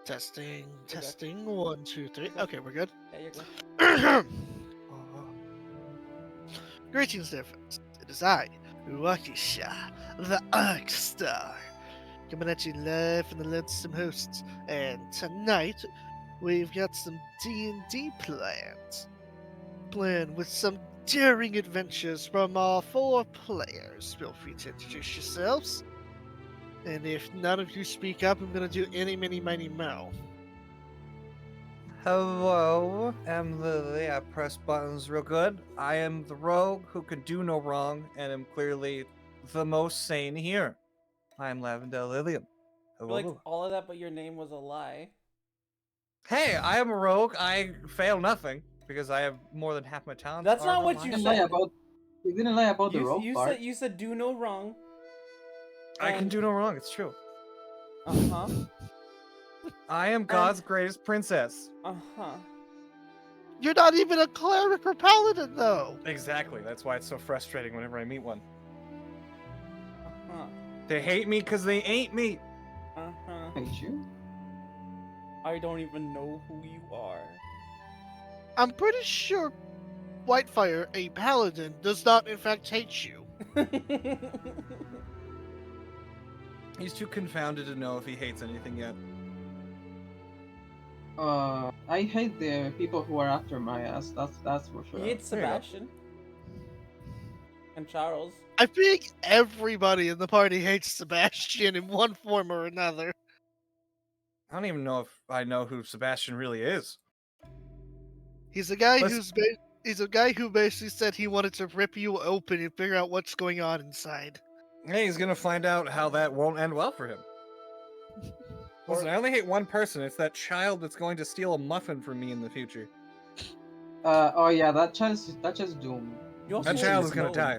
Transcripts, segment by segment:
Testing, You're good. testing. 1, 2, 3. You're good. Okay, we're good. Yeah, you're good. Greetings, there, friends. It is I, Wakisha, the Arc Star, coming at you live from the Lonesome Hosts. And tonight, we've got some D&D plans. Planned with some daring adventures from all 4 players. Feel free to introduce yourselves. And if none of you speak up, I'm gonna do any, mini, miny, mo. Hello, I'm Lily. I press buttons real good. I am the rogue who can do no wrong and am clearly the most sane here. I am Lavender Lillian. I feel like Hello. all of that, but your name was a lie. Hey, I am a rogue. I fail nothing because I have more than half my talents. That's not are what you reliant. said. You didn't lie about the rope part. You said do no wrong. I can and- do no wrong. It's true. Uh-huh. I am God's greatest princess. Uh-huh. You're not even a cleric or paladin, though. Exactly. That's why it's so frustrating whenever I meet one. Uh-huh. They hate me because they ain't me. Uh-huh. Hate you? I don't even know who you are. I'm pretty sure Whitefire, a paladin, does not in fact hate you. He's too confounded to know if he hates anything yet. I hate the people who are after my ass. That's for sure. He hates There you go. Sebastian. And Charles. I think everybody in the party hates Sebastian in one form or another. I don't even know if I know who Sebastian really is. He's a guy Let's- he's a guy who basically said he wanted to rip you open and figure out what's going on inside. Hey, he's gonna find out how that won't end well for him. Listen, I only hate one person. It's that child that's going to steal a muffin from me in the future. Oh yeah, that child's doomed. You also That hate child is gonna Snow. die.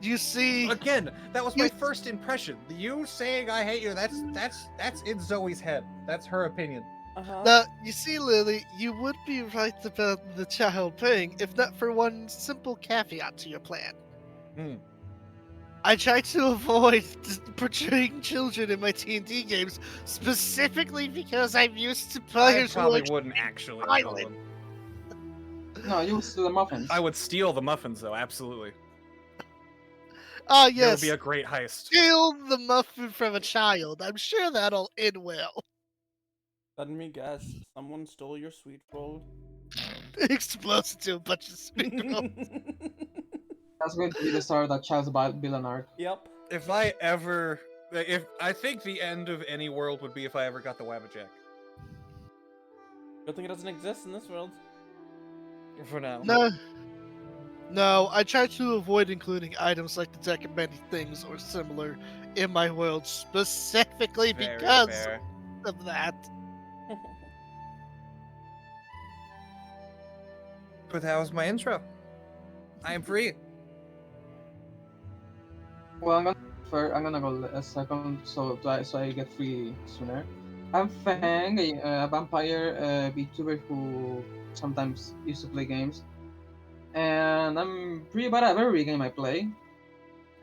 You see, Again, that was my You- first impression. You saying I hate you, that's in Zoe's head. That's her opinion. Uh-huh. now, you see, Lily, you would be right about the child paying if not for one simple caveat to your plan. Hmm. I try to avoid portraying children in my D&D games, specifically because I'm used to I players who probably are wouldn't actually kill violent. them. No, you steal the muffins. I would steal the muffins though, absolutely. Ah, That yes, would be a great heist. steal the muffin from a child. I'm sure that'll end well. Let me guess. Someone stole your sweet roll. Explodes into a bunch of sweet rolls. That's going to be the start of that child's villain arc. Yep. If I think the end of any world would be if I ever got the Wabbajack. Good thing it doesn't exist in this world. For now. No, I try to avoid including items like the deck of many things or similar in my world specifically Very because fair. of that. But that was my intro. I am free. Well, I'm gonna go a second so I get free sooner. I'm Fang, a vampire VTuber who sometimes used to play games, and I'm pretty bad at every game I play.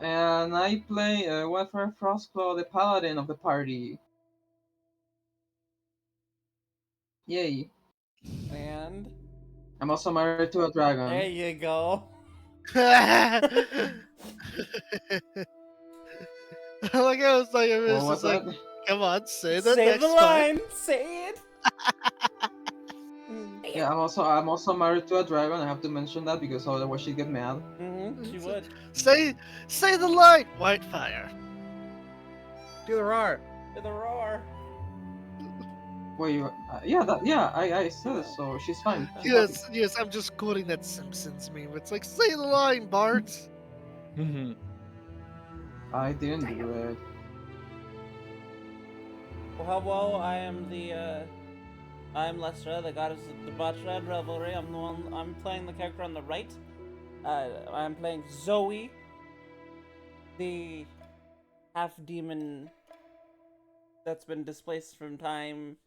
And I play Welfare Frostclaw, the paladin of the party. Yay! And I'm also married to a dragon. there you go. Like I was like, it was Well, just like, that? come on, say the Say next the part. line. Say it. Yeah, I'm also married to a dragon. I have to mention that because otherwise she'd get mad. She would. Say the line, Whitefire. Do the roar. To the roar. Wait, I said it, so she's fine. She's Yes, I'm just quoting that Simpsons meme. Where it's like, say the line, Bart. happy. I didn't do it. Well, hello, I am I'm Lestra, the goddess of debauchery and revelry. I'm playing the character on the right. I'm playing Zoe, the half-demon that's been displaced from time,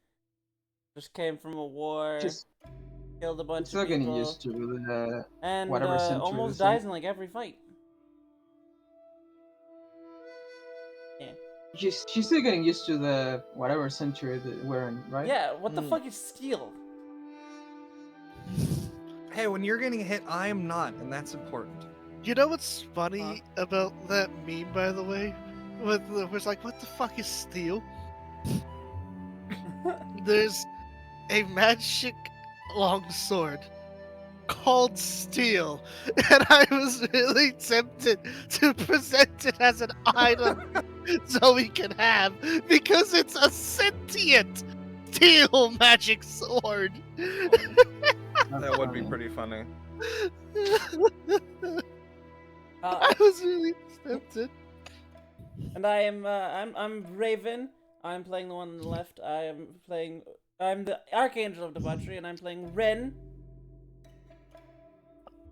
just came from a war, Just killed a bunch still of getting people, used to and whatever century almost this is. dies in like every fight. She's still getting used to the whatever century that we're in, right? Yeah, what the Mm. fuck is steel? Hey, when you're getting hit, I am not, and that's important. You know what's funny about that meme, by the way? It was like, what the fuck is steel? There's a magic longsword called steel, and I was really tempted to present it as an item Zoe can have because it's a sentient steel magic sword. That would be pretty funny. I was really tempted. And I am I'm Raven. I'm playing the one on the left. I'm the Archangel of Debauchery, and I'm playing Ren.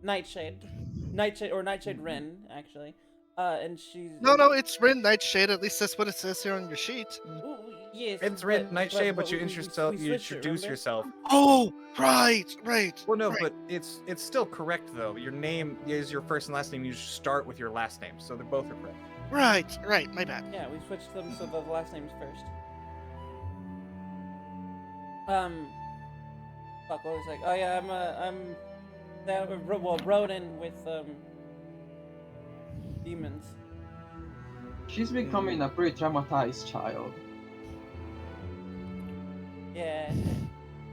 Nightshade. Nightshade Ren, actually. And she's No, it's Rin Nightshade. At least that's what it says here on your sheet. Ooh, yes. It's Red Nightshade, but you we introduce switched it, remember? yourself. Oh, right. Well, no, right. but it's still correct though. Your name is your first and last name. You just start with your last name, so they both are correct. Right. My bad. Yeah, we switched them so the last name's first. Fuck, what was I? Oh yeah, I'm that Ronin with demons. She's becoming a pretty traumatized child. Yeah,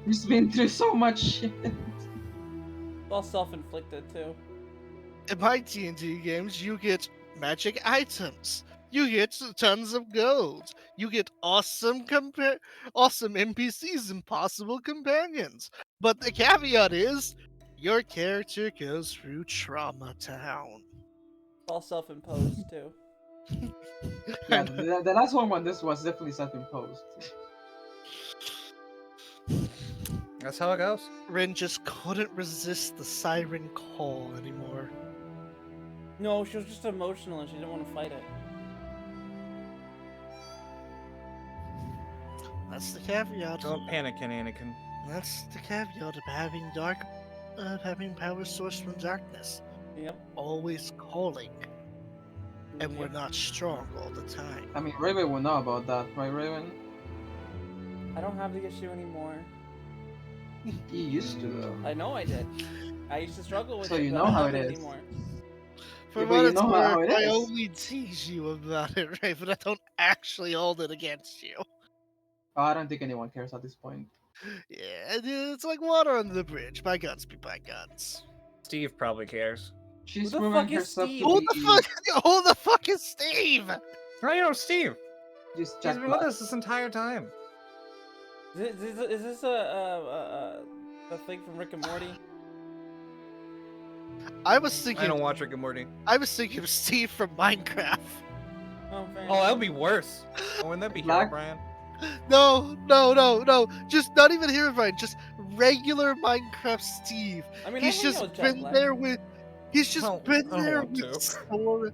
She's been through so much shit. it's all self-inflicted too. In my D&D games, you get magic items. You get tons of gold. You get awesome NPCs and possible companions. But the caveat is, your character goes through Trauma Town. It's all self-imposed too. Yeah, the last one this was definitely self-imposed. That's how it goes. Rin just couldn't resist the siren call anymore. No, she was just emotional and she didn't want to fight it. That's the caveat. Don't panic, Anakin. That's the caveat of having power source from darkness. Yep. Always calling, and we're Yep. not strong all the time. I mean, Raven will know about that, right, Raven? I don't have the issue anymore. He used to, though. I know I did. I used to struggle with So it. you but know I don't how have it is. anymore. For Yeah, but what you it's know how worth, it I is. only tease you about it, right? But I don't actually hold it against you. Oh, I don't think anyone cares at this point. Yeah, it's like water under the bridge. Bygones be bygones. Steve probably cares. She's the proven fuck is herself Steve? to Who be the fuck is Steve? Right, you know Steve. just He's Jack been with Black. us this entire time. Is this a thing from Rick and Morty? I was I thinking. don't watch Rick and Morty. I was thinking of Steve from Minecraft. Oh, fair Oh, that enough. would be worse. Oh, wouldn't that be Black- Brian? No. Just not even Herobrine. Just regular Minecraft Steve. I mean, He's I hang just out with Jack been Black. there with. He's just Oh, been I don't there want with to. Sora.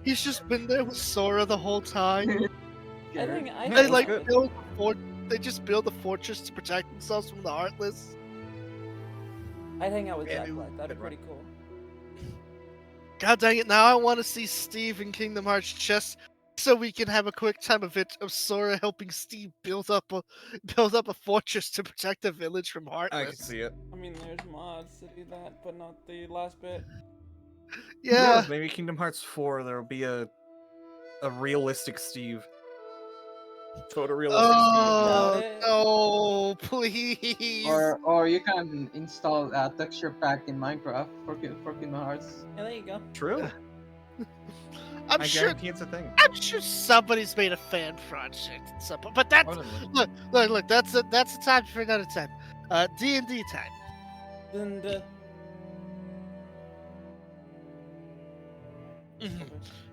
He's just been there with Sora the whole time. I think I Yeah, They that's like good. build they just build a fortress to protect themselves from the Heartless. I'd hang out with Yeah, Jack dude, Black. That'd be good pretty cool. God dang it! Now I want to see Steve in Kingdom Hearts just so we can have a quick time of Sora helping Steve build up a fortress to protect the village from Heartless. I can see it. I mean, there's mods to do that, but not the last bit. Yeah. Maybe Kingdom Hearts 4 there'll be a realistic Steve. Photorealistic Oh Doubt it. no! Please. Or you can install a texture pack in Minecraft for Kingdom Hearts. Yeah, there you go. Steve. True. I'm I sure. guarantee it's a thing. I'm sure somebody's made a fan project at some point. But that's Totally. look. That's a time for another time. D&D time. And Mhm.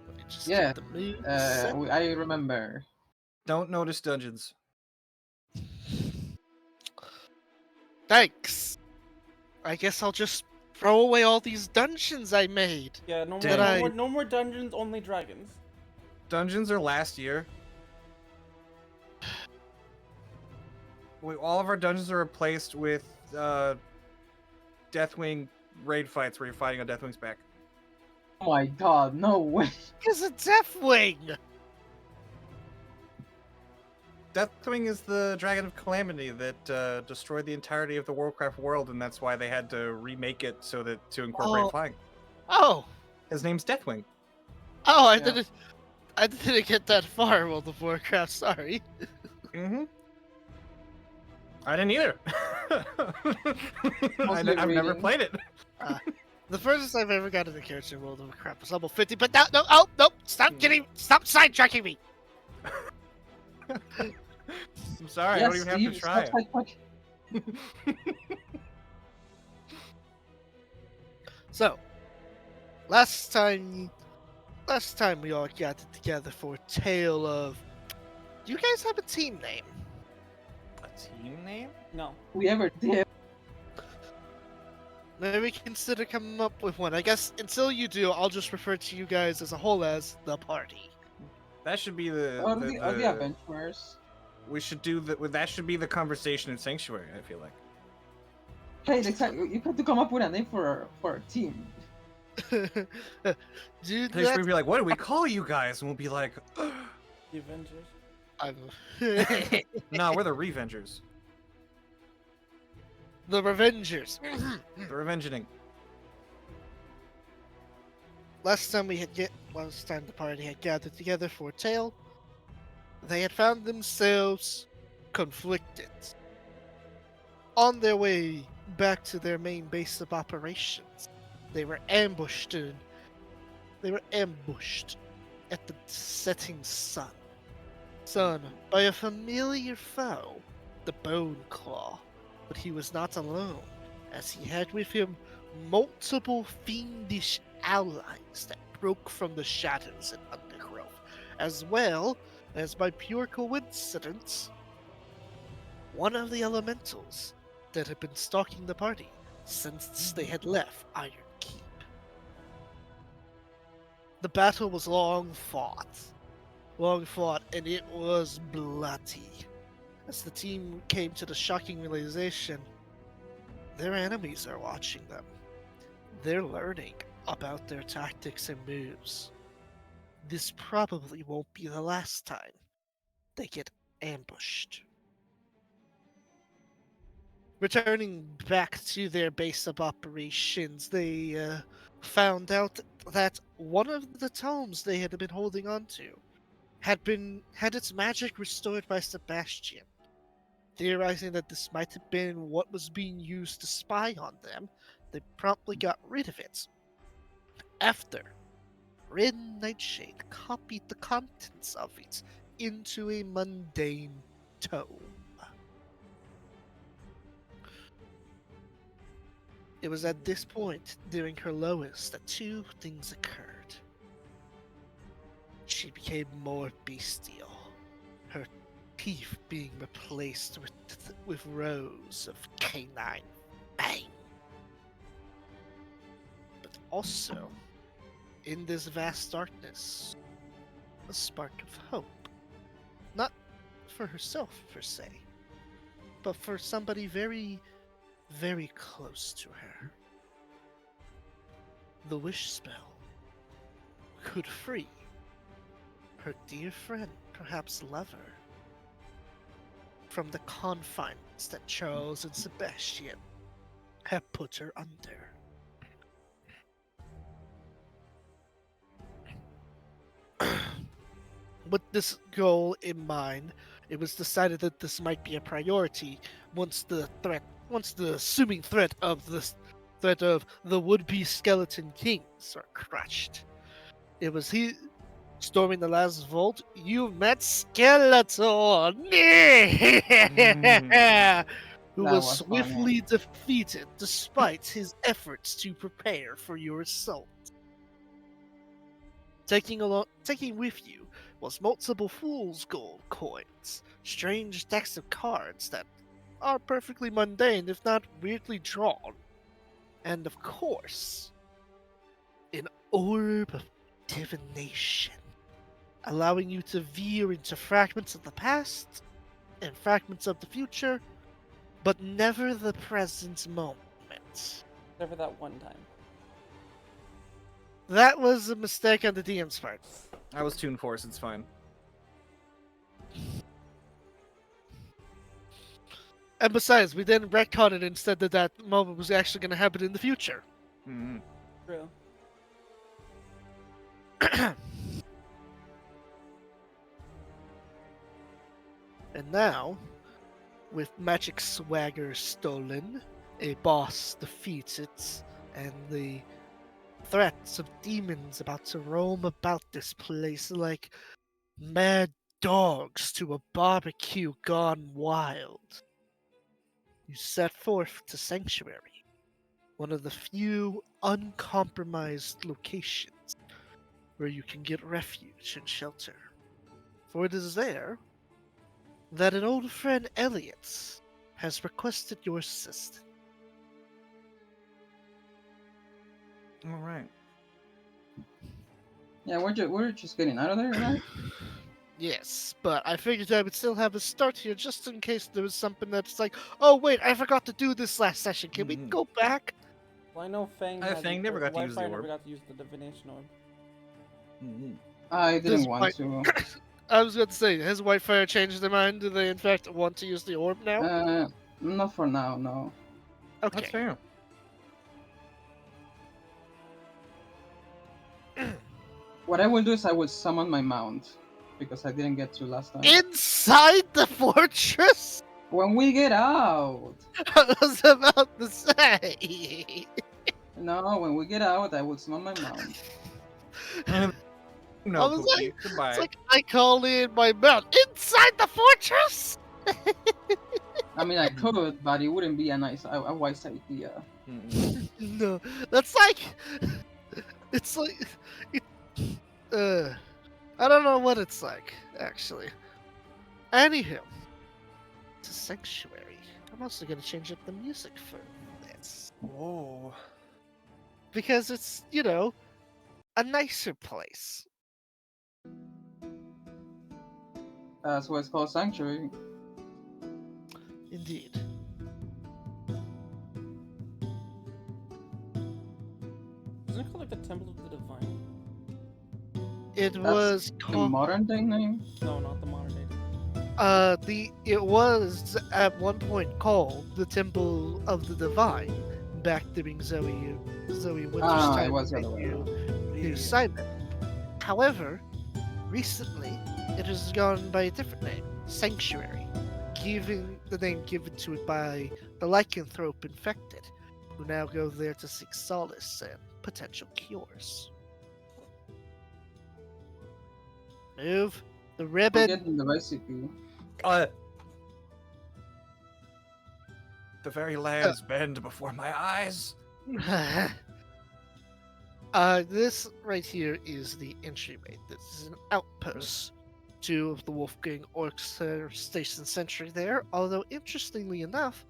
Let me just Yeah, get the mood set. I remember. Don't notice dungeons. Thanks. I guess I'll just throw away all these dungeons I made. yeah, Dang. no more dungeons, only dragons. Dungeons are last year. All of our dungeons are replaced with Deathwing raid fights where you're fighting on Deathwing's back. Oh my god, no way. It's a Deathwing. Deathwing is the Dragon of Calamity that destroyed the entirety of the Warcraft world, and that's why they had to remake it so that to incorporate Oh. flying. Oh, His name's Deathwing. oh, Yeah. I didn't get that far, World of Warcraft. Sorry. Mm-hmm. I didn't either. Mostly I've never reading. played it. The furthest I've ever gotten in a character in World of Warcraft was level 50, but no, nope, stop sidetracking me. I'm sorry, I Yes, don't even have Steve, to try stop it. sidetracking. So, last time we all gathered together for a tale of. Do you guys have a team name? A team name? No. We ever did. Maybe consider coming up with one. I guess until you do, I'll just refer to you guys as a whole as the party. That should be the The adventurers. we should do that should be the conversation in Sanctuary, I feel like. Hey, you have to come up with a name for our team. Do They that. should be like, what do we call you guys? And we'll be like, The Avengers. no, we're the Revengers. The Revengers. The Revengeing. Last time the party had gathered together for a tale, they had found themselves conflicted. On their way back to their main base of operations, they were ambushed at the setting sun by a familiar foe, the Bone Claw. But he was not alone, as he had with him multiple fiendish allies that broke from the shadows and undergrowth, as well as, by pure coincidence, one of the elementals that had been stalking the party since they had left Iron Keep. The battle was long fought, and it was bloody. As the team came to the shocking realization, their enemies are watching them. They're learning about their tactics and moves. This probably won't be the last time they get ambushed. Returning back to their base of operations, they found out that one of the tomes they had been holding on to had its magic restored by Sebastian. Theorizing that this might have been what was being used to spy on them, they promptly got rid of it. After, Rin Nightshade copied the contents of it into a mundane tome. It was at this point, during her lowest, that two things occurred. She became more bestial, her teeth being replaced with rows of canine fangs. But also, in this vast darkness, a spark of hope. Not for herself, per se, but for somebody very, very close to her. The wish spell could free her dear friend, perhaps lover, from the confines that Charles and Sebastian have put her under. With this goal in mind, it was decided that this might be a priority once the assuming threat of the would-be skeleton kings are crushed. It was he storming the last vault. You met Skeletor, who That was was swiftly defeated despite his efforts to prepare for your assault. Taking with you was multiple fool's gold coins, strange decks of cards that are perfectly mundane if not weirdly drawn, and of course, an orb of divination, allowing you to veer into fragments of the past and fragments of the future, but never the present moment. Except for that one time. That was a mistake on the DM's part. I was Toon Force, it's fine. And besides, we then retconned it and said that that moment was actually going to happen in the future. Mm-hmm. True. And now, with magic swagger stolen, a boss defeated, and the threats of demons about to roam about this place like mad dogs to a barbecue gone wild, you set forth to Sanctuary, one of the few uncompromised locations where you can get refuge and shelter. For it is there that an old friend Elliot has requested your assistance. All right. Yeah, we're just getting out of there, right? Yes, but I figured I would still have a start here just in case there was something that's like, oh wait, I forgot to do this last session. Can we Mhm. go back? Well, I know Fang. Fang never got to use the Wi-Fi never orb. got to use the divination orb. Mm-hmm. I didn't Does want White- to. I was going to say, has Whitefire changed their mind? Do they in fact want to use the orb now? Not for now, no. Okay. That's fair. What I will do is I will summon my mount because I didn't get to last time. Inside the fortress? When we get out. I was about to say. No, when we get out, I will summon my mount. No, I was Pookie. like, Goodbye. it's like I call in my mount inside the fortress. I mean, I could, but it wouldn't be a wise idea. Mm-mm. No, that's like, it's like, it, I don't know what it's like actually. Anywho, it's a sanctuary. I'm also gonna change up the music for this Whoa. because it's a nicer place. That's why it's called Sanctuary. Indeed. Isn't it called like the Temple of the Divine? It That's was The called. modern day name? No, not the modern day. It was at one point called the Temple of the Divine, back during Zoe Winter's time. It was the when other way you around. knew Simon. However, recently it has gone by a different name, Sanctuary, given the name given to it by the lycanthrope infected, who now go there to seek solace and potential cures. Move the We're ribbon. getting the recipe. The very lands bend before my eyes. This right here is the entryway. This is an outpost. Two of the Wolfgang orcs are stationed sentry there, although interestingly enough,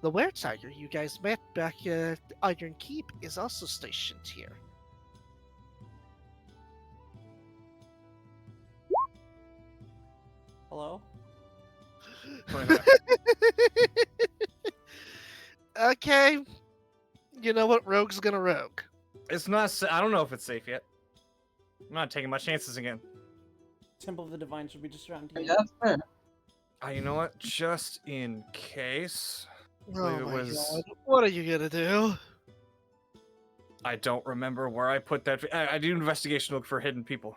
the were-tiger you guys met back at Iron Keep is also stationed here. Hello? Okay. You know what? Rogue's gonna rogue. It's not. I don't know if it's safe yet. I'm not taking my chances again. Temple of the Divine should be just around here. Yeah, that's fair. You know what? Just in case. Oh It my was- god. What are you gonna do? I don't remember where I put that. I do investigation, look for hidden people.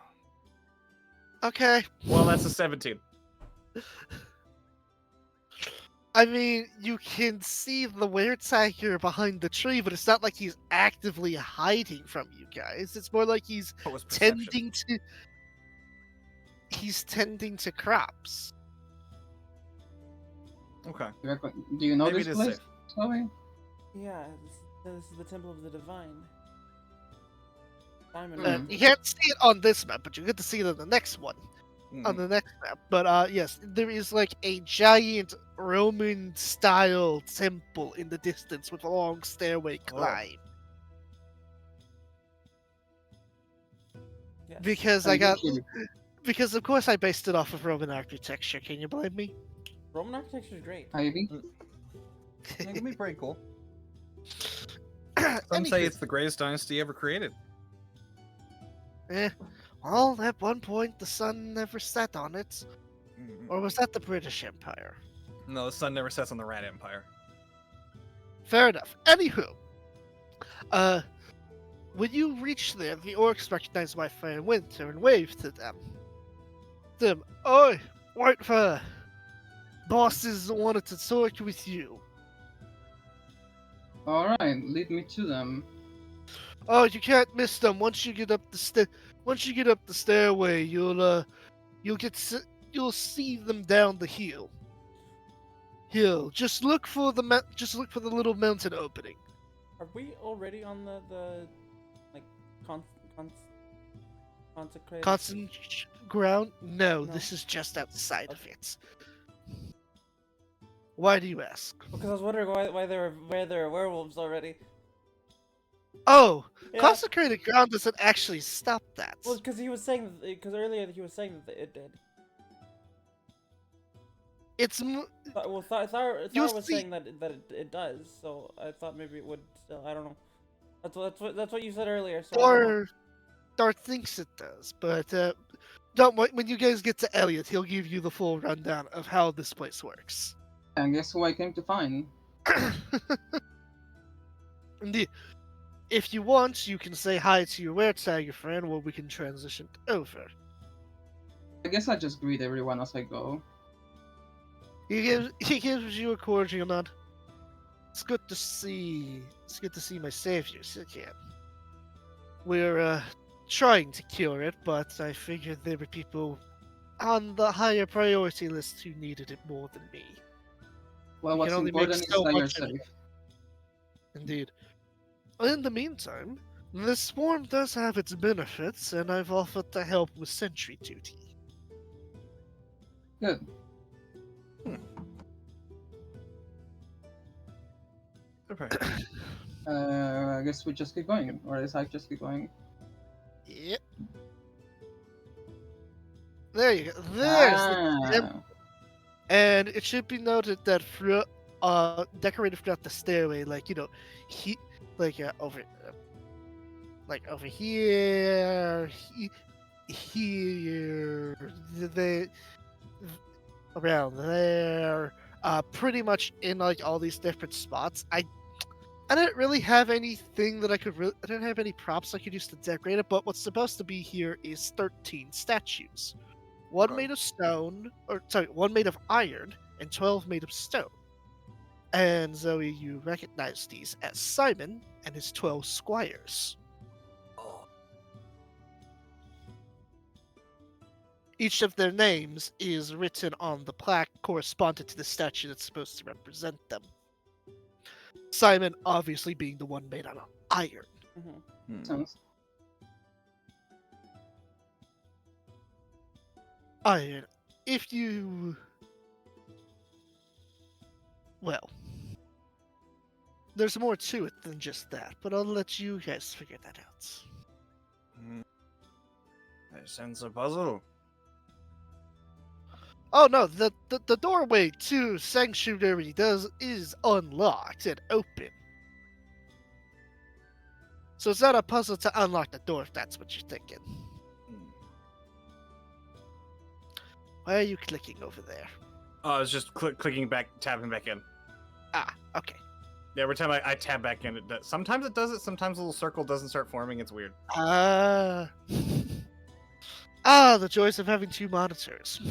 Okay. Well, that's a 17. I mean, you can see the were-tiger behind the tree, but it's not like he's actively hiding from you guys. It's more like he's What was perception? tending to. He's tending to crops. Okay. Do you know Maybe this it is place, safe. Chloe? Yeah, this is the Temple of the Divine. Simon. Mm. You can't see it on this map, but you get to see it on the next one. On Mhm. the next map. But yes, there is like a giant Roman-style temple in the distance with a long stairway climb. Yes. Because I I got. usually- Because of course I based it off of Roman architecture. Can you blame me? Roman architecture is great. Ivy? It can be pretty cool. Some say it's the greatest dynasty ever created. Well, at one point the sun never set on it. Mhm. Or was that the British Empire? No, the sun never sets on the Rat Empire. Fair enough. Anywho, when you reach there, the orcs recognize my friend Winter and wave to them. Oi, Whitefire! Bosses wanted to talk with you. Alright, lead me to them. Oh, you can't miss them. Once you get up the stairway, you'll see them down the hill. Just look for the little mountain opening. Are we already on the like consecrated? Constant ground? No, No. this is just outside of Okay. it. Why do you ask? Because I was wondering why there are werewolves already. Oh, Yeah. consecrated ground doesn't actually stop that. Well, because he was saying earlier he was saying that it did. It's Well, Thar You'll was see- saying that it does, so I thought maybe it would. Still, I don't know. That's what you said earlier. So I don't know. Thor thinks it does, but don't wait. When you guys get to Elliot, he'll give you the full rundown of how this place works. And guess who I came to find? Indeed. If you want, you can say hi to your weretiger friend, or we can transition over. I guess I just greet everyone as I go. He gives you a cordial nod. It's good to see my saviors again. We're trying to cure it, but I figured there were people on the higher priority list who needed it more than me. Well, You what's can only make important is so that you're much of safe. it. Indeed. In the meantime, the swarm does have its benefits, and I've offered to help with sentry duty. Good. Okay. I guess we just keep going, or is I just keep going? Yep. There you go. There's the gem. Ah, And it should be noted that decorated throughout the stairway, over here, here, around there, pretty much in like all these different spots. I didn't really have anything that I didn't have any props I could use to decorate it, but what's supposed to be here is 13 statues. One Okay. made of one made of iron, and 12 made of stone. And Zoe, you recognize these as Simon and his 12 squires. Each of their names is written on the plaque corresponding to the statue that's supposed to represent them. Simon obviously being the one made out of iron. Mhm. sounds. Iron. If you... Well... There's more to it than just that, but I'll let you guys figure that out. That sounds a puzzle. Oh no, the doorway to Sanctuary is unlocked and open. So it's not a puzzle to unlock the door if that's what you're thinking. Why are you clicking over there? Oh, I was just clicking back, tapping back in. Ah, okay. Yeah, every time I tab back in, it does. Sometimes it does it. Sometimes a little circle doesn't start forming. It's weird. The joys of having two monitors.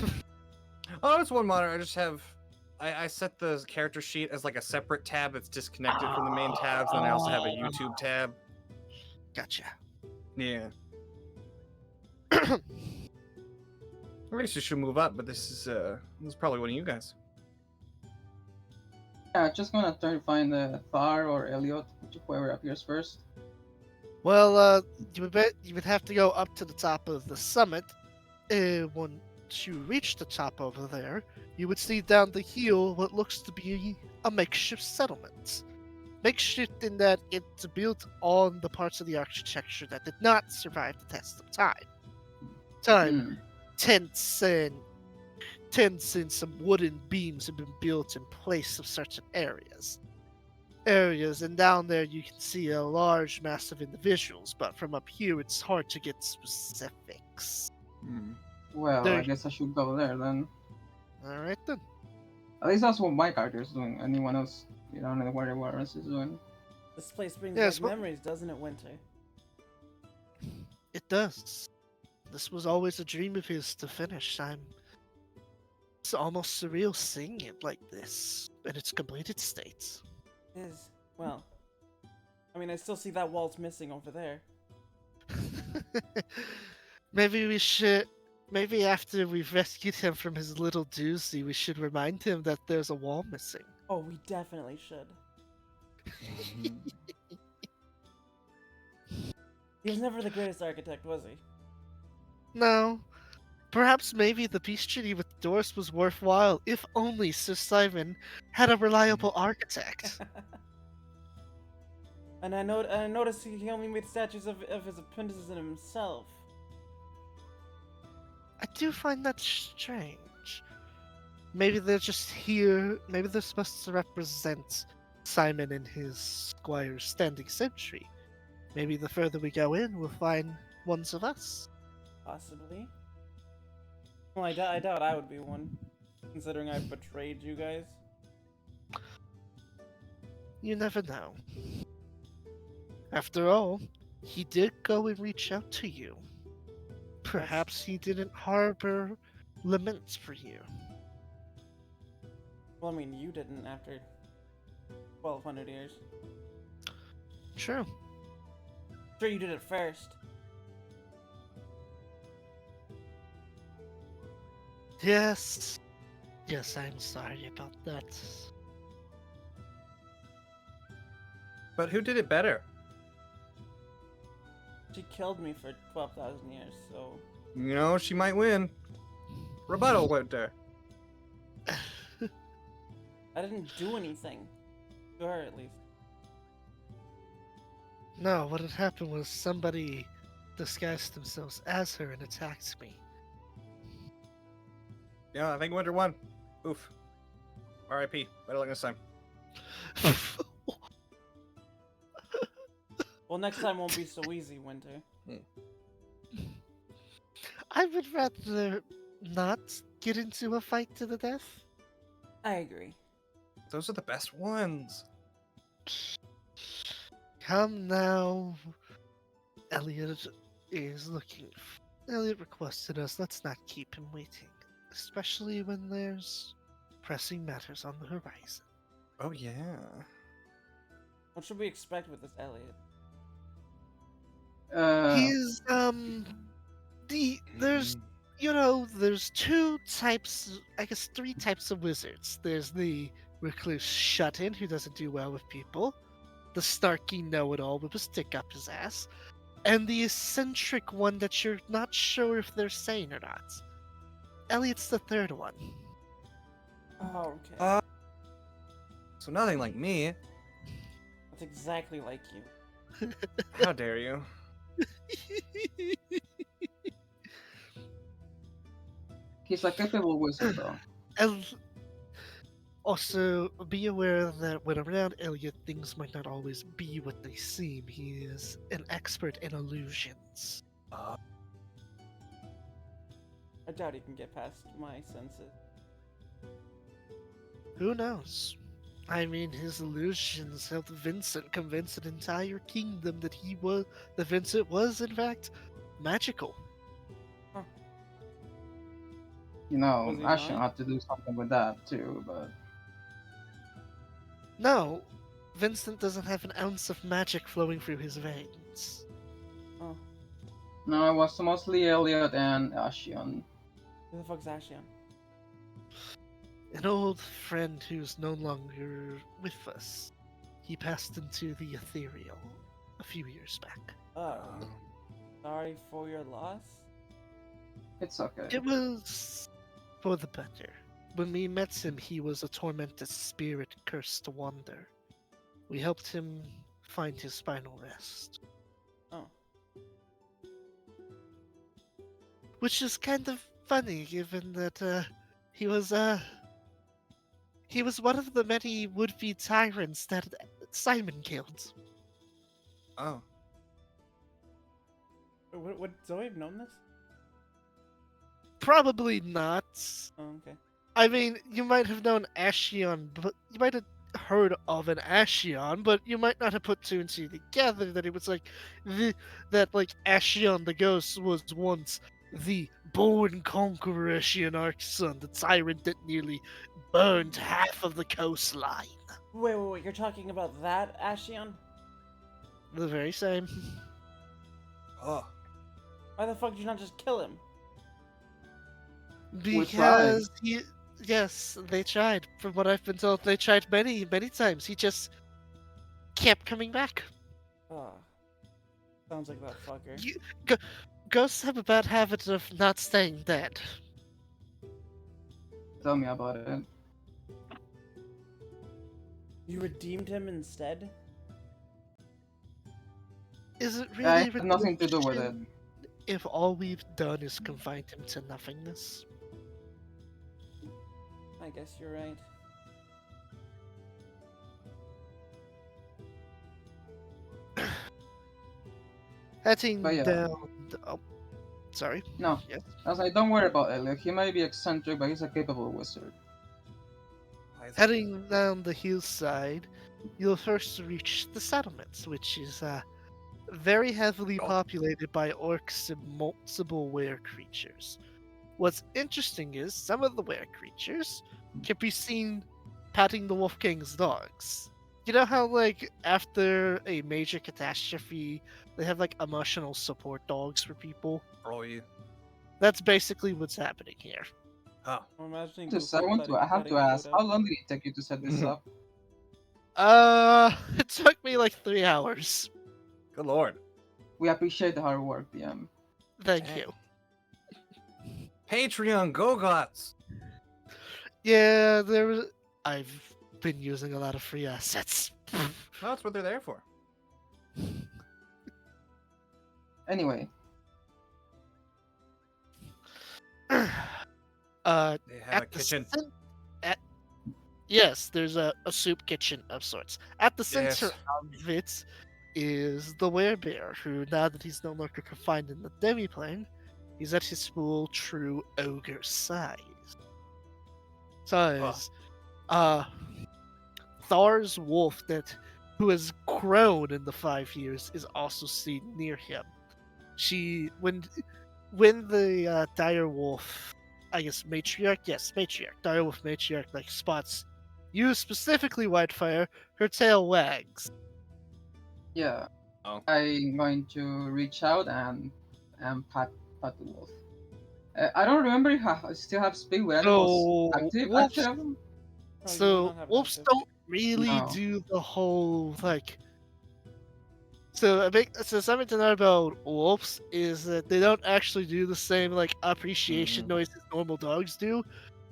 Oh, it's one monitor. I just have. I set the character sheet as like a separate tab that's disconnected from the main tabs. And I also have a YouTube tab. Gotcha. Yeah. I guess you should move up, but this is probably one of you guys. Yeah, just gonna try to find Thar or Elliot, whoever appears first. Well, you would have to go up to the top of the summit. Once you reach the top over there, you would see down the hill what looks to be a makeshift settlement. Makeshift in that it's built on the parts of the architecture that did not survive the test of time. Tents and some wooden beams have been built in place of certain areas, and down there you can see a large mass of individuals, but from up here it's hard to get specifics. Well, There- I guess I should go there then. All right then. At least that's what my character is doing. Anyone else, you don't know what everyone else is doing. This place brings Yes, back well, memories, doesn't it, Winter? it does. This was always a dream of his to finish. It's almost surreal seeing it like this in its completed state. Is well. I mean, I still see that wall's missing over there. Maybe we should. Maybe after we've rescued him from his little doozy, we should remind him that there's a wall missing. Oh, we definitely should. He was never the greatest architect, was he? No. Perhaps maybe the peace treaty with Doris was worthwhile if only Sir Simon had a reliable architect. And I noticed he only made statues of his apprentices and himself. I do find that strange. Maybe they're just here. Maybe they're supposed to represent Simon and his squire's standing sentry. Maybe the further we go in, we'll find ones of us. Possibly. Well, I doubt I would be one, considering I betrayed you guys. You never know. After all, he did go and reach out to you. Perhaps he didn't harbor laments for you. Well, I mean, you didn't after 1,200 years. True. Sure, you did it first. Yes. Yes, I'm sorry about that. But who did it better? She killed me for 12,000 years, so... You know, she might win. Rebuttal, Winter. I didn't do anything. To her, at least. No, what had happened was somebody disguised themselves as her and attacked me. Yeah, I think Winter won. Oof. R.I.P. Better luck next time. Well, next time won't be so easy, Winter. I would rather not get into a fight to the death. I agree. Those are the best ones. Come now. Elliot is looking. Elliot requested us. Let's not keep him waiting. Especially when there's pressing matters on the horizon. Oh, yeah. What should we expect with this Elliot? He's there's there's two types, I guess three types of wizards. There's the recluse shut-in who doesn't do well with people, the snarky know-it-all with a stick up his ass, and the eccentric one that you're not sure if they're sane or not. Elliot's the third one. Oh, okay. So nothing like me. That's exactly like you. How dare you? He's a capable wizard, though. And also, be aware that when around Elliot, things might not always be what they seem. He is an expert in illusions. I doubt he can get past my senses. Who knows? I mean, his illusions helped Vincent convince an entire kingdom that Vincent was, in fact, magical. You know, Was he Ashen not? had to do something with that too, but No, Vincent doesn't have an ounce of magic flowing through his veins. Oh, no, it was mostly Elliot and Ashen. who the fuck's Ashion? An old friend who's no longer with us. He passed into the ethereal a few years back. Oh, sorry for your loss? It's okay. It was for the better. When we met him, he was a tormented spirit cursed to wander. We helped him find his final rest. Oh. Which is kind of funny, given that he was one of the many would-be tyrants that Simon killed. Oh. Would Zoe have known this? Probably not. Oh, okay. I mean, you might have known Ashion, but you might have heard of an Ashion, but you might not have put two and two together that it was like that like Ashion the ghost was once the born conqueror Ashianarch's son, the tyrant that nearly burned half of the coastline. Wait, you're talking about that, Ashion? The very same. Oh, Why the fuck did you not just kill him? We tried. Because he, yes, they tried. From what I've been told, they tried many, many times. He just kept coming back. Oh, sounds like that fucker. You, ghosts have a bad habit of not staying dead. Tell me about it. You redeemed him instead? Is it I really had nothing to do with it. redemption if all we've done is confined him to nothingness? I guess you're right. Heading But yeah. down. Oh, sorry. No, Yes. I was like, don't worry about Elliot. He might be eccentric, but he's a capable wizard. why is it- Heading down the hillside, you'll first reach the settlements, which is very heavily Oh. populated by orcs and multiple were creatures. What's interesting is some of the were creatures can be seen patting the Wolf King's dogs. You know how, like, after a major catastrophe, they have, like, emotional support dogs for people? Oh, you. That's basically what's happening here. Oh, I'm imagining. Just, Goofy I have petting to ask, Pluto. how long did it take you to set this up? It took me like 3 hours. good lord. We appreciate the hard work, DM. Thank Dang. you. Patreon, go gots. Yeah, I've been using a lot of free assets. Well, that's what they're there for. Anyway, uh, They have a at the kitchen. yes, there's a soup kitchen of sorts. At the center Yes. of it is the werebear, who, now that he's no longer confined in the demiplane, he's at his full true ogre size. Thar's wolf who has grown in the 5 years is also seen near him. When the dire wolf, I guess matriarch, dire wolf matriarch, like, spots you specifically, Whitefire, her tail wags. yeah. Oh. I'm going to reach out and pat the wolf. I don't remember if I still have speak with animals So active. wolves, active. No, you do so not have wolves active. don't really No. do the whole, like. So something to know about wolves is that they don't actually do the same, like, appreciation Mhm. noises normal dogs do.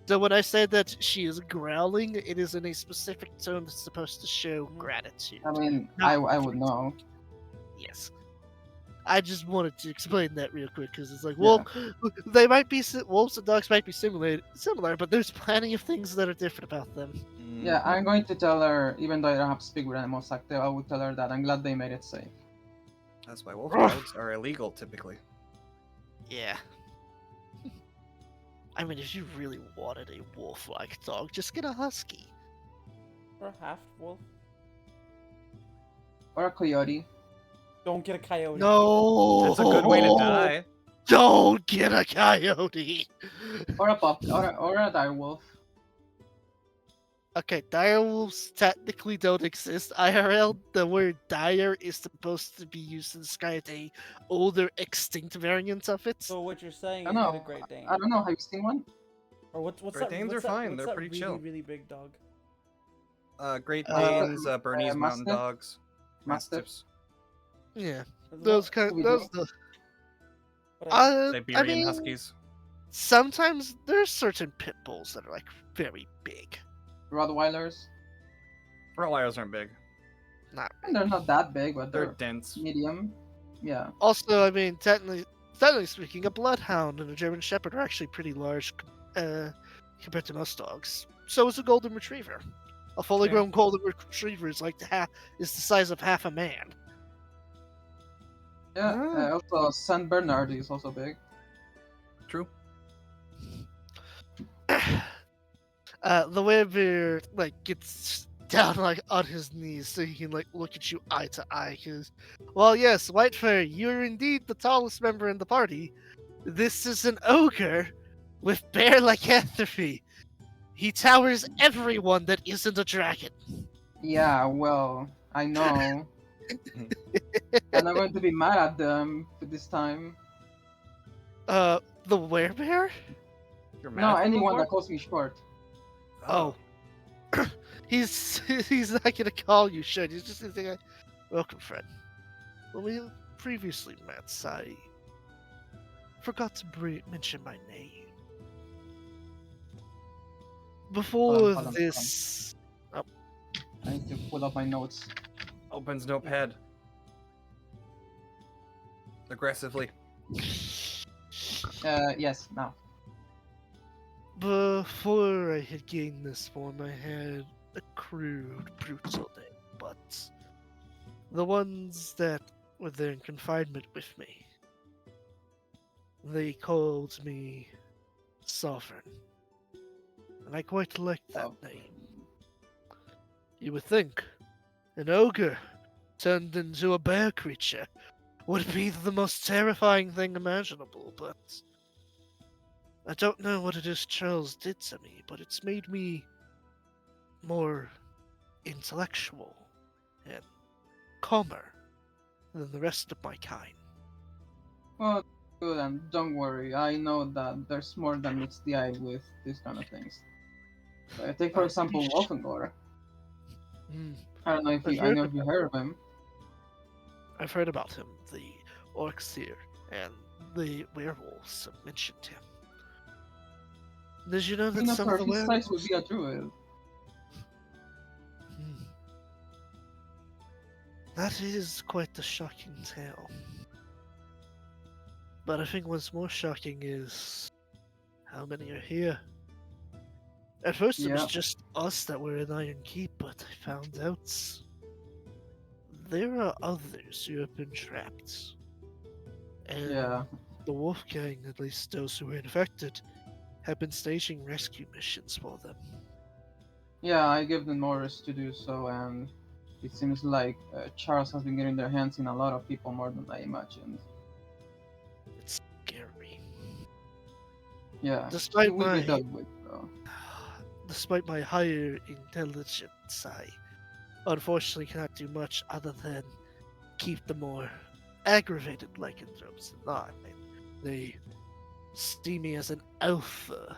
So when I say that she is growling, it is in a specific tone that's supposed to show Mhm. gratitude. I mean, No. I would know. Yes. I just wanted to explain that real quick because it's like, well, they might be wolves and dogs might be similar, but there's plenty of things that are different about them. Yeah, I'm going to tell her, even though I don't have to speak with animals active, I would tell her that I'm glad they made it safe. That's why wolf dogs are illegal typically. Yeah. I mean, if you really wanted a wolf-like dog, just get a husky. Or a half wolf. Or a coyote. Don't get a coyote. No, That's a good way to die. Don't get a coyote. Or a pup. Or a dire wolf. Okay, dire wolves technically don't exist. IRL, the word dire is supposed to be used to describe a older extinct variant of it. So what you're saying I is don't get a know. Great Dane. I don't know. Have you seen one? Or what's Great that? Danes what's are that, fine, What's they're that pretty really, chill. really big dog? Great Uh, Danes, Bernese Mountain Mastiff? Dogs, Mastiffs? Yeah, Those those. Whatever. Siberian I mean, Huskies. sometimes there's certain pit bulls that are like very big. Rottweilers? Rottweilers aren't big. Not And they're not that big, but They're they're dense. medium. Yeah. Also, I mean, technically speaking, a bloodhound and a German Shepherd are actually pretty large compared to most dogs. So is a golden retriever. A fully Fair. grown golden retriever is like is the size of half a man. Yeah. Ah. Also, Saint Bernard is also big. True. The werebear like gets down like on his knees so he can like look at you eye to eye. Cause, well, yes, White Fur, you're indeed the tallest member in the party. This is an ogre with bear lycanthropy. He towers everyone that isn't a dragon. Yeah, well, I know. I'm not going to be mad at them for this time. The werebear? You're mad No, at them anyone before? that calls me short. Oh, he's not gonna call you shit. He's just gonna say, "Welcome, friend. When we previously met, I forgot to mention my name. Before Hold on. this, oh, I need to pull up my notes. Opens notepad. Aggressively. Yes, now. before I had gained this form, I had a crude, brutal name, but the ones that were there in confinement with me, they called me Sovereign, and I quite liked that Oh. name. You would think an ogre turned into a bear creature would be the most terrifying thing imaginable, but I don't know what it is Charles did to me, but it's made me more intellectual and calmer than the rest of my kind. Well, good, and don't worry. I know that there's more than meets the eye with these kind of things. Take for I example appreciate- Wolfengor. Hmm, I don't know if I've you, I heard know if you about heard of him. I've heard about him. The orcs here and the werewolves have mentioned him. Did you know that some of Minotaur the his size would werewolves? be a druid. Hmm, that is quite the shocking tale. But I think what's more shocking is how many are here. At first, it was Yeah. just us that were in Iron Keep, but I found out there are others who have been trapped. And Yeah. the Wolf Gang, at least those who were infected, have been staging rescue missions for them. Yeah, I give them orders to do so, and it seems like Charles has been getting their hands in a lot of people more than I imagined. It's scary. Yeah, he Despite will be my dealt with, though. despite my higher intelligence, I unfortunately cannot do much other than keep the more aggravated lycanthropes in line. They see me as an alpha,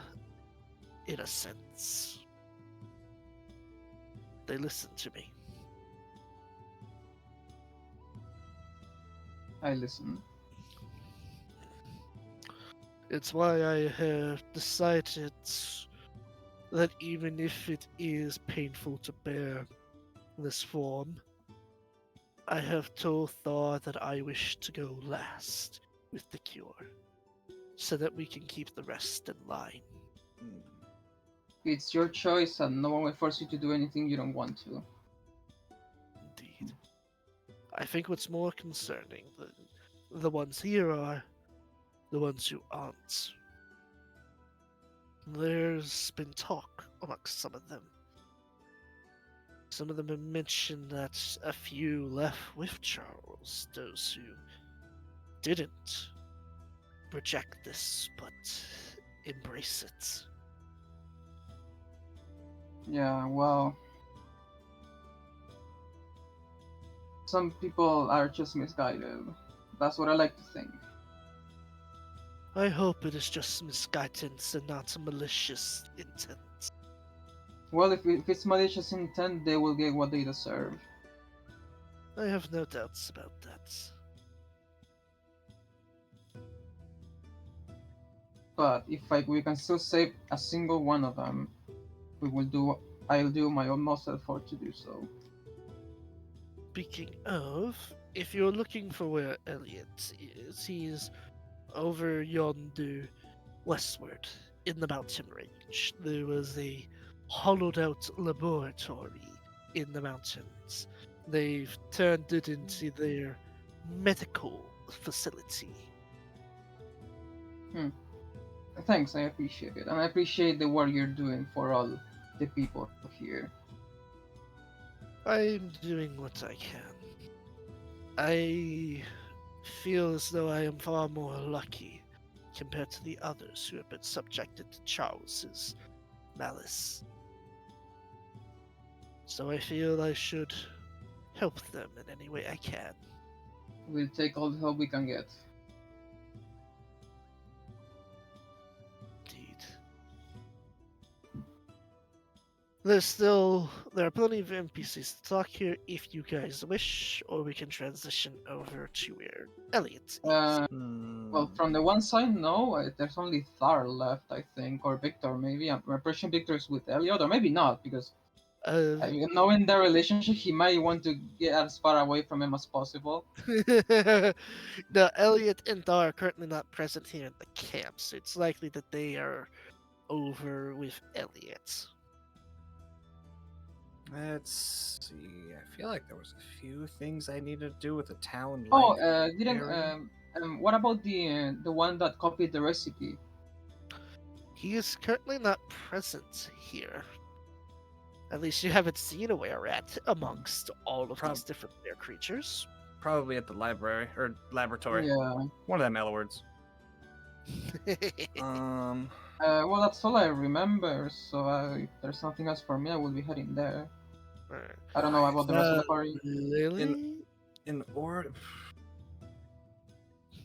in a sense. They listen to me. I listen. It's why I have decided that even if it is painful to bear this form, I have told Thor that I wish to go last with the cure, so that we can keep the rest in line. It's your choice, and no one will force you to do anything you don't want to. Indeed. I think what's more concerning than the ones here are the ones who aren't. There's been talk amongst some of them. Some of them have mentioned that a few left with Charles, those who didn't reject this but embrace it. Yeah, well, some people are just misguided. That's what I like to think. I hope it is just misguidance and not malicious intent. Well, if it's malicious intent, they will get what they deserve. I have no doubts about that. But if we can still save a single one of them, we will do. I'll do my utmost effort to do so. Speaking of, if you're looking for where Elliot is, he's over yonder westward in the mountain range. There was a hollowed out laboratory in the mountains. They've turned it into their medical facility. Thanks, I appreciate it, and I appreciate the work you're doing for all the people here. I'm doing what I can. I feel as though I am far more lucky compared to the others who have been subjected to Charles's malice. So I feel I should help them in any way I can. We'll take all the help we can get. Indeed. There are plenty of NPCs to talk here if you guys wish, or we can transition over to where Elliot is. Well, Hmm. from the one side, no. There's only Thar left, I think, or Victor. Maybe I'm pretty Victor is with Elliot, or maybe not, because knowing their relationship, he might want to get as far away from him as possible. No, Elliot and Dar are currently not present here in the camp, so it's likely that they are over with Elliot. Let's see. I feel like there was a few things I needed to do with the town. Oh, like, didn't area. what about the one that copied the recipe? He is currently not present here. At least you haven't seen a were rat amongst all of these different rare creatures. Probably at the library or laboratory. Yeah. One of them L words. Um. Well, that's all I remember. So if there's nothing else for me, I will be heading there. I don't know about the rest of the party. Lily? In order.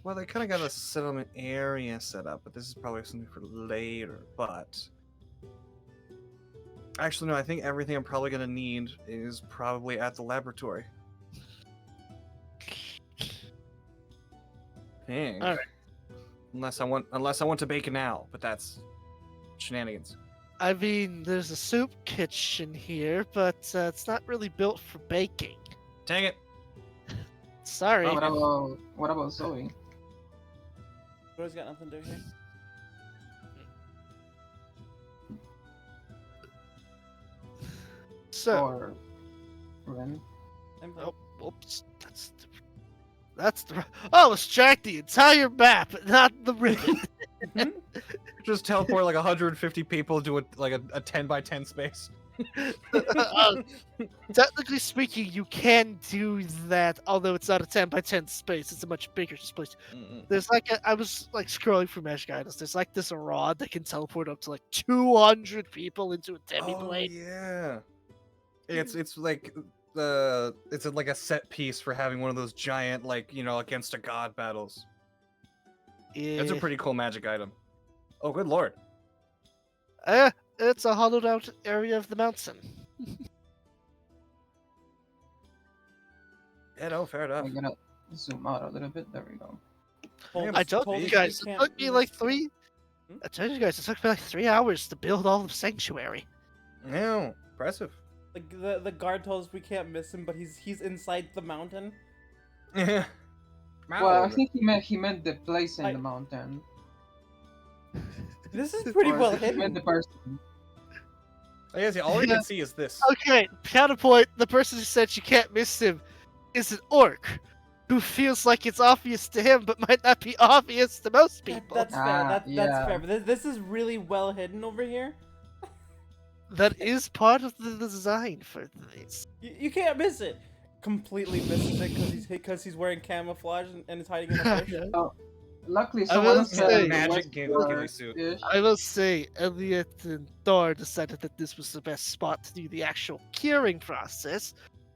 Well, they kind of got a settlement area set up, but this is probably something for later. But actually, no. I think everything I'm probably gonna need is probably at the laboratory. Think. All right. Unless I want to bake an owl, but that's shenanigans. I mean, there's a soup kitchen here, but it's not really built for baking. Dang it! Sorry. What about Zoe? Bro's got nothing to do here. So, Or Ren? Same thing. oh, oops, that's the. Oh, let's track the entire map, not the ribbon. Just teleport like 150 people into a 10 by 10 space. Technically speaking, you can do that, although it's not a 10 by 10 space. It's a much bigger space. There's I was like scrolling through Magic Items. There's like this rod that can teleport up to like 200 people into a demi blade. Yeah. It's like it's like a set piece for having one of those giant against a god battles. Yeah. It's a pretty cool magic item. Oh, good lord. It's a hollowed out area of the mountain. Yeah, no, fair enough. I'm gonna zoom out a little bit. There we go. Yeah, I told Told you us guys, we it can't took me miss- like three. Hmm? I told you guys, it took me like 3 hours to build all of Sanctuary. Yeah, impressive. The guard told us we can't miss him, but he's inside the mountain. Yeah. Well, I think he meant the place in I- the mountain. This is pretty Or well he meant hidden. the person. I guess all we Yeah. can see is this. Okay, counterpoint, the person who said you can't miss him is an orc who feels like it's obvious to him but might not be obvious to most people. That's fair. Ah, That's yeah. fair. But this is really well hidden over here. That is part of the design for this. You can't miss it. Completely misses it because he's wearing camouflage and is hiding in a bush. Luckily, I someone will said say- Magic ghillie Westward suit. ish. I will say, Elliot and Thor decided that this was the best spot to do the actual curing process.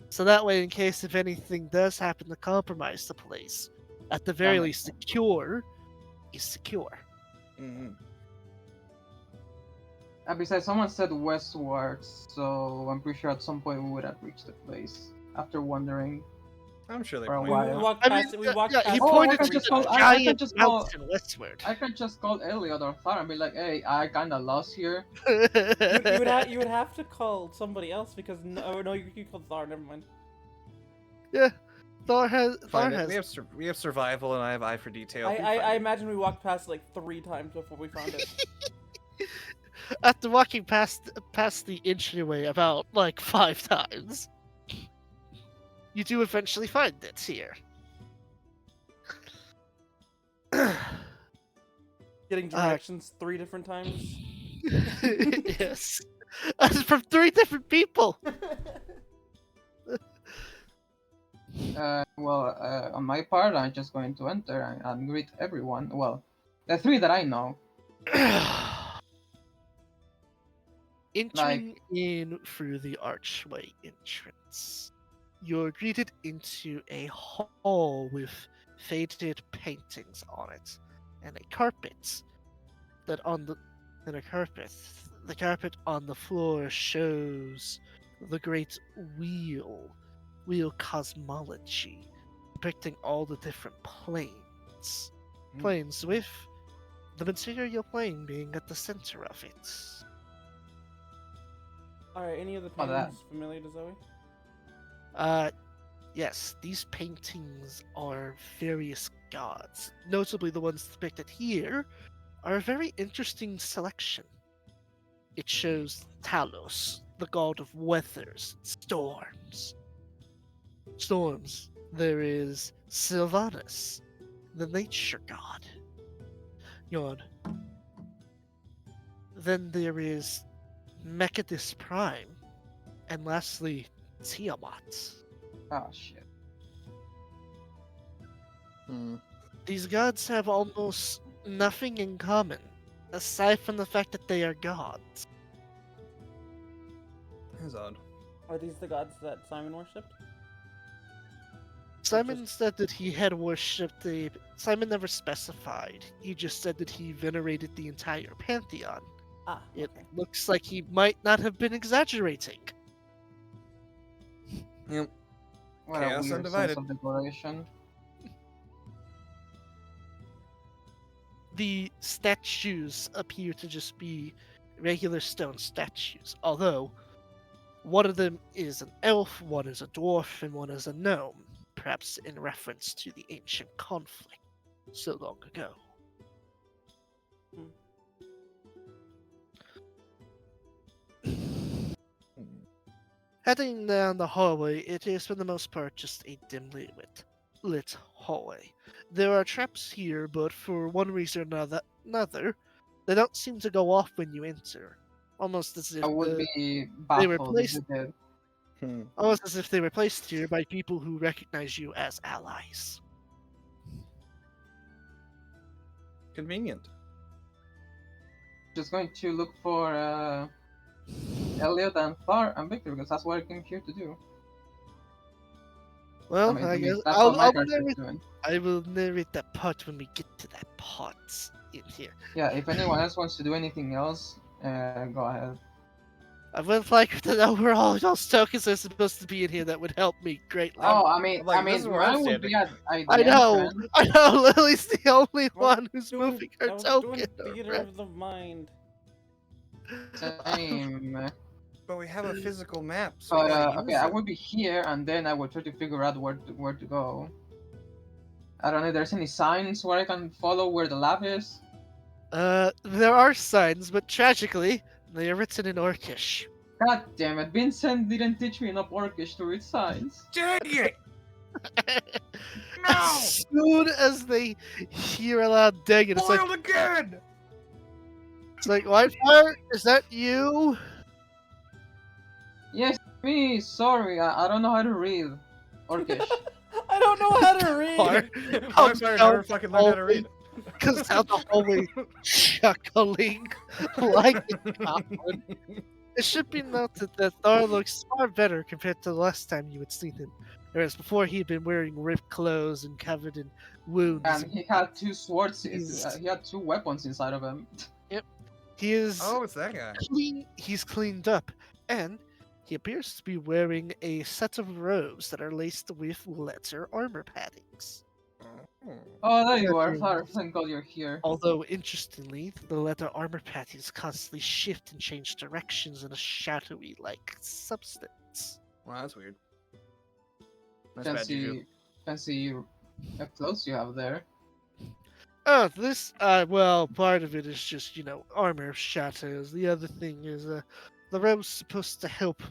So that way, in case if anything does happen to compromise the place, at the very That least, makes the cure is secure. Mhm. And besides, someone said westward, so I'm pretty sure at some point we would have reached the place after wandering. I'm sure they For a pointed while. it We out. walked I past mean, it. We walked yeah, past he it. Oh, I pointed can to just the call- I can giant just call- mountain westward. I could just call Elliot or Thar and be like, "Hey, I kinda lost here." You would have to call somebody else because no you called Thar. Never mind. Yeah, Thor has. Fine, we have survival, and I have eye for detail. I imagine we walked past it like 3 times before we found it. After walking past the entryway about like 5 times, you do eventually find it here. Getting directions 3 different times. Yes. That's from 3 different people. On my part, I'm just going to enter and greet everyone. Well, the 3 that I know. Entering in through the archway entrance, you're greeted into a hall with faded paintings on it, and a carpet that on the and a carpet. The carpet on the floor shows the great wheel cosmology, depicting all the different planes. Planes with the material plane being at the center of it. Are any of the Oh, that. paintings familiar to Zoe? Yes, these paintings are various gods. Notably, the ones depicted here are a very interesting selection. It shows Talos, the god of weathers, storms. There is Sylvanus, the nature god. Yon. Then there is Mechadus Prime, and lastly, Tiamat. Oh shit. These gods have almost nothing in common, aside from the fact that they are gods. That's odd. Are these the gods that Simon worshipped? Simon said that he had worshipped the. Simon never specified. He just said that he venerated the entire pantheon. Ah, It okay. looks like he might not have been exaggerating. Yep. What Chaos a weird undivided. sense of decoration. The statues appear to just be regular stone statues, although one of them is an elf, one is a dwarf, and one is a gnome, perhaps in reference to the ancient conflict so long ago. Heading down the hallway, it is for the most part just a dimly lit hallway. There are traps here, but for one reason or another, they don't seem to go off when you enter. Almost as if I would they be were baffled if placed, you did. almost as if they were placed here by people who recognize you as allies. Convenient. Just going to look for Elliot and Thar and Victor because that's what I came here to do. Well, I guess mean, that's what my I'll character is narrate. doing. I will narrate that part when we get to that part in here. Yeah, if anyone else wants to do anything else, go ahead. I would like to know where all those tokens are supposed to be in here. That would help me greatly. Oh, this is where I'm mine would be at the I know, entrance. I know. Lily's the only Well, one who's doing- moving her I was token. doing theater of the mind. Same. But we have a physical map, so But we gotta okay, use I it. would be here, and then I would try to figure out where to go. I don't know if there's any signs where I can follow where the lab is. There are signs, but tragically, they are written in Orcish. God damn it, Vincent didn't teach me enough Orcish to read signs. Dang it! As soon as they hear a loud ding, it's like, Foiled again! it's like, Whitefire, is that you? Yes, me. Sorry, I don't know how to read Orcish. I don't know how to read. I'm sorry, I never fucking learned how to read. Because out the hallway, chuckling like a goblin. It should be noted that Thar looks far better compared to the last time you had seen him. Whereas before he'd been wearing ripped clothes and covered in wounds. And he had 2 swords. He's- He had 2 weapons inside of him. He is Oh, it's that guy. clean. He's cleaned up, and he appears to be wearing a set of robes that are laced with leather armor paddings. Oh, there you are. Yeah. Thar, thank God you're here. Although, interestingly, the leather armor paddings constantly shift and change directions in a shadowy-like substance. Wow, that's weird. That's bad juju. Fancy clothes you have there. Oh, this, well, part of it is just, armor shatters. The other thing is, the robe's supposed to help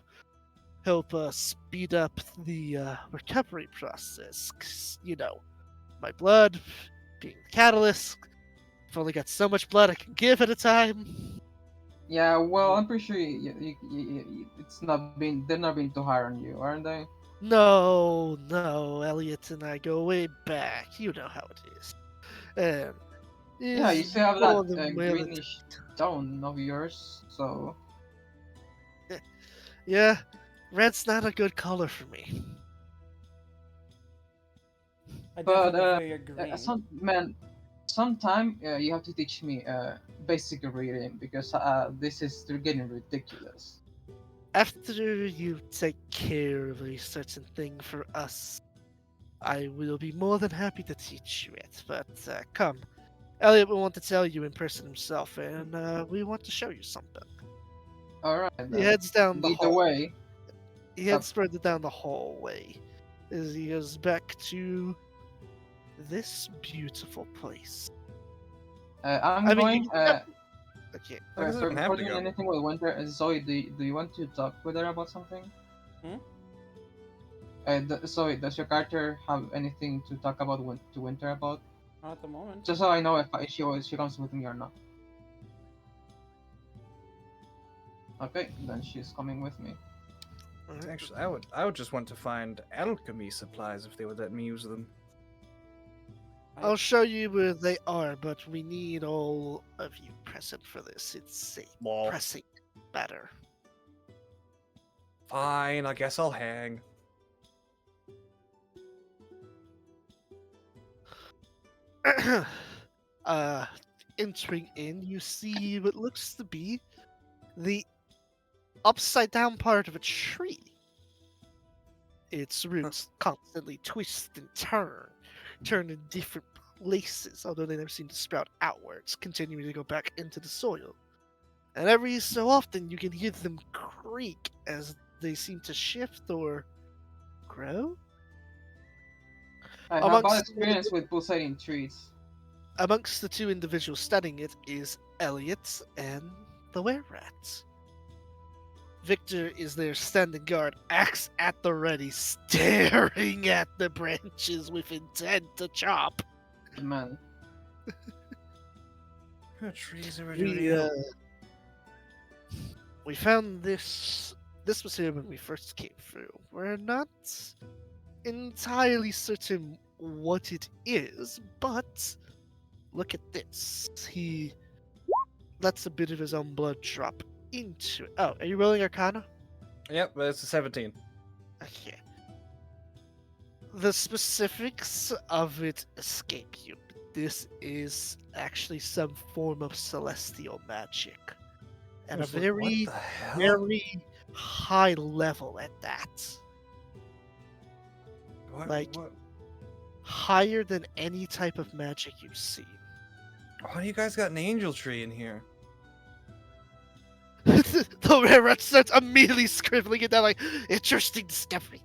speed up the recovery process. 'Cause, my blood being the catalyst. I've only got so much blood I can give at a time. Yeah, well, I'm pretty sure they're not being too hard on you, aren't they? No, no, Elliot and I go way back. You know how it is. And Yeah, you is still have more that than willing to. greenish tone of yours, so. Yeah, red's not a good color for me. I But definitely prefer your green. sometime you have to teach me basic reading because they're getting ridiculous. After you take care of a certain thing for us, I will be more than happy to teach you it. But come, Elliot will want to tell you in person himself, and we want to show you something. All right He then. heads down the Lead the hall. way. He Sup? heads further down the hallway as he goes back to this beautiful place. I'm I mean, you going. can tell. Okay, I guess I don't have Before to doing go. anything with Winter, Zoe, do you want to talk with her about something? Hmm? Zoe, does your character have anything to talk about to Winter about? Not at the moment. Just so I know if she comes with me or not. Okay, then she's coming with me. alright. Actually, I would just want to find alchemy supplies if they would let me use them. I'll show you where they are, but we need all of you present for this. It's a Well, pressing matter. fine. I guess I'll hang. uh, Entering in, you see what looks to be the upside down part of a tree. Its roots constantly twist and turn in different places, although they never seem to sprout outwards, continuing to go back into the soil. And every so often you can hear them creak as they seem to shift or grow. I have bad Amongst the, experience with pulsating trees. amongst the two individuals studying it is Elliot and the were-rat. Victor is there standing guard, axe at the ready, staring at the branches with intent to chop. Man, Trees are We we found this. This was here when we first came through. We're not entirely certain what it is, but look at this. He lets a bit of his own blood drop into it. Oh, are you rolling Arcana? Yep, but it's a 17. Okay. The specifics of it escape you. This is actually some form of celestial magic. At a What very, the hell? very high level at that. like- What? Higher than any type of magic you've seen. Why do you guys got an angel tree in here? The rare rat starts immediately scribbling it down like, interesting discovery.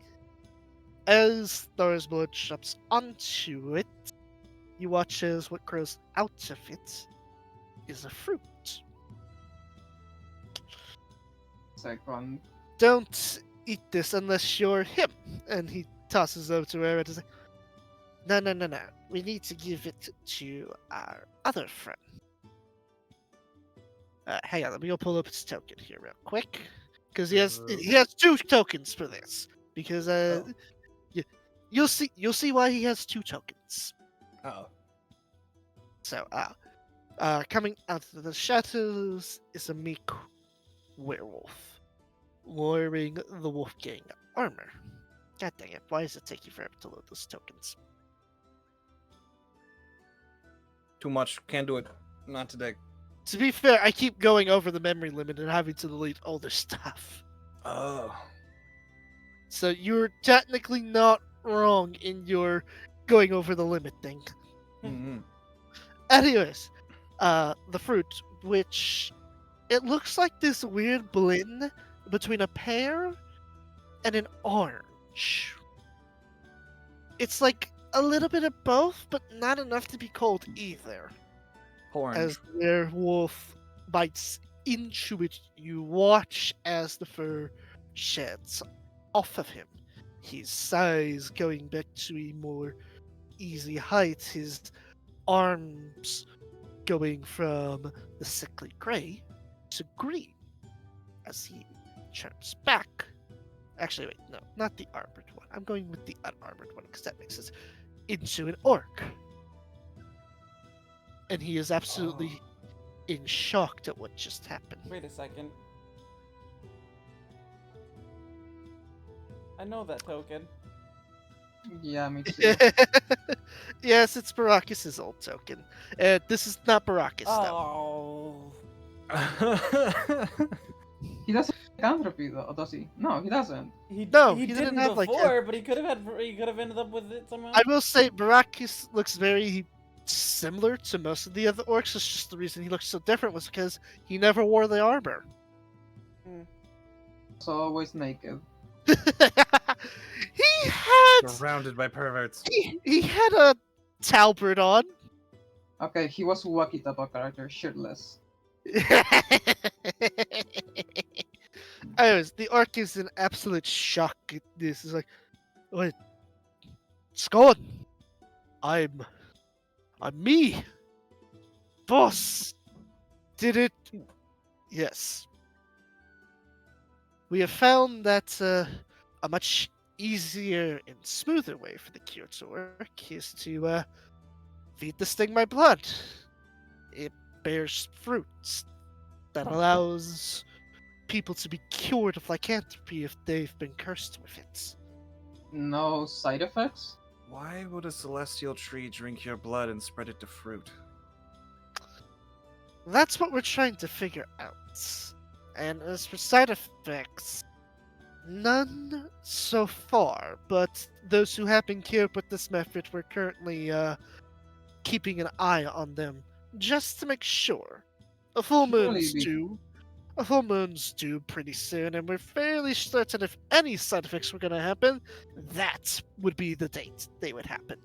As Thor's blood drops onto it, you watch as what grows out of it is a fruit. second. Don't eat this unless you're him. And he tosses over to Rare and says, No. We need to give it to our other friend. Hang on, let me go pull up his token here real quick. Because he has two tokens for this. Because Oh. you'll see why he has two tokens. Oh. So coming out of the shadows is a meek werewolf, wearing the Wolfgang armor. God dang it! Why does it take you forever to load those tokens? Too much. Can't do it. Not today. To be fair, I keep going over the memory limit and having to delete older stuff. Oh. So you're technically not wrong in your going over the limit thing. Mm-hmm. Anyways, the fruit, which it looks like this weird blend between a pear and an orange. It's like a little bit of both, but not enough to be called either. Orange. As the werewolf bites into it, you watch as the fur sheds off of him. His size going back to a more easy height, his arms going from the sickly gray to green as he turns back. Actually, wait, no, not the armored one. I'm going with the unarmored one because that makes sense. Into an orc. And he is absolutely in shock at what just happened. Wait a second. I know that token. Yeah, me too. Yes, it's Baracus' old token. This is not Baracus, though. Oh. He doesn't have lycanthropy though, does he? No, he doesn't. No, he he didn't didn't have, like, before, but he could have ended up with it somehow. I will say Baracus looks very similar to most of the other orcs. It's just the reason he looks so different was because he never wore the armor. So always naked. he had Surrounded by perverts. he had a talbert on. Okay, he was wacky type of character, shirtless. Anyways, the orc is in absolute shock at this. It's like, wait, Scott, I'm me, boss. Did it? Yes. We have found that a much easier and smoother way for the cure to work is to feed this thing my blood. It bears fruits that allows people to be cured of lycanthropy if they've been cursed with it. No side effects? Why would a celestial tree drink your blood and spread it to fruit? That's what we're trying to figure out. And as for side effects, none so far, but those who have been cured with this method, we're currently keeping an eye on them just to make sure. A full moon's due. A full moon's due pretty soon, and we're fairly certain if any side effects were going to happen, that would be the date they would happen.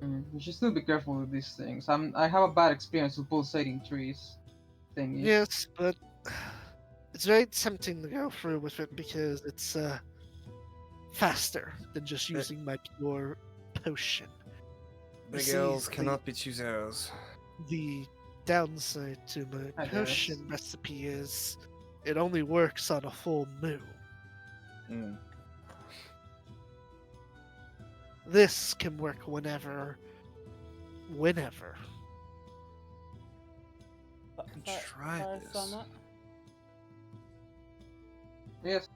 You should still be careful with these things. I have a bad experience with pulsating trees thingies. Yes, but it's very tempting to go through with it because it's faster than just using my pure potion. Big See, L's cannot be choosers. The downside to my I guess. potion recipe is it only works on a full moon. Mm. This can work whenever. Try this. Yes.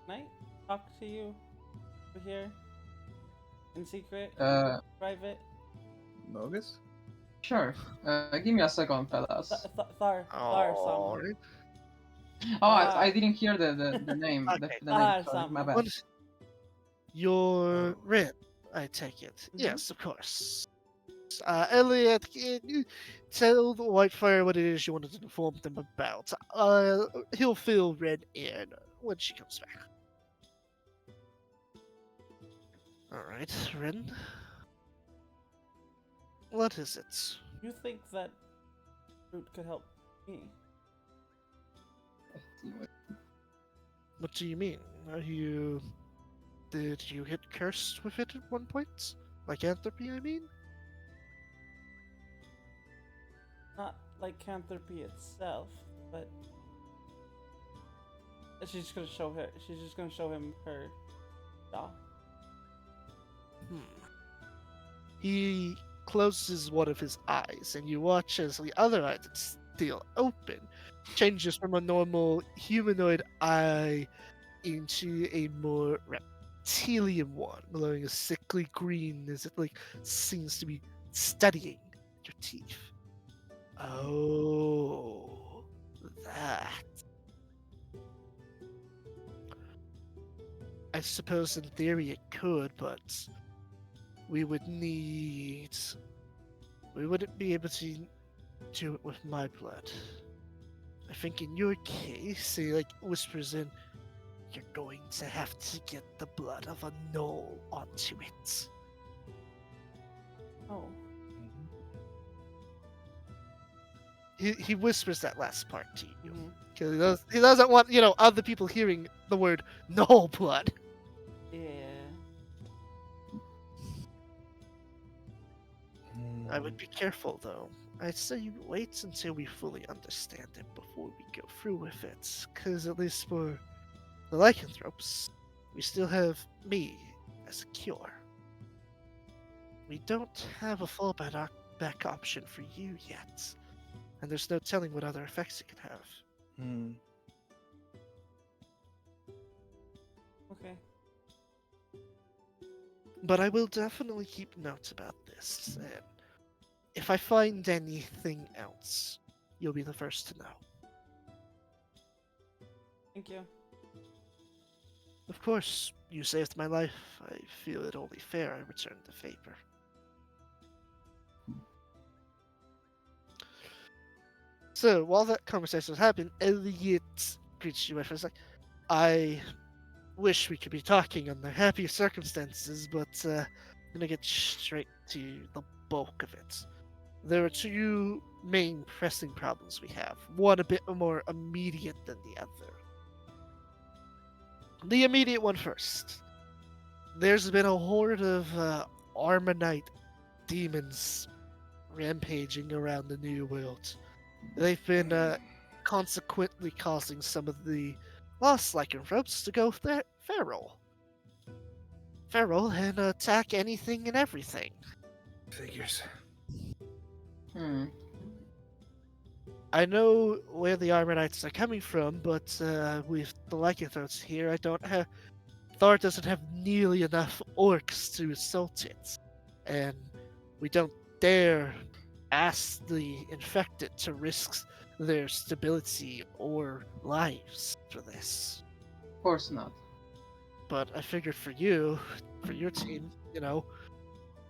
Can I talk to you over here? In secret? Private? Mogus? Sure. Give me a second, fellas. Thar, Oh, Sam. Oh, I didn't hear the name. Okay. The name. Sorry, Sam. my bad. what? You're Rin, I take it. Mhm. Yes, of course. Elliot, can you tell the Whitefire what it is you wanted to inform them about? He'll fill Ren in when she comes back. Alright, Ren. What is it? You think that fruit could help me? What do you mean? Did you hit cursed with it at one point? Lycanthropy, I mean? Not lycanthropy itself, but she's just gonna show him her doll. He closes one of his eyes, and you watch as the other eye that's still open changes from a normal humanoid eye into a more reptilian one, glowing a sickly green as it seems to be studying your teeth. Oh, that. I suppose in theory it could, but we wouldn't be able to do it with my blood. I think in your case, he whispers in, you're going to have to get the blood of a gnoll onto it. Oh. He whispers that last part to you Mhm. because he doesn't want other people hearing the word gnoll blood. Yeah. I would be careful though. I'd say wait until we fully understand it before we go through with it, because at least for the lycanthropes, we still have me as a cure. We don't have a fallback option for you yet, and there's no telling what other effects it could have. Hmm. Okay. But I will definitely keep notes about this, and if I find anything else, you'll be the first to know. Thank you. Of course, you saved my life. I feel it only fair I return the favor. So, while that conversation was happening, Elliot greets you with a like, I wish we could be talking under happier circumstances, but I'm gonna get straight to the bulk of it. There are two main pressing problems we have, one a bit more immediate than the other. The immediate one first. There's been a horde of Armonite demons rampaging around the New World. They've been consequently causing some of the lost lycanthropes to go feral. Feral and attack anything and everything. Figures. Hmm. I know where the Armorites are coming from, but with the lycanthropes here, I don't have. Thor doesn't have nearly enough orcs to assault it, and we don't dare ask the infected to risk their stability or lives for this. Of course not. But I figured for you, for your team,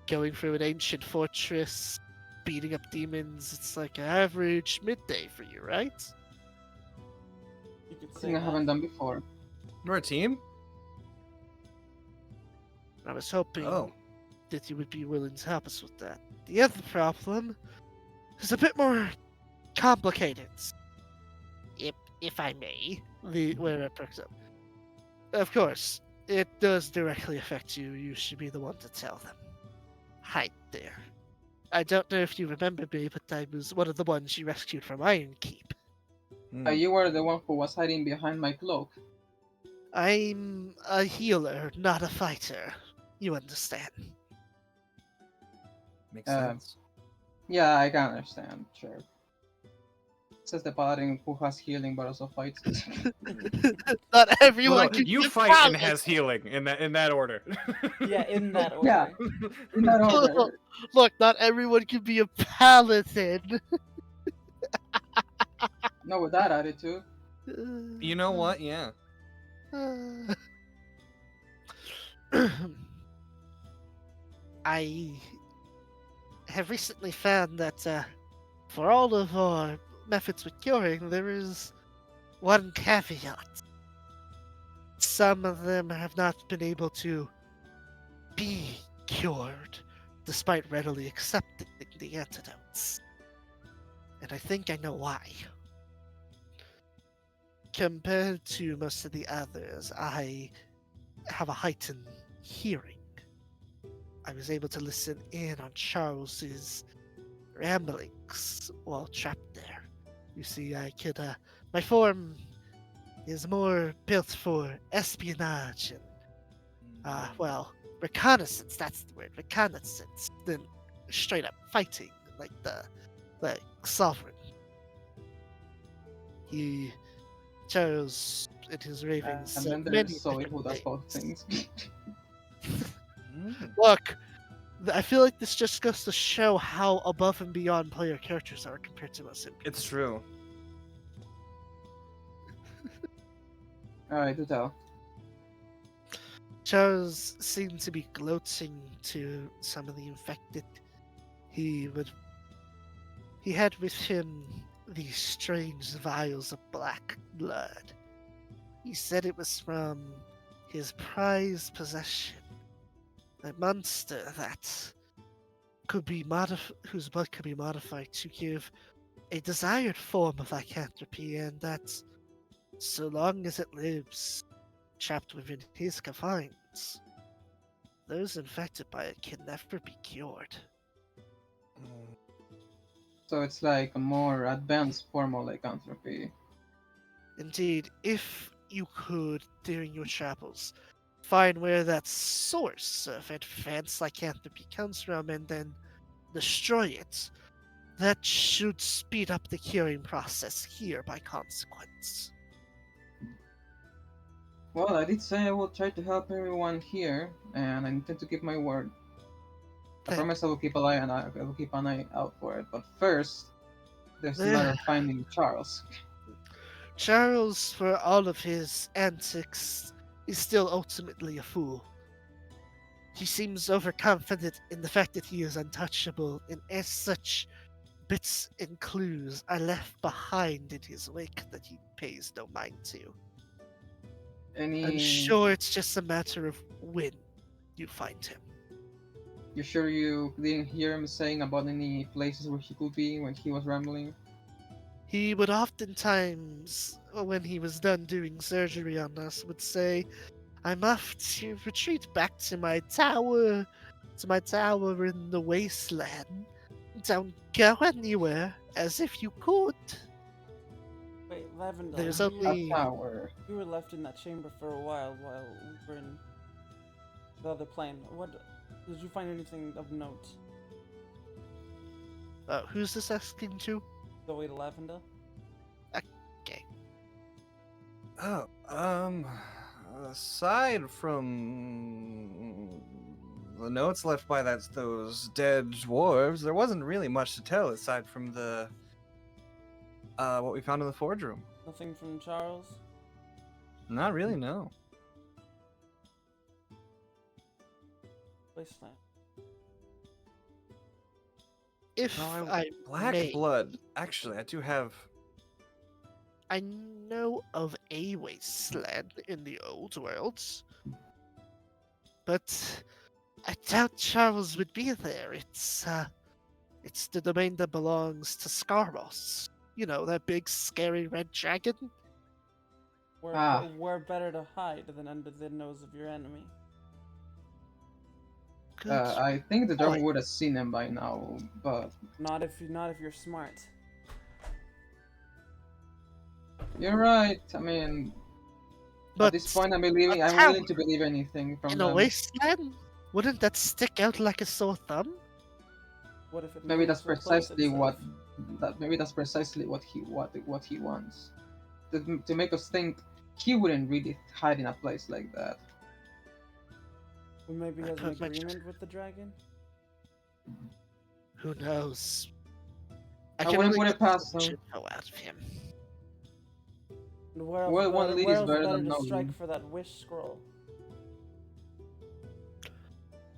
going through an ancient fortress, beating up demons, it's like an average midday for you, right? You could say Something I that. haven't done before. You're a team? I was hoping Oh. that you would be willing to help us with that. The other problem is a bit more complicated. If I may, the where it perks up. Of course, it does directly affect you. You should be the one to tell them. Hi there. I don't know if you remember me, but I was one of the ones you rescued from Iron Keep. Hmm. You were the one who was hiding behind my cloak. I'm a healer, not a fighter. You understand. Makes Uh, sense. Yeah, I can understand. Sure. Says the paladin who has healing but also fights. Not No, everyone no, can you be a fight and paladin. has healing in that order. Yeah, in that order. Yeah. In that order. Look, not everyone can be a paladin. No, with that attitude. You know what? Yeah. I have recently found that for all of our methods with curing, there is one caveat. Some of them have not been able to be cured, despite readily accepting the antidotes. And I think I know why. Compared to most of the others, I have a heightened hearing. I was able to listen in on Charles's ramblings while trapped there. You see, I could, my form is more built for espionage and, reconnaissance, that's the word, reconnaissance, than straight up fighting like the sovereign. Charles, in his ravings, And said then there's many Zoe different who does both things. things. Look, I feel like this just goes to show how above and beyond player characters are compared to us. It's true. Alright, do tell. Charles seemed to be gloating to some of the infected. He had with him these strange vials of black blood. He said it was from his prized possession, a monster that could be whose blood could be modified to give a desired form of lycanthropy, and that so long as it lives trapped within his confines, those infected by it can never be cured. So it's like a more advanced form of lycanthropy. Indeed, if you could, during your travels, find where that source of advanced lycanthropy comes from and then destroy it, that should speed up the curing process here by consequence. Well, I did say I will try to help everyone here, and I intend to keep my word. I Thank promise I will keep I will keep an eye out for it. But first, there's the matter Ugh. of finding Charles. Charles, for all of his antics, is still ultimately a fool. He seems overconfident in the fact that he is untouchable, and as such, bits and clues are left behind in his wake that he pays no mind to. I'm Any? sure it's just a matter of when you find him. You sure you didn't hear him saying about any places where he could be when he was rambling? He would oftentimes, when he was done doing surgery on us, would say, I'm off to retreat back to my tower in the wasteland. Don't go anywhere, as if you could. Wait, Lavender, There's you, A only tower. you were left in that chamber for a while we were in the other plane. What did you find anything of note? who's this asking to? Zoe to Lavender? Okay. Oh, aside from the notes left by those dead dwarves, there wasn't really much to tell aside from the what we found in the forge room. Nothing from Charles? Not really, no. Wasteland. If No, I Black may, blood. Actually, I do have. I know of a wasteland in the old worlds, but I doubt Charles would be there. It's the domain that belongs to Scarros. You know, that big scary red dragon? Ah. Where better to hide than under the nose of your enemy? Good. I think the dragon point. would have seen him by now, but Not if you're smart. you're right. I mean, But at this point, I'm believing. I'm tower willing to believe anything from in a them. wasteland? Wouldn't that stick out like a sore thumb? What if it Maybe moves that's to replace precisely what itself? maybe that's precisely what he wants. To make us think he wouldn't really hide in a place like that. Or maybe he I has an put my agreement with the dragon? Who knows? I I can wouldn't only put get it past so much him. info out of him. And where Well, one lead where is else better better than to no strike lead. for that wish scroll?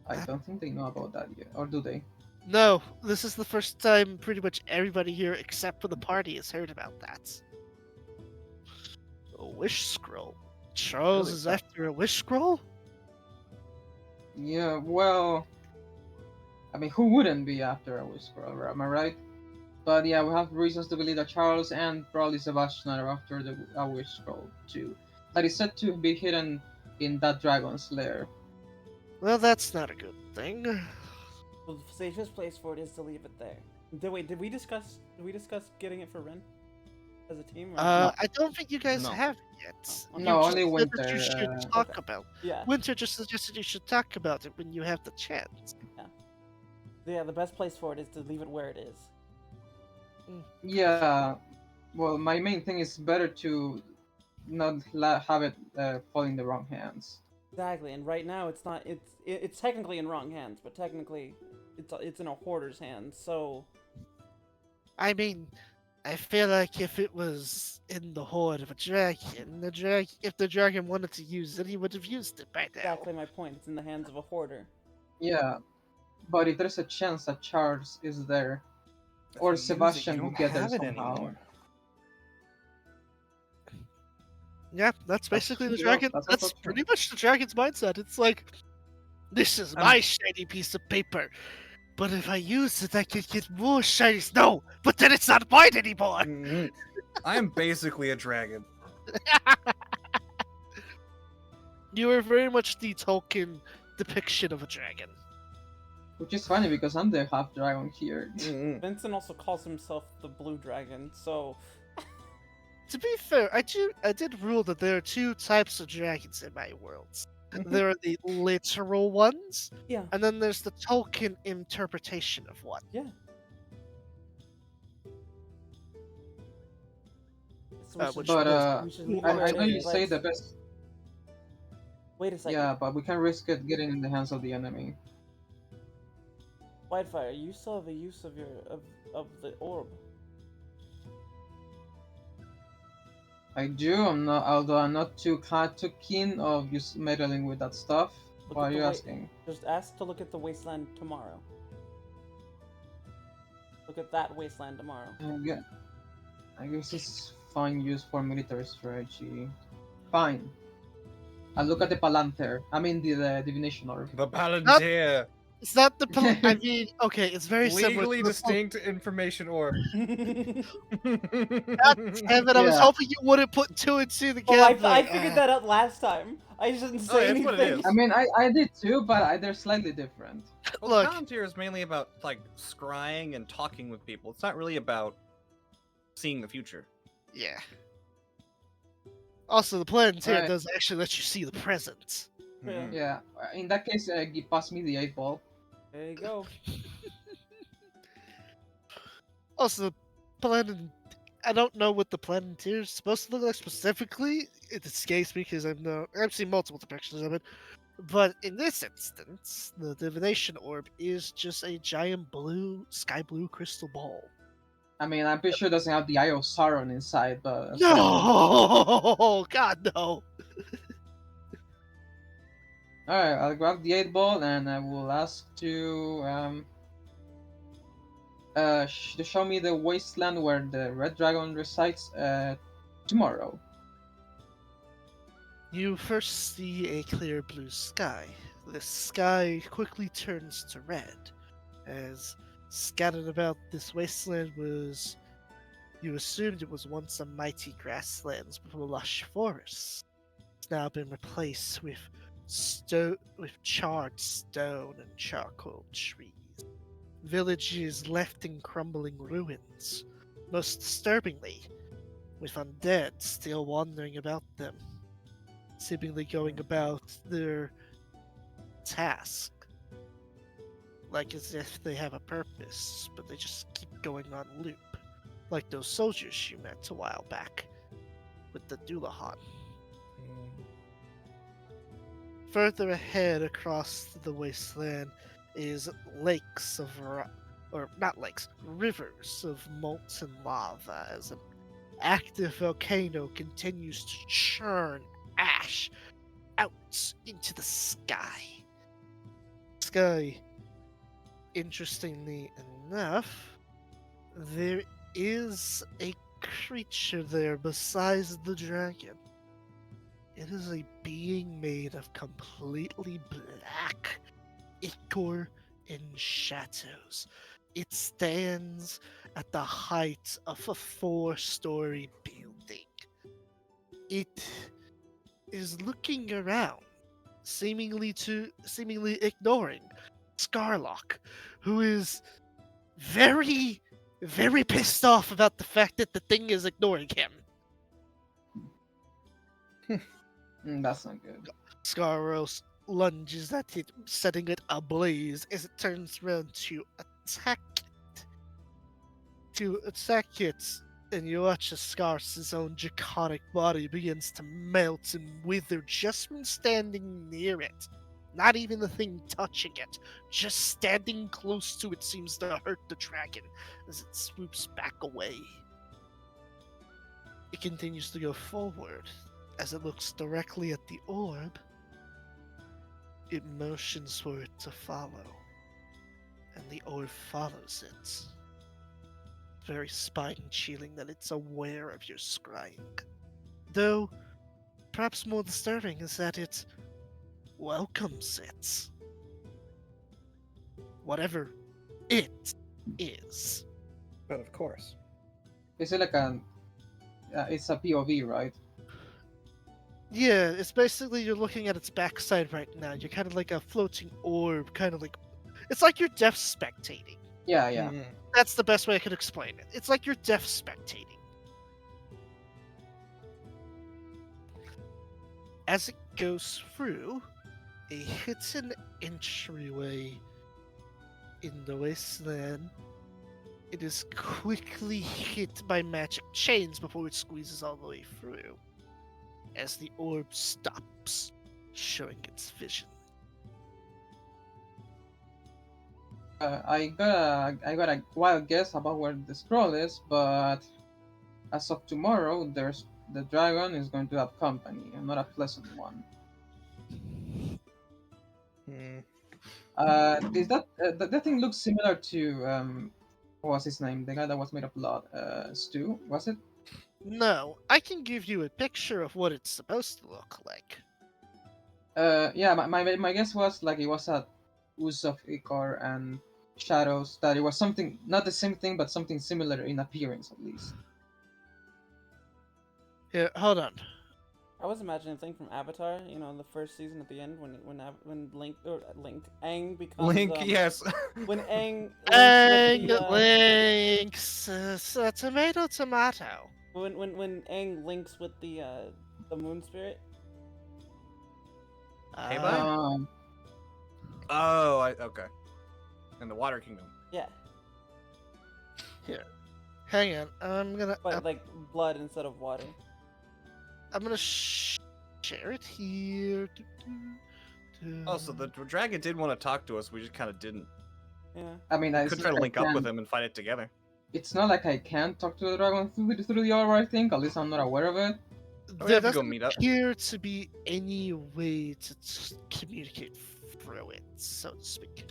I don't think they know about that yet, or do they? No, this is the first time pretty much everybody here except for the party has heard about that. A wish scroll. Charles Really is tough. after a wish scroll? Yeah, well, I mean, who wouldn't be after a wish scroll, am I right? But yeah, we have reasons to believe that Charles and probably Sebastian are after the a wish scroll too. That is said to be hidden in that dragon's lair. Well, that's not a good thing. Well, the safest place for it is to leave it there. Did we discuss getting it for Ren as a team? Or No. I don't think you guys No. have it yet. Oh, You No, just only said that you Winter. should talk Okay. about. Yeah. Winter just suggested you should talk about it when you have the chance. Yeah, the best place for it is to leave it where it is. Yeah, well, my main thing is better to not have it fall in the wrong hands. Exactly, and right now it's not. It's technically in wrong hands, but technically, it's in a hoarder's hands. So I mean, I feel like if it was in the hoard of a dragon, if the dragon wanted to use it, he would have used it by now. exactly my point. It's in the hands of a hoarder. Yeah, but if there's a chance that Charles is there, If or you use it, Sebastian you will don't get there have it somehow. anymore. Yeah, that's basically the true, dragon. that's That's also true. pretty much the dragon's mindset. It's like, this is my shiny piece of paper, but if I use it, I can get more shinies. No, but then it's not mine anymore. Mhm. I'm basically a dragon. You are very much the Tolkien depiction of a dragon. Which is funny because I'm the half dragon here. Mm-mm. Vincent also calls himself the Blue Dragon, so To be fair, I did rule that there are two types of dragons in my worlds. There are the literal ones, yeah, and then there's the Tolkien interpretation of one. yeah. So we should, Which But we should I- move I over know to you say the let's- best. Wait a second. Yeah, but we can risk it getting in the hands of the enemy. Whitefire, you still have a use of your of the orb. I do. I'm not, although I'm not too keen of just meddling with that stuff. Look Why at are the you wa- asking? Just ask to look at the wasteland tomorrow. Look at that wasteland tomorrow. Yeah, I guess it's fine use for military strategy. Fine. I look at the Palantir. I mean the divination orb. The Palantir. It's not the. I mean, okay, it's very similar. Legally To the distinct information orb. God damn it! I was Yeah. hoping you wouldn't put two and two Oh, together. I figured that out last time. I just didn't say that's what it anything. is. I mean, I did too, but they're slightly different. Well, Look. Palantir is mainly about like scrying and talking with people. It's not really about seeing the future. Yeah. Also, the Planeteer Alright. does actually let you see the present. Yeah. Mhm. Yeah. In that case, pass me the 8 ball. There you go. Also, I don't know what the Planeteer is supposed to look like specifically. It escapes me because I've seen multiple depictions of it. But in this instance, the divination orb is just a giant sky blue crystal ball. I mean, I'm pretty sure it doesn't have the Eye of Sauron inside, but No, God no. Alright, I'll grab the 8 ball and I will ask to to show me the wasteland where the red dragon resides tomorrow. You first see a clear blue sky. The sky quickly turns to red, as scattered about this wasteland was. You assumed it was once a mighty grasslands with lush forests. It's now been replaced with charred stone and charcoal trees. Villages left in crumbling ruins. Most disturbingly, with undead still wandering about them, seemingly going about their task. Like as if they have a purpose, but they just keep going on loop. Like those soldiers you met a while back with the Doulahan. Further ahead across the wasteland is lakes of or not lakes, rivers of molten lava as an active volcano continues to churn ash out into the sky. Interestingly enough, there is a creature there besides the dragon. It is a being made of completely black ichor and shadows. It stands at the height of a 4-story building. It is looking around, seemingly ignoring Scarlock, who is very, very pissed off about the fact that the thing is ignoring him. That's not good. Scaros lunges at it, setting it ablaze as it turns around to attack it. And you watch as Scar's own draconic body begins to melt and wither just from standing near it. Not even the thing touching it. Just standing close to it seems to hurt the dragon as it swoops back away. It continues to go forward. As it looks directly at the orb, it motions for it to follow. And the orb follows it. Very spine-chilling that it's aware of your scrying. Though, perhaps more disturbing is that it welcomes it. Whatever it is. But of course. Is it like it's a POV, right? Yeah, it's basically you're looking at its backside right now. You're kind of like a floating orb, kind of like It's like you're deaf spectating. Yeah, yeah. Mhm. That's the best way I could explain it. It's like you're deaf spectating. As it goes through, it hits an entryway in the wasteland. It is quickly hit by magic chains before it squeezes all the way through. As the orb stops, showing its vision. I got a wild guess about where the scroll is, but as of tomorrow, the dragon is going to have company, and not a pleasant one. Hmm. Is that that thing looks similar to what was his name? The guy that was made of blood. Stu, was it? No, I can give you a picture of what it's supposed to look like. Yeah. My guess was like it was a ooze of ichor and shadows. That it was something, not the same thing, but something similar in appearance at least. Here, hold on. I was imagining a thing from Avatar, you know, in the first season at the end when Aang becomes Link, yes. when Aang And links with the links, tomato. when Aang links with the moon spirit. Hey, bud. Um, Oh, okay. In the Water Kingdom. Yeah, Hang on, I'm gonna but like blood instead of water. share it here. Oh, so the dragon did want to talk to us. We just kind of didn't. Yeah. I mean, We could try to link up with him and fight it together. It's not like I can't talk to the dragon through the aura. I think at least I'm not aware of it. We There have to go doesn't meet up. appear to be any way to communicate through it, so to speak.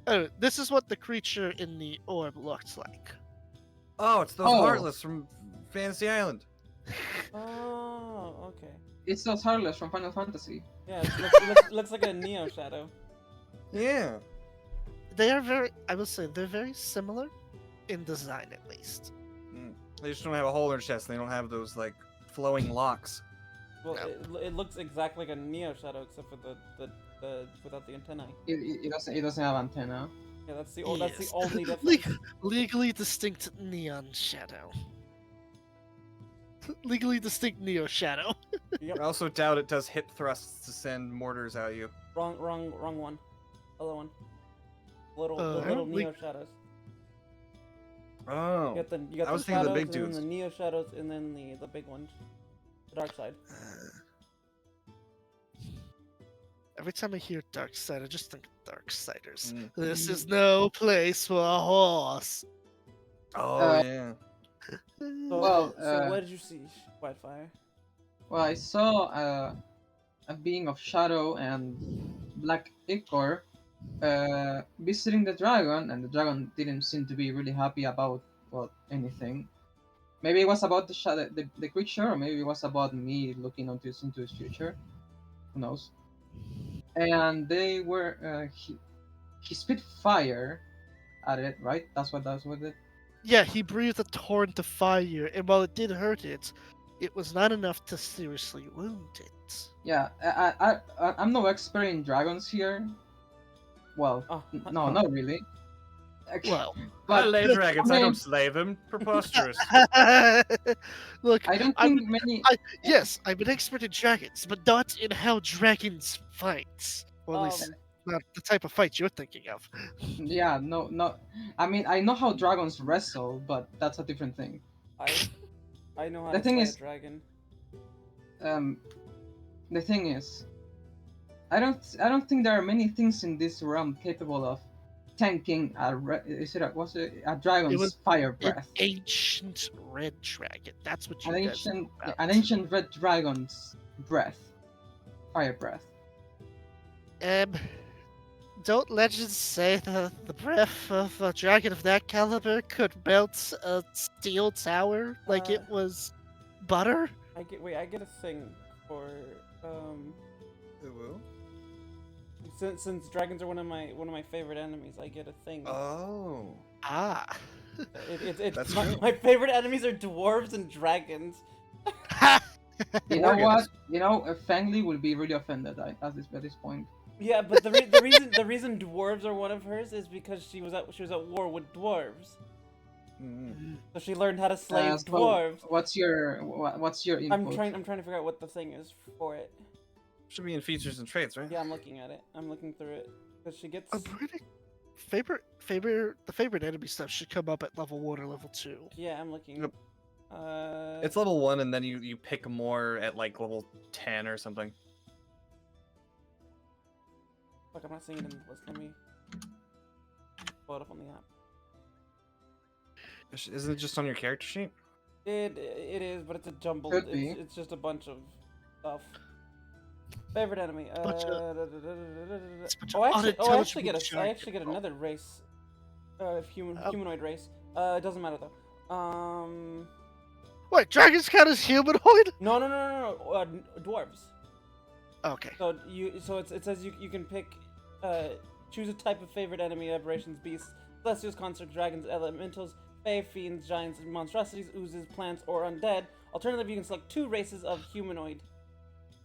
Oh, this is what the creature in the orb looked like. Oh, it's those Oh. Heartless from Fantasy Island. Oh, okay. It's those Heartless from Final Fantasy. Yeah, it looks like a Neo shadow. Yeah. They are very, I will say, they're very similar in design at least. They just don't have a hole in their chest. They don't have those like flowing locks. Well, No. it looks exactly like a Neo shadow except for the without the antennae. It doesn't have antenna. Yeah, that's the Yes. only difference. Legally distinct neon shadow. Legally distinct Neo shadow. Yep. I also doubt it does hip thrusts to send mortars at you. Wrong one. Other one. The I little don't Neo think- shadows. Oh. You got I was the thinking of shadows, the big and then dudes. the Neo shadows, and then the big ones. The dark side. Every time I hear dark side, I just think Darksiders. Mm. This is no place for a horse. Oh Uh, yeah. So, Well, what did you see, Whitefire? Well, I saw a being of shadow and black ichor visiting the dragon, and the dragon didn't seem to be really happy about anything. Maybe it was about the shadow, the creature, or maybe it was about me looking into his future. Who knows? And they were he spit fire at it, right? That's what it. Yeah, he breathed a torrent of fire, and while it did hurt it, it was not enough to seriously wound it. Yeah, I'm no expert in dragons here. Well, Oh, no, not really. Well, I lay dragons. I mean, don't slay them. Preposterous. look, I don't I'm- think many. yes, I'm an expert in dragons, but not in how dragons fight. Or at least not the type of fight you're thinking of. Yeah, no. I mean, I know how dragons wrestle, but that's a different thing. I know how The to thing slay is- a dragon. The thing is, I don't think there are many things in this realm capable of tanking was it a dragon's was fire An breath? ancient red dragon. That's what you An guys know ancient, about. an ancient red dragon's breath, fire breath. Don't legends say that the breath of a dragon of that caliber could melt a steel tower like it was butter? I get a thing for since dragons are one of my favorite enemies. I get a thing. Oh. Ah. It's That's my, true. my favorite enemies are dwarves and dragons. You know Organs. what? You know, Fangli will be really offended at this point. Yeah, but the reason dwarves are one of hers is because she was at war with dwarves, Mm. so she learned how to slay So dwarves. what's your input? I'm trying to figure out what the thing is for it. Should be in features and traits, right? Yeah, I'm looking at it. I'm looking through it because she gets. I'm pretty the favorite enemy stuff should come up at level 1 or level 2. Yeah, I'm looking. Yep. Uh, It's level 1, and then you pick more at like level 10 or something. Fuck, I'm not seeing it in the list. Let me pull it up on the app. Isn't it just on your character sheet? It is, but it's a jumbled. Could be. It's just a bunch of stuff. Favorite enemy. Bunch of- it's a bunch of I unintelligible actually get jargon. another race. Oh. Humanoid race. It doesn't matter though. Wait, dragons count as humanoid? No. Dwarves. Okay. So it says you can pick, choose a type of favorite enemy: aberrations, beasts, celestials, constructs, dragons, elementals, fae, fiends, giants, monstrosities, oozes, plants, or undead. Alternatively, you can select 2 races of humanoid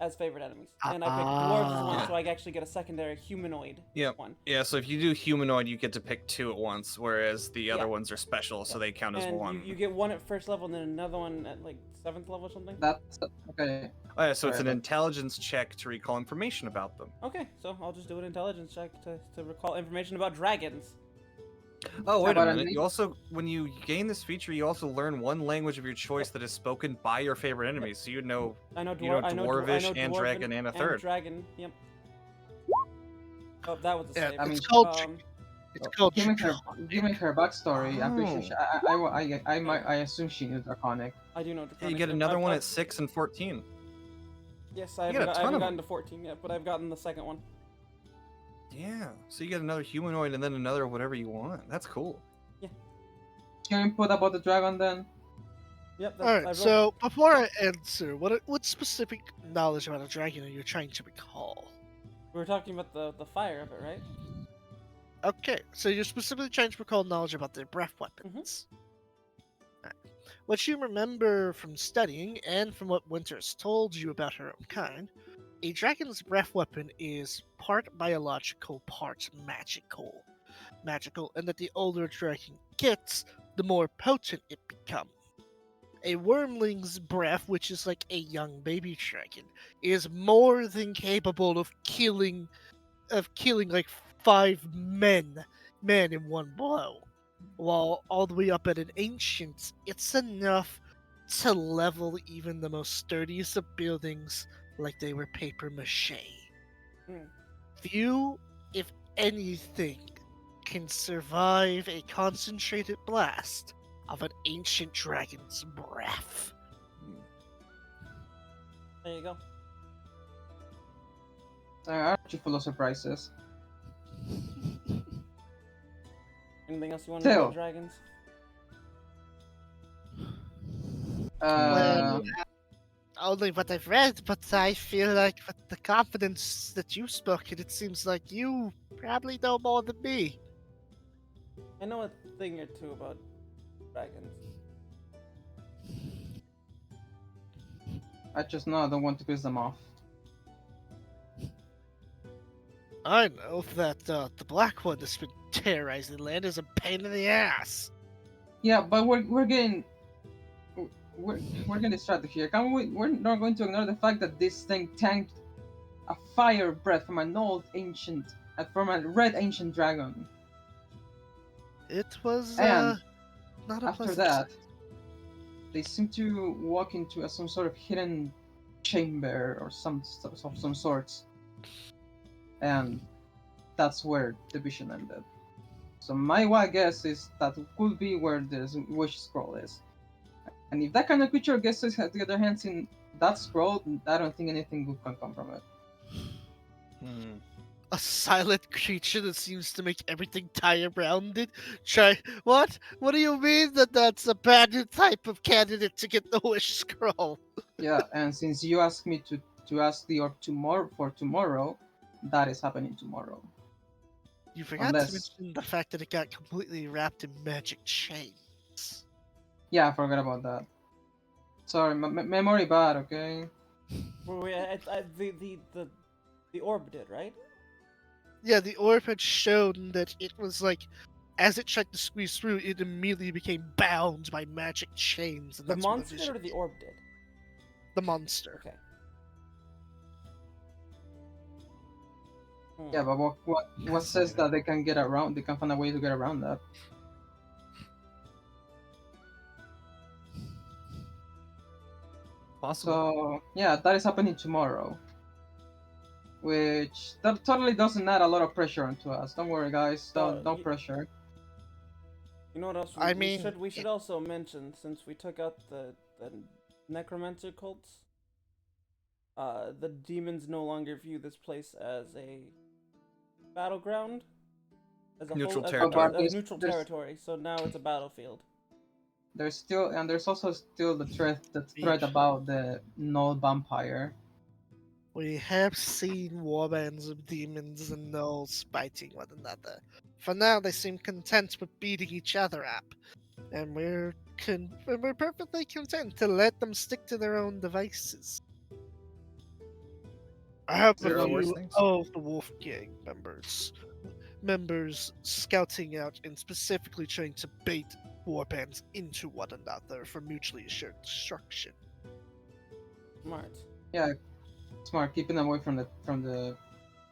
as favorite enemies. And I picked dwarves as one, so I actually get a secondary humanoid Yep. one. Yeah, so if you do humanoid, you get to pick 2 at once, whereas the other Yeah. ones are special, so they count as And 1. you get one at first level, and then another one at like 7th level or something. That's okay. Oh, yeah, so it's an Alright. intelligence check to recall information about them. Okay, so I'll just do an intelligence check to recall information about dragons. Oh, wait a about minute. enemy? You also, when you gain this feature, you also learn one language of your choice that is spoken by your favorite enemies. So you know, I know You know Dwarvish and Dwarven Dragon and a third. Dragon, yep. Oh, that was a Yeah, save. I mean, it's called Um, it's called Given her, Draconic. given her backstory, I'm pretty sure Oh. I assume she knew Draconic. I do know. yeah, you Draconic, get but another one I've- at 6 and 14. Yes, I You get a haven't, I ton haven't of gotten them. to 14 yet, but I've gotten the second one. Yeah, so you get another humanoid and then another whatever you want. That's cool. Your input about the dragon then? Yep. That's, All I right. rolled- So before I answer, what specific knowledge about a dragon are you trying to recall? we were talking about the fire of it, right? Okay, so you're specifically trying to recall knowledge about their breath weapons. Alright. What you remember from studying and from what Winter has told you about her own kind, a dragon's breath weapon is part biological, part magical. Magical, and that the older a dragon gets, the more potent it becomes. A wormling's breath, which is like a young baby dragon, is more than capable of killing like 5 men in one blow. While all the way up at an ancient, it's enough to level even the most sturdiest of buildings like they were paper mache. Hmm. Few, if anything, can survive a concentrated blast of an ancient dragon's breath. There you go. Aren't you full of surprises? Anything else you want to know Still. about dragons? Uh, Only what I've read, but I feel like with the confidence that you've spoken, it seems like you probably know more than me. I know a thing or two about dragons. I just know I don't want to piss them off. I know that the black one that's been terrorizing the land is a pain in the ass. Yeah, but we're getting distracted here. Can we? We're not going to ignore the fact that this thing tanked a fire breath from an old ancient, from a red ancient dragon. It was And not a After pleasant that, sight. they seem to walk into some sort of hidden chamber or some sorts, and that's where the vision ended. So my wild guess is that could be where this wish scroll is. And if that kind of creature gets to get their hands in that scroll, I don't think anything good can come from it. Hmm. A silent creature that seems to make everything tie around it. Try what? What do you mean that that's a bad type of candidate to get the wish scroll? Yeah, and since you asked me to ask the orb tomorrow, that is happening tomorrow. You forgot Unless- to mention the fact that it got completely wrapped in magic chains. Yeah, I forgot about that. Sorry, memory bad. Okay. The orb did, right? Yeah, the orb had shown that it was like, as it tried to squeeze through, it immediately became bound by magic chains, and The that's where the monster vision. or the orb did? The monster. Okay. Yeah, but what says Fascinating. that they can get around? They can find a way to get around that. Possible. So yeah, that is happening tomorrow, which that totally doesn't add a lot of pressure onto us. Don't worry, guys. Don't pressure. You know what else I we mean, should we should also mention, since we took out the necromancer cults, the demons no longer view this place as a battleground, as a Neutral whole, territory. as neutral territory. So now it's a battlefield. There's also still the threat about the null vampire. we have seen warbands of demons and gnolls fighting one another. For now, they seem content with beating each other up, and we're perfectly content to let them stick to their own devices. I have There a are worse few things. of the Wolfgang members scouting out and specifically trying to bait warbands into one another for mutually assured destruction. Smart. Yeah, smart. Keeping them away from the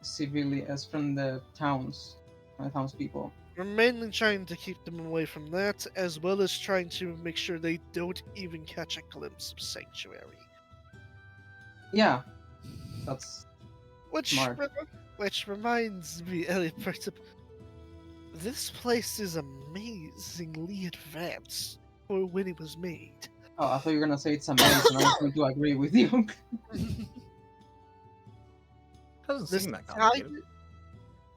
civilians, from the townspeople. We're mainly trying to keep them away from that, as well as trying to make sure they don't even catch a glimpse of Sanctuary. Yeah, that's Which, smart. which reminds me, Elliot, this place is amazingly advanced for when it was made. Oh, I thought you were gonna say it's amazing. I was going to agree with you. Doesn't This seem that complicated.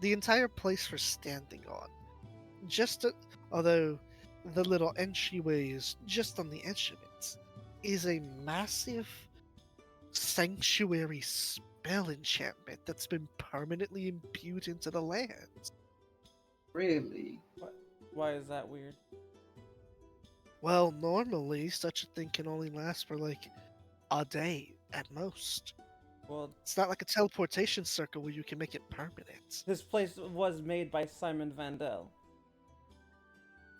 the entire place we're standing on, although the little entryway is just on the edge of it, is a massive sanctuary spell enchantment that's been permanently imbued into the land. Really? Why is that weird? Well, normally such a thing can only last for like a day at most. Well, It's not like a teleportation circle where you can make it permanent. this place was made by Simon Vandel,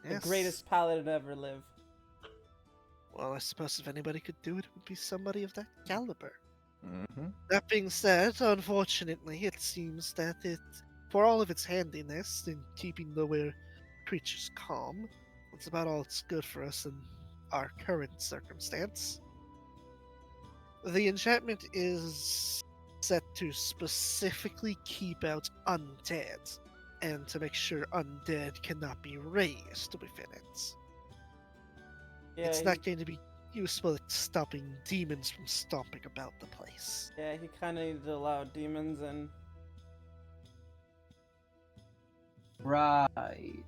the Yes. greatest paladin to ever live. Well, I suppose if anybody could do it, it would be somebody of that caliber. Mm-hmm. That being said, unfortunately, it seems that for all of its handiness in keeping the creatures calm, it's about all it's good for us in our current circumstance. The enchantment is set to specifically keep out undead, and to make sure undead cannot be raised within it. Yeah, It's not going to be useful at stopping demons from stomping about the place. Yeah, he kind of needed to allow demons in. Right.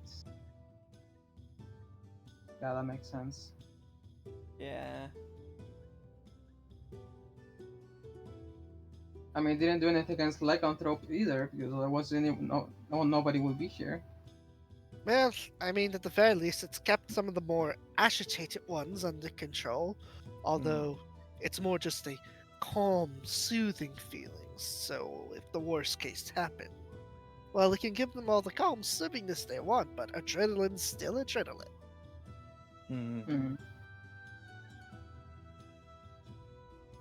Yeah, that makes sense. Yeah. I mean, it didn't do anything against lycanthrope either, because there wasn't nobody would be here. Well, I mean, at the very least, it's kept some of the more agitated ones under control, although it's more just a calm, soothing feeling. So, if the worst case happened, well, it can give them all the calm soothingness they want, but adrenaline's still adrenaline. Mm-hmm.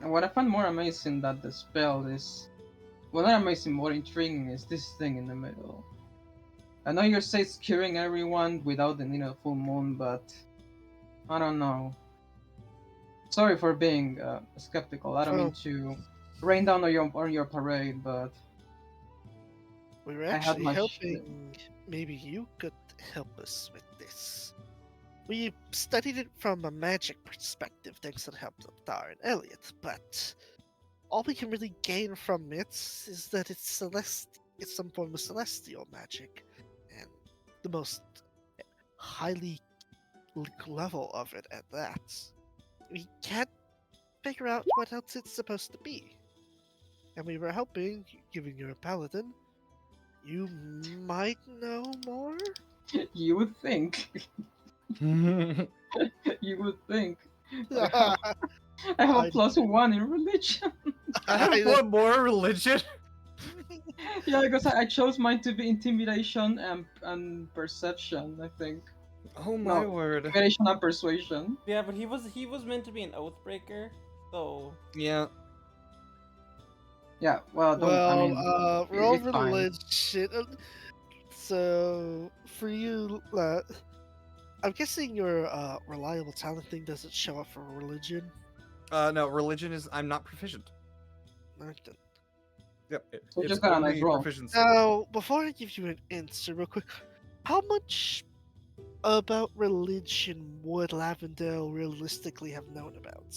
And what I find more amazing that the spell is, well, not amazing, more intriguing is this thing in the middle. I know you say it's curing everyone without the need of full moon, but I don't know. Sorry for being skeptical. I don't mean to rain down on your parade, but We were I had actually my hoping maybe you could help us with this. We studied it from a magic perspective thanks to the help of Dar and Elliot, but all we can really gain from it is that it's some form of celestial magic, and the most highly level of it at that. We can't figure out what else it's supposed to be. And we were hoping, given you're a paladin, you might know more? you would think. You would think. I have a I- +1 in religion. I have one more religion. Yeah, because I chose mine to be intimidation and perception, I think. Oh my No, word. intimidation and persuasion. Yeah, but he was meant to be an oathbreaker, so Yeah. Yeah, well, don't. I Well, mean, roll it's fine. religion. So for you, I'm guessing your reliable talent thing doesn't show up for religion. No, religion is I'm not proficient. Okay. Yep. So you It's just got a nice only roll. proficiency. Now, before I give you an answer, real quick, how much about religion would Lavendale realistically have known about?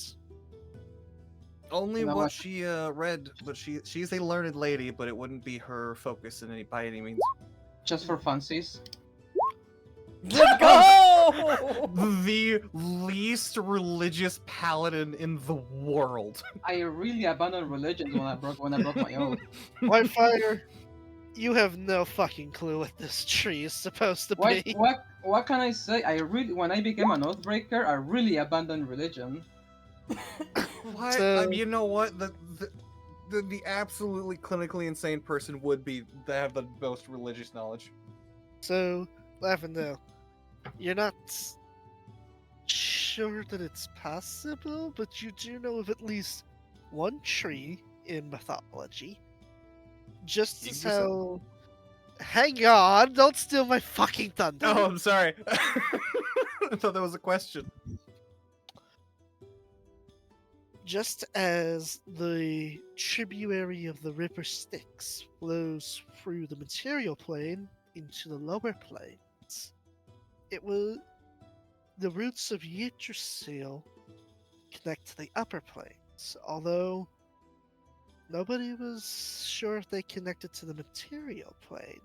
Only You know what what? she read, but she's a learned lady, but it wouldn't be her focus in by any means. Just for funsies. let's go. The least religious paladin in the world. I really abandoned religions when I broke my oath. Whitefire, you have no fucking clue what this tree is supposed to What be. what what can I say? I really when I became an oathbreaker, I really abandoned religion. What? So, You know what? The absolutely clinically insane person would be to have the most religious knowledge. so Lavendale, you're not sure that it's possible, but you do know of at least one tree in mythology. Just as Yggdrasil? how. Hang on! Don't steal my fucking thunder! Oh, I'm sorry. I thought that was a question. Just as the tributary of the river Styx flows through the material plane into the lower planes, it was the roots of Yggdrasil connect to the upper planes, although nobody was sure if they connected to the material plane.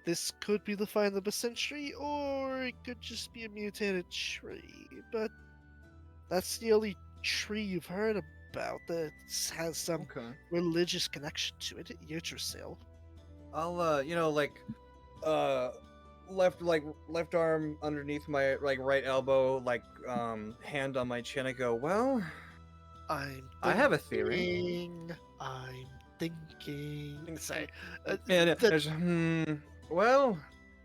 This could be the find of a century, or it could just be a mutated tree, but that's the only tree you've heard about that has some Okay. religious connection to it, Yggdrasil. I'll left arm underneath my right elbow, hand on my chin. I go, well, I have a theory. I'm thinking. Sorry. And that- there's well,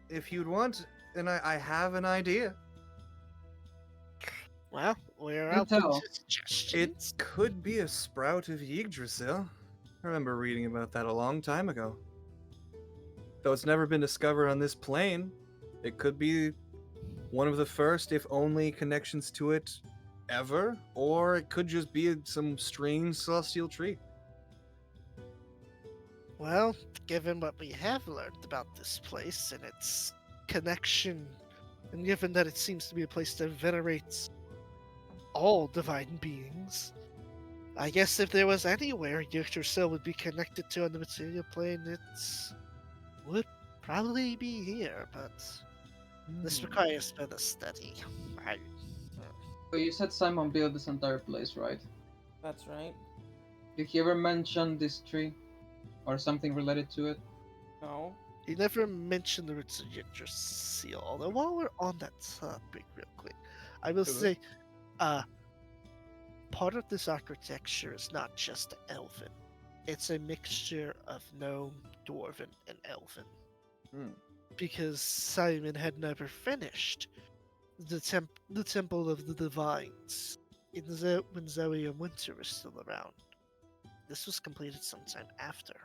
if you'd want, then I have an idea. well, we're You out for tell. It suggestions. could be a sprout of Yggdrasil. I remember reading about that a long time ago. Though it's never been discovered on this plane, it could be one of the first, if only, connections to it ever, or it could just be some strange celestial tree. Well, given what we have learned about this place and its connection, and given that it seems to be a place that venerates all divine beings, I guess if there was anywhere Yggdrasil would be connected to on the material plane, it would probably be here, but this requires further study. I, So you said Simon built this entire place, right? That's right. Did he ever mention this tree or something related to it? No. He never mentioned the roots of Yggdrasil, although while we're on that topic real quick, I will Mhm. say, part of this architecture is not just elven. It's a mixture of gnome, dwarven, and elven. Hmm. Because Simon had never finished the Temple of the Divines when Zoe and Winter were still around. This was completed sometime after.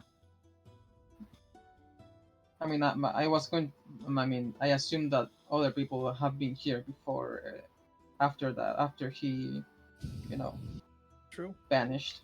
I mean, I was going. I mean, I assumed that other people have been here before. After that, after he, you know, True. vanished.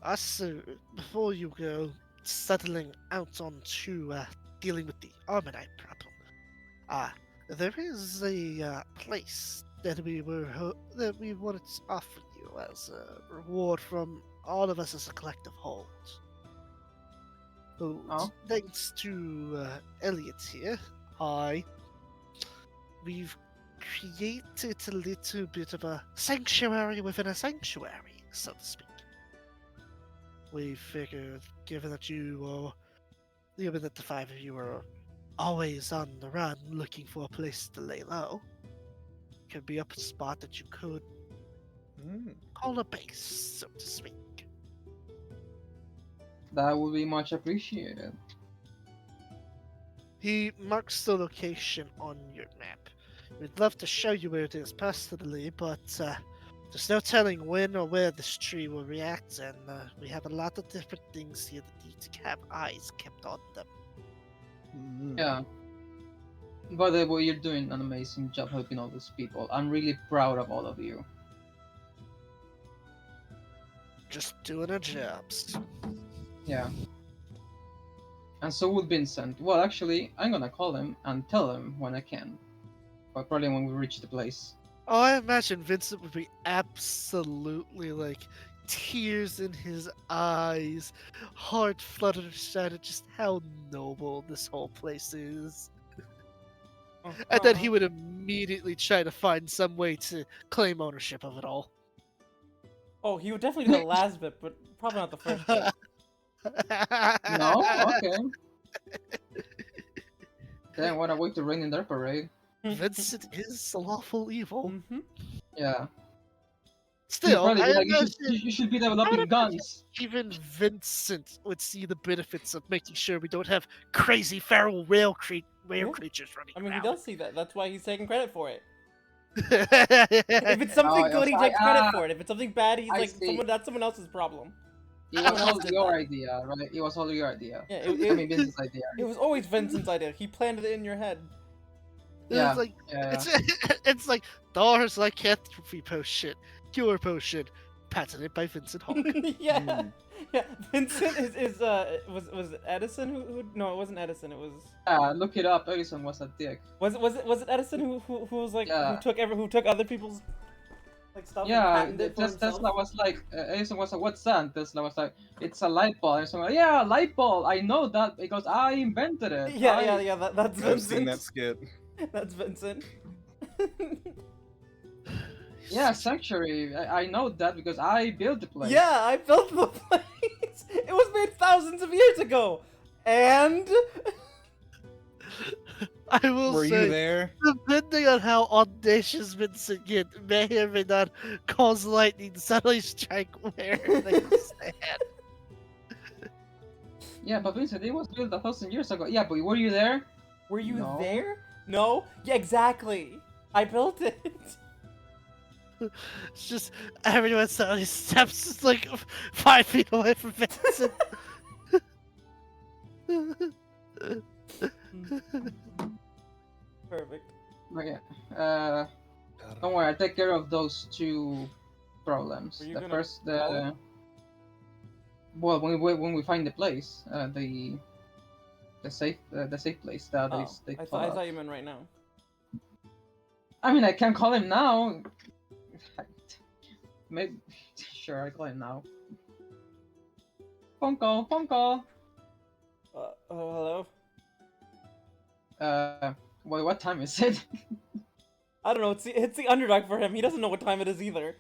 Also, before you go settling out onto dealing with the Armonite problem, there is a place that that we wanted to offer you as a reward from all of us as a collective whole. Who, Oh. thanks to Elliot here, we've created a little bit of a sanctuary within a sanctuary, so to speak. We figured, given that the five of you are always on the run looking for a place to lay low, could be a spot that you could call a base, so to speak. That would be much appreciated. He marks the location on your map. We'd love to show you where it is personally, but there's no telling when or where this tree will react, and we have a lot of different things here that need to have eyes kept on them. Yeah. By the way, you're doing an amazing job helping all these people. I'm really proud of all of you. Just doing our jobs. Yeah. And so would Vincent. Well, actually, I'm gonna call him and tell him when I can. But probably when we reach the place. Oh, I imagine Vincent would be absolutely like tears in his eyes, heart fluttered at just how noble this whole place is. And then he would immediately try to find some way to claim ownership of it all. Oh, he would definitely do the last bit, but probably not the first bit. No? Okay. Damn, what a way to rain in their parade. Vincent is lawful evil. Mm-hmm. Yeah. Still, Probably I be like, imagine you should be I would developing imagine guns. even Vincent would see the benefits of making sure we don't have crazy feral whale Yeah. creatures running I mean, he around. does see that. That's why he's taking credit for it. If If it's something Oh, good, he yes, takes credit for it. If it's something bad, he's I like, see. that's someone else's problem. It Someone was else all did your that. idea, right? It was all your idea. Yeah, I mean, Vincent's idea. it was always Vincent's idea. He planted it in your head. Yeah, It's like Yeah. it's like Dollars lycanthropy potion, cure potion, patented by Vincent Hawke. Yeah, yeah. Vincent was it Edison who no, it wasn't Edison. It was Look it up. Edison was a dick. was it Edison who was like Yeah. who took other people's like stuff and Yeah, patented it for himself? Tesla was like, Edison was like, what's that? Tesla was like, it's a light bulb. And someone, yeah, light bulb. I know that because I invented it. Yeah. That's I've seen that Vincent. skit. That's Vincent. Yeah, Sanctuary. I know that because I built the place. Yeah, I built the place. It was made thousands of years ago, and I will Were say, you there? depending on how audacious Vincent get, may or may not cause lightning to suddenly strike where they stand. Yeah, but Vincent, it was built 1,000 years ago. Yeah, but were you there? were you No. there? No. Yeah, exactly. I built it. It's just everyone suddenly steps like 5 feet away from Vincent. Perfect. Okay. Don't worry, I'll take care of those two problems. Were you The gonna first, call? well, when we find the place, the safe place that Oh, they I told us. thought you meant right now. I mean, I can call him now. Maybe, sure, I call him now. Phone call, phone call. Oh, hello. Well, what time is it? I don't know. It's the underdog for him. He doesn't know what time it is either.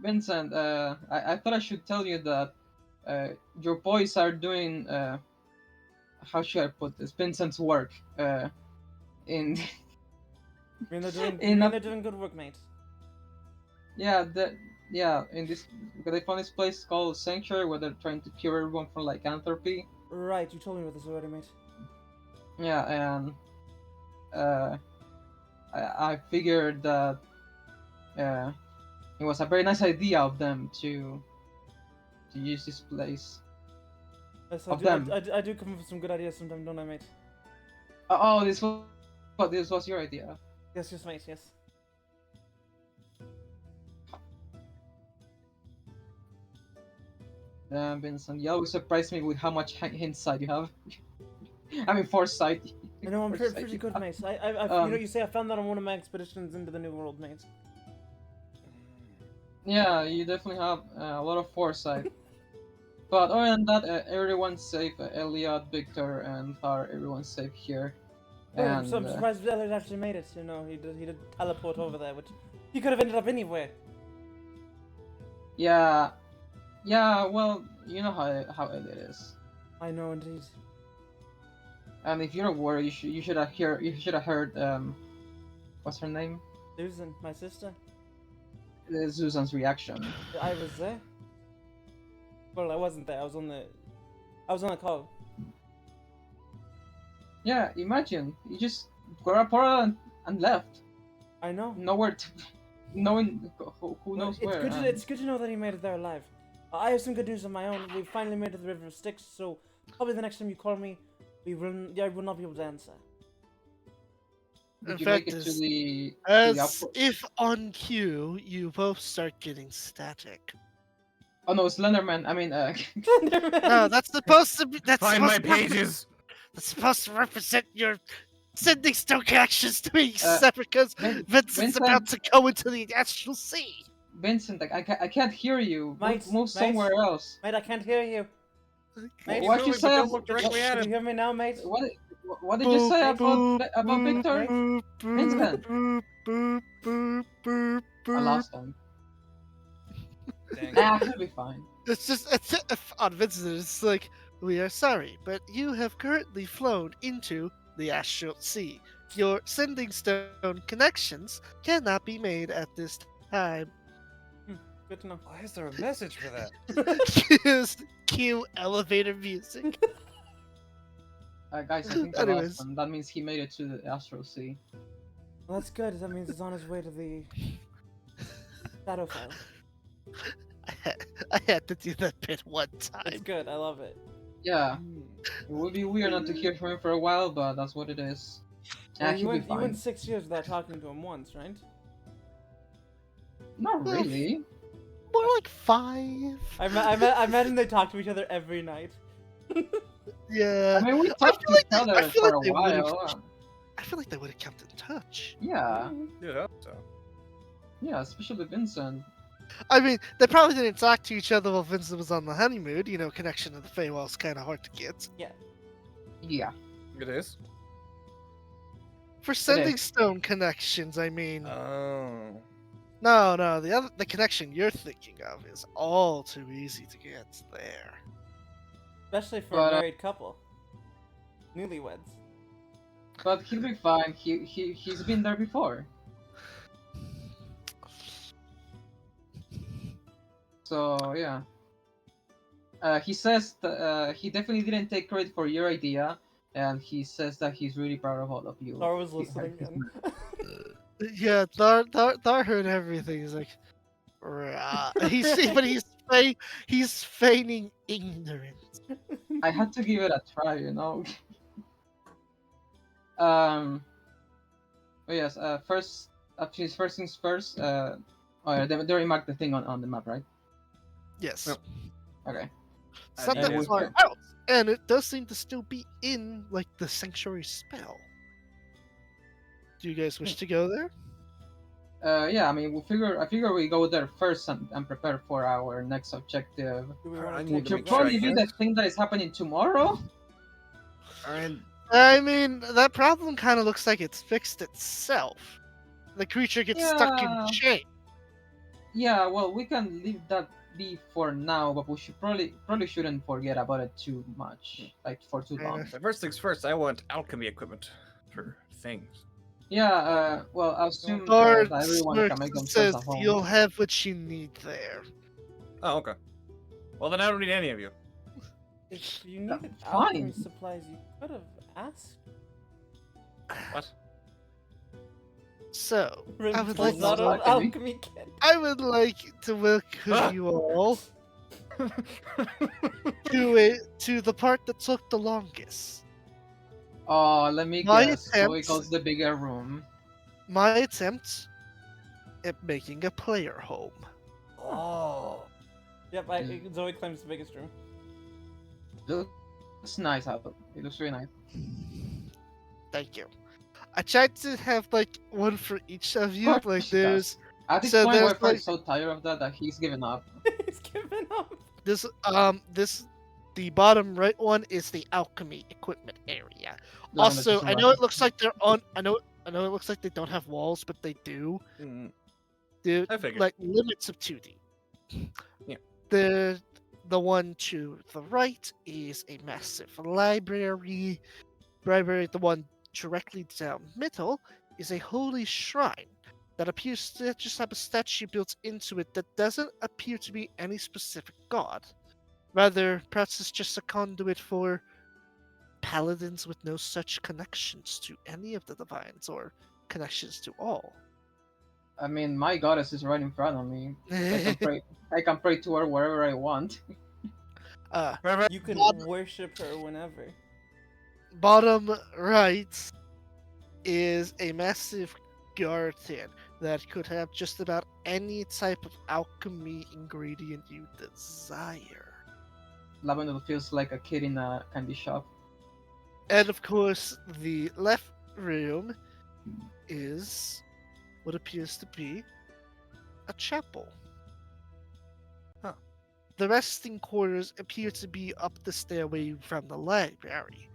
Vincent, I thought I should tell you that your boys are doing how should I put this? Vincent's work in I mean, they're doing. In a- they're doing good work, mate. in this because they found this place called Sanctuary where they're trying to cure everyone from lycanthropy. Right, you told me about this already, mate. Yeah, and I figured that it was a very nice idea of them to use this place. Yes, Of them. I do come up with some good ideas sometimes, don't I, mate? Oh, this was your idea. Yes, mate. Yes. Vincent, you always surprise me with how much hindsight you have. I mean, foresight. I know I'm Foresight pretty you good, have. mate. You say I found that on one of my expeditions into the New World, mate. Yeah, you definitely have a lot of foresight. But other than that, everyone's safe. Elliot, Victor, and Thar, everyone's safe here. I'm And surprised Elliot actually made it. You know, he did teleport over there, which he could have ended up anywhere. yeah, well, you know how Elliot is. I know, indeed. And if you're not worried, you should have heard what's her name? Susan, my sister. Susan's reaction. I was there. Well, I wasn't there. I was on the call. Yeah, imagine you just got a portal and left. I know. Nowhere to, knowing who Well, knows it's where. good. and- It's good to know that he made it there alive. I have some good news of my own. We finally made it to the River of Styx, so probably the next time you call me, I will not be able to answer. Did In you fact, make it to as, the as upper? if on cue, you both start getting static. Oh no, Slenderman. I mean, No, that's supposed to be. That's Find my supposed to represent- pages. That's supposed to represent your sending stone connections to being Uh, separate because Vin- Vincent's about to go into the astral sea. Vincent, I can't hear you. Mate, Move somewhere else. Mate, I can't hear you. Mate, What you But say? don't look directly at Can you him. hear me now, mate? What did you say about Victor? boop, Vincent. boop, boop, boop, boop, I boop. lost him. Dang. Nah, he'll be fine. It's just on Vincent. It's like, we are sorry, but you have currently flown into the astral sea. Your sending stone connections cannot be made at this time. Good to know. Why is there a message for that? Just cue elevator music. Guys, I think I Anyways. lost him. That means he made it to the Astral Sea. Well, that's good. That means it's on his way to the Shadowfell. I had to do that bit one It's time. good. I love it. Yeah, it would be weird not to hear from him for a while, but that's what it is. Yeah, Well, he'll be you fine. went 6 years without talking to him once, right? Not Well, really. More like 5. I met him. They talk to each other every night. Yeah. I mean, we I talked feel to each like they- I other feel for like they a would've- while. I feel like they would have kept in touch. Yeah, Yeah. So. yeah, especially Vincent. I mean, they probably didn't talk to each other while Vincent was on the honeymoon. You know, connection to the Feywell's kind of hard to get. Yeah. It is. For sending stone connections, I mean, Oh. no, the connection you're thinking of is all too easy to get there. Especially for But, a married couple. Newlyweds. But he'll be fine. He's been there before. So yeah. He says that he definitely didn't take credit for your idea, and he says that he's really proud of all of you. Thor was He- listening in. Yeah, Thor heard everything. He's like, "Rah." He's feigning ignorance. I had to give it a try, you know. But yes. First, actually, first things first. Oh, yeah, they already marked the thing on the map, right? Yes. Yep. Okay. It's not I that did. far out, and it does seem to still be in like the sanctuary spell. Do you guys wish to go there? Yeah. I mean, I figure we go there first and prepare for our next objective. Do we I want to need take Which to a will make sure I probably be the guess. thing that is happening tomorrow. And I mean, that problem kind of looks like it's fixed itself. The creature gets stuck in Yeah. chain. Yeah, well, we can leave that be for now, but we should probably shouldn't forget about it too much, like for too long. Fair. so first things first, I want alchemy equipment for things. Yeah, well, I assume Guard that everyone can make says themselves at home. you'll have what you need there. Oh, okay. Well, then I don't need any of you. If you needed fine. alchemy supplies, you could have asked. What? So, I would Pulls like out to, an alchemy. alchemy kit. I would like to welcome you all to the part that took the longest. Oh, let me My guess. So it attempt- goes the bigger room. My attempt at making a player home. Oh. Yep, Zoe claims the biggest room. Looks nice out. It looks really nice. Thank you. I tried to have like one for each of you. course Like she does. there's At this So point, there's, Wi-Fi like- is so tired of that he's given up. He's given up. this the bottom right one is the alchemy equipment area. The one that's Also, just I know right. it looks like they're on. I know it looks like they don't have walls, but they do. Mm, They're I figured. like limits of 2D. Yeah. The one to the right is a massive library. The one directly down middle is a holy shrine. that appears to just have a statue built into it that doesn't appear to be any specific god. Rather, perhaps it's just a conduit for paladins with no such connections to any of the divines or connections to all. I mean, my goddess is right in front of me. I can pray. I can pray to her wherever I want. Wherever- You can Bottom- worship her whenever. Bottom right is a massive guardian that could have just about any type of alchemy ingredient you desire. Lavender feels like a kid in a candy shop. And of course, the left room is what appears to be a chapel. Huh. The resting quarters appear to be up the stairway from the library.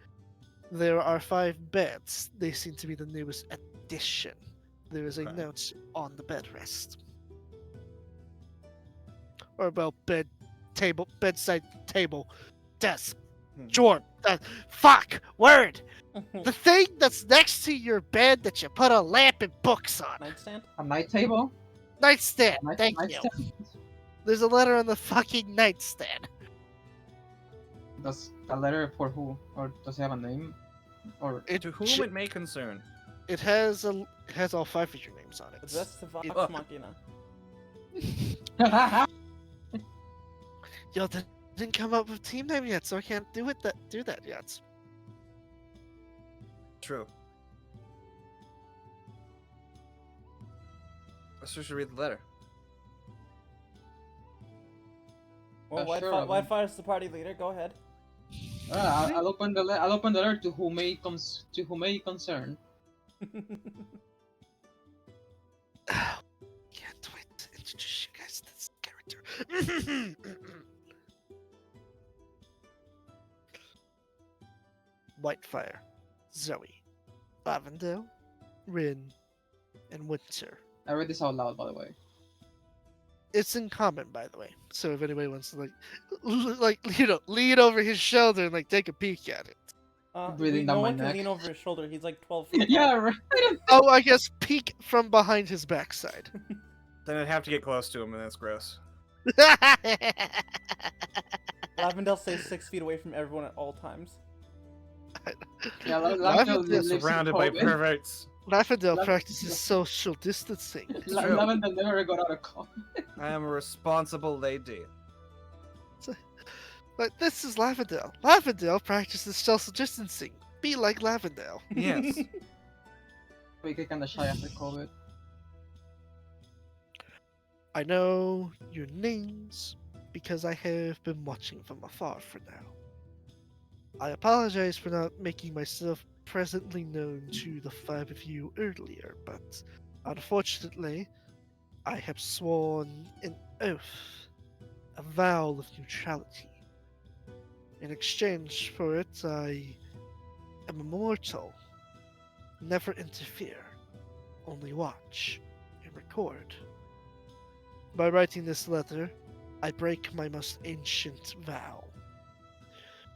There are 5 beds. They seem to be the newest addition. There is a Okay. note on the bed rest. Or well, bedside table, desk, Hmm. drawer. Fuck! Word! The thing that's next to your bed that you put a lamp and books on. Nightstand? A night table. Nightstand. Night, Thank you. nightstand. There's a letter on the fucking nightstand. Does a letter for who? Or does it have a name? Or It, To whom sh- it may concern. it has all 5 of your names on it. That's the Vox Oh. Machina. Yo, didn't come up with team name yet, so I can't do that yet. True. Let's just read the letter. Well, sure, Whitefire's the party leader. Go ahead. I'll open the I'll open the letter to whom may concern. Can't wait to introduce you guys to this character. Whitefire, Zoe, Lavendale, Rin, and Winter. I read this out loud, by the way. It's in common, by the way. So if anybody wants to lean over his shoulder and take a peek at it. Breathing no down my one can neck. lean over his shoulder. He's like 12 feet. Yeah, right. Oh, I guess peek from behind his backside. Then I'd have to get close to him, and that's gross. Lavendale stays 6 feet away from everyone at all times. Yeah, Lavender lives in Surrounded by COVID. perverts. Lavendale Lav- practices social distancing. true. Lavender never got out of COVID. I am a responsible lady. But this is Lavendale. Lavendale practices social distancing. Be like Lavendale. Yes. We get kinda shy after COVID. I know your names because I have been watching from afar for now. I apologize for not making myself presently known to the 5 of you earlier, but unfortunately, I have sworn an oath, a vow of neutrality. In exchange for it, I am immortal. Never interfere, only watch and record. By writing this letter, I break my most ancient vow.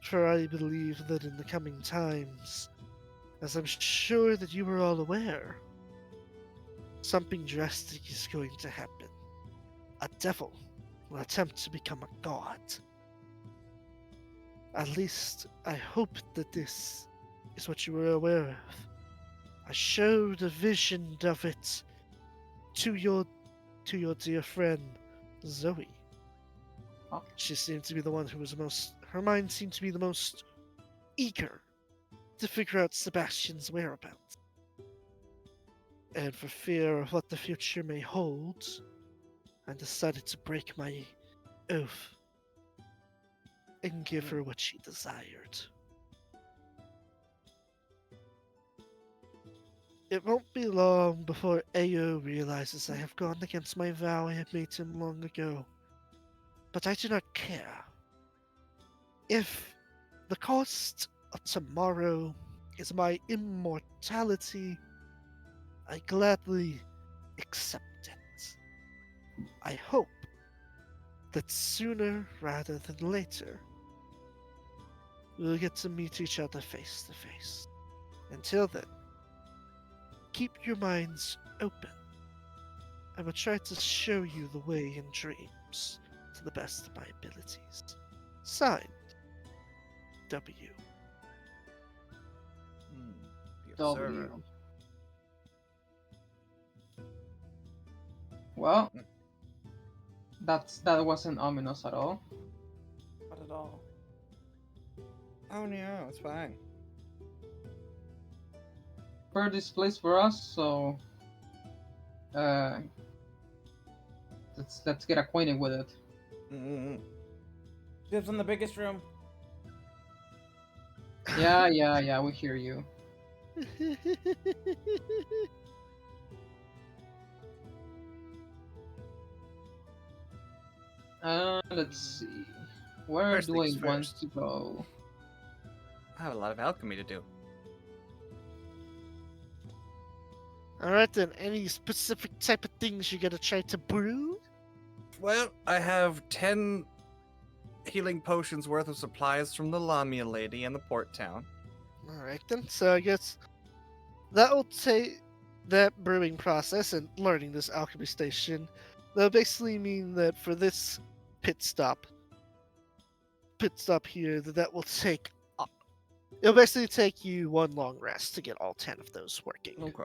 For I believe that in the coming times, as I'm sure that you are all aware, something drastic is going to happen. A devil will attempt to become a god. At least, I hope that this is what you were aware of. I showed a vision of it to your dear friend, Zoe. Oh. She seemed to be the one who was her mind seemed to be the most eager to figure out Sebastian's whereabouts. And for fear of what the future may hold, I decided to break my oath and give her what she desired. It won't be long before Ao realizes I have gone against my vow I had made to him long ago. But I do not care. If the cost of tomorrow is my immortality, I gladly accept it. I hope that sooner rather than later, we'll get to meet each other face to face. Until then, keep your minds open I will try to show you the way in dreams to the best of my abilities. Signed, W. The observer. W. Well, that wasn't ominous at all. Not at all. Oh no, it's fine. This place for us, so let's get acquainted with it. Mm-hmm. Lives in the biggest room. Yeah, we hear you. Let's see. Where First do I things want first. to go? I have a lot of alchemy to do. Alright then, any specific type of things you're gonna try to brew? Well, I have 10 healing potions worth of supplies from the Lamia lady in the port town. Alright then, so I guess that will take that brewing process and learning this alchemy station. That'll basically mean that for this pit stop here, that will take. It'll basically take you one long rest to get all 10 of those working. Okay.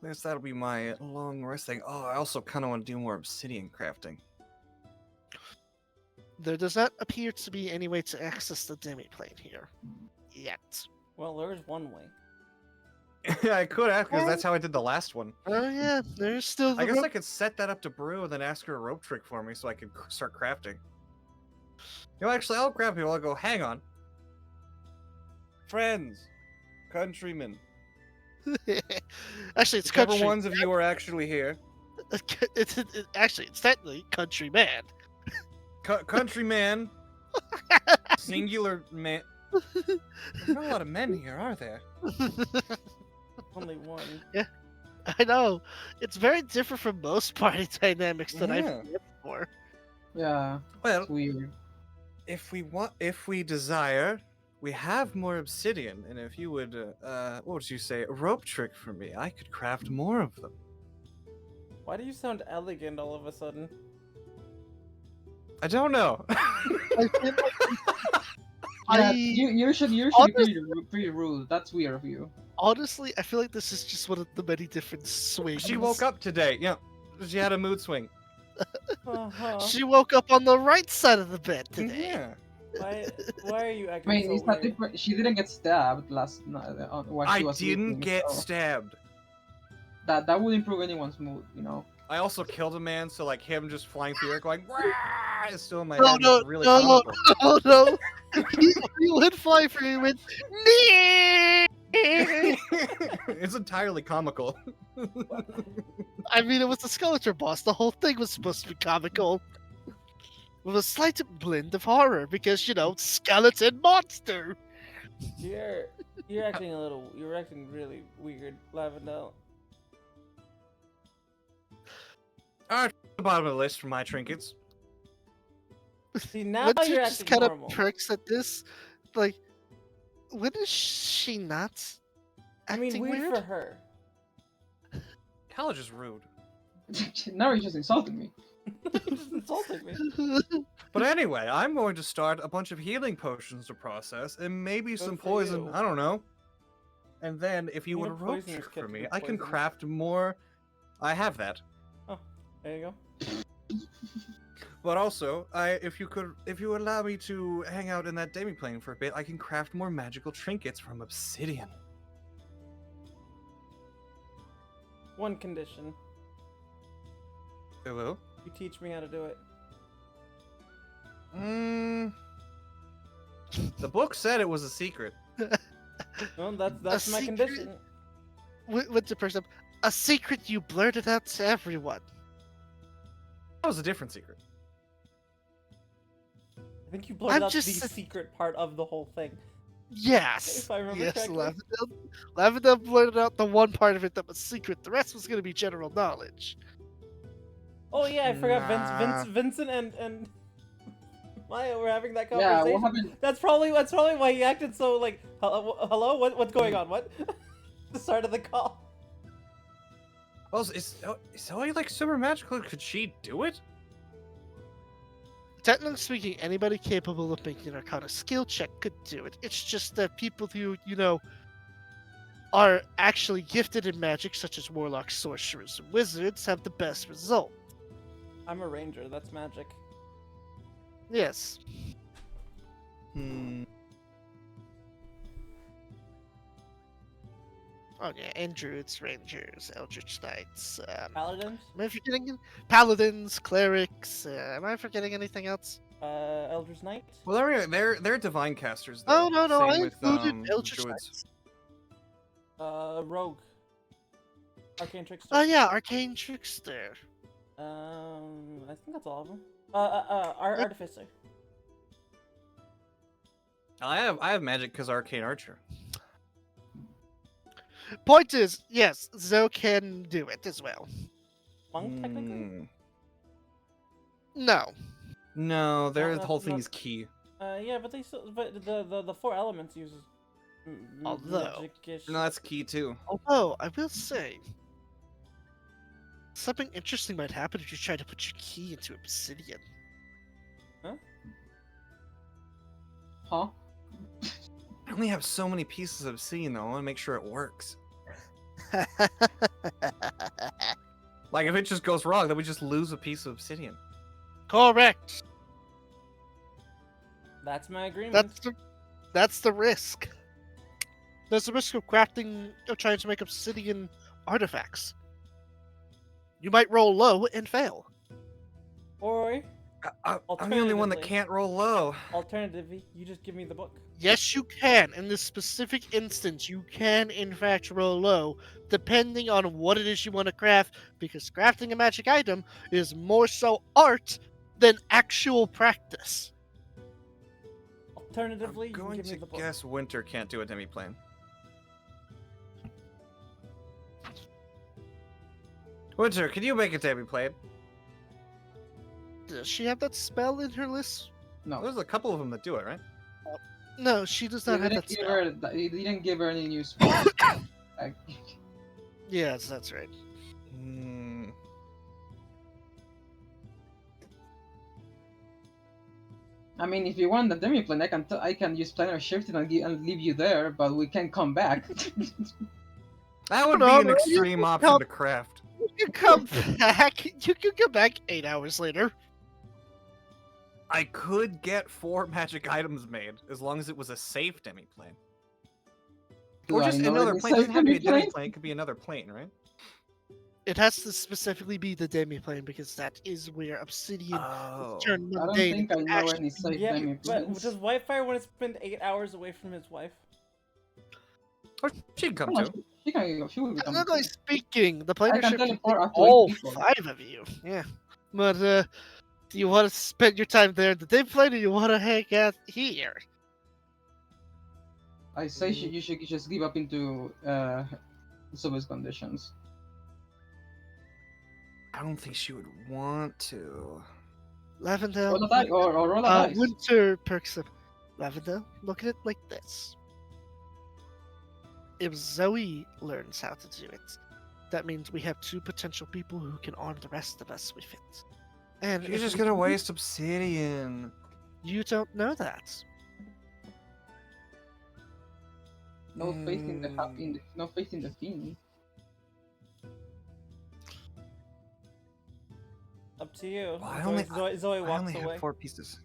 I guess that'll be my long rest thing. Oh, I also kind of want to do more obsidian crafting. There does not appear to be any way to access the demi-plane here. Yet. Well, there's one way. Yeah, I could ask, because that's how I did the last one. Oh yeah, there's still the I guess rope- I could set that up to brew and then ask her a rope trick for me so I could start crafting. You know, actually, I'll grab people. I'll go, hang on. Friends, countrymen, Actually, it's whichever country. ones of you are actually here. Actually, it's technically country man. Countryman, singular man. There's not a lot of men here, are there? Only one. I know. It's very different from most party dynamics that I've Yeah. lived before. Yeah, Well, it's weird. if we desire, we have more obsidian, and if you would, what would you say, a rope trick for me, I could craft more of them. Why do you sound elegant all of a sudden? I don't know. Yeah, I you should honest- pretty rude. That's weird of you. honestly, I feel like this is just one of the many different swings. She woke up today. Yeah, she had a mood swing. Uh-huh. She woke up on the right side of the bed today. Yeah. Why are you I acting mean, so it's not weird? different. She didn't get stabbed last night while she I was didn't sleeping, get so stabbed. that would improve anyone's mood, you know. I also killed a man, so like him just flying through the air going, "Wah!" is still in my No, head. no, It's really no, comical. Oh no! he went fly for you with. It's entirely comical. I mean, it was the Skeletor boss. The whole thing was supposed to be comical. With a slight blend of horror, because, you know, skeleton monster! You're you're acting really weird, Lavendel. Alright, the bottom of the list for my trinkets. See, now When she you're just acting kind normal. of perks at this, like, when is she not I acting mean, weird weird? for her. College is rude. Now he just insulted me. Just insulted me. But anyway, I'm going to start a bunch of healing potions to process and maybe Good some for poison. you. I don't know. And then, if you You would know a rope poison is trick for kept me, with I can poison. craft more. I have that. There you go. But also, if you allow me to hang out in that demi-plane for a bit, I can craft more magical trinkets from obsidian. One condition: Hello? you teach me how to do it. The book said it was a secret. No, that's my secret? condition. What's the person? A secret you blurted out to everyone. That was a different secret. I think you blurted out the just- secret part of the whole thing. Yes. If I remember Yes, correctly. Lavendel blurted out the one part of it that was secret. The rest was going to be general knowledge. Oh yeah, I forgot Nah. Vincent and Maya were having that Yeah, conversation. what happened? That's probably why he acted so like, hello, what's going on? What? The start of the call. Also, is Zoe like super magical? Could she do it? Technically speaking, anybody capable of making an Arcana skill check could do it. It's just that people who, are actually gifted in magic, such as warlocks, sorcerers, and wizards, have the best result. I'm a ranger. That's magic. Yes. Hmm. Oh yeah, and druids, rangers, eldritch knights. Paladins. Am I forgetting paladins, clerics? Am I forgetting anything else? Eldritch Knight. Well, they're divine casters. Oh Though. no, I Same with included eldritch druids. knights. Rogue. Arcane Trickster. Oh yeah, arcane trickster. I think that's all of them. Artificer. I have magic because arcane archer. Point is, yes, Zoe can do it as well. Monk, technically. Hmm. No. No, the not- whole thing not- is key. Yeah, but the four elements uses Although- magic-ish. No, that's key too. Although, I will say, something interesting might happen if you try to put your key into obsidian. Huh? I only have so many pieces of obsidian though. I want to make sure it works. Like if it just goes wrong, then we just lose a piece of obsidian. Correct. That's my agreement. That's the risk. There's the risk of trying to make obsidian artifacts. You might roll low and fail. Or I'm the only one that Alternatively- can't roll low. alternatively, you just give me the book. Yes, you can. In this specific instance, you can, in fact, roll low, depending on what it is you want to craft, because crafting a magic item is more so art than actual practice. Alternatively, I'm you can going give me to the book. guess Winter can't do a demi-plane. Winter, can you make a demi-plane? Does she have that spell in her list? No. There's a couple of them that do it, right? No, she does not have that spell. You didn't give her any new spells. Like, Yes, that's right. Hmm. I mean, if you want the demi-plane, I can use planar shifting and leave you there, but we can come back. That would No, be an no, you extreme can option help. to craft. You can come back. You can come back 8 hours later. I could get 4 magic items made as long as it was a safe demi-plane. Do Or I just know another any plane. It doesn't have to be a demi-plane? demi-plane. It could be another plane, right? It has to specifically be the demi-plane because that is where obsidian Oh. is turned I don't mundane. think I and know actually- any safe Yeah, but demi-planes. does Whitefire want to spend 8 hours away from his wife? Or she can come Oh, too. she will become. Technically speaking, the I planar can ship can teleport take up to 8 all people. 5 of you. Yeah. But, do you want to spend your time there in the demi-plane or you want to hang out here? I say you should just give up into service conditions. I don't think she would want to. Lavender. Roll a die or roll a dice. Winter perks up. Lavender, look at it like this. If Zoe learns how to do it, that means we have 2 potential people who can arm the rest of us with it. And She's if just we gonna do- waste obsidian. You don't know that. No faith in the Mm. no faith in the fiend. Up to you. Well, I Zoe I walks only away. have 4 pieces.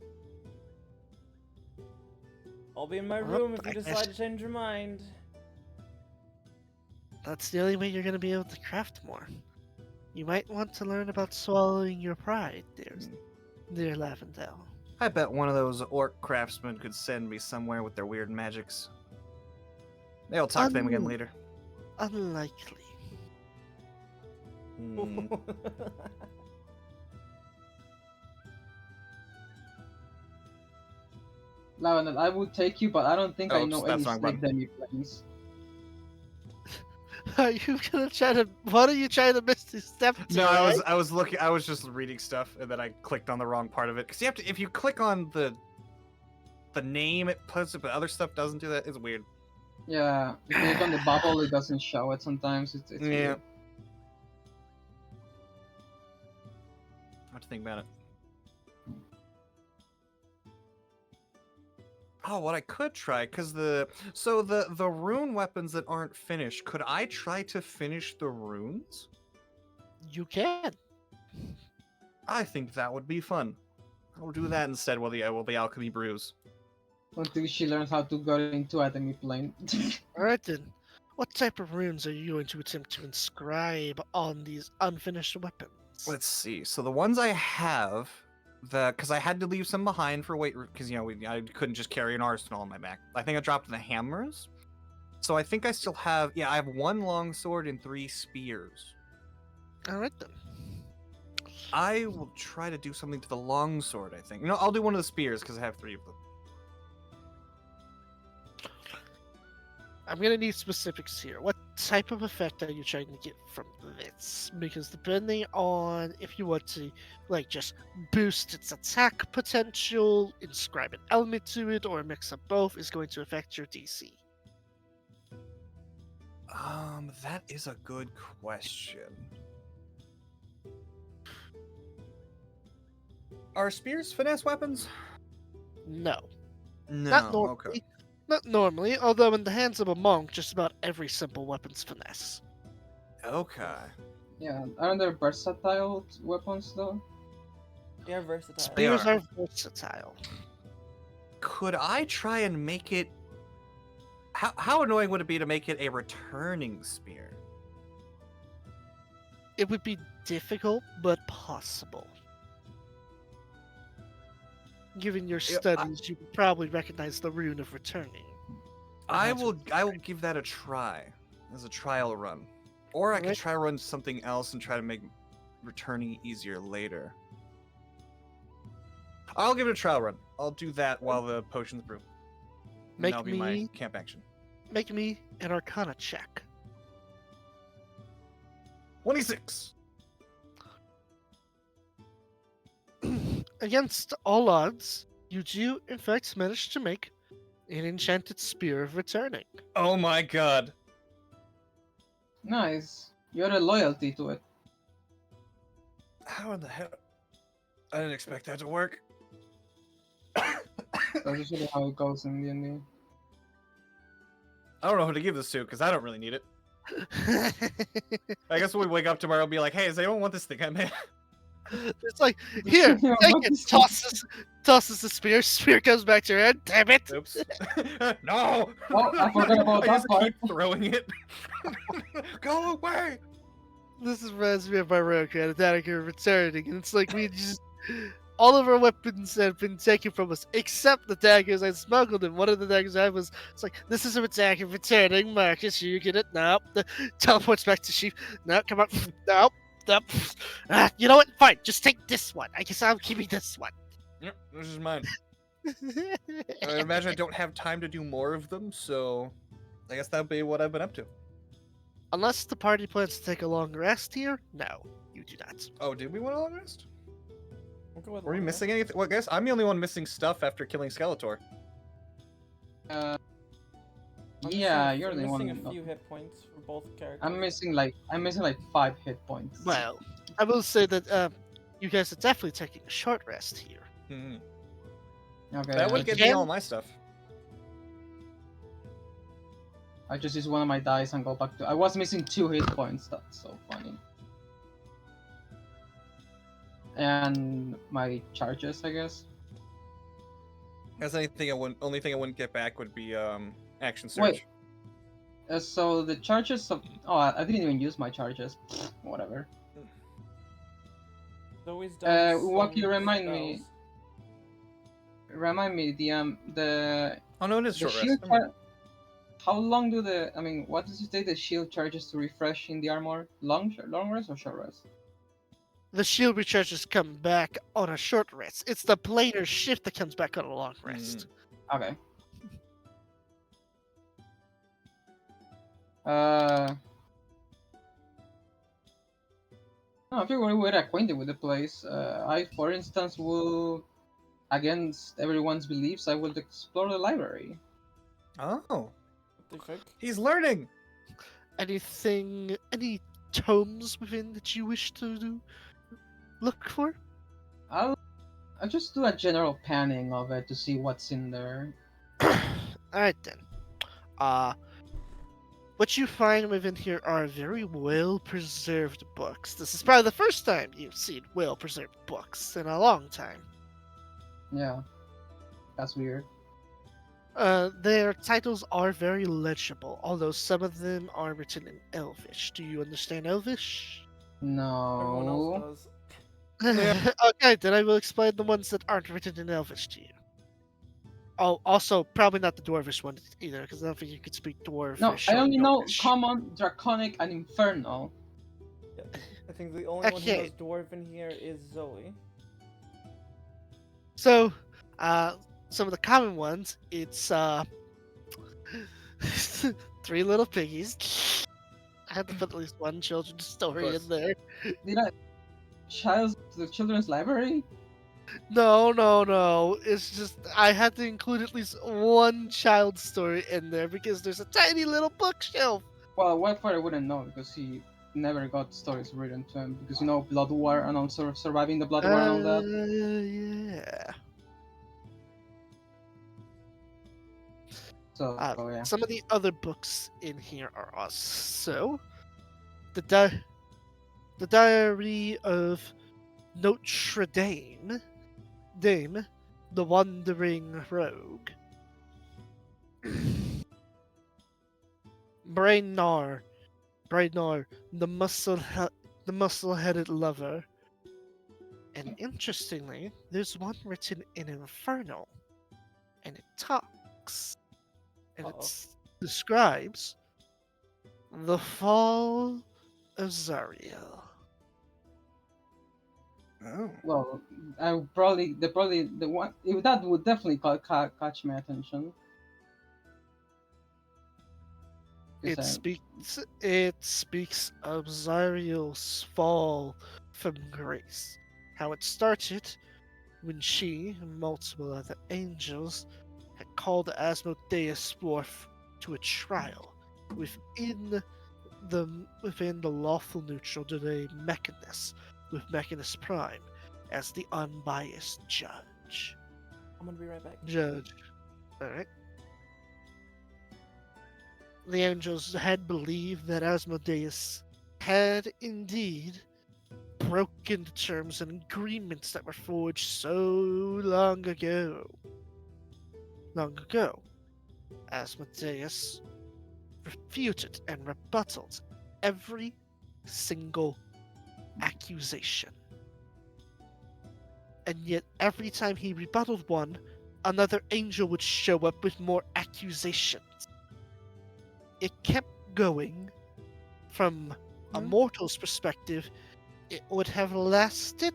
I'll be in my Well, room if I you guess- decide to change your mind. That's the only way you're going to be able to craft more. You might want to learn about swallowing your pride, dear Lavendel. I bet one of those orc craftsmen could send me somewhere with their weird magics. They'll talk to them again later. Unlikely. Hmm. Lionel, I would take you, but I don't think I Oh, know that's any wrong snake button. demi-planes. Are you gonna try to? What are you trying to Misty Step to? No, right? I was looking. I was just reading stuff, and then I clicked on the wrong part of it. Because you have to, if you click on the name, it puts it, but other stuff doesn't do that. It's weird. Yeah, if you click on the bubble, it doesn't show it sometimes. It's Yeah. weird. to think about it. Oh, what I could try, because the rune weapons that aren't finished, could I try to finish the runes? You can. I think that would be fun. I'll do that instead while the alchemy brews. Until she learns how to go into enemy plane. Alright then. What type of runes are you going to attempt to inscribe on these unfinished weapons? Let's see. So the ones I have, because I had to leave some behind for weight, because I couldn't just carry an arsenal on my back. I think I dropped the hammers. So I think I still have, I have 1 long sword and 3 spears. Alright then. I will try to do something to the long sword, I think. No, I'll do one of the spears because I have 3 of them. I'm gonna need specifics here. What type of effect are you trying to get from this? Because depending on if you want to, just boost its attack potential, inscribe an element to it, or a mix of both, is going to affect your DC. That is a good question. Are spears finesse weapons? No. No. Not normally. Okay. Not normally, although in the hands of a monk, just about every simple weapon's finesse. Okay. Yeah, aren't there versatile weapons though? They're versatile. Spears are. are versatile. Could I try and make it? How annoying would it be to make it a returning spear? It would be difficult, but possible. Given your Yeah, studies, you would probably recognize the rune of returning. I will give that a try as a trial run, or I could Alright. try run something else and try to make returning easier later. I'll give it a trial run. I'll do that while the potions brew. And Make that'll be my me- camp action. Make me an Arcana check. 26. Against all odds, you do in fact manage to make an enchanted spear of returning. Oh my god. Nice. You had a loyalty to it. How in the hell? I didn't expect that to work. That's usually how it goes in D&D. I don't know who to give this to because I don't really need it. I guess when we wake up tomorrow, we'll be like, hey, does anyone want this thing I made? It's like, here, Yeah, take what it. is Tosses the spear. Spear comes back to your head. Damn it! Oops. No! Oh, I forgot about I that just part. keep throwing it. Go away! This reminds me of my rogue at Danica returning, and it's like we just all of our weapons have been taken from us except the daggers I smuggled. And one of the daggers I was, it's like, this is a dagger returning, Marcus. You get it? Nope. The teleports back to sheep. No, come on. Nope. Nope. You know what? Fine. Just take this one. I guess I'll give you this one. Yep, this is mine. I imagine I don't have time to do more of them, so I guess that'll be what I've been up to. Unless the party plans to take a long rest here, no, you do not. Oh, did we want a long rest? We'll go with Were we one, missing anything? Well, I guess I'm the only one missing stuff after killing Skeletor. I'm Yeah, missing- you're I'm the one. missing a few hit points for both characters. I'm missing like 5 hit points. Well, I will say that you guys are definitely taking a short rest here. Hmm. Okay. That would get me Again? all my stuff. I just use one of my dice and go back to. I was missing 2 hit points. That's so funny. And my charges, I guess. That's anything only thing I wouldn't get back would be action surge. Wait. So the charges of. Oh, I didn't even use my charges. Whatever. Always done Waki, some remind me. spells. Remind me the Oh no, it is the short shield. rest. Never mind. How long do what does it take the shield charges to refresh in the armor? Long rest or short rest? The shield recharges come back on a short rest. It's the planar shift that comes back on a long rest. Okay. No, I feel we're acquainted with the place. I, for instance, will, against everyone's beliefs, I will explore the library. Oh, What the fuck? he's learning. Any tomes within that you wish to look for? I'll I'll just do a general panning of it to see what's in there. Alright then. Uh, what you find within here are very well preserved books. This is probably the first time you've seen well preserved books in a long time. Yeah, that's weird. Their titles are very legible, although some of them are written in Elvish. Do you understand Elvish? Everyone else No. does. Yeah. Okay, then I will explain the ones that aren't written in Elvish to you. Oh, also, probably not the Dwarvish one either, because I don't think you could speak No, Dwarvish I or only know Dwarvish. common, draconic, and infernal. Yeah. I think the only one who Okay. knows dwarven here is Zoe. So, some of the common ones, it's Three Little Piggies. I had to put at least one children's story course. in there. Did I? The children's library? No. It's just I had to include at least one child story in there because there's a tiny little bookshelf. Well, Wildfire wouldn't know because he never got stories written to him because Blood War and also surviving the Blood War and all that. Yeah. So yeah. Some of the other books in here are also the the Diary of Notre Dame, the Wandering Rogue, Braynar, the muscle-headed lover, and interestingly, there's one written in Infernal, and it talks, and Uh-oh. it describes the fall of Zariel. Oh. Well, I probably the one that would definitely catch my attention. 'Cause It speaks of Zariel's fall from grace. How it started when she and multiple other angels had called Asmodeus forth to a trial within the lawful neutral today Mechanus, with Mechanus Prime as the unbiased judge. I'm gonna be right back. Alright. The angels had believed that Asmodeus had indeed broken the terms and agreements that were forged so long ago. Asmodeus refuted and rebutted every single accusation. And yet, every time he rebutted one, another angel would show up with more accusations. It kept going. From a mortal's perspective, it would have lasted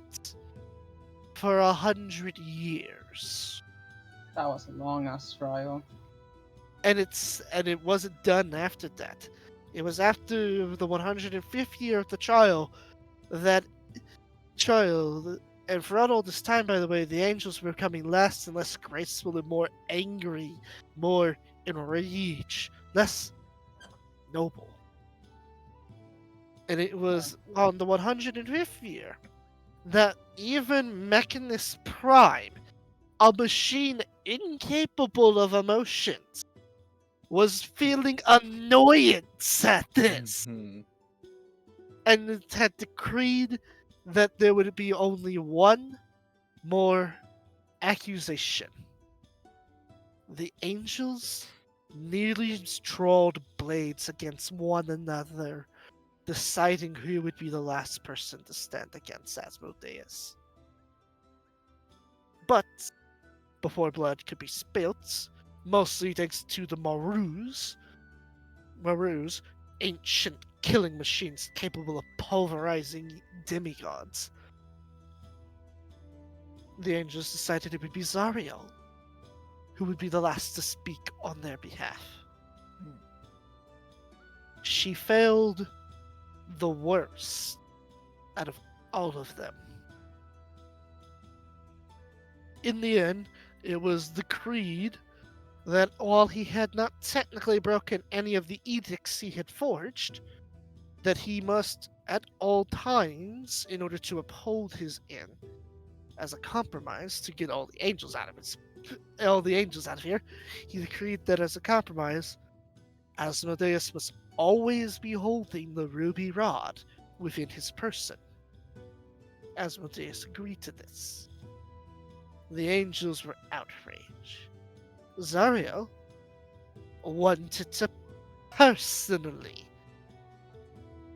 for 100 years. that was a long ass trial. And it wasn't done after that. It was after the 105th year of the trial that and throughout all this time, by the way, the angels were becoming less and less graceful and more angry, more enraged, less noble. And it was on the 105th year that even Mechanus Prime, a machine incapable of emotions, was feeling annoyance at this. Mhm. And it had decreed that there would be only one more accusation. The angels nearly drawed blades against one another, deciding who would be the last person to stand against Asmodeus. But before blood could be spilt, mostly thanks to the Marus, ancient killing machines capable of pulverizing demigods, the angels decided it would be Zariel who would be the last to speak on their behalf. She failed the worst out of all of them. In the end, it was decreed that while he had not technically broken any of the edicts he had forged, that he must, at all times, in order to uphold his end, as a compromise to get all the angels out of here, he decreed that as a compromise, Asmodeus must always be holding the ruby rod within his person. Asmodeus agreed to this. The angels were outraged. Zariel wanted to personally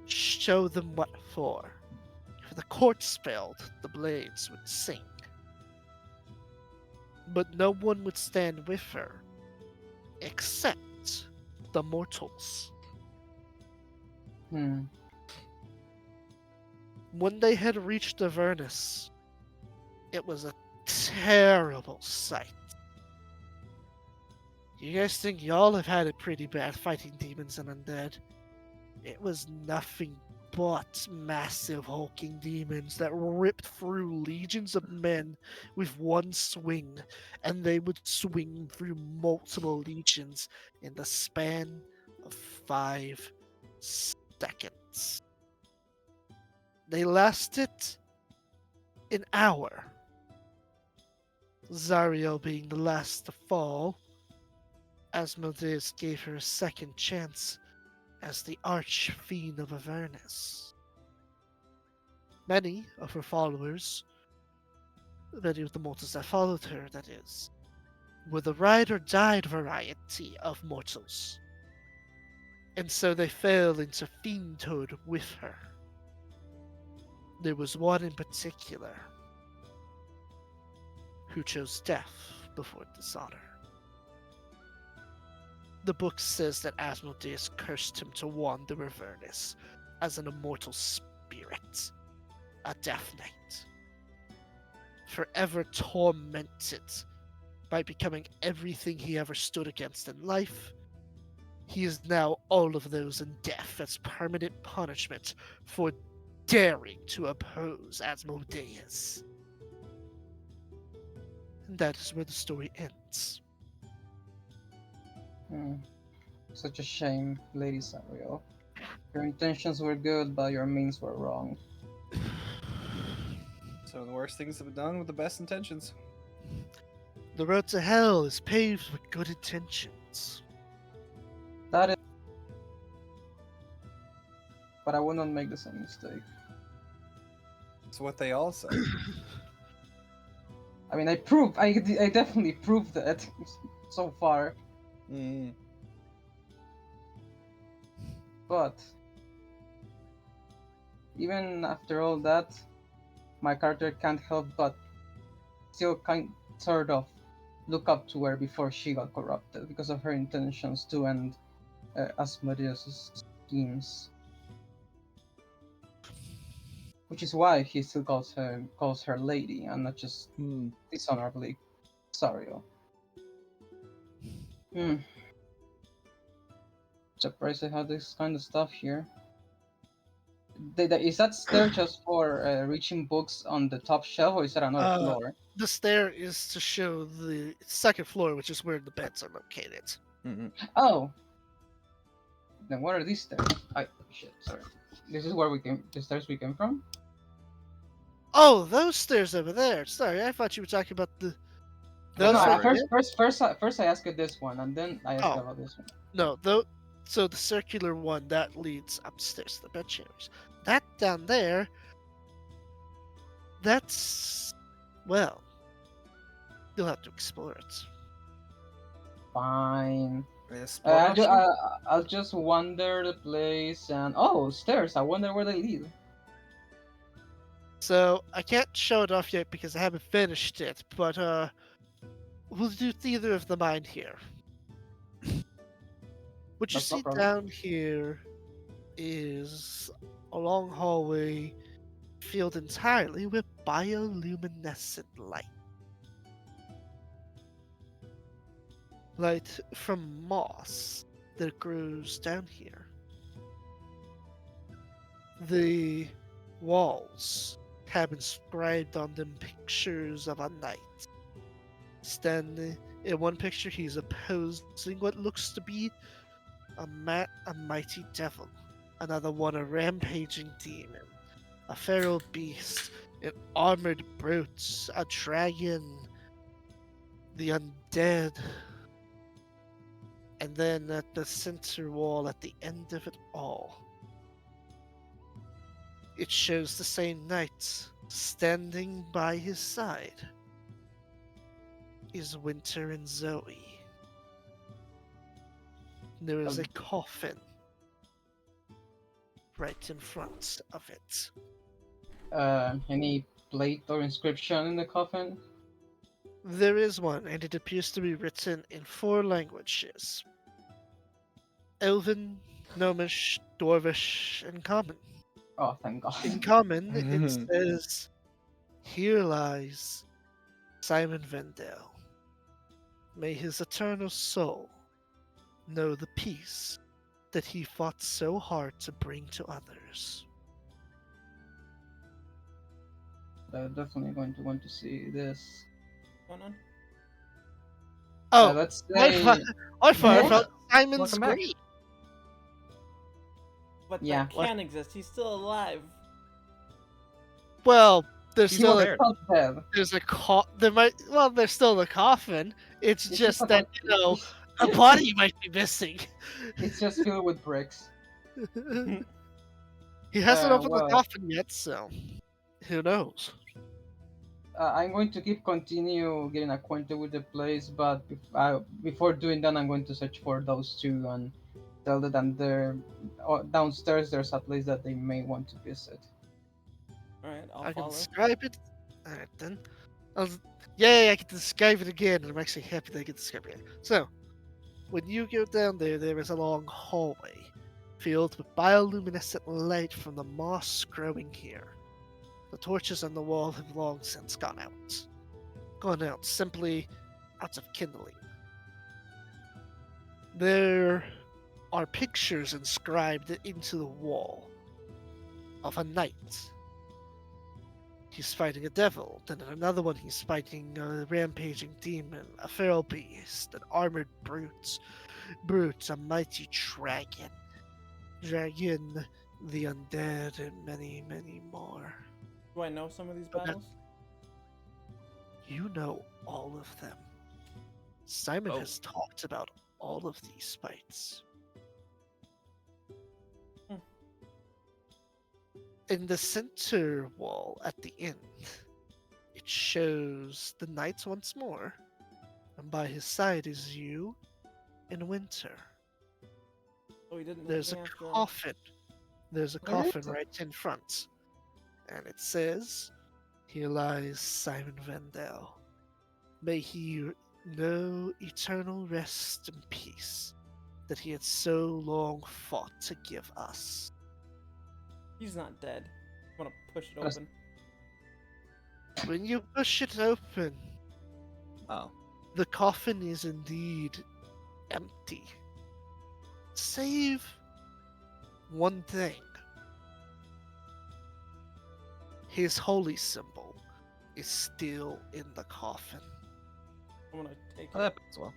show them what for. If the court spelled, the blades would sink. But no one would stand with her, except the mortals. Hmm. When they had reached Avernus, it was a terrible sight. You guys think y'all have had it pretty bad fighting demons and undead? It was nothing but massive hulking demons that ripped through legions of men with one swing, and they would swing through multiple legions in the span of 5 seconds. They lasted an hour. Zariel being the last to fall, Asmodeus gave her a second chance as the Archfiend of Avernus. Many of her followers, many of the mortals that followed her, that is, were the ride or died variety of mortals, and so they fell into fiendhood with her. There was one in particular who chose death before dishonor. The book says that Asmodeus cursed him to wander Avernus as an immortal spirit, a death knight, forever tormented by becoming everything he ever stood against in life. He is now all of those in death as permanent punishment for daring to oppose Asmodeus. And that is where the story ends. Hmm. Such a shame, Lady Zariel. Your intentions were good, but your means were wrong. So the worst things have been done with the best intentions. The road to hell is paved with good intentions. That is. But I would not make the same mistake. It's what they all say. I mean, I definitely proved that so far. Mm. But even after all that, my character can't help but still sort of look up to her before she got corrupted because of her intentions to end Asmodeus' schemes. Which is why he still calls her lady and not just dishonorably Sario. Surprised I have this kind of stuff here. Is that stair just for reaching books on the top shelf, or is that another floor? The stair is to show the second floor, which is where the beds are located. Mm-hmm. Oh. Then what are these stairs? Shit, sorry. This is where the stairs we came from? Oh, those stairs over there. Sorry, I thought you were talking about the. No, Those over first I asked you this one, and then I asked about this one. No, so the circular one that leads upstairs to the bedchambers. That down there, that's, well, you'll have to explore it. Fine. Exploration? I'll just wander the place and stairs. I wonder where they lead. So I can't show it off yet because I haven't finished it, but we'll do theater of the mind here. What you That's no see problem. down here is a long hallway filled entirely with bioluminescent light. Light from moss that grows down here. The walls have inscribed on them pictures of a knight. Standing in one picture, he's opposing what looks to be a mighty devil. Another one, a rampaging demon, a feral beast, an armored brute, a dragon, the undead, and then at the center wall, at the end of it all, it shows the same knight standing by his side is Winter and Zoe. There is a coffin right in front of it. Any plate or inscription in the coffin? There is one, and it appears to be written in 4 languages: Elven, Gnomish, Dwarvish, and Common. Oh, thank God. In Common, it says, "Here lies Simon Vendel. May his eternal soul know the peace that he fought so hard to bring to others." Definitely going to want to see this. What's going on? Oh, Let's I say. thought Yeah. about Simon's Welcome back. grave. But Yeah. that can exist. He's still alive. Well, there's He's still not a there. Not dead. there's a there might there's still a coffin. It's It's just not that like- a body might be missing. It's just filled with bricks. He hasn't opened well- the coffin yet, so who knows? I'm going to continue getting acquainted with the place, but before doing that, I'm going to search for those two and tell them downstairs there's a place that they may want to visit. Alright, I'll I can follow. describe it. Alright then. Yay, I can describe it again, and I'm actually happy that I can describe it again. So, when you go down there, there is a long hallway filled with bioluminescent light from the moss growing here. The torches on the wall have long since gone out simply out of kindling. There are pictures inscribed into the wall of a knight. He's fighting a devil, then in another one he's fighting a rampaging demon, a feral beast, an armored brute, a mighty dragon, the undead, and many, many more. Do I know some of these Okay. battles? You know all of them. Simon Oh. has talked about all of these fights. Hmm. In the center wall at the end, it shows the knight once more, and by his side is you and Winter. Oh, he didn't. There's a have to- coffin. There's a Where is coffin it? right in front. And it says, "Here lies Simon Vendel. May he know eternal rest and peace that he had so long fought to give us." He's not dead. I'm gonna push it Yes. open. When you push it open, Oh. the coffin is indeed empty. Save one thing. His holy symbol is still in the coffin. I'm gonna take Oh, it. that bodes well.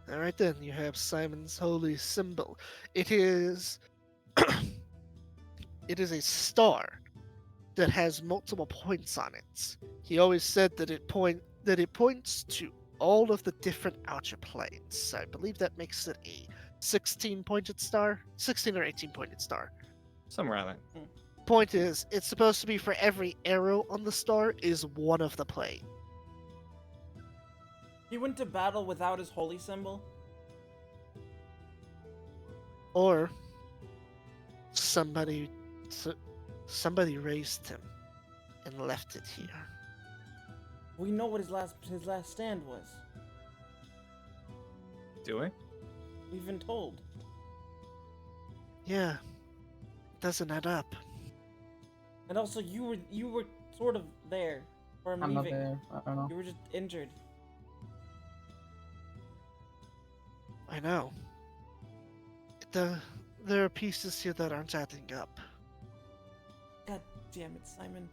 Alright then, you have Simon's holy symbol. It is it is a star that has multiple points on it. He always said that it points to all of the different outer planes. So I believe that makes it a 16-pointed star, 16 or 18-pointed star. Somewhere around there. Point is, it's supposed to be for every arrow on the star is one of the plane. He went to battle without his holy symbol. Or somebody raised him and left it here. We know what his last stand was. Do we? We've been told. Yeah, doesn't add up. And also, you were sort of there for him I'm not leaving. there. I don't know. You were just injured. I know. There are pieces here that aren't adding up. God damn it, Simon.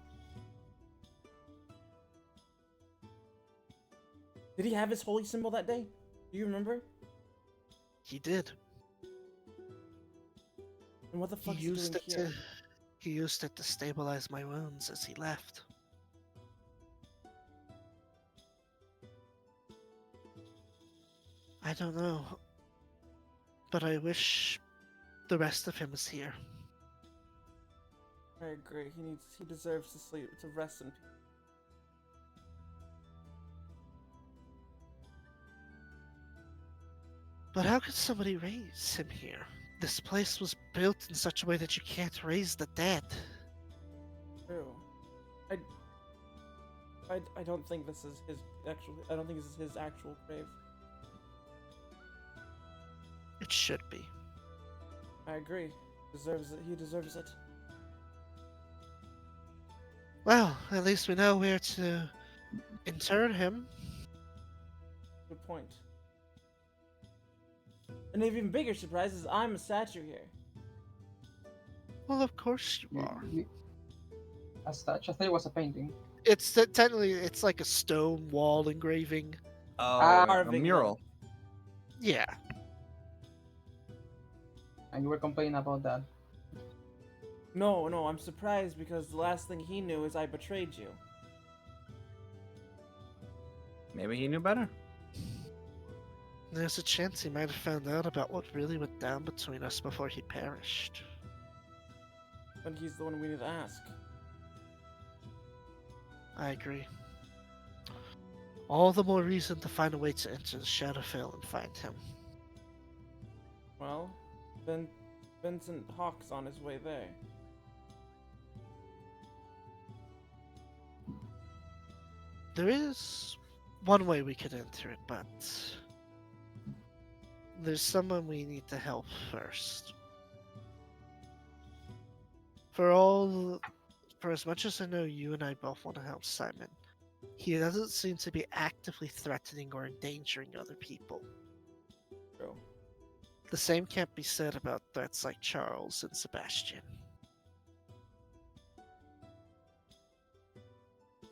Did he have his holy symbol that day? Do you remember? He did. And what the fuck He is he used doing it here? He used it to stabilize my wounds as he left. I don't know, but I wish the rest of him was here. I agree. He deserves to sleep, to rest in peace. But how could somebody raise him here? This place was built in such a way that you can't raise the dead. True. I don't think this is his actual. I don't think this is his actual grave. It should be. I agree. Deserves it. He deserves it. Well, at least we know where to inter him. Good point. An even bigger surprise is I'm a statue here. Well, of course you are. A statue? I thought it was a painting. It's technically it's like a stone wall engraving. Oh, a Carving mural. Yeah. And you were complaining about that. No, I'm surprised because the last thing he knew is I betrayed you. Maybe he knew better. There's a chance he might have found out about what really went down between us before he perished. And he's the one we need to ask. I agree. All the more reason to find a way to enter the Shadowfell and find him. Well, Vincent Hawk's on his way there. There is one way we could enter it, but there's someone we need to help first. For as much as I know you and I both want to help Simon, he doesn't seem to be actively threatening or endangering other people. True. The same can't be said about threats like Charles and Sebastian.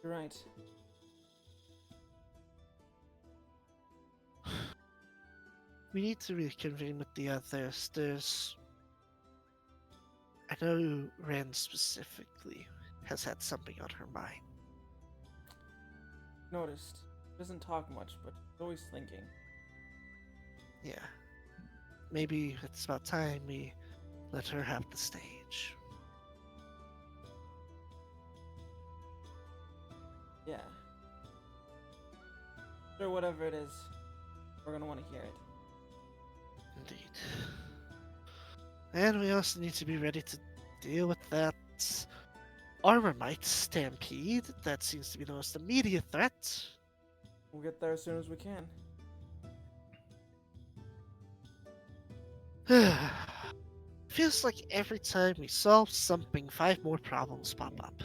You're right. We need to reconvene with the others. I know Ren specifically has had something on her mind. Noticed. Doesn't talk much, but he's always thinking. Yeah. Maybe it's about time we let her have the stage. Yeah. Sure, whatever it is, we're gonna want to hear it. Indeed. And we also need to be ready to deal with that Armormite stampede. That seems to be the most immediate threat. We'll get there as soon as we can. Feels like every time we solve something, 5 more problems pop up.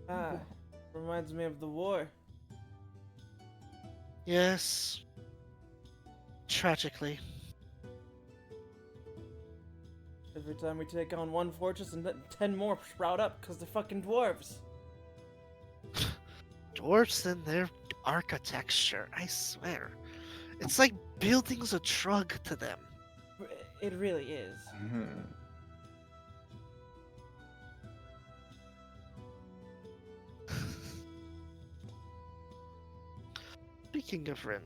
Ah, reminds me of the war. Yes. Tragically. Every time we take on one fortress and then 10 more sprout up because they're fucking dwarves. Dwarves and their architecture, I swear. It's like buildings a drug to them. It really is. Speaking of Rin,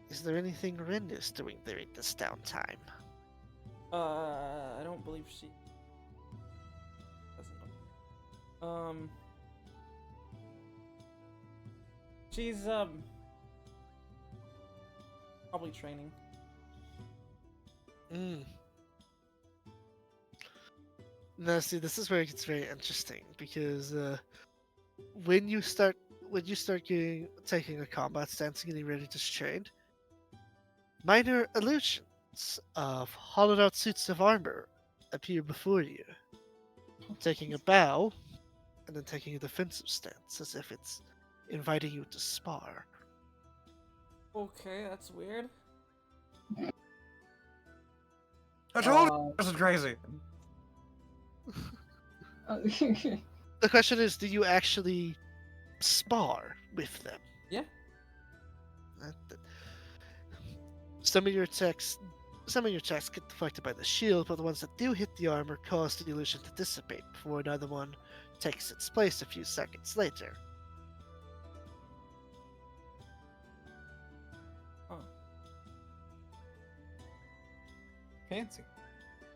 is there anything Rin is doing during this downtime? I don't believe she doesn't know. She's probably training. Now, see, this is where it gets very interesting because when you start taking a combat stance and getting ready to trade, minor illusions of hollowed out suits of armor appear before you, taking a bow and then taking a defensive stance as if it's inviting you to spar. Okay, that's weird. I told you this is crazy. The question is, do you actually spar with them? Yeah. Some of your attacks Some of your checks get deflected by the shield, but the ones that do hit the armor cause the illusion to dissipate before another one takes its place a few seconds later. Fancy.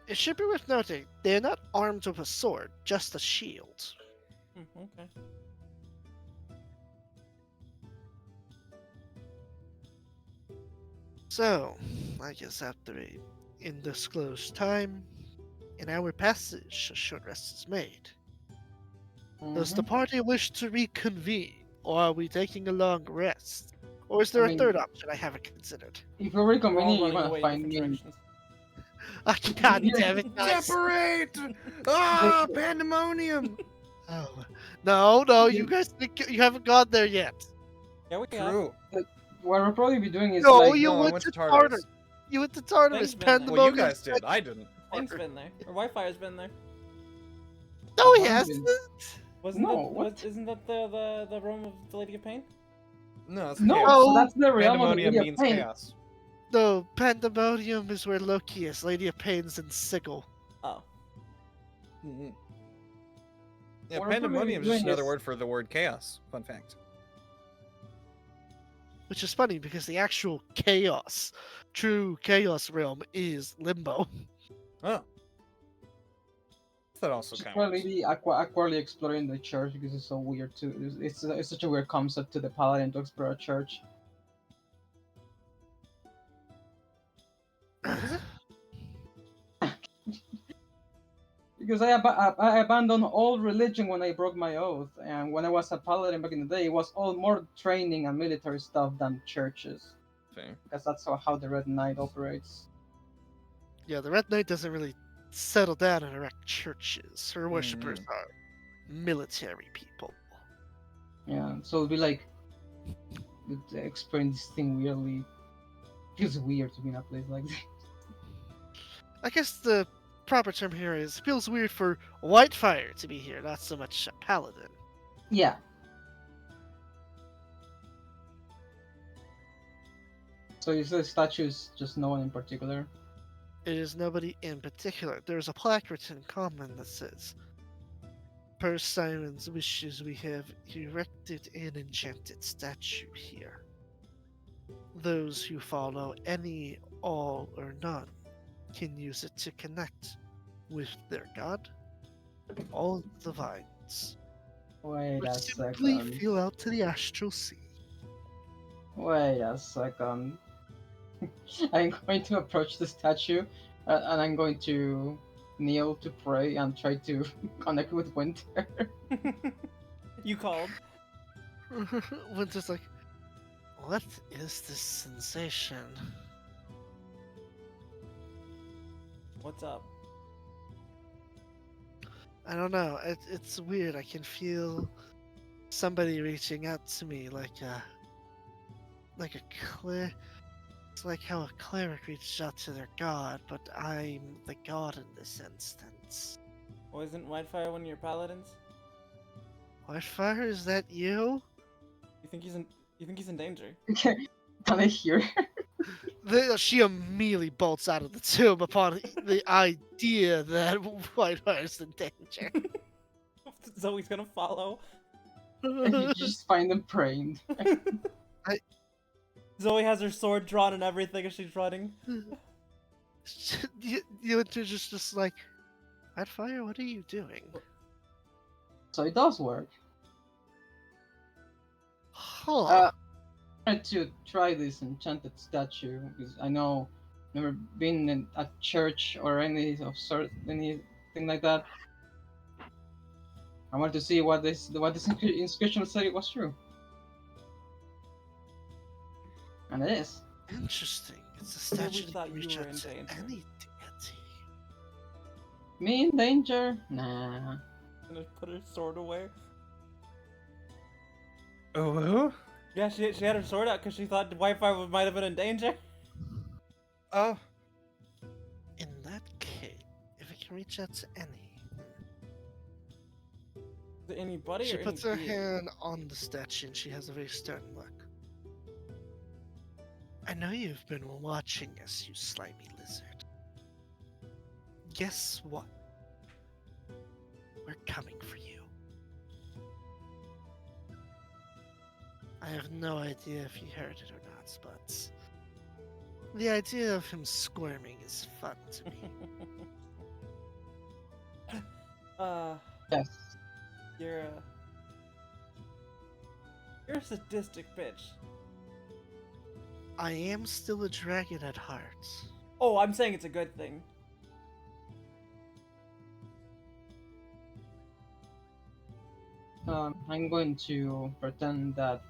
It should be worth noting, they are not armed with a sword, just a shield. Okay. So, I guess after a undisclosed time, in our passage, a short rest is made. Does the Mhm. party wish to reconvene, or are we taking a long rest? Or is I there a mean, third option I haven't considered? if you're We're all reconvening, you're running gonna away find different me. directions. Ah, God damn it, guys! Separate! Ah, pandemonium! Oh, no, you guys think you haven't gone there yet. Yeah, we have. True. What we'll probably be doing is No, like, you No, I went went to to Tartarus. Tartarus. You went to Tartarus. Thing's been there. Pandemonium. Well, you guys did. I didn't. Thing's been there. Or Wi-Fi's been there. No, he I've hasn't. been- Wasn't No, that what? isn't that the room of the Lady of Pain? No, it's no, chaos. so that's the realm of the Pandemonium Lady of means Pain. chaos. No, Pandemonium is where Loki is. Lady of Pains and Sigil. Oh. Mhm. What Yeah, we're probably pandemonium is just doing another is- word for the word chaos. Fun fact. Which is funny because the actual chaos, true chaos realm is Limbo. Oh. That also Should counts. probably be aquarly exploring the church because it's so weird too. It's such a weird concept to the paladin to explore a church. Because I abandoned all religion when I broke my oath, and when I was a paladin back in the day, it was all more training and military stuff than churches. Fair. Because that's how the Red Knight operates. Yeah, the Red Knight doesn't really settle down and erect churches. Her worshippers Mhm. are military people. Yeah, so it'll be like explain this thing weirdly. Feels weird to be in a place like this. I guess the proper term here is it feels weird for Whitefire to be here, not so much a paladin. Yeah. So you said statues, just no one in particular. It is nobody in particular. There's a plaque written in common that says, Per Siren's wishes, we have erected an enchanted statue here. Those who follow any, all, or none can use it to connect with their god, all the vines, Wait or a simply second. feel out to the astral sea. Wait a second. I'm going to approach the statue and I'm going to kneel to pray and try to connect with Winter. You called. Winter's like, what is this sensation? What's up? I don't know. It's weird. I can feel somebody reaching out to me like a cleric. It's like how a cleric reaches out to their god, but I'm the god in this instance. Wasn't Whitefire one of your paladins? Whitefire, is that you? You think he's in danger? Can I hear? She immediately bolts out of the tomb upon the idea that Whitefire's in danger. Zoe's gonna follow. And you just find them praying. Zoe has her sword drawn and everything as she's running. You're just like, Whitefire, what are you doing? So it does work. Huh. I wanted to try this enchanted statue because I know never been in a church or any of sort anything like that. I wanted to see what this inscription said it was true. And it is. Interesting. It's a Yeah, we statue that thought can you reach were out in to danger. any deity. Me in danger? Nah. Gonna put her sword away. Oh? Yeah, she had her sword out because she thought Whitefire might have been in danger. Oh. In that case, if it can reach out to any. Is it anybody She or puts any her being? hand on the statue and she has a very stern look. I know you've been watching us, you slimy lizard. Guess what? We're coming for you. I have no idea if you heard it or not, but the idea of him squirming is fun to me. Yes. You're a sadistic bitch. I am still a dragon at heart. Oh, I'm saying it's a good thing. I'm going to pretend that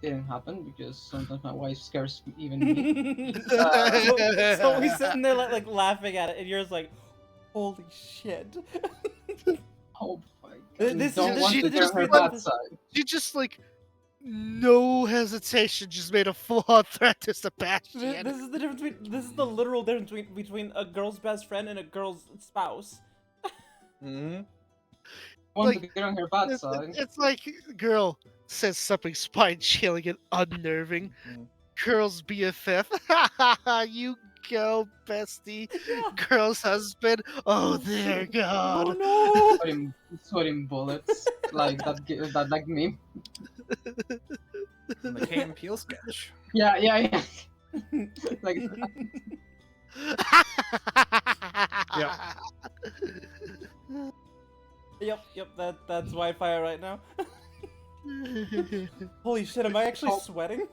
didn't happen because sometimes my wife scares even me. So we sitting there like laughing at it, and you're just like, "Holy shit!" Oh my This- god! this Don't is- want she to just turn her went- bad side. She just like no hesitation, just made a full-on threat to Sebastian. This is the difference between. This is the literal difference between a girl's best friend and a girl's spouse. Mm-hmm. Want Like, to get on her bad It's, side. it's like girl says something spine-chilling and unnerving. Girl's BFF. You go, bestie. Girl's husband. Oh, dear God. Oh Sweating bullets like that like meme. From the Key and Peele sketch. Yeah. Like no! Yep. That's Wi-Fi right now. Holy shit! Am I actually Oh. sweating?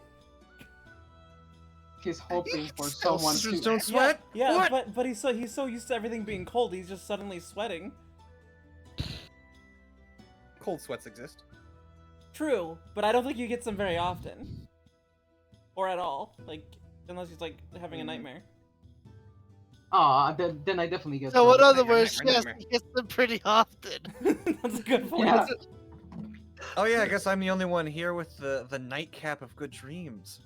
he's hoping for Still someone Sisters to. don't sweat? Yeah, What? but he's so used to everything being cold. He's just suddenly sweating. Cold sweats exist. True, but I don't think you get some very often, or at all. Like unless he's like having a nightmare. Then I definitely get. So, in those. other words, Nightmare, yes, nightmare. he gets them pretty often. That's a good point. Yeah. Oh yeah, I guess I'm the only one here with the nightcap of good dreams.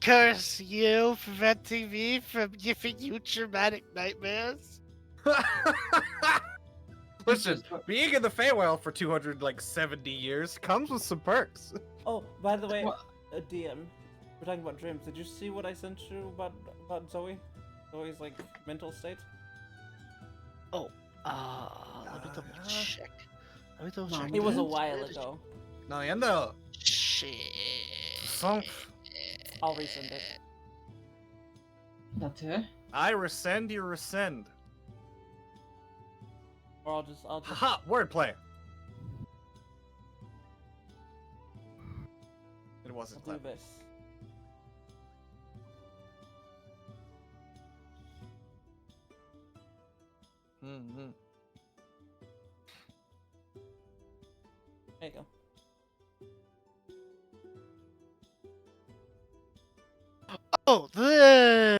Curse you, preventing me from giving you traumatic nightmares. Listen, being in the Feywild for 270 years comes with some perks. Oh, by the way, What? DM, we're talking about dreams. Did you see what I sent you about Zoe? Zoe's like mental state. Let me double check. Let me double No, check. It was a Didn't- while ago. No, entiendo. Shit. Son- I'll resend it. That's it. I rescind, you rescind. Or I'll just. Haha, wordplay. It wasn't I'll do clever. this. Mm-hmm. There you go. Oh, this.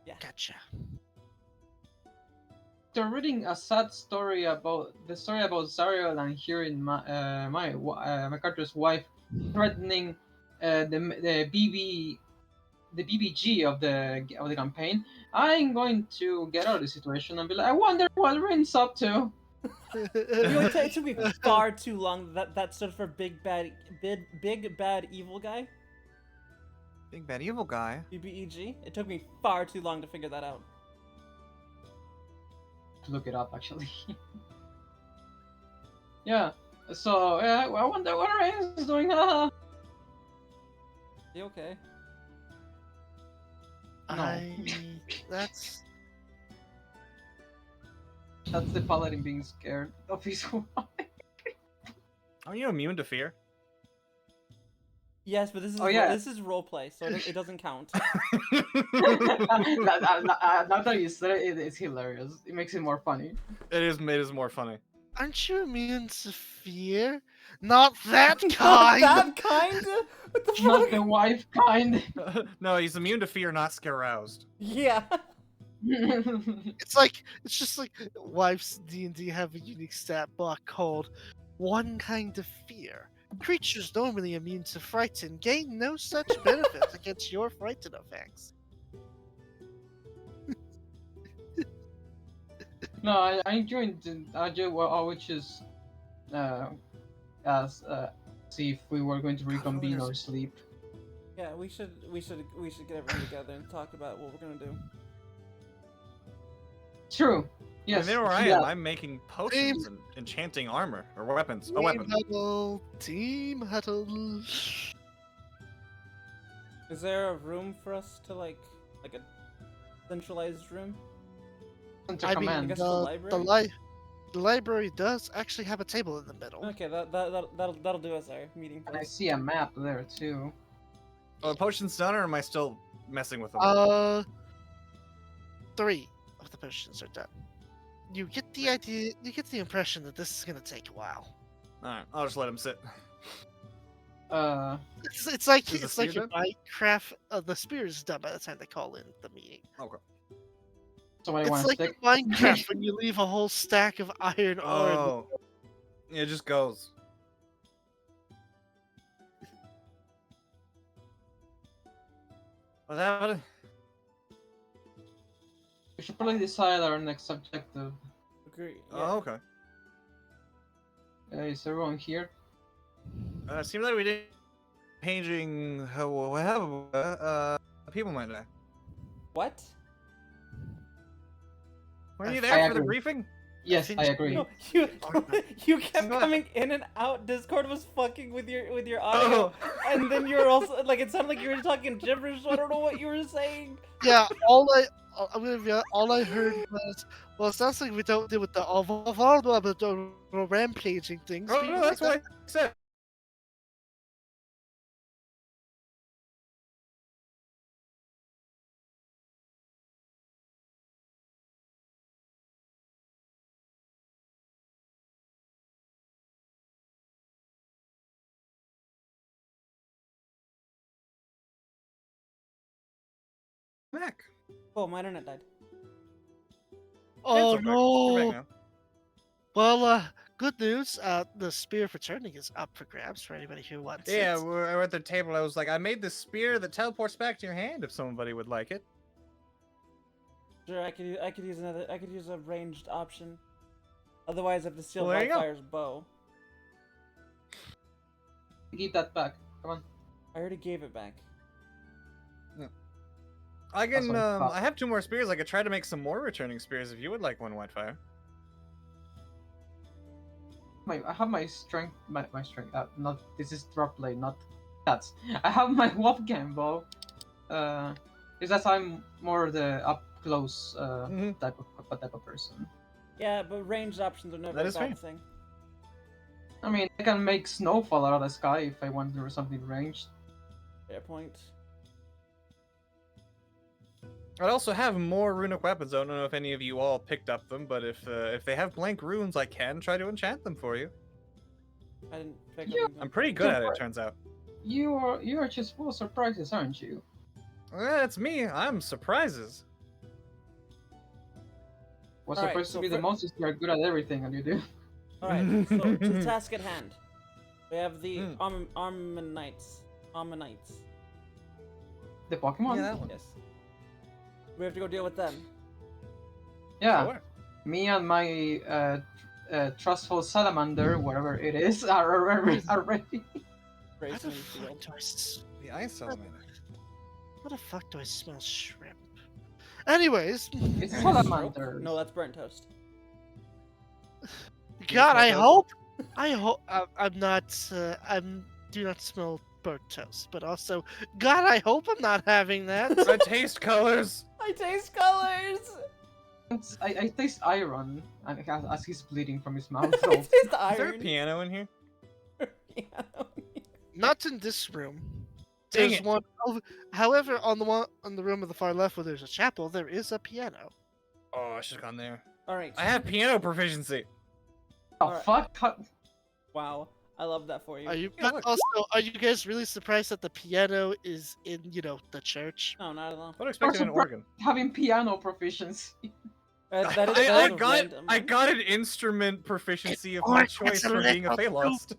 Yeah. Gotcha. They're reading a sad story about Zariel and hearing my character's wife threatening the BBG of the campaign. I'm going to get out of the situation and be like, I wonder what Rin's up to. You know, it took me far too long. That stood for big bad evil guy. Big bad evil guy. BBEG. It took me far too long to figure that out. To look it up actually. Yeah. So I wonder what Rin is doing. You okay? That's That's the paladin being scared of his wife. Are you immune to fear? Yes, but this is Oh, yeah. this is roleplay, so it doesn't count. Now that you said it, it's hilarious. It makes it more funny. It is more funny. aren't you immune to fear? Not that Not kind. that kind? What the Not fuck? the wife kind. No, he's immune to fear, not scaroused. Yeah. It's just like Wife's D&D have a unique stat block called One Kind of Fear. Creatures normally immune to frighten gain no such benefits against your frighten effects. No, I joined which is as see if we were going to reconvene or sleep. Yeah, we should get everyone together and talk about what we're gonna do. True. Yes. And there where I yeah. am, I'm making potions and enchanting armor or weapons. A Team weapon. huddle. Team huddle. Is there a room for us to like a centralized room? Center I mean, command. guess the library does actually have a table in the middle. Okay, that'll do as our meeting And I place. see a map there too. Are the potions done, or am I still messing with them? 3 of the potions are done. You get the idea. You get the impression that this is gonna take a while. Alright, I'll just let him sit. It's like Is the it's like spear your Minecraft. The spear is done by the time they call in the meeting. Okay. Somebody It's want to like stick? in Minecraft when you leave a whole stack of iron ore. Oh. Yeah, it just goes. What's happening? We should probably decide our next objective. Agree. Yeah. Oh, okay. Is everyone here? Seems like we did paging people might die. What? Were you I there for the agree. briefing? Yes, think I so. agree. No, you you kept What? coming in and out. Discord was fucking with your audio, Oh. and then you were also like it sounded like you were talking gibberish. So I don't know what you were saying. Yeah, I'm gonna be honest, all I heard was, well, it sounds like we don't deal with the rampaging things. Oh people no, that's like what I said. Back. Oh, my internet died. Oh It's okay. You're back no! now. Well, good news. The spear for turning is up for grabs for anybody who wants Yeah, it. we're at the table. I was like, I made this spear that teleports back to your hand if somebody would like it. Sure, I could use a ranged option. Otherwise, I have to steal Well, there you go. Wildfire's bow. Give that back. Come on. I already gave it back. I can. what I thought. I have 2 more spears. I could try to make some more returning spears if you would like one, Whitefire. I have my strength. My strength. Not this is drop blade, not stats. I have my Wop game bow. Is that I'm more the up close Mhm. type of person. Yeah, but ranged options are never That a is bad fair. thing. I mean, I can make snowfall out of the sky if I want to do something ranged. Fair point. I'd also have more runic weapons. I don't know if any of you all picked up them, but if they have blank runes, I can try to enchant them for you. I didn't pick Yeah. up. I'm pretty good at it, turns out. You are just full of surprises, aren't you? That's me. I'm surprises. What's Alright, supposed so to be the for- most is you're good at everything and you do. Alright, so to the task at hand. We have the Hmm. Ammonites. The Pokemon? Yeah, that one. Yes. We have to go deal with them. Yeah. Sure. Me and my trustful salamander, whatever it is, are ready. How Grace the and fuck Field. do I The ice salamander. What the fuck do I smell shrimp? Anyways, It's salamander. No, that's burnt toast. God, I smell hope, I'm not, do not smell burnt toast, but also, God, I hope I'm not having that. I taste colors. I taste colors! I taste iron, and as he's bleeding from his mouth. I So taste Is there a iron. piano in here? Piano. Not in this room. Dang There's it. one. However, on the room on the far left where there's a chapel, there is a piano. Oh, I should have gone there. Alright. I have piano proficiency. the Alright. fuck? Wow. I love that for you. Are you? Yeah, but look. also, are you guys really surprised that the piano is in, the church? No, not at all. I would have expected an surprised. organ. Having piano proficiency. That is I a got random I one. got an instrument proficiency of my organ's choice a for being a little Phalos.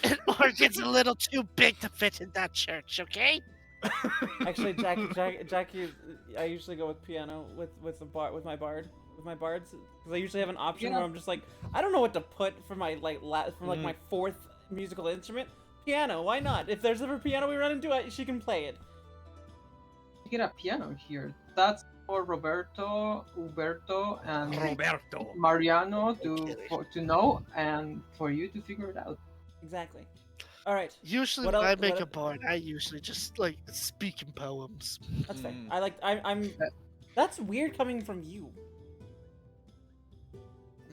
An organ's a little too big to fit in that church, okay? Actually, Jackie, I usually go with piano with my bards because I usually have an option Yeah. where I'm just like I don't know what to put for my my Mm. fourth musical instrument. piano. Why not? If there's ever a piano we run into, she can play it. You get a piano here. That's for Roberto, and Roberto. Mariano kidding. to know, and for you to figure it out. Exactly. All right. Usually What when I else- make what a el- bard, I usually just like speak in poems. That's fair. Mm. I'm. That's weird coming from you.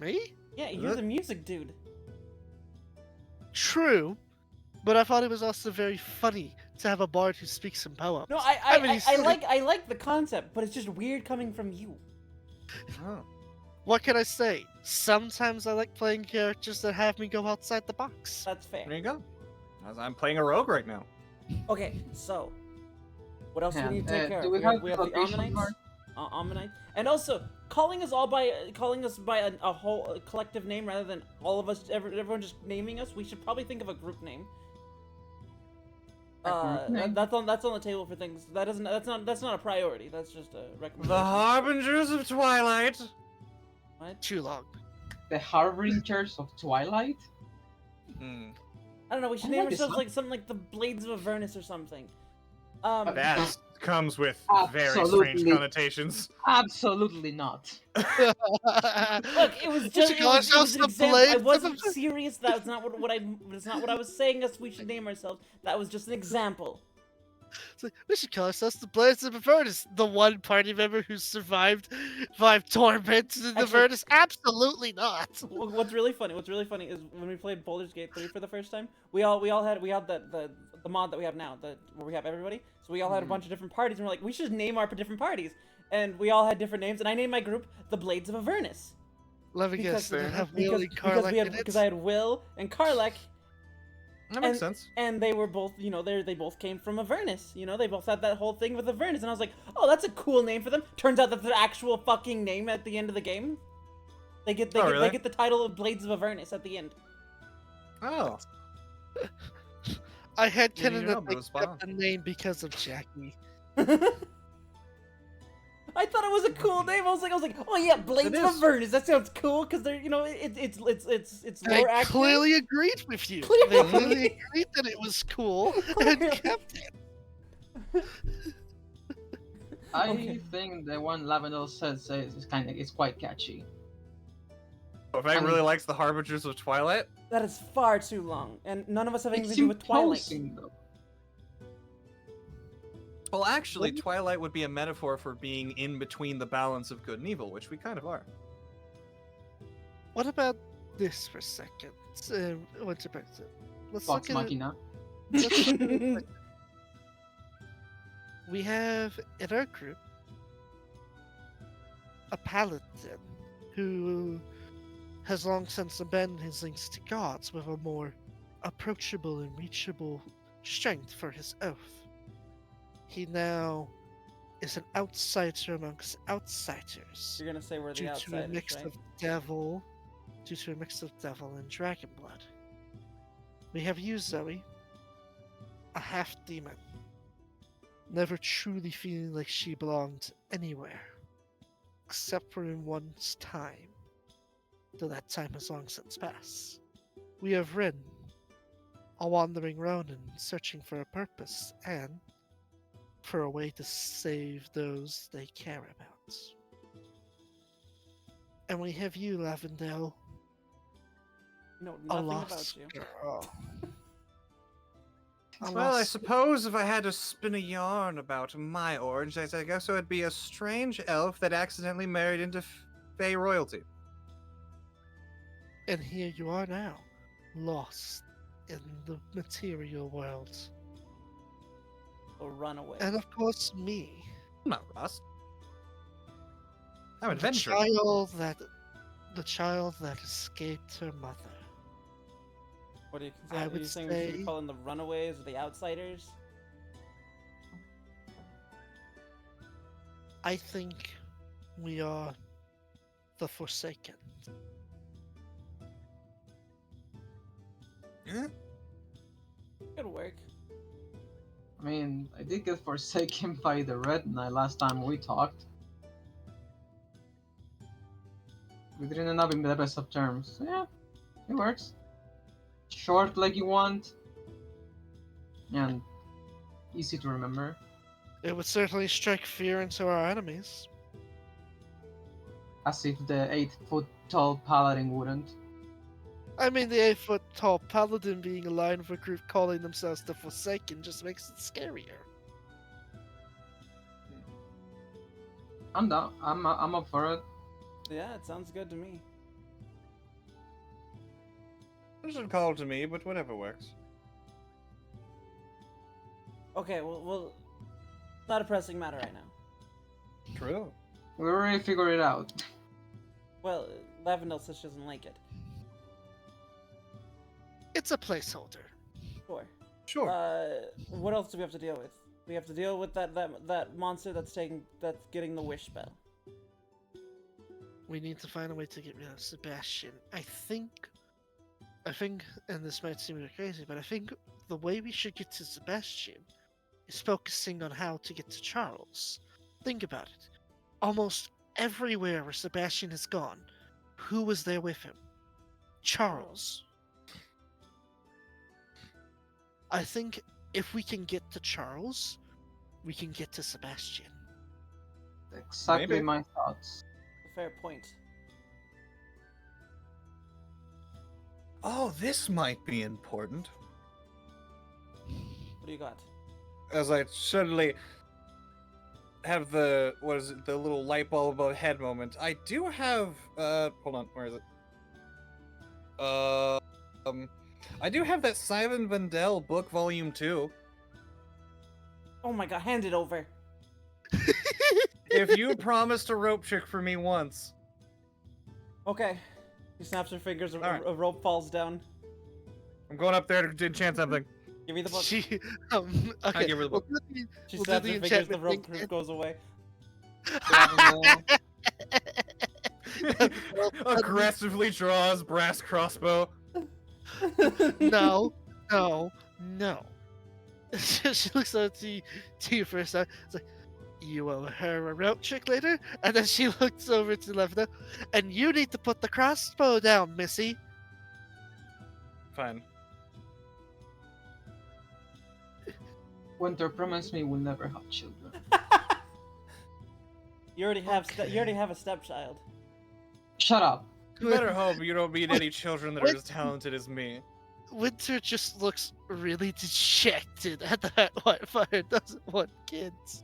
Me? Yeah, you're the music dude. True, but I thought it was also very funny to have a bard who speaks in poems. No, I mean, he's I silly. like the concept, but it's just weird coming from you. Oh. What can I say? Sometimes I like playing characters that have me go outside the box. That's fair. There you go. As I'm playing a rogue right now. Okay, so what else do Yeah, we need to take care do of? we We have have the location Ammonites. card? Ammonites, and also calling us by a whole collective name rather than all of us. Everyone just naming us. We should probably think of a group name. group name? That's on the table for things. That's not a priority. That's just a recommendation. The Harbingers of Twilight. What? Too long. The Harbingers of Twilight. Hmm. I don't know. We should I name like this ourselves one. like something like the Blades of Avernus or something. That comes with very strange Absolutely. connotations. Absolutely not. Look, it was We just should it call was ourselves an the example. I Blades of wasn't Avernus. serious. That's not that's not what I was saying. Us we should name ourselves. That was just an example. It's like, we should call ourselves the Blades of Avernus. The one party member who survived 5 torments in the Actually- Avernus? Absolutely not. What's really funny is when we played Baldur's Gate 3 for the first time, we had the mod that we have now, where we have everybody. So we all had a bunch of different parties, and we're like, we should name our different parties. And we all had different names, and I named my group the Blades of Avernus. Let me guess, did it have Will and Karlak in it? Because I had Will and Karlak, That makes sense. and they were both, they both came from Avernus. They both had that whole thing with Avernus, and I was like, oh, that's a cool name for them. Turns out that's their actual fucking name at the end of the game. They get the title of Blades of Avernus at the end. Oh. I had Didn't canon even know that they it was kept fun. the name because of Jackie. I thought it was a cool name. I was like, oh yeah, Blades It of is. Avernus. That sounds cool because they're, it's more I accurate. clearly agreed with you. Clearly. They clearly agreed that it was cool and Clearly. kept it. I Okay. think the one Lavendel says is quite catchy. If I I mean- really likes the Harbingers of Twilight, That is far too long, and none of us have anything It's to do with Twilight. imposing, though. well, actually, Wouldn't- Twilight would be a metaphor for being in between the balance of good and evil, which we kind of are. What about this for a second? Winter Brexit. Let's Vox look at it. Machina. We have in our group a paladin who has long since abandoned his links to gods with a more approachable and reachable strength for his oath. He now is an outsider amongst outsiders You're gonna say we're the due to a outsiders, mix right? of devil and dragon blood. We have you, Zoe, a half demon, never truly feeling like she belonged anywhere, except for in one's time, though that time has long since passed. We have Rin, a wandering Ronin searching for a purpose and for a way to save those they care about. And we have you, Lavendel, No, a nothing about lost you. girl. A Well, I lost- suppose if I had to spin a yarn about my origins, I guess it would be a strange elf that accidentally married into Fey royalty. And here you are now, lost in the material world. Or run away. And of course, me, I'm not lost. I'm the adventurous. child that escaped her mother. What do you I consider? would Are you saying we should say- be calling the runaways or the outsiders? I think we are the Forsaken. Yeah? Good work. I mean, I did get forsaken by the Red Knight last time we talked. We didn't end up in the best of terms. So yeah, it works. Short like you want. and easy to remember. It would certainly strike fear into our enemies. As if the 8-foot tall paladin wouldn't. I mean, the 8-foot tall paladin being aligned with a group calling themselves the Forsaken just makes it scarier. I'm down. I'm up for it. Yeah, it sounds good to me. Doesn't call to me, but whatever works. Okay, well, not a pressing matter right now. True. We already figured it out. Well, Lavendel says she doesn't like it. It's a placeholder. Sure. Sure. What else do we have to deal with? We have to deal with that monster that's getting the wish spell. We need to find a way to get rid of Sebastian. I think, and this might seem a bit crazy, but I think the way we should get to Sebastian is focusing on how to get to Charles. Think about it. Almost everywhere where Sebastian has gone, who was there with him? Charles. I think if we can get to Charles, we can get to Sebastian. Exactly Maybe. my thoughts. A fair point. Oh, this might be important. What do you got? As I suddenly have the the little light bulb above head moment. I do have hold on, where is it? I do have that Simon Vendel book volume 2. Oh my god, hand it over. If you promised a rope trick for me once. Okay. He snaps her fingers, Alright. a rope falls down. I'm going up there to enchant something. Give me the book. She, I okay. give her the book. She we'll do snaps the her fingers, the enchantment rope thing. goes away. Aggressively draws brass crossbow. No. She looks up to you for a second. It's like, you owe her a rope trick later? And then she looks over to Levna, and you need to put the crossbow down, Missy. Fine. Winter promised me we'll never have children. You already have Okay. you already have a stepchild. Shut up. You better hope you don't meet any children that are as talented as me. Winter just looks really dejected at that Whitefire doesn't want kids.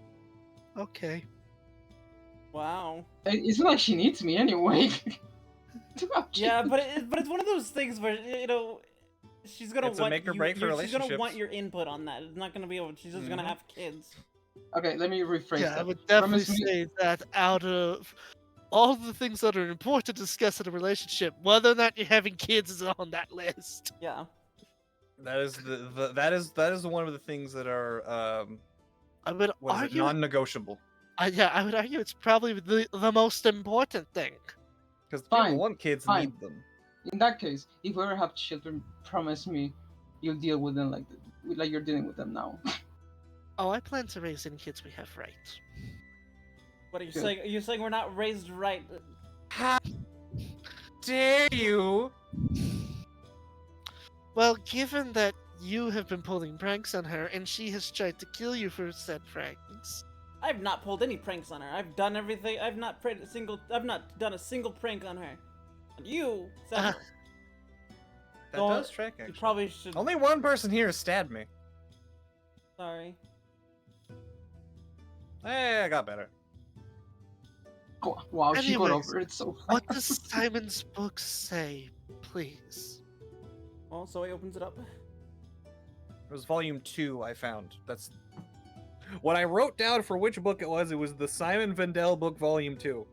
Okay. Wow. It's not like she needs me anyway. To have Yeah, children. but it's one of those things where she's gonna It's a want make or you- break for she's gonna want relationships. your input on that. It's not gonna be able. She's just gonna Mhm. have kids. Okay, let me rephrase Yeah, that. I would definitely Promise me- say that out of all the things that are important to discuss in a relationship, whether or not you're having kids is on that list. Yeah. That is that is one of the things that are I would what is it, argue. non-negotiable. Yeah, I would argue it's probably the most important thing. Because the Fine, people who want kids fine. need them. In that case, if we ever have children, promise me you'll deal with them like you're dealing with them now. Oh, I plan to raise any kids we have right. What are you Good. saying? Are you saying we're not raised right? How dare you? Well, given that you have been pulling pranks on her and she has tried to kill you for said pranks. I've not pulled any pranks on her. I've done everything. I've not done a single prank on her. And you, Samuel, That Don't- does track you actually. probably should. Only one person here has stabbed me. Sorry. Hey, I got better. Wow, she got Anyways, over it so What fast. does Simon's book say, please? Well, so he opens it up. It was volume 2 I found. That's what I wrote down for which book it was. It was the Simon Vendel book volume 2.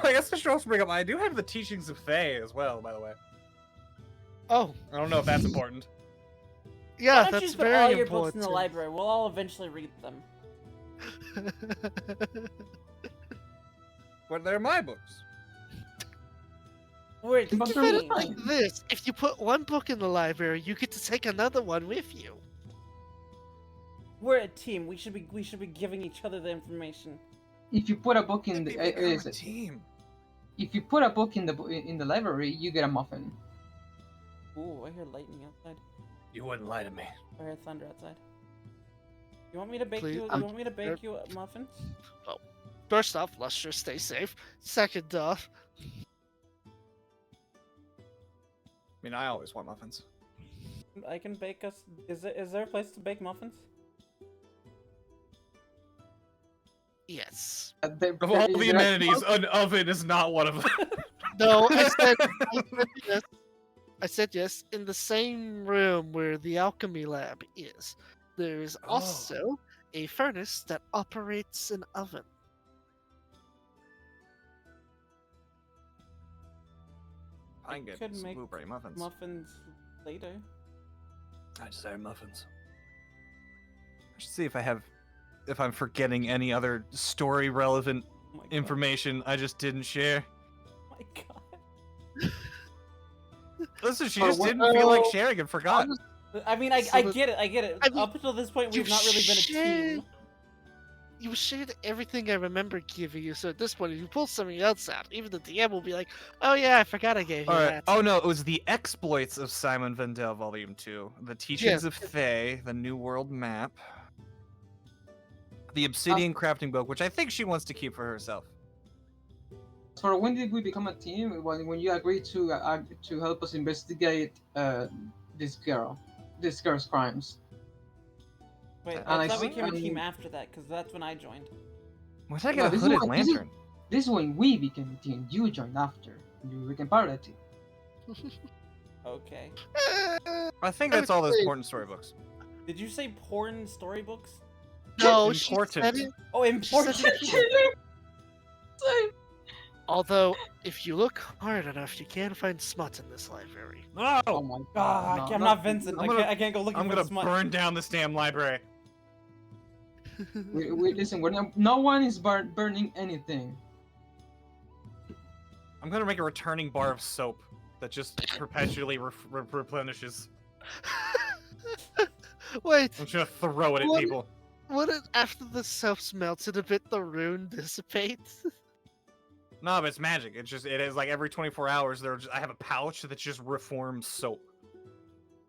I guess I should also bring up, I do have the Teachings of Fae as well, by the way. Oh, I don't know if that's important. yeah, Why don't you that's just put very all your important. books in the library? We'll all eventually read them. But they're my books. We're a But Think they're of team. it like this: if you put one book in the library, you get to take another one with you. We're a team. We should be giving each other the information. If you put a book in Maybe the become a team. if you put a book in the library, you get a muffin. Ooh, I hear lightning outside. You wouldn't lie to me. I hear thunder outside. You want me to bake Please, you? You want me to bake you muffins? First off, let's just stay safe. Second off, I mean, I always want muffins. I can bake us. Is there a place to bake muffins? yes. Of all the amenities, an oven is not one of them. No, I said yes. I said yes. In the same room where the alchemy lab is, there is Oh. also a furnace that operates an oven. I can get could some make blueberry muffins. Muffins later. I desire muffins. I should see if I'm forgetting any other story relevant Oh my god. information I just didn't share. Oh my god. Listen, she Oh, just what- didn't feel like sharing and forgot. I mean, I So get it. I get it. I mean, Up until this point, we've you not really been a shared- team. You shared everything I remember giving you, so at this point, if you pull something else out, even the DM will be like, "Oh yeah, I forgot I gave you All right. that." Oh no, it was the exploits of Simon Vendel, Volume 2, the teachings Yes. of Thay, the New World map, the Obsidian crafting book, which I think she wants to keep for herself. So when did we become a team? When you agreed to help us investigate this girl's crimes. Wait, And I I thought we see- became a I team mean- after that, because that's when I joined. Why did I Yeah, get a this is hooded what- this is- lantern? This is when we became a team. You joined after. You became part of the team. Okay. I think I that's all would those say- important storybooks. Did you say porn storybooks? No, she Important. said it. Oh, important. Although, if you look hard enough, you can find smut in this library. No! Oh my Ah, god. no, I'm not Vincent. I'm gonna- I can't go looking I'm for gonna the smut. burn down this damn library. Listen, no one is burning anything. I'm gonna make a returning bar of soap that just perpetually replenishes. Wait, I'm just gonna throw it at What? people. what if after the soap's melted a bit, the rune dissipates? No, but it's magic. It is like every 24 hours I have a pouch that just reforms soap.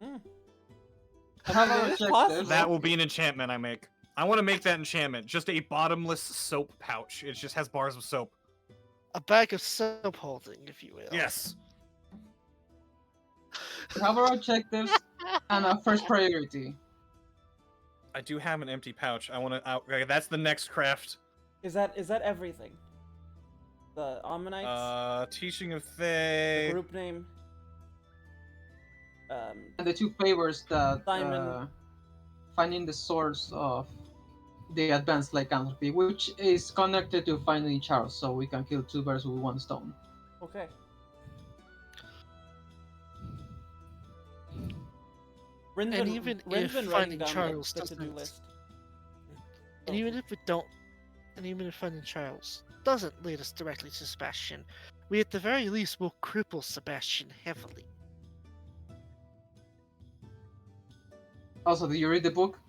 How it about is check possible. this? That will be an enchantment I make. I want to make that enchantment. Just a bottomless soap pouch. It just has bars of soap. A bag of soap holding, if you will. Yes. How about objectives and a first priority? I do have an empty pouch. I want to. Okay, that's the next craft. Is that everything? The Ammonites, Teaching of the Thay. group name. And the two favors that Simon. finding the source of the advanced lycanthropy, which is connected to finding Charles, so we can kill two birds with one stone. Okay. Rin's And been- even Rin's if been writing finding down Charles the to-do doesn't- list. And even if we don't, and even if finding Charles doesn't lead us directly to Sebastian, we at the very least will cripple Sebastian heavily. Also, did you read the book?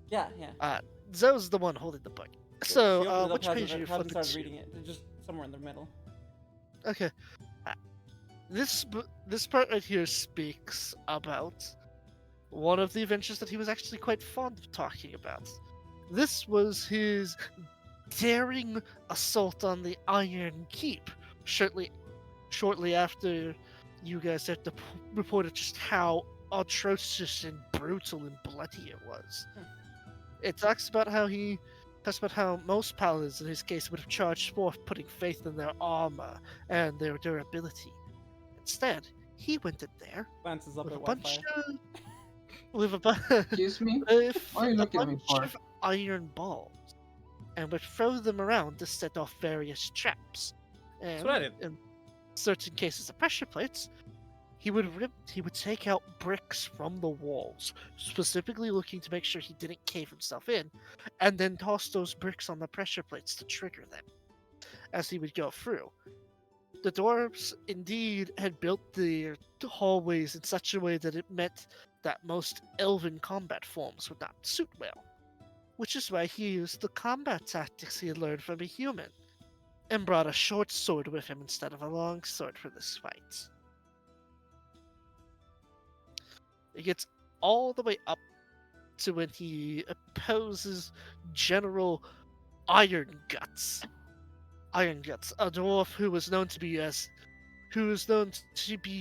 Yeah, yeah. Zoe's the one holding the book. So, She opened it up, which hasn't- page are you haven't flipping started to? reading it. It's just somewhere in the middle. Okay. This part right here speaks about one of the adventures that he was actually quite fond of talking about. This was his daring assault on the Iron Keep, shortly after you guys had reported just how atrocious and brutal and bloody it was. It talks about how most paladins in his case would have charged forth putting faith in their armor and their durability. Instead, he went in there Glances up with a at bunch Wildfire. with a bu- Excuse me? with Why are you a looking at me bunch for? of iron balls, and would throw them around to set off various traps. And what I did. in certain cases of pressure plates, he would take out bricks from the walls, specifically looking to make sure he didn't cave himself in, and then toss those bricks on the pressure plates to trigger them as he would go through. The dwarves indeed had built the hallways in such a way that it meant that most elven combat forms would not suit well, which is why he used the combat tactics he had learned from a human, and brought a short sword with him instead of a long sword for this fight. It gets all the way up to when he opposes General Iron Guts. Iron Guts, a dwarf who was known to be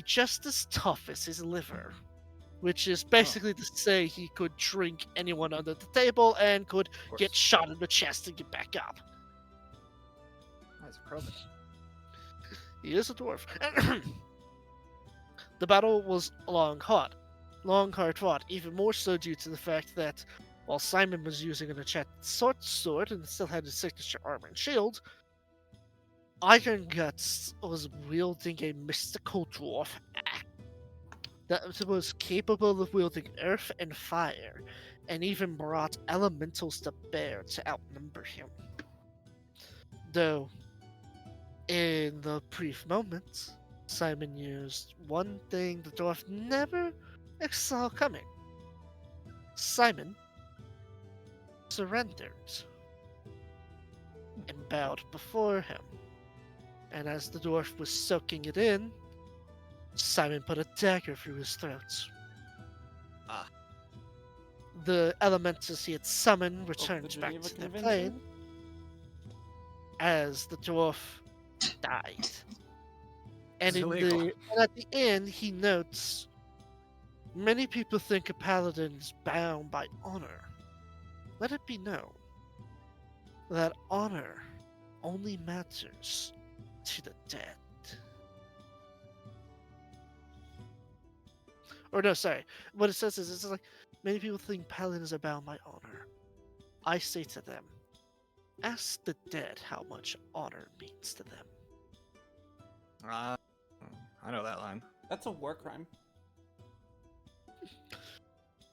just as tough as his liver, which is basically to say he could drink anyone under the table and could Of get course. shot in the chest and get back up. That's a crowbar. He is a dwarf. The battle was long, hard fought, even more so due to the fact that while Simon was using an enchanted sword and still had his signature armor and shield, Iron Guts was wielding a mystical dwarf axe that was capable of wielding earth and fire, and even brought elementals to bear to outnumber him. Though, in the brief moments, Simon used one thing the dwarf never saw coming. Simon surrendered and bowed before him. And as the dwarf was soaking it in, Simon put a dagger through his throat. Ah. The elementals he had summoned returned did back he have a to their convention? plane as the dwarf died. And, It's illegal. and at the end, he notes, many people think a paladin is bound by honor. Let it be known that honor only matters to the dead. Or no, sorry. What it says is, it's like, many people think paladins are bound by honor. I say to them, ask the dead how much honor means to them. I know that line. That's a war crime.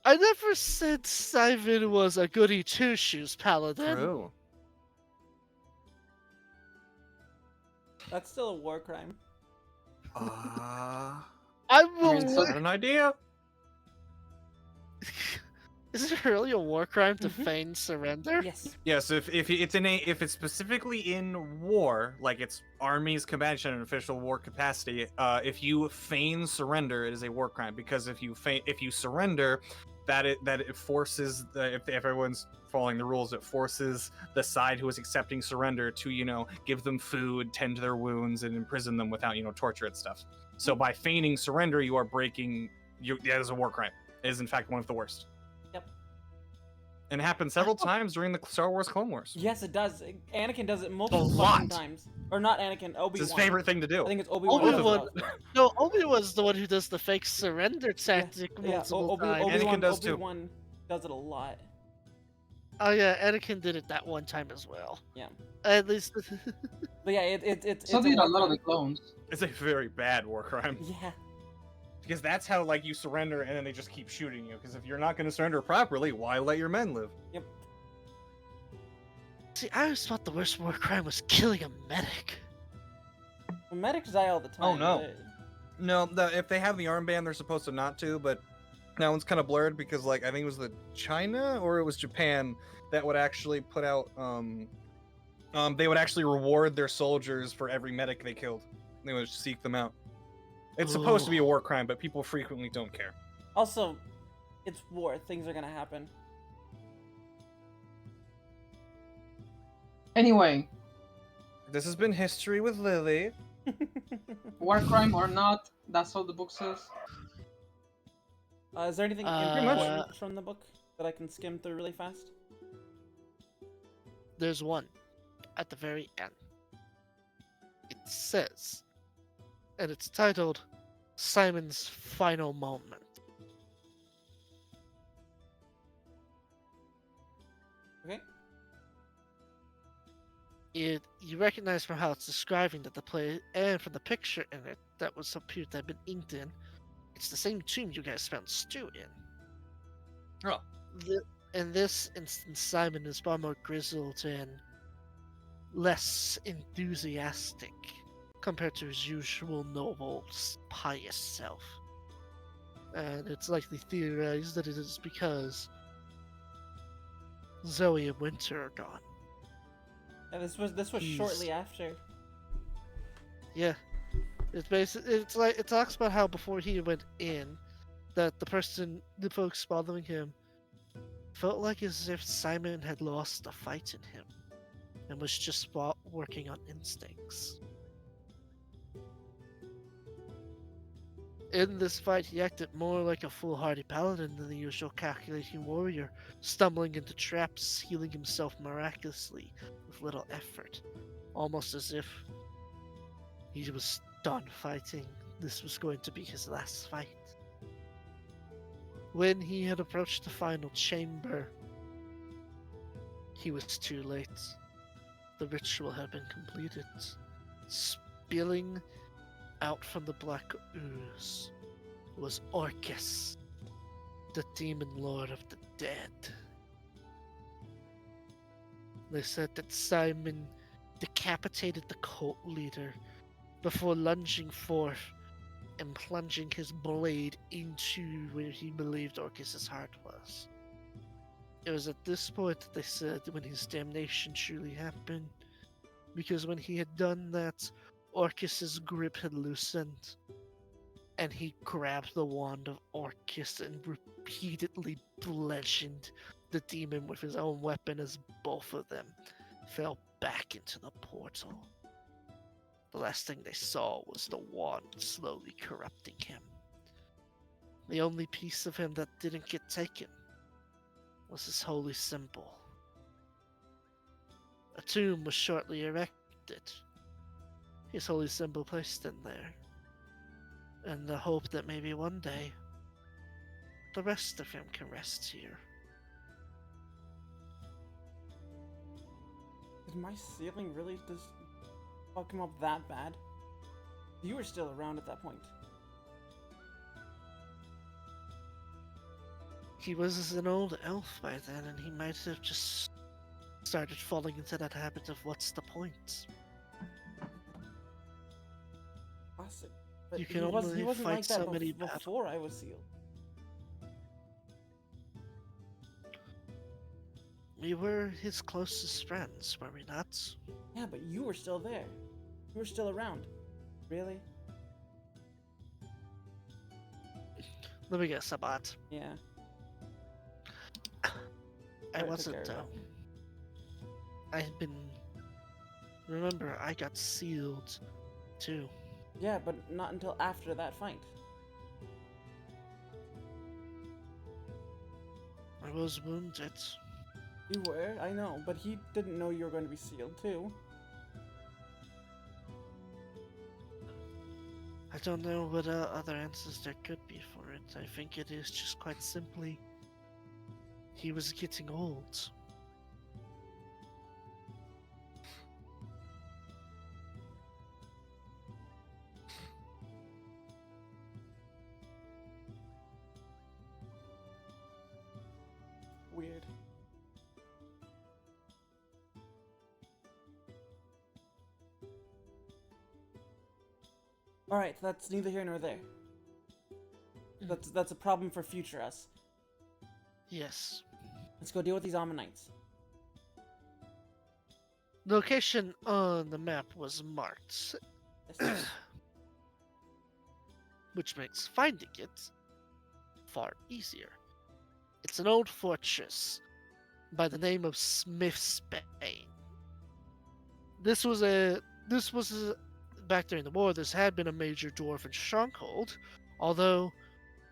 I never said Simon was a goody two-shoes paladin. True. That's still a war crime. I I will. mean, so- Got an idea? Is it really a war crime to Mhm. feign surrender? Yes. Yes, if it's specifically in war, like it's armies convention and official war capacity, if you feign surrender, it is a war crime because if you surrender, it forces if everyone's following the rules, it forces the side who is accepting surrender to give them food, tend to their wounds, and imprison them without torture and stuff. So by feigning surrender, you are breaking. That is a war crime. It is in fact one of the worst. Yep. And it happened several times during the Star Wars Clone Wars. Yes, it does. Anakin does it multiple lot. fucking times. Or not Anakin, Obi-Wan. It's his favorite thing to do. I think it's Obi-Wan. Obi-Wan. No, Obi-Wan's the one who does the fake surrender tactic Yeah, multiple times. Anakin does too. Obi-Wan does it a lot. Oh yeah, Anakin did it that one time as well. Yeah. At least. But yeah, it's So did a war lot of the crime. clones. It's a very bad war crime. Yeah. Because that's how you surrender and then they just keep shooting you. Because if you're not going to surrender properly, why let your men live? Yep. See, I always thought the worst war crime was killing a medic. Well, medics die all the time. Oh, no. but- No, if they have the armband, they're supposed to not to, but that one's kind of blurred because I think it was the China or it was Japan that would actually put out they would actually reward their soldiers for every medic they killed. They would seek them out. It's supposed to be a war crime, but people frequently don't care. Also, it's war. Things are gonna happen. Anyway, This has been History with Lily. war crime or not, that's all the book says. Is there anything Pretty much. important from the book that I can skim through really fast? There's one at the very end. It says, and it's titled Simon's Final Moment. Okay. You recognize from how it's describing that the play and from the picture in it that was appeared to have been inked in, it's the same tomb you guys found Stu in. Oh. In this instance, Simon is far more grizzled and less enthusiastic compared to his usual noble, pious self. And it's likely theorized that it is because Zoe and Winter are gone. And this was Jeez. shortly after. Yeah, it's basically it talks about how before he went in, that the folks following him, felt like as if Simon had lost a fight in him and was just working on instincts. In this fight, he acted more like a foolhardy paladin than the usual calculating warrior, stumbling into traps, healing himself miraculously with little effort, almost as if he was done fighting. This was going to be his last fight. When he had approached the final chamber, he was too late. The ritual had been completed. Spilling out from the black ooze was Orcus, the demon lord of the dead. They said that Simon decapitated the cult leader before lunging forth and plunging his blade into where he believed Orcus's heart was. It was at this point that they said when his damnation truly happened, because when he had done that, Orcus's grip had loosened, and he grabbed the wand of Orcus and repeatedly bludgeoned the demon with his own weapon as both of them fell back into the portal. The last thing they saw was the wand slowly corrupting him. The only piece of him that didn't get taken was his holy symbol. A tomb was shortly erected, his holy symbol placed in there, and the hope that maybe one day the rest of him can rest here. Did my ceiling really just fuck him up that bad? You were still around at that point. He was an old elf by then, and he might have just started falling into that habit of what's the point? Classic. But You can he only wasn't fight like that so many battles. before I was sealed. We were his closest friends, were we not? Yeah, but you were still there. You were still around. Really? Let me guess, Sabat. Yeah. I took wasn't, care of it. I had been... Remember, I got sealed, too. Yeah, but not until after that fight. I was wounded. You were, I know, but he didn't know you were going to be sealed too. I don't know what other answers there could be for it. I think it is just quite simply... He was getting old. Weird. Alright, that's neither here nor there. That's a problem for future us. Yes. Let's go deal with these Ammonites. The location on the map was marked, Yes. which makes finding it far easier. It's an old fortress by the name of Smith's Bane. This was back during the war. This had been a major dwarven stronghold, although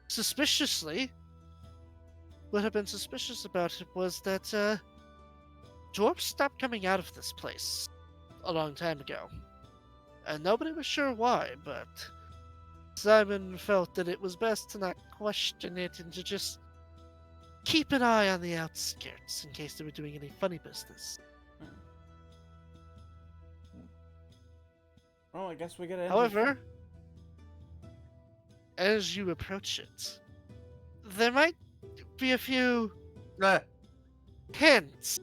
suspiciously, what had been suspicious about it was that dwarves stopped coming out of this place a long time ago, and nobody was sure why. But Simon felt that it was best to not question it and to just keep an eye on the outskirts in case they were doing any funny business. Well, I guess we gotta. However, as you approach it, there might be a few Ah, hints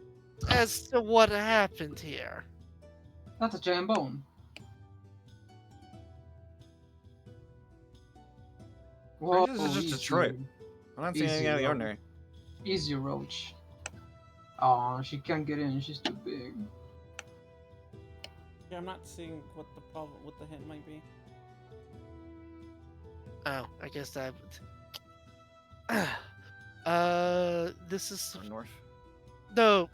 as to what happened here. That's a giant bone. Whoa, this is just easy. Detroit. I'm not seeing anything out of the ordinary. Easy, Roach. Aw, she can't get in. She's too big. Yeah, I'm not seeing what the problem, what the hint might be. Oh, I guess that. This is Or north? no.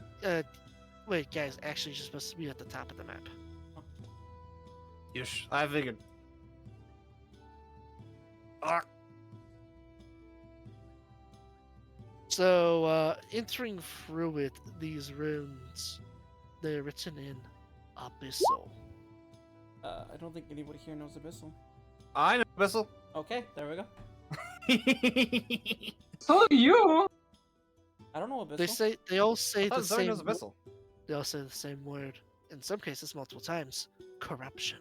Wait, guys. Actually, you're supposed to be at the top of the map. Yes, I figured. Ah, So, entering through it, these runes, they're written in abyssal. I don't think anybody here knows Abyssal. I know Whistle. Okay, there we go. So do you. I don't know Abyssal. They all say I the thought Zoe same. knows Abyssal. They all say the same word. In some cases, multiple times. Corruption.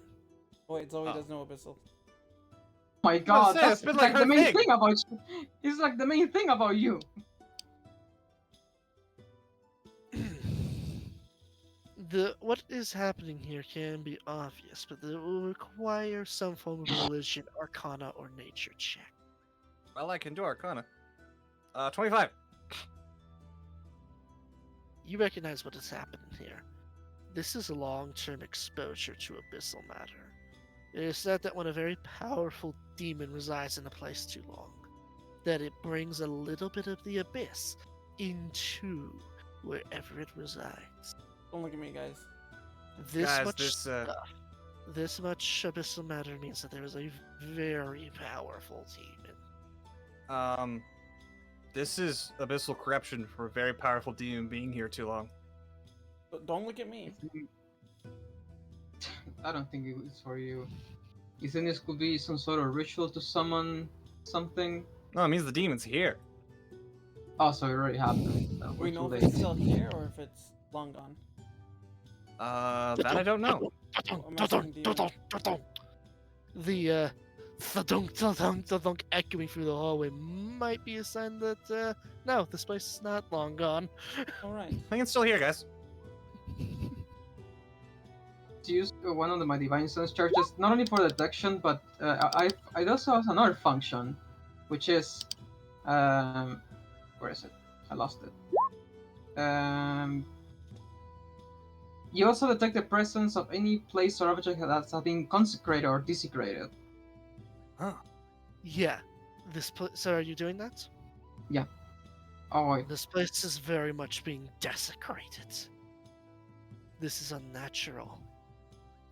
Wait, Zoe Oh. does know Abyssal. Oh my God, say, that's it's been like like the her main thing. thing about you. It's like the main thing about you. What is happening here can be obvious, but it will require some form of religion, arcana, or nature check. Well, I can do Arcana. 25. You recognize what is happening here. This is a long-term exposure to abyssal matter. It is said that when a very powerful demon resides in a place too long, that it brings a little bit of the abyss into wherever it resides. Don't look at me, guys. This Guys, much this, stuff, this much abyssal matter means that there is a very powerful demon. This is abyssal corruption for a very powerful demon being here too long. Don't look at me. I don't think it's for you. You think this could be some sort of ritual to summon something? No, it means the demon's here. Oh, so it already happened. So We we're know too if late. it's still here or if it's long gone. That I don't know. The thudunk echoing through the hallway might be a sign that no, this place is not long gone. Alright. I think it's still here, guys. To use one of my divine sense charges, not only for detection, but it also has another function, which is where is it? I lost it. You also detect the presence of any place or object that has been consecrated or desecrated. Huh. Yeah, so are you doing that? Oh wait, This place is very much being desecrated. This is unnatural.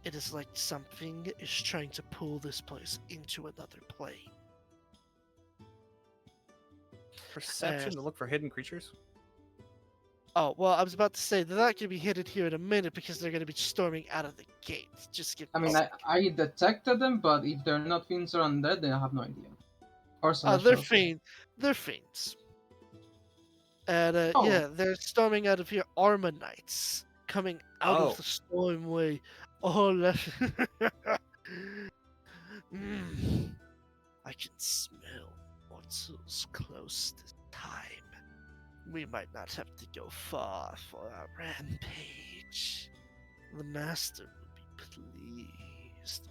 It is like something is trying to pull this place into another plane. Perception to look for hidden creatures? Oh, well, I was about to say, they're not going to be hidden here in a minute because they're going to be storming out of the gate. Just give I me mean, a I detected them, but if they're not fiends or undead, then I have no idea. Or they're celestials. fiends. They're fiends. And Oh. yeah, they're storming out of here. Armor Knights coming out Oh. of the stormway. Oh, I can smell what's close this time. We might not have to go far for our rampage. The master will be pleased.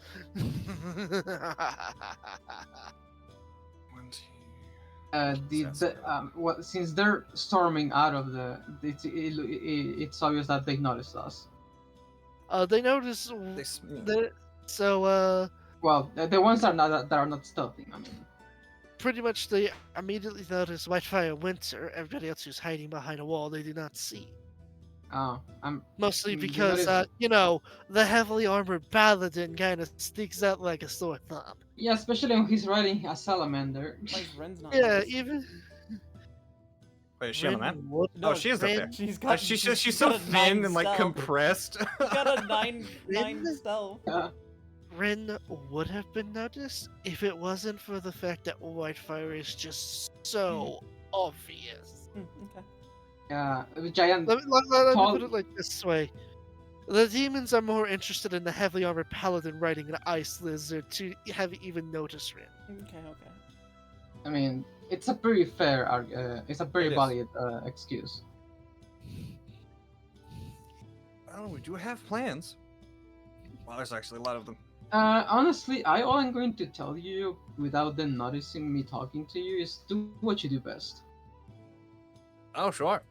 Since they're storming out of it's obvious that they noticed us. They notice. So, Well, the ones that are not stealthing. I mean, pretty much they immediately notice Whitefire Winter. Everybody else who's hiding behind a wall, they do not see. I'm Mostly You because, notice- the heavily armored paladin kind of sticks out like a sore thumb. yeah, especially when he's riding a salamander. Why is Ren's not Yeah, noticed? even. Wait, is she on the map? Ren would- No, Oh, she is up there. Ren- She's got. She's so got a thin 9 and like stealth. compressed. She's got a 9 Ren? stealth. Ren would have been noticed if it wasn't for the fact that Whitefire is just so obvious. Okay. Yeah, giant. Let me Tall- put it like this way. The demons are more interested in the heavily armored paladin riding an ice lizard to have even noticed Ren. Okay. I mean, it's a pretty fair. It's a pretty It is. valid excuse. Well, we do have plans. Well, there's actually a lot of them. Honestly, all I'm going to tell you, without them noticing me talking to you, is do what you do best. Oh, sure.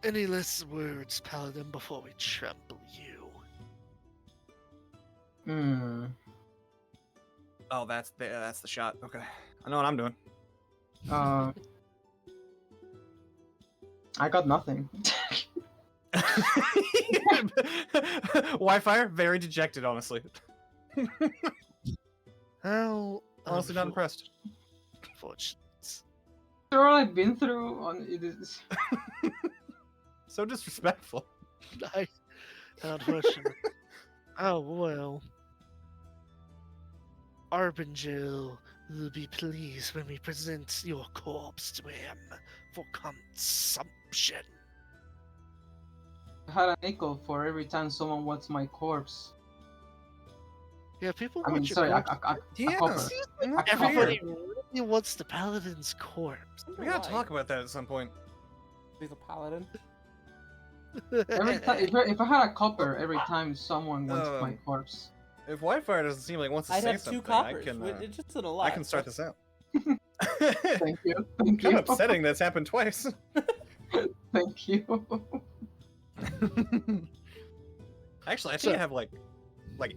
Any last words, paladin, before we trample you? Oh, that's the shot. Okay, I know what I'm doing. I got nothing. Wi-Fi, very dejected, honestly. How Honestly, not impressed. unfortunate. After all I've been through on it is. So disrespectful. Unfortunate. Oh well. Arbingel will be pleased when we present your corpse to him for consumption. I had a nickel for every time someone wants my corpse. Yeah, people I want mean, your sorry, corpse. Yeah. a copper. Not Everybody fair. really wants the paladin's corpse. We gotta talk about that at some point. He's a paladin. Every time, if I had a copper every time someone wants my Um, corpse. If Wi-Fi doesn't seem like it wants to I'd say have something, two coppers. I can. It's just in a lot. I can start this out. Thank you. Thank Kind you. of upsetting that's happened twice. Thank you. Actually, I think I have like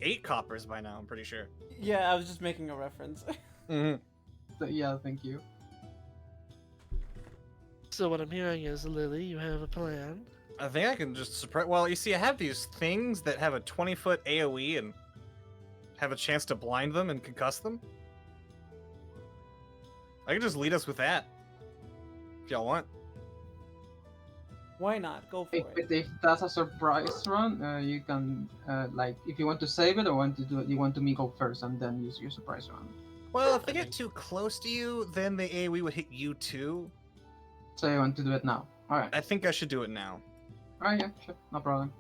8 coppers by now. I'm pretty sure. Yeah, I was just making a reference. Mm-hmm. Yeah, thank you. So what I'm hearing is, Lily, you have a plan. I think I can just suppress. Well, you see, I have these things that have a 20-foot AOE and have a chance to blind them and concuss them. I can just lead us with that, if y'all want. Why not? Go for it. If that's a surprise run, you can like if you want to save it or want to do it, you want to me go first and then use your surprise run. Well, if they get too close to you, then the AOE would hit you too. So you want to do it now? All right. I think I should do it now. All right. Yeah. Sure. No problem.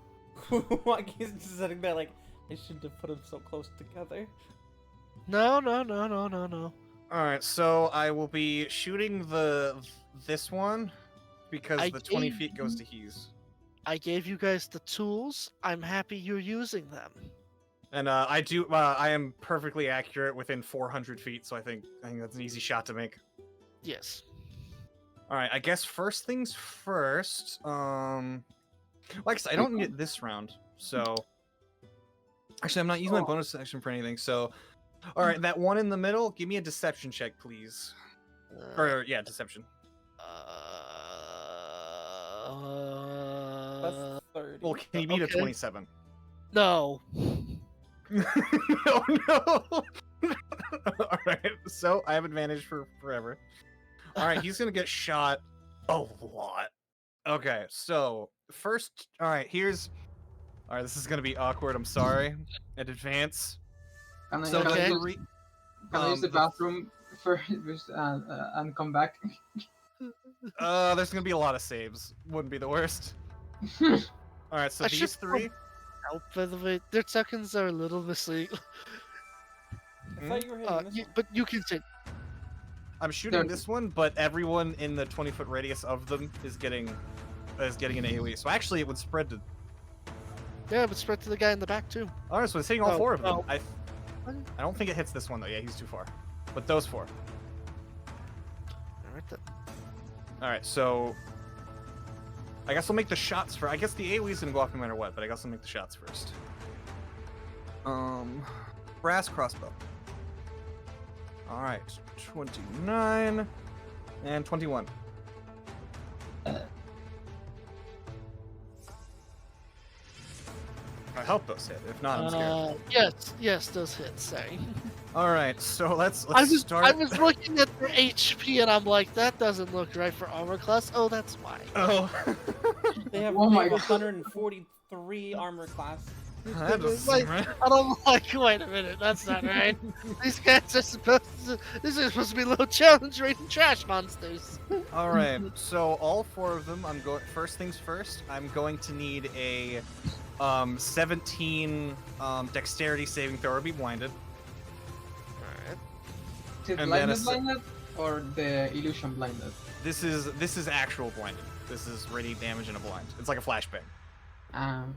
Like he's just sitting there like, I shouldn't have put them so close together. No. Alright, so I will be shooting this one because the 20 feet goes to He's. I gave you guys the tools. I'm happy you're using them. And I am perfectly accurate within 400 feet, so I think that's an easy shot to make. Yes. Alright, I guess first things first, like I said, I don't get this round, so... Actually, I'm not using my bonus action for anything, so... Alright, that one in the middle, give me a deception check, please. Yeah, deception. That's 30. Well, can you beat a okay. 27? No. Oh no! Alright, so I have advantage for forever. Alright, he's gonna get shot a lot. Okay, so first, alright, here's... Alright, this is gonna be awkward, I'm sorry. In advance. Can I, So can I okay. use, can I use the bathroom first and come back? There's gonna be a lot of saves. Wouldn't be the worst. Alright, so I should these 3... Oh, by the way, their seconds are a little misleading. I thought you were hitting this one. But you can say I'm shooting this one, but everyone in the 20-foot radius of them is getting an AoE. So actually, it would spread to... yeah, but spread to the guy in the back too. Alright, so it's hitting all Oh, 4 of them. oh. I don't think it hits this one, though. Yeah, he's too far. But those 4. Alright then. Alright, so... I guess I'll make the shots for... I guess the AoE's gonna go off no matter what, but I guess I'll make the shots first. Brass crossbow. Alright, 29... and 21. I hope those hit. If not, I'm scared. Yes, those hits. Sorry. All right, so let's I start. I was looking at their HP and I'm like, that doesn't look right for armor class. Oh, that's why. Oh, They have, Oh my they have God. 143 armor class. that doesn't Like, seem right. and I'm like, wait a minute, that's not right. These guys are supposed to. These are supposed to be low challenge rated trash monsters. All right, so all 4 of them. I'm going. First things first. I'm going to need a 17 dexterity saving throw or be blinded. Alright. Is it And then blinded or the illusion blinded? This is actual blinded. This is radiant damage in a blind. It's like a flashbang. Alright.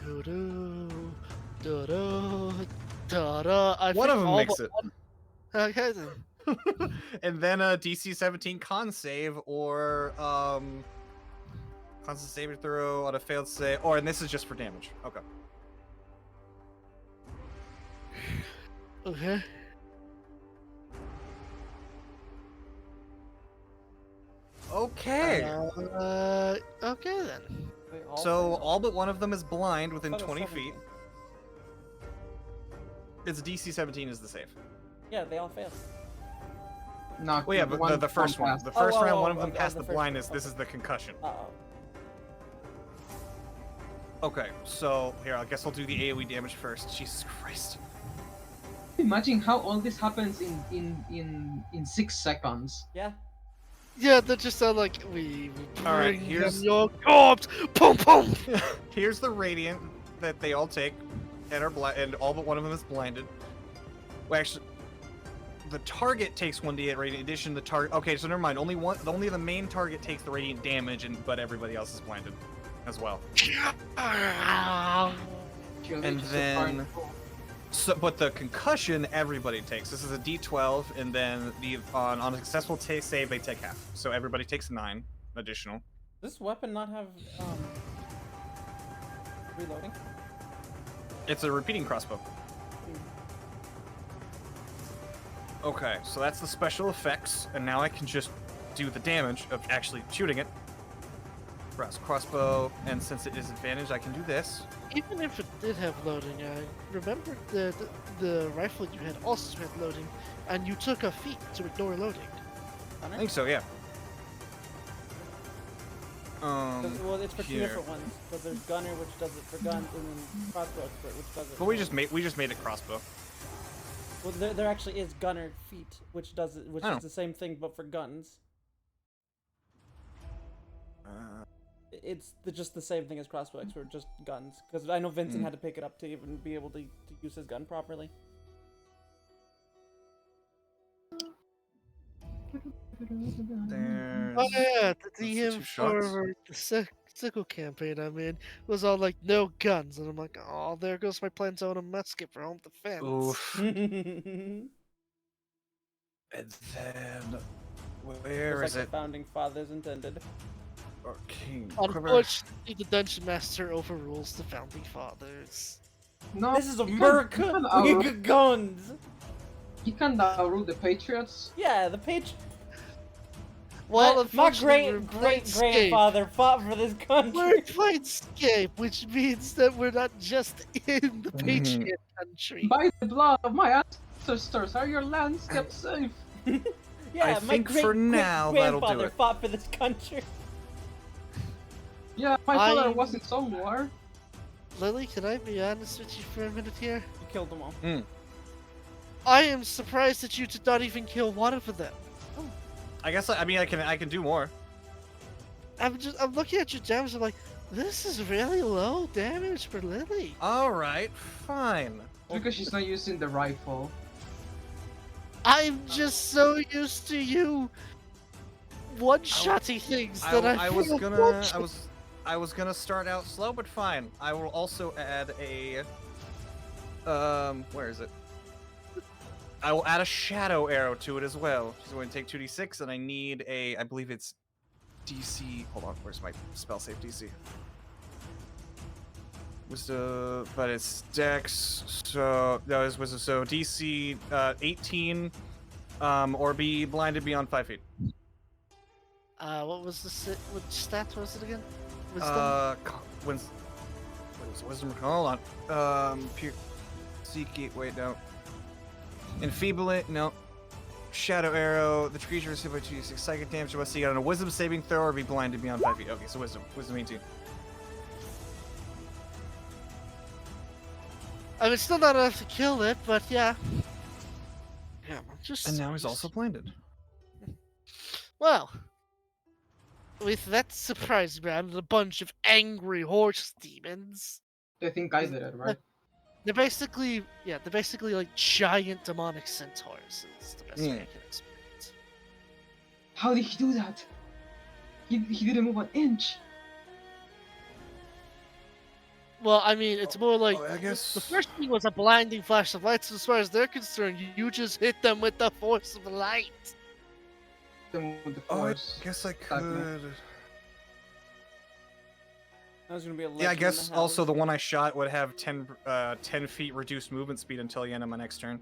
Do-do. One of them makes it. Okay then. And then a DC 17 con save or constant saving throw on a failed save, and this is just for damage. Okay. Okay. Okay. Okay then. They all So fail. all but one of them is blind within Thought it was 20 feet. 17. It's DC 17 is the save. Yeah, they all failed. No, Well, yeah, but the first one. passed. The first round, one of oh, them oh, passed the the first blindness. one, This okay. is the concussion. Uh-oh. Okay, so here, I guess I'll do the AoE damage first. Jesus Christ. Imagine how all this happens in 6 seconds. Yeah. Yeah, that just sound like we All right, bring here's- them your corpse. Pum pum. Here's the radiant that they all take, and are and all but one of them is blinded. Well, actually, the target takes 1d8 radiant. In addition, the target. Okay, so never mind. Only the main target takes the radiant damage, but everybody else is blinded, as well. And then, but the concussion everybody takes. This is a D12, and then on a successful save they take half. So everybody takes 9 additional. Does this weapon not have reloading? It's a repeating crossbow. Okay, so that's the special effects, and now I can just do the damage of actually shooting it. Press crossbow, and since it is advantage, I can do this. Even if it did have loading, I remember the rifle you had also had loading, and you took a feat to ignore loading. I think so, yeah. Well, it's for two here. different ones. Because there's gunner, which does it for guns, and then crossbow expert, which does it. But we just made it crossbow. Well, there actually is gunner feat, which does it, which Oh. is the same thing but for guns. It's just the same thing as crossbow expert, just guns. Because I know Vincent had to pick it up to even be able to use his gun properly. There's Oh yeah, the the DM two shots. for the sickle campaign I'm in was all like no guns, and I'm like, oh, there goes my plan to own a musket for home defense. Oof. Just And then where like is the it? founding fathers intended. Arcane quiver. Unfortunately, the dungeon master overrules the founding fathers. No, This is you can't- America! You can't, We outrule, got guns! you can't outrule the Patriots. Yeah, the page. Well, my unfortunately, we're great playing great grandfather fought for this We're country. playing Scape, which means that we're not just in the Patriot country. By the blood of my ancestors, are your lands kept safe? Yeah, I my think great for now, that'll do grandfather it. fought for this country. Yeah, my father I'm- was in some war. Lily, can I be honest with you for a minute here? You killed them all. I am surprised that you did not even kill one of them. I guess I mean I can do more. I'm looking at your damage. I'm like, this is really low damage for Lily. All right, fine. Because she's not using the rifle. I'm just so used to you one-shotty things that I was feel gonna bullshit. I was gonna start out slow, but fine. I will also add a where is it? I will add a shadow arrow to it as well. She's going to take 2d6, and I need I believe it's DC. Hold on, where's my spell save DC? But it's Dex. So that was wisdom. So DC 18, or be blinded beyond 5 feet. What was what stat was it again? Wisdom? Wait, was it wisdom? Hold on. Seek it. Wait, no. Enfeeble it. No. Shadow arrow. The creature is hit by 2d6 psychic damage. You must see it on a wisdom saving throw or be blinded beyond 5 feet. Okay, so wisdom. Wisdom 18. I mean, still not enough to kill it, but yeah. Yeah, I'm just. And now he's also blinded. Well, with that surprise round and a bunch of angry horse demons, I think I did it, right? they're basically like giant demonic centaurs. Is the best way I can explain it. How did he do that? He didn't move an inch. Well, I mean, it's more like I guess the first thing was a blinding flash of light. So as far as they're concerned, you just hit them with the force of light. Then with the Oh, I force. guess I Attack me. could. That was gonna be a Yeah, I legend in guess the also house. the one I shot would have 10 feet reduced movement speed until the end of my next turn,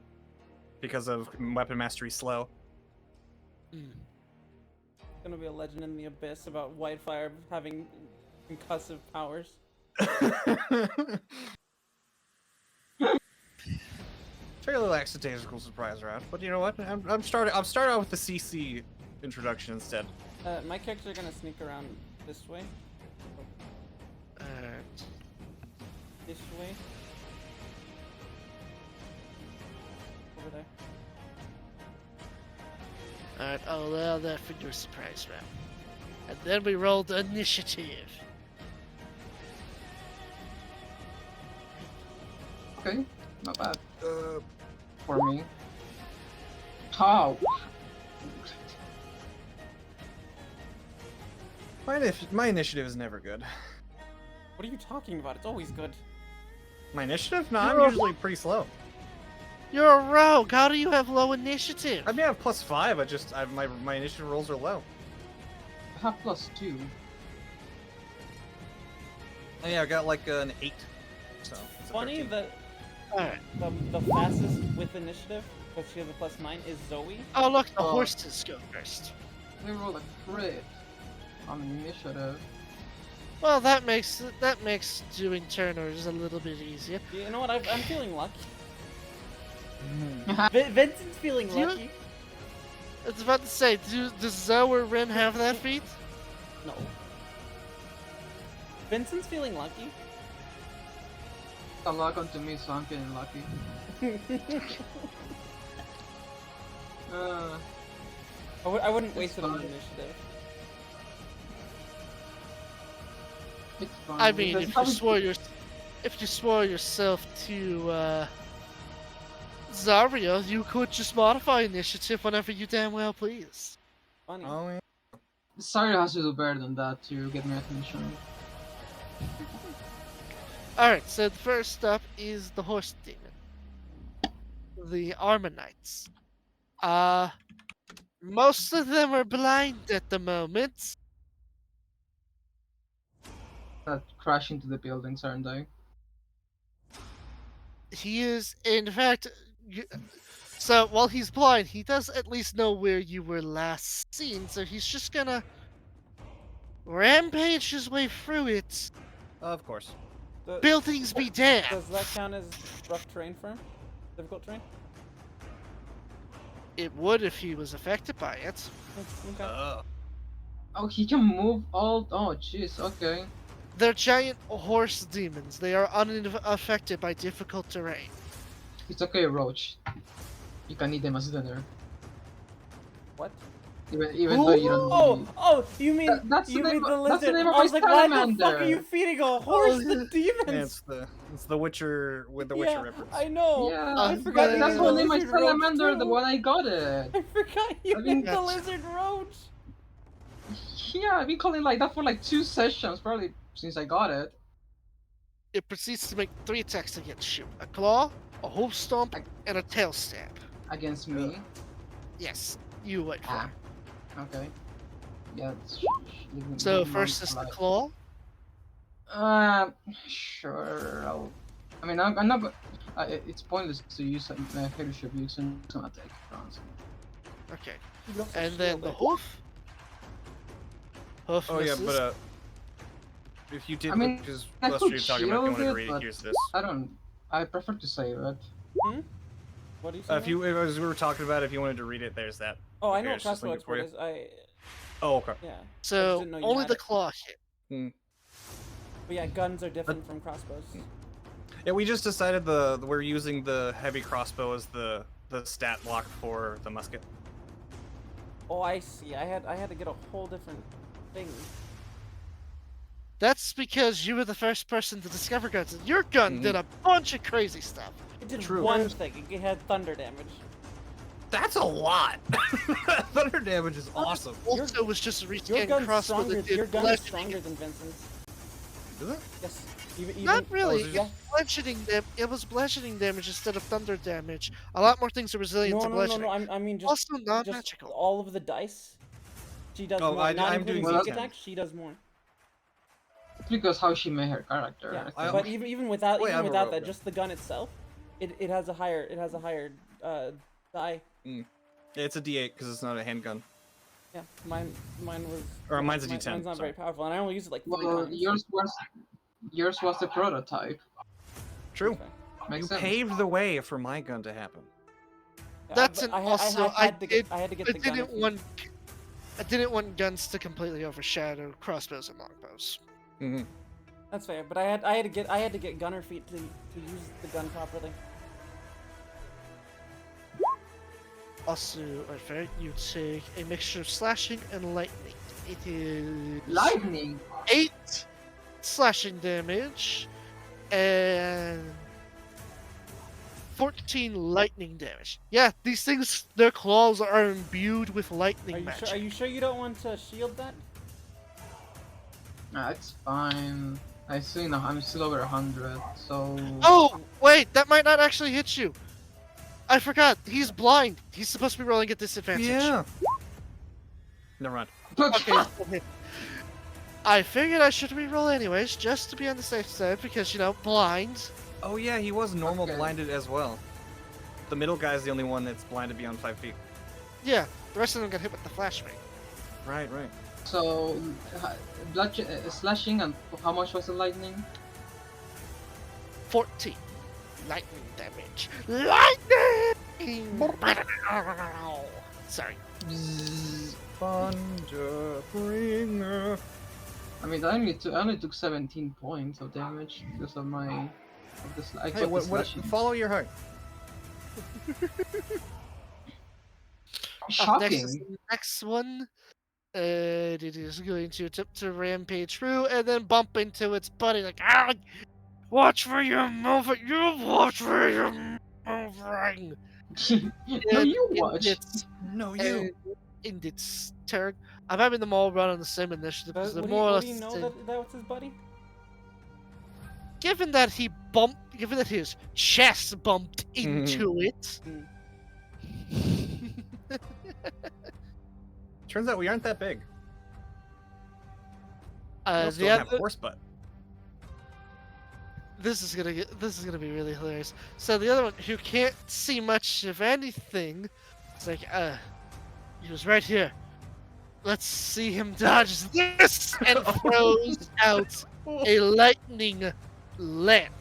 because of weapon mastery slow. gonna be a legend in the abyss about Whitefire having concussive powers. Fairly lackadaisical surprise round, but you know what? I'm starting out with the CC introduction instead. My characters are gonna sneak around this way. This way. Over there. Alright, I'll allow that for your surprise round. And then we roll the initiative. Okay, not bad. For me. How? My initiative is never good. What are you talking about? It's always good. My initiative? No, I'm usually pretty slow. You're a rogue. How do you have low initiative? I mean, I have +5. My initiative rolls are low. I have +2. Oh, yeah, I got like an 8. So it's a Funny 13. that Alright. the fastest with initiative, because she has a +9, is Zoe. Oh, look, the Oh. horses go first. They roll a crit on initiative. Well, that makes doing turners a little bit easier. You know what? I'm feeling lucky. Mm. Vincent's feeling Do you- lucky. I was about to say, does Zoe or Rin have that feat? No. Vincent's feeling lucky. A luck onto me, so I'm feeling lucky. I wouldn't It's waste it on fine. initiative. It's fine. I mean, because if you swore yourself to Zarya, you could just modify initiative whenever you damn well please. Funny. Oh, yeah. Sorry has to do better than that to get my attention. Alright, so the first up is the horse demon. The armor knights. Most of them are blind at the moment. That crash into the buildings, aren't they? He is, in fact, so while he's blind, he does at least know where you were last seen, so he's just gonna rampage his way through it. Of course. The- Buildings be damned! Does that count as rough terrain for him? Difficult terrain? It would if he was affected by it. Okay. Oh, he can move all. Oh, jeez. Okay. They're giant horse demons. They are unaffected by difficult terrain. It's okay, Roach. You can eat them as dinner, What? even though you don't. Oh, you mean That's the you name mean the of- that's the lizard? name of I was my like, why the fuck salamander. are you feeding a horse to Yeah, demons? it's the Witcher with the Witcher Yeah, reference. I know. Yeah, I forgot you that's named what the name my lizard roach, salamander the too. one I got it. I forgot you I mean, named the that's- lizard roach. Yeah, I've been calling like that for like 2 sessions, probably since I got it. It proceeds to make 3 attacks against you. A claw, a hoof stomp, and a tail stab. Against me. Yes, you wait for Ah. it. Okay. Yeah. So first is the claw. Sure. I mean, I'm not. It's pointless to use a leadership using it's gonna take rounds. Okay. You can also And then shield the it. hoof. Hoof Oh yeah, misses. but if you did, I mean, because I Lester, could you're talking about, if you shield wanted to it, read it, but- here's this. I don't. I prefer to save it. What do you say? If you, as we were talking about, if you wanted to read it, there's that. Oh, I Here, know what it's just crossbow link it for expert you. is. Oh, okay. Yeah. So didn't know you only had the it. claw hit. But yeah, guns are different from crossbows. Yeah, we just decided we're using the heavy crossbow as the stat block for the musket. Oh, I see. I had to get a whole different thing. That's because you were the first person to discover guns, and your gun did a bunch of crazy stuff. It did True. one thing. It had thunder damage. That's a lot. Thunder damage is awesome. Also, was just a Your rescan gun's crossbow stronger. that did Your gun is bludgeoning. stronger than Vincent's. Is it? Yes. Even, Not really. is it It Yeah. was bludgeoning it was bludgeoning damage instead of thunder damage. A lot more things are resilient No, to no, no, bludgeoning. no. I mean just Also just non-magical. all of the dice. She does Oh, more. I'm Not doing including well, sneak okay. attacks. She does more. It's because how she made her character. Yeah. I But think. even without Wait, I even have a without rope that, gun. just the gun itself, it has a higher die. Yeah, it's a D8 because it's not a handgun. Yeah, mine was. Or mine's a mine- D10. Mine's not sorry. very powerful, and I only use it like 3 Well, times. yours was the prototype. True. Okay. Makes You sense. paved the way for my gun to happen. Yeah, That's but an also I had to get I the gunner didn't feat. want I didn't want guns to completely overshadow crossbows and longbows. Mm-hmm. That's fair, but I had to get gunner feet to use the gun properly. Also, Alfred, you take a mixture of slashing and lightning. It is Lightning. 8 slashing damage and 14 lightning damage. Yeah, these things, their claws are imbued with lightning magic. Are you sure you don't want to shield that? Nah, it's fine. I'm still over 100, so. Oh, wait, that might not actually hit you. I forgot, he's blind. He's supposed to be rolling at disadvantage. Yeah. Never mind. Okay. I figured I should reroll anyways, just to be on the safe side, because, you know, blind. Oh yeah, he was normal Okay. blinded as well. The middle guy's the only one that's blinded beyond 5 feet. Yeah, the rest of them got hit with the flashbang. Right, right. So, slashing and how much was the lightning? 14 lightning damage. Lightning! Sorry. Thunder bringer. I mean, I only took 17 points of damage because of my. I Hey, kept what, the what, slashing. follow your heart. Up next is Shocking. the next one. And it is going to attempt to rampage through and then bump into its buddy like, ah, watch where you're moving, you watch where you're moving. No, And you in watch. its- No, in its turn, I'm having them all run on the same initiative because they're What more or do less you the know same. that was his buddy? Given that his chest bumped into it. Turns out we aren't that big. We The still have other, horse butt. this is gonna be really hilarious. So the other one who can't see much of anything, it's like, he was right here. Let's see him dodge this, and throws out a lightning lance.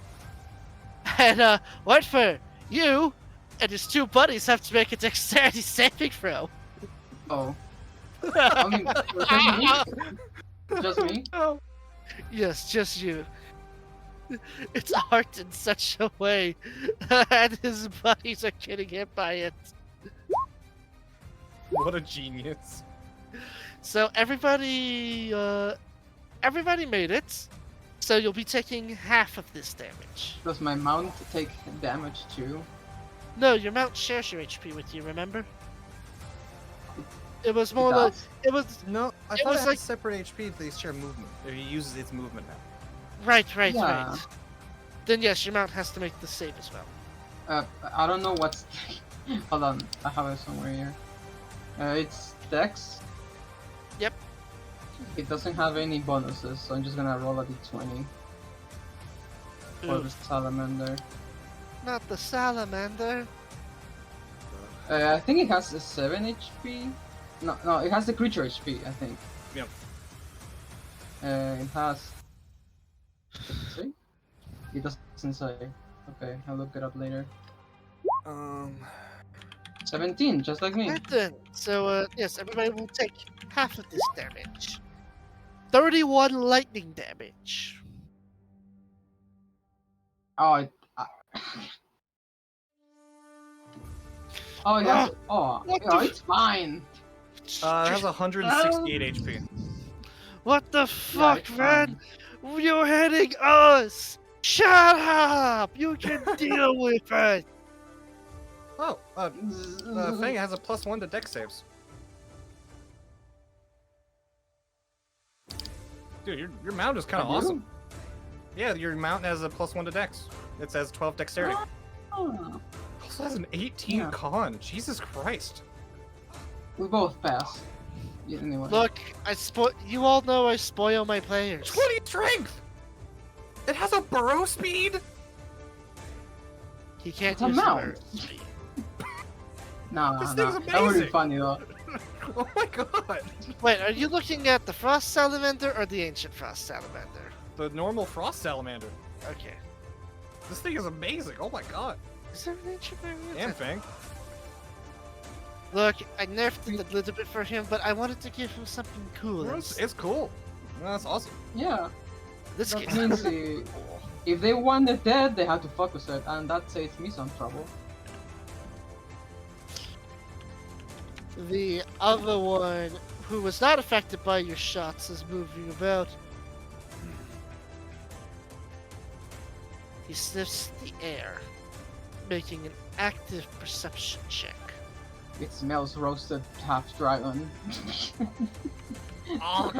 And Whitefur, you and his 2 buddies have to make a dexterity saving throw. Oh. I mean, just me? Yes, just you. It's art in such a way, and his buddies are getting hit by it. What a genius. So everybody made it. So you'll be taking half of this damage. Does my mount take damage too? No, your mount shares your HP with you. Remember? It was It more like does? it was No, I It thought was it had like- separate HP if they share movement. Or he uses its movement now. right. Yeah. Then yes, your mount has to make the save as well. I don't know what's. Hold on, I have it somewhere here. It's Dex. Yep. It doesn't have any bonuses, so I'm just gonna roll a d20 for the Ooh, salamander. not the salamander. I think it has a 7 HP. No, it has the creature HP, I think. Yep. It has. Does it say? It doesn't say. Okay, I'll look it up later. 17, just like me. Right then. So yes, everybody will take half of this damage. 31 lightning damage. Oh, oh, it has. Oh, What yeah, the it's fine. It has 168 HP. What the fuck, it's man? You're hitting us! Shut up! You can deal with it! Oh, Fang has a +1 to dex saves. Dude, your mount is kind of I do? awesome. Yeah, your mount has a +1 to dex. It says 12 dexterity. Oh. Also has an 18 Yeah. con. Jesus Christ. We both pass. Yeah, anyway. Look, you all know I spoil my players. 20 strength! It has a burrow speed? He can't It's a use the mount. bird speed. Nah, This nah, thing's that would be amazing. funny though. Oh my god! Wait, are you looking at the Frost Salamander or the Ancient Frost Salamander? The normal frost salamander. Okay. This thing is amazing. Oh my god. Is there an Ancient variant? And Fang. Look, I nerfed it a little bit for him, but I wanted to give him something cool. It's cool. That's awesome. Yeah, This that game's means cool. if they want it dead, they have to focus it, and that saves me some trouble. The other one, who was not affected by your shots, is moving about. He sniffs the air, making an active perception check. It smells roasted half dragon. Oh.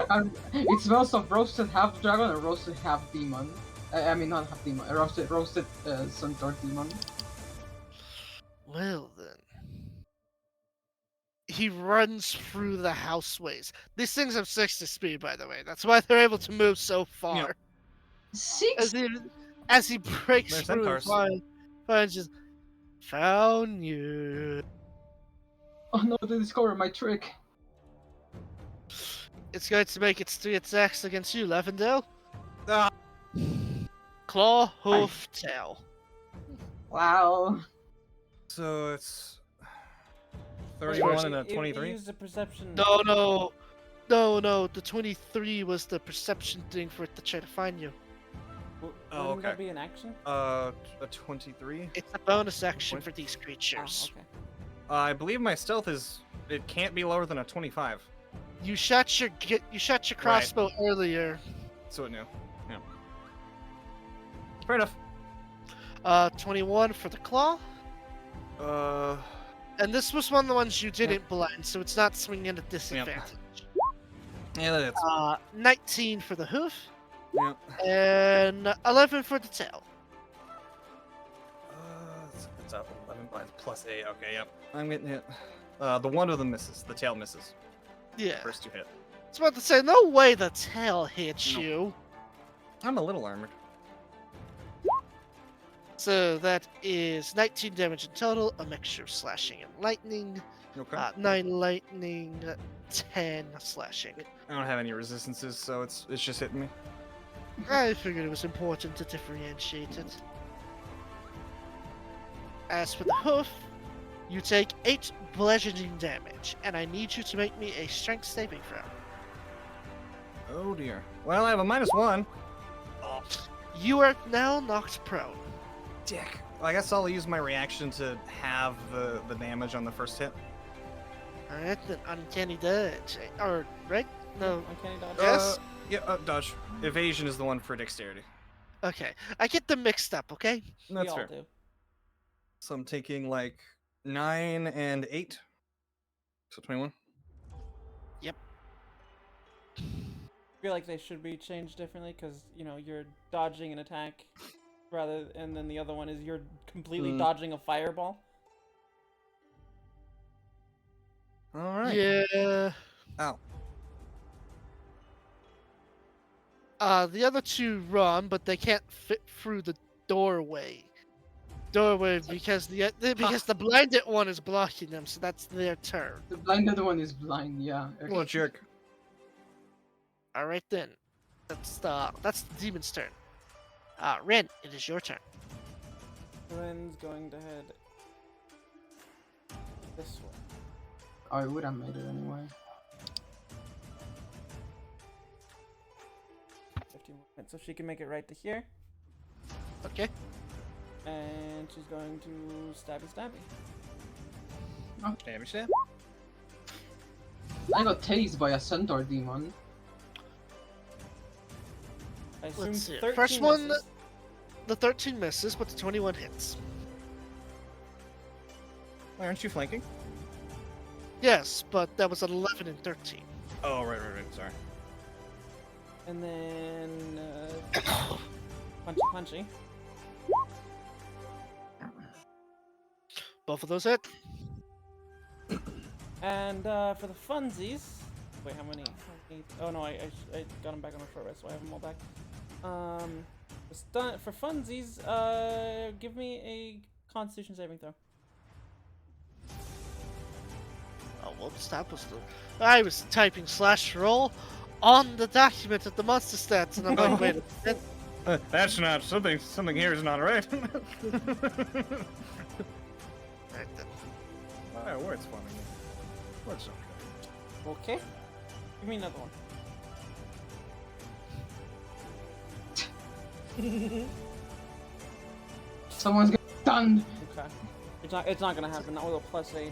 It smells of roasted half dragon and roasted half demon. I mean, not half demon. Roasted centaur demon. Well then. He runs through the houseways. These things have 60 speed, by the way. That's why they're able to move so far. Yep. Six. As he breaks They're through, centaurs. finds just found you. Oh no! They discovered my trick. It's going to make its 3 attacks against you, Lavendale. Ah. Claw, hoof, tail. Wow. So it's Wait, 31 and a it 23. used a perception. No. The 23 was the perception thing for it to try to find you. Oh, Wouldn't okay. that be an action? A 23. It's a bonus action What? for these Oh, creatures. okay. I believe my stealth is. It can't be lower than a 25. You shot your crossbow earlier. So it knew. Yeah. Fair enough. 21 for the claw. And this was one of the ones you didn't blind, so it's not swinging at a disadvantage. Yeah, that is. 19 for the hoof, Yeah. and 11 for the tail. It's up 11 plus 8. Okay, yep. I'm getting hit. The one of them misses. The tail misses. Yeah. First 2 hit. I was about to say, no way the tail hits No. you. I'm a little armored. So that is 19 damage in total, a mixture of slashing and lightning. Okay. 9 lightning, 10 slashing. I don't have any resistances, so it's just hitting me. I figured it was important to differentiate it. As for the hoof, you take 8 bludgeoning damage, and I need you to make me a strength saving throw. Oh dear. Well, I have a -1. Oh, You are now knocked prone. dick. Well, I guess I'll use my reaction to have the damage on the first hit. Alright, then uncanny dodge. Or, right? No. Uncanny dodge. Yes? Yeah, dodge. Evasion is the one for dexterity. Okay. I get them mixed up, okay? We That's all fair. do. So I'm taking like 9 and 8. So 21. I feel like they should be changed differently because you're dodging an attack, and then the other one is you're completely dodging a fireball. Alright. Yeah. Ow. The other 2 run, but they can't fit through the doorway. Because the blinded one is blocking them, so that's their turn. The blinded one is blind. Yeah. What a jerk. All right then, that's the demon's turn. Ren, it is your turn. Ren's going to head this way. Oh, I would have made it anyway. 15 more minutes, so she can make it right to here. Okay. And she's going to stabby. Damage stab. I got tased by a centaur demon. I assume Let's see. 13 First one, misses. the 13 misses, but the 21 hits. Why aren't you flanking? Yes, but that was an 11 and 13. Oh, right. Sorry. And then punchy. Both of those hit. And for the funsies, wait, how many? Oh no, I got them back on the short rest, so I have them all back. For funsies, give me a Constitution saving throw. Oh whoops, that was the. I was typing /roll on the document of the monster stats, and I'm like, Oh. wait a minute. That's not something. Something here is not right. Right then. Oh, words for me. Words okay. Okay. Give me another one. Someone's getting stunned. Okay. It's not gonna happen. Not with a +8.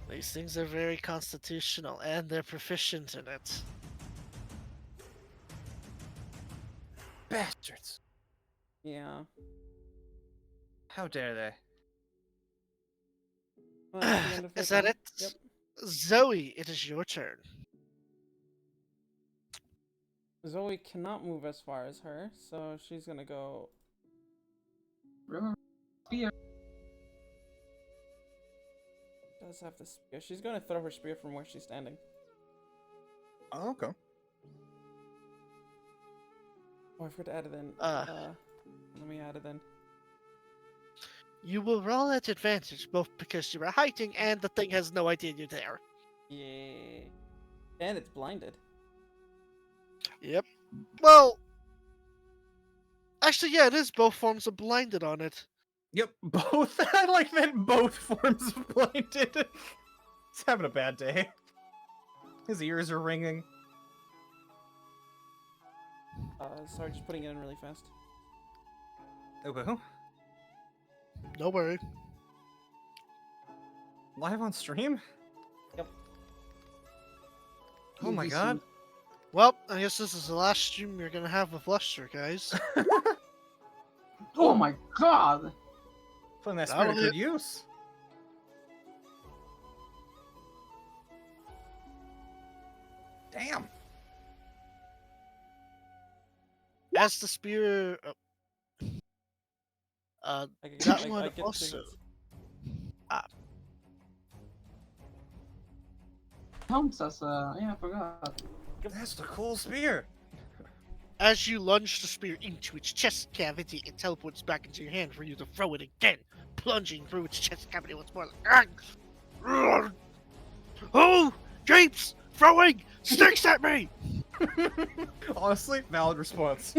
These things are very constitutional, and they're proficient in it. Bastards! Yeah. How dare they? Well, that's the end of Is her that turn. it? Yep. Zoe, it is your turn. Zoe cannot move as far as her, so she's gonna go. Remember, spear. Does have the spear. She's gonna throw her spear from where she's standing. Oh, okay. Oh, I forgot to add it in. Let me add it in. You will roll at advantage, both because you are hiding and the thing has no idea you're there. Yeah. And it's blinded. Yep. Well, actually, yeah, it is both forms of blinded on it. Yep, both. I like that both forms of blinded. He's having a bad day. His ears are ringing. Sorry, just putting it in really fast. Okay. No worry. Live on stream? Yep. Oh my UGC. god. Well, I guess this is the last stream you're gonna have with Luster, guys. Oh my god! Putting that That'll spirit to good hit. use. Damn. As the spear, I that I one get also. things. Counts as yeah, I forgot. That's the cool spear. As you lunge the spear into its chest cavity, it teleports back into your hand for you to throw it again, plunging through its chest cavity once more. Oh, Japes, throwing sticks at me! Honestly, valid response.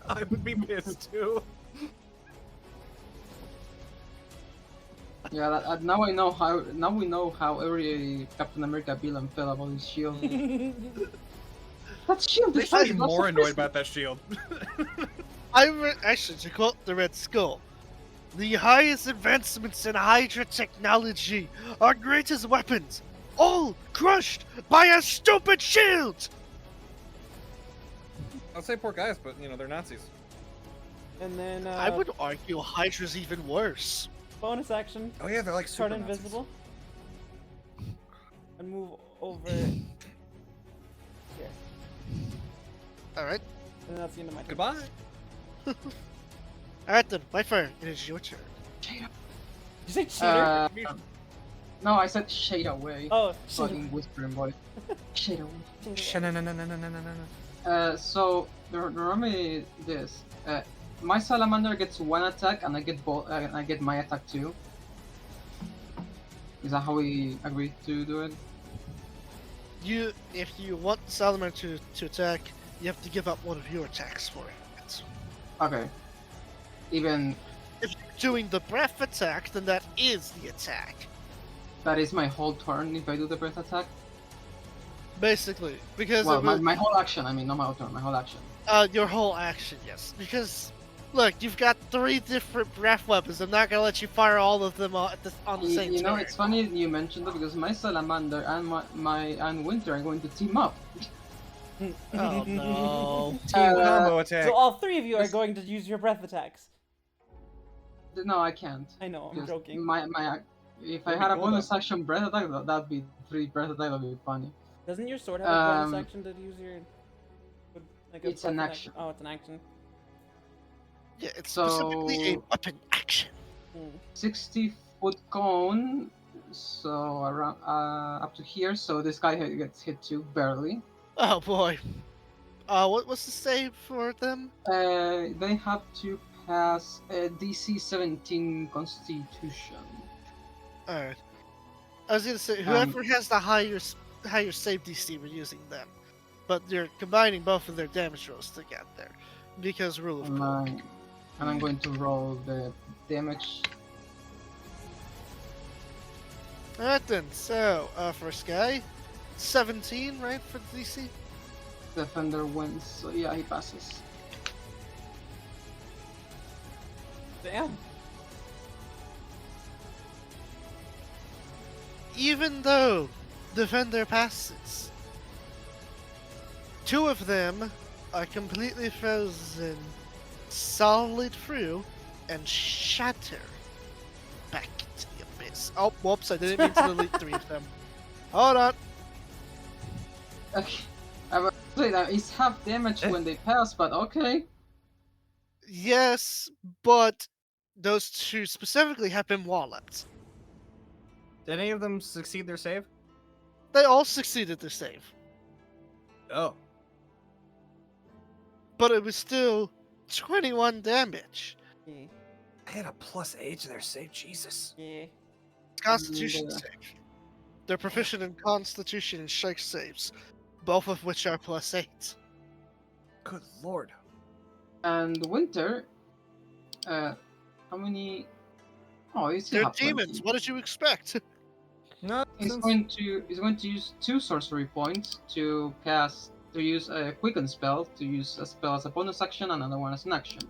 I would be pissed too. Yeah, now I know how. Now we know how every Captain America villain felt about his shield. That shield They is should be not more annoyed sufficient. about that shield. Actually, to quote the Red Skull, the highest advancements in Hydra technology, our greatest weapons, all crushed by a stupid shield! I'll say poor guys, but you know they're Nazis. And then I would argue Hydra's even worse. bonus action. Oh yeah, they're like super Turn Nazis. invisible. And move over here. Alright. And that's the end of my turn. Goodbye. Alright then, my friend, it is your turn. Did you say cheater? No, I said shade away. Oh, Fucking whispering boy. Shade away. cheater. So remember this. My salamander gets one attack, and I get and I get my attack too. Is that how we agreed to do it? If you want Salamander to attack, you have to give up one of your attacks for it. Okay. Even If you're doing the breath attack, then that is the attack. that is my whole turn if I do the breath attack. Basically, because Well, it will, my whole action. I mean, not my whole turn. My whole action. your whole action, yes. Because, look, you've got 3 different breath weapons. I'm not gonna let you fire all of them on the same You know, turn. it's funny you mentioned that because my salamander and my winter are going to team up. Oh no. Team combo attack. So all 3 of you are This- going to use your breath attacks. No, I can't. I know, I'm Because joking. If I That'd had be a cool, bonus action breath attack, that'd be 3 breath attack. That'd be funny. Doesn't your sword have a bonus Um, action to use your... Like It's an breath action. Oh, it's an action. Yeah, it's So- specifically a weapon action. 60-foot cone, so around up to here. So this guy gets hit too, barely. Oh boy. What's the save for them? They have to has a DC 17 Constitution. Alright. I was gonna say, Um, whoever has the higher save DC, we're using them. But you're combining both of their damage rolls to get there. Because rule of cool. And I'm going to roll the damage. Alright then, so, first guy, 17, right, for the DC? Defender wins, so yeah, he passes. Damn. Even though Defender passes, two of them are completely frozen solid through and shatter back to the abyss. Oh, whoops, I didn't mean to delete three of them. Hold on. Okay. I was say that it's half damage when they pass, but okay. Yes, but those two specifically have been walloped. Did any of them succeed their save? They all succeeded their save, Oh. but it was still 21 damage. Yeah. I had a +8 to their save, Jesus. Yeah. Constitution And, save. They're proficient in Constitution and Strike saves, both of which are +8. Good lord. And Winter, how many? Oh, it's They're demons. What did you expect? No, He's going to use 2 sorcery points to use a quicken spell, to use a spell as a bonus action and another one as an action.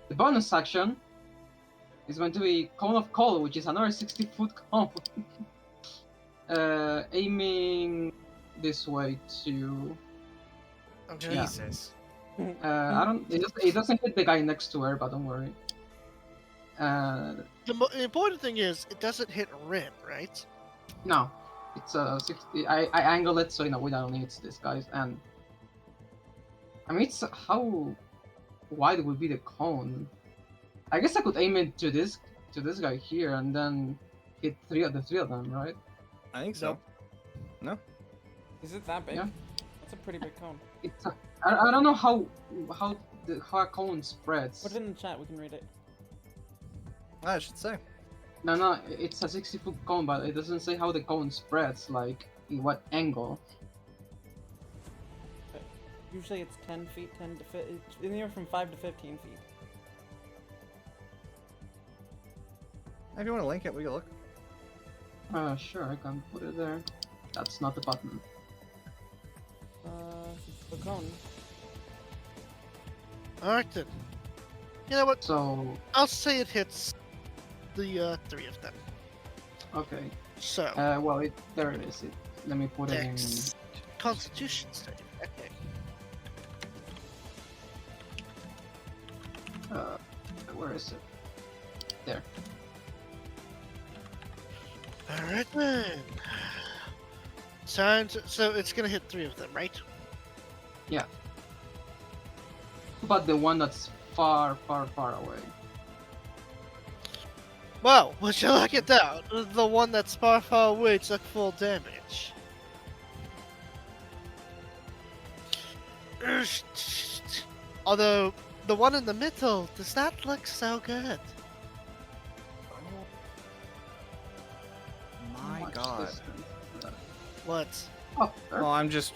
The bonus action is going to be Cone of Cold, which is another 60-foot cone. Aiming this way to Okay. Yeah. Jesus. I don't. It doesn't hit the guy next to her, but don't worry. The important thing is, it doesn't hit Rim, right? No, it's a 60. I angle it so in a way that only hits this guys, and I mean, it's how wide would be the cone? I guess I could aim it to this guy here and then hit the three of them, right? I think so. No? Is it that big? Yeah. That's a pretty big cone. I don't know how a cone spreads. Put it in the chat, we can read it. I should say. No, it's a 60-foot cone, but it doesn't say how the cone spreads, like in what angle. Usually it's 10 feet, 10 to 15, anywhere from 5 to 15 feet. If you want to link it, we can look. Sure, I can put it there. That's not the button. The cone. Alright then. You know what? So, I'll say it hits the three of them. okay. So, Well, there it is. Let me put it in. Dex Constitution save. Okay. Where is it? There. Alright then. So it's gonna hit three of them, right? But the one that's far, far, far away. Well, would you look at that? The one that's far, far away took full damage. Although, the one in the middle does not look so good. My Much god. distance. What? Oh, there. Well, I'm just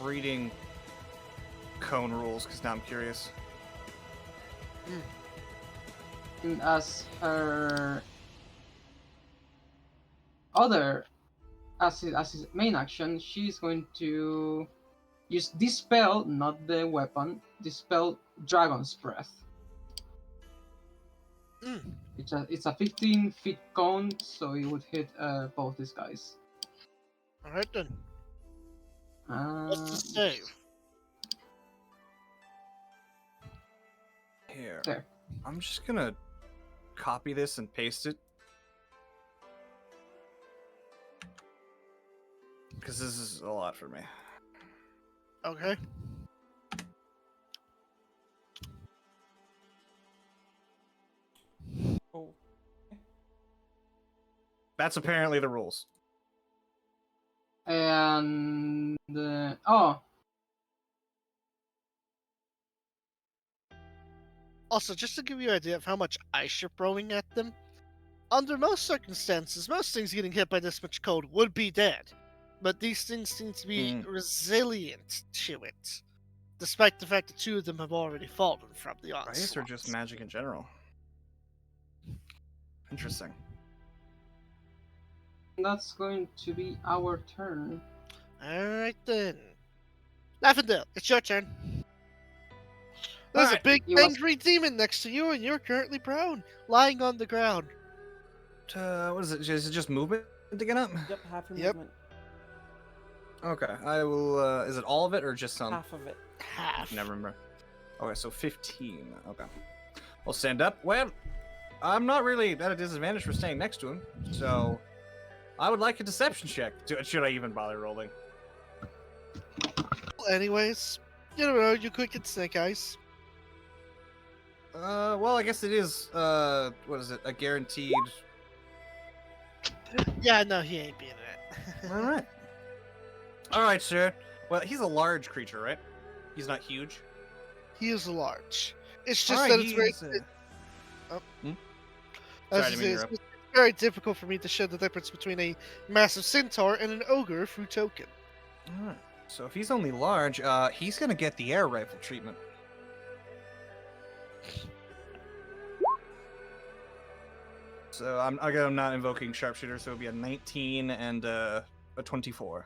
reading cone rules because now I'm curious. And as her other, as his main action, she's going to use Dispel, not the weapon. Dispel Dragon's Breath. Mm. It's a 15-feet cone, so it would hit both these guys. Alright then. What's the save? Here. There. I'm just gonna copy this and paste it. Because this is a lot for me. Okay. Oh. That's apparently the rules. And Also, just to give you an idea of how much ice you're throwing at them, under most circumstances, most things getting hit by this much cold would be dead. But these things seem to be resilient to it, despite the fact that 2 of them have already fallen from the onslaught. Ice or just magic in general? Interesting. That's going to be our turn. Alright then. Lavendale, it's your turn. There's a Alright, big you must- angry demon next to you, and you're currently prone, lying on the ground. What is it? Is it just movement to get up? Yep, half your Yep. movement. Okay, I will. Is it all of it or just some? Half of it. Half. Never remember. Okay, so 15. Okay. I'll stand up. Well, I'm not really at a disadvantage for staying next to him, so I would like a deception check. Should I even bother rolling? Anyways, you know, you could get snake eyes. Well, I guess it is. What is it? A guaranteed. Yeah, no, he ain't being it. All right. All right, sir. Well, he's a large creature, right? He's not huge. He is large. It's just Alright, that it's very. he's, Oh. Hmm? I was Sorry, I didn't mean to it's interrupt. very difficult for me to show the difference between a massive centaur and an ogre through token. All right. So if he's only large, he's gonna get the air rifle treatment. So I'm not invoking sharpshooter, so it'll be a 19 and a 24.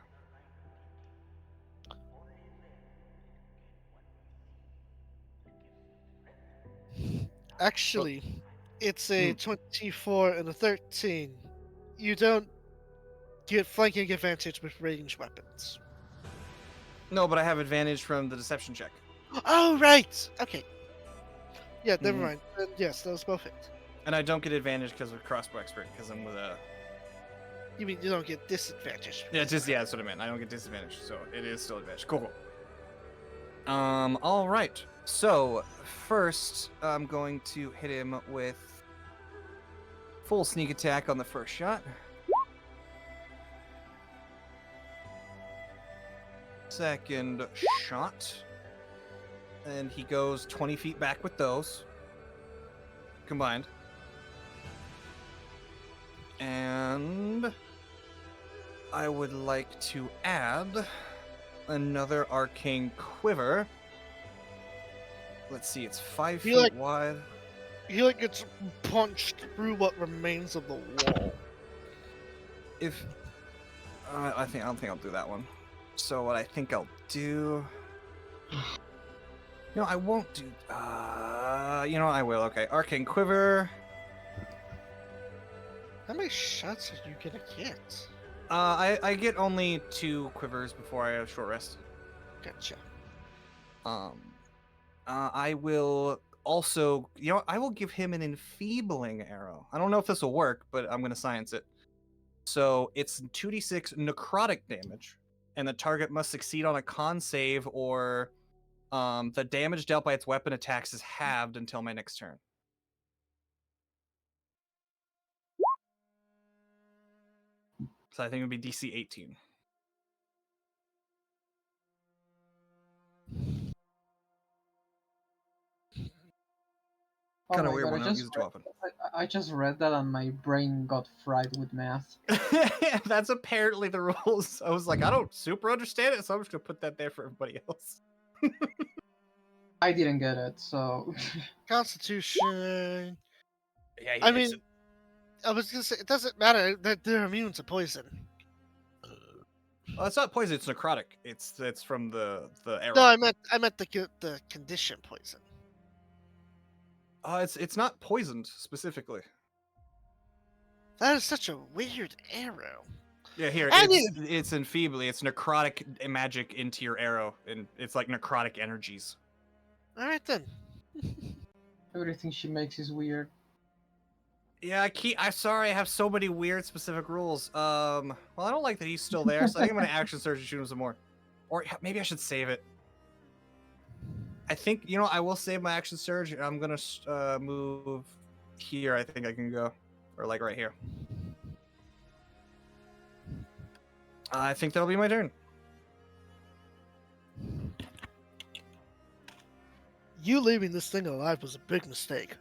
Actually, it's a 24 and a 13. You don't get flanking advantage with ranged weapons. No, but I have advantage from the deception check. Oh, right! Okay. Yeah, never Mhm. mind. Then yes, those both hit. And I don't get advantage because of crossbow expert, because I'm with a. You mean you don't get disadvantage? Yeah, that's what I meant. I don't get disadvantage, so it is still advantage. Cool. All right. So first, I'm going to hit him with full sneak attack on the first shot. Second shot, and he goes 20 feet back with those combined. And I would like to add another arcane quiver. Let's see, it's 5 You feet like- wide. He like gets punched through what remains of the wall. If I don't think I'll do that one. So what I think I'll do. No, I won't do. I will. Okay, arcane quiver. How many shots are you gonna get? I get only 2 quivers before I have short rest. Gotcha. I will also, I will give him an enfeebling arrow. I don't know if this will work, but I'm gonna science it. So it's 2d6 necrotic damage, and the target must succeed on a con save, or the damage dealt by its weapon attacks is halved until my next turn. So I think it would be DC 18. Oh Kind of my weird God, when I don't use it too often. I just read that and my brain got fried with math. That's apparently the rules. I was like, I don't super understand it, so I'm just gonna put that there for everybody else. I didn't get it, so Constitution. Yeah, I mean, I was gonna say it doesn't matter that they're immune to poison. well, it's not poison; it's necrotic. It's from the arrow. No, I meant the condition poison. It's not poisoned specifically. That is such a weird arrow. Yeah, here I it's enfeebly. It's necrotic magic into your arrow, and it's like necrotic energies. All right then. everything she makes is weird. Yeah, I'm sorry, I have so many weird specific rules. Well, I don't like that he's still there, so I think I'm gonna action surge and shoot him some more. Or maybe I should save it. I think, I will save my action surge, and I'm gonna move here. I think I can go, or like right here. I think that'll be my turn. You leaving this thing alive was a big mistake.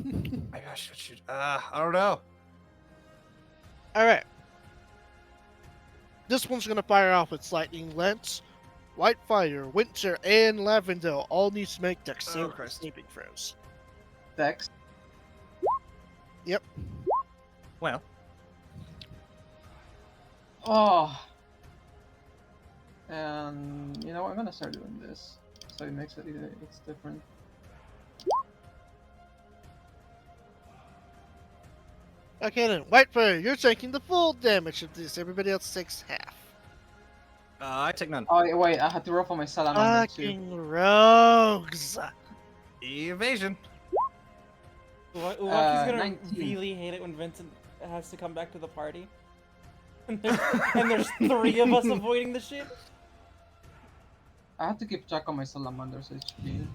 Maybe I should shoot. I don't know. Alright. This one's gonna fire off its lightning lance. Whitefire, Winter, and Lavendale all need to make dexterity Christ. saving throws. Dex. Yep. Well, Oh. And you know what? I'm gonna start doing this, so it makes it's different. Okay then, Whitefire, you're taking the full damage of this. Everybody else takes half. I take none. Oh wait, I had to roll for my salamander too. Fucking rogues! Evasion. Uwaki's gonna 19. really hate it when Vincent has to come back to the party. And there's 3 of us avoiding the shit. I have to keep track on my salamander's HP.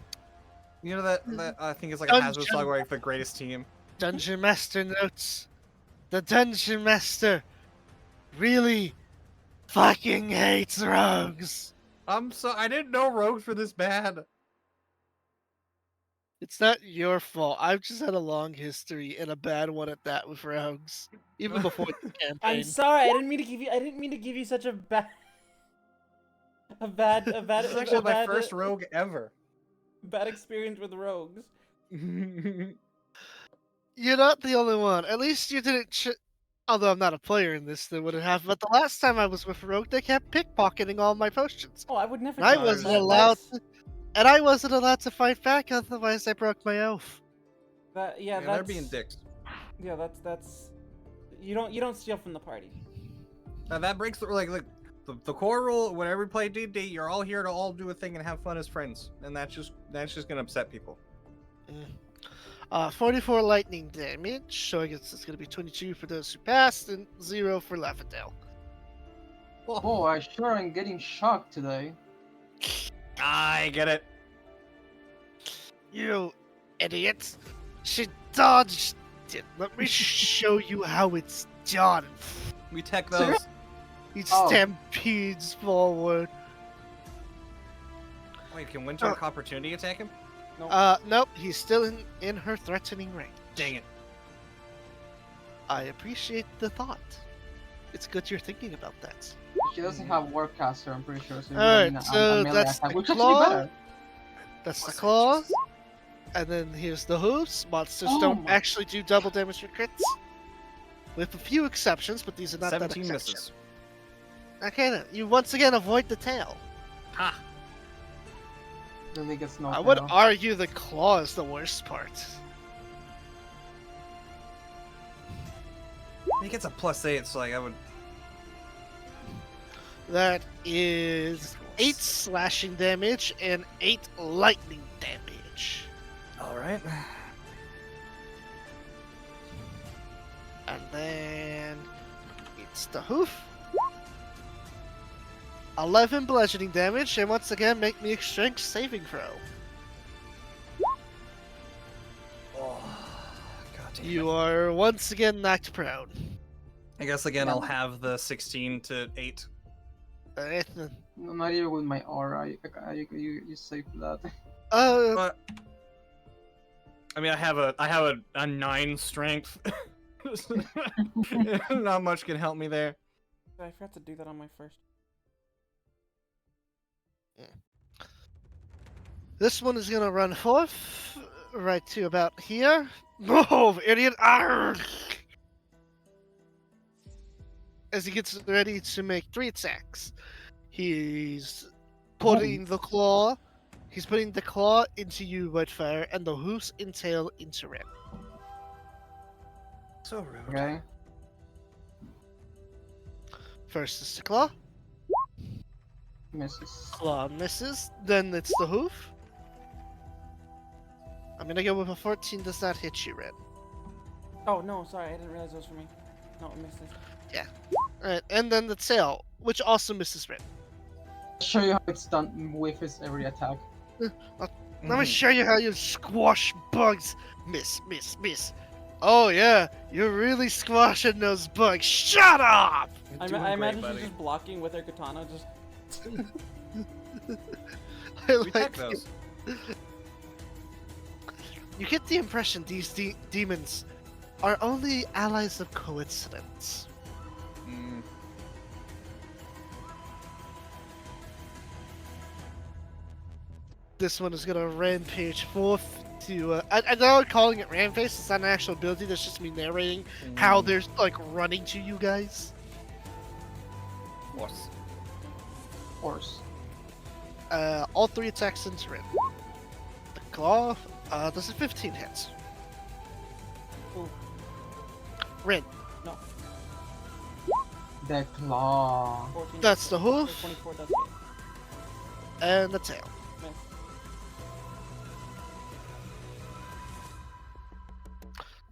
You know that I think it's like a Hasbro song where like the greatest team. Dungeon Master notes. The Dungeon Master really fucking hates rogues. I didn't know rogues were this bad. It's not your fault. I've just had a long history and a bad one at that with rogues, even before the campaign. I'm sorry, I didn't mean to give you such a bad This is actually my first rogue ever. bad experience with rogues. You're not the only one. At least you didn't. Although I'm not a player in this, that would have happened. But the last time I was with a rogue, they kept pickpocketing all my potions. Oh, I would never. And I do wasn't that. allowed. That's- And I wasn't allowed to fight back, otherwise I broke my oath. Yeah, that's they're being dicks. Yeah, that's. You don't steal from the party. Now that breaks the the core rule. Whenever we play D&D, you're all here to all do a thing and have fun as friends, and that's just gonna upset people. 44 lightning damage, so I guess it's gonna be 22 for those who passed, and 0 for Lavendale. Oh, I sure am getting shocked today. I get it. You idiot! She dodged it. Let me show you how it's done. We tech those. He Oh. stampedes forward. Wait, can Winter opportunity attack him? Nope, he's still in her threatening range. Dang it. I appreciate the thought. It's good you're thinking about that. She doesn't have Warcaster, I'm pretty sure. So Alright, a so melee that's attack, the which is claw. actually better. That's the claws. And then here's the hooves. Monsters don't my- actually do double damage for crits. With a few exceptions, but these are not that 17 exception. misses. Okay then, you once again avoid the tail. Ha! Then he gets no I would tail. argue the claw is the worst part. He gets a +8, so like I would. That is 8 slashing damage and 8 lightning damage. All right. And then it's the hoof. 11 bludgeoning damage, and once again make me a strength saving throw. Oh, God damn You it. are once again knocked prone. I guess again I'll have the 16 to 8. Alright then. No, not even with my aura, you save that. But I mean, I have a 9 strength. Not much can help me there. I forgot to do that on my first. This one is gonna run forth, right to about here. Move, idiot! Arrgh! As he gets ready to make 3 attacks, he's putting the claw. He's putting the claw into you, Whitefire, and the hoofs and tail into Red. So rude. Okay. First is the claw. Misses. Claw misses. Then it's the hoof. I'm gonna go with a 14. Does not hit you, Red. Oh no, sorry, I didn't realize it was for me. No, it misses. Alright, and then the tail, which also misses Red. I'll show you how it's done with his every attack. Let me show you how you squash bugs. Miss, miss, miss. Oh yeah, you're really squashing those bugs. Shut up! I imagine she's just blocking with her katana, just. I We tech like, those. You get the impression these demons are only allies of coincidence. Mm. This one is gonna rampage forth to. I know I'm calling it rampage. It's not an actual ability. That's just me narrating how they're like running to you guys. Horse. Horse. All 3 attacks into Rin. The claw does it 15 hits. Ooh. Rin. No. The claw. 14. That's the hoof. 24 does hit. And the tail. Miss.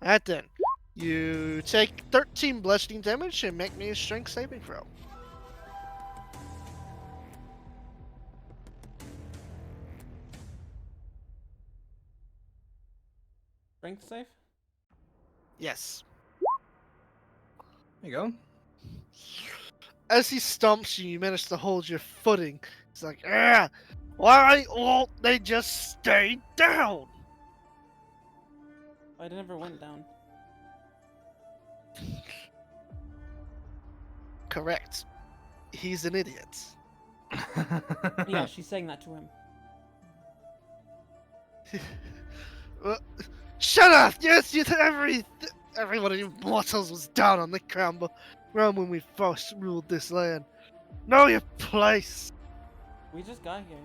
Alright then. You take 13 bludgeoning damage and make me a strength saving throw. Strength save? Yes. There you go. As he stomps you, you manage to hold your footing. He's like, ah, why won't they just stay down? I never went down. Correct. He's an idiot. Yeah, she's saying that to him. Shut up! Yes, every one of you mortals was down on the ground when we first ruled this land. Know your place. We just got here.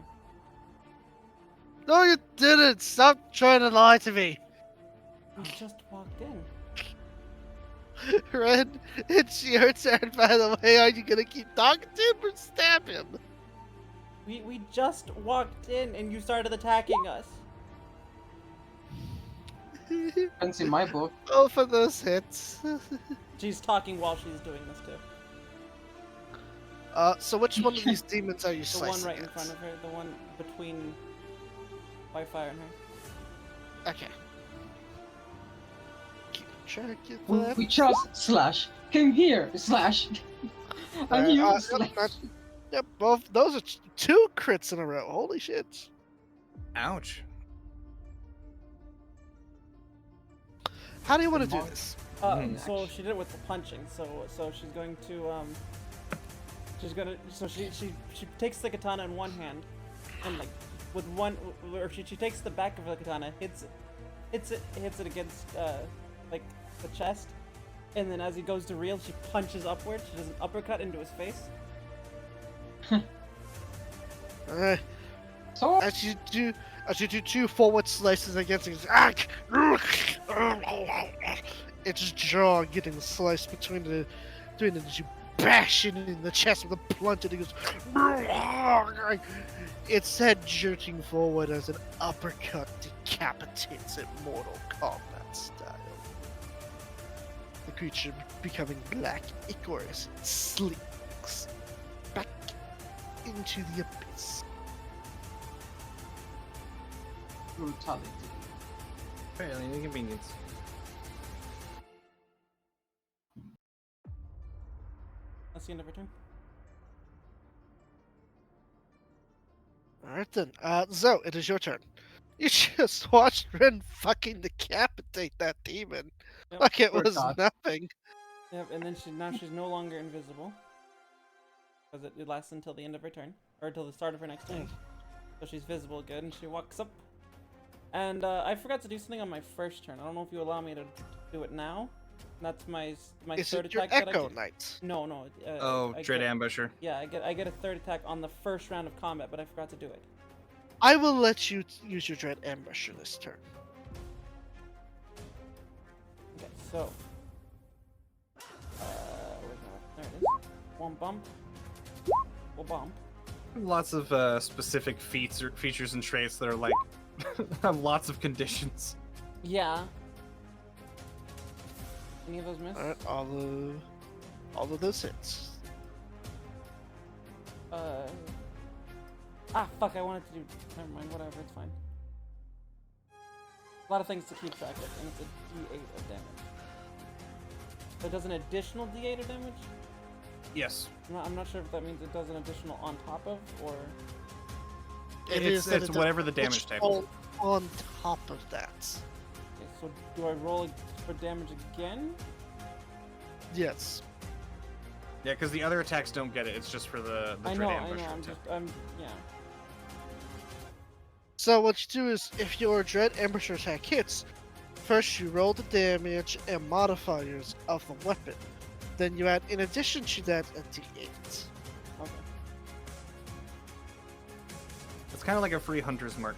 No, you didn't. Stop trying to lie to me. We just walked in. Ren, it's your turn, by the way. Are you gonna keep talking to him or stab him? We just walked in and you started attacking us. Fancy my book. Oh, for those hits. She's talking while she's doing this too. So which one of these demons are you The slicing one right in at? front of her, the one between Wi-Fi and her. Okay. Keep track of We, that. we just slash came here slash. And you slash. Yep, both those are 2 crits in a row. Holy shit. Ouch. How do you want to do this? So she did it with the punching. So she's going to she takes the katana in one hand, and like with one, or she takes the back of the katana, hits it against like the chest, and then as he goes to reel, she punches upward. She does an uppercut into his face. So As you do 2 forward slices against his its jaw getting sliced between the you bash it in the chest with a blunt, and it goes its head jerking forward as an uppercut decapitates it Mortal Kombat style. The creature becoming black ichorous slinks back into the abyss. brutality. Apparently an inconvenience. That's the end of her turn. Alright then, Zoe, it is your turn. You just watched Ren fucking decapitate that demon. Yep. Like it Or was not. nothing. Yep, and then she's no longer invisible. Because it lasts until the end of her turn. Or until the start of her next turn. So she's visible good, and she walks up. And I forgot to do something on my first turn. I don't know if you allow me to do it now. That's my Is third it your attack that I Echo get. Knight? No. Oh, I Dread get- Ambusher. Yeah, I get a third attack on the first round of combat, but I forgot to do it. I will let you use your Dread Ambusher this turn. Okay, so. There it is. One bump. One bump. Lots of specific features and traits that are like have lots of conditions. Yeah. Any of those miss? Alright, all of those hits. Fuck, I wanted to do. Never mind, whatever, it's fine. A lot of things to keep track of, and it's a d8 of damage. So it does an additional d8 of damage? Yes. I'm not sure if that means it does an additional on top of, or. It It's is that it does whatever the damage which type is. roll on top of that. Okay, so do I roll for damage again? Yes. Yeah, because the other attacks don't get it. It's just for the I Dread know. Ambush attack. Yeah. So what you do is, if your Dread Ambusher attack hits, first you roll the damage and modifiers of the weapon. Then you add, in addition to that, a d8. Okay. It's kind of like a free Hunter's Mark.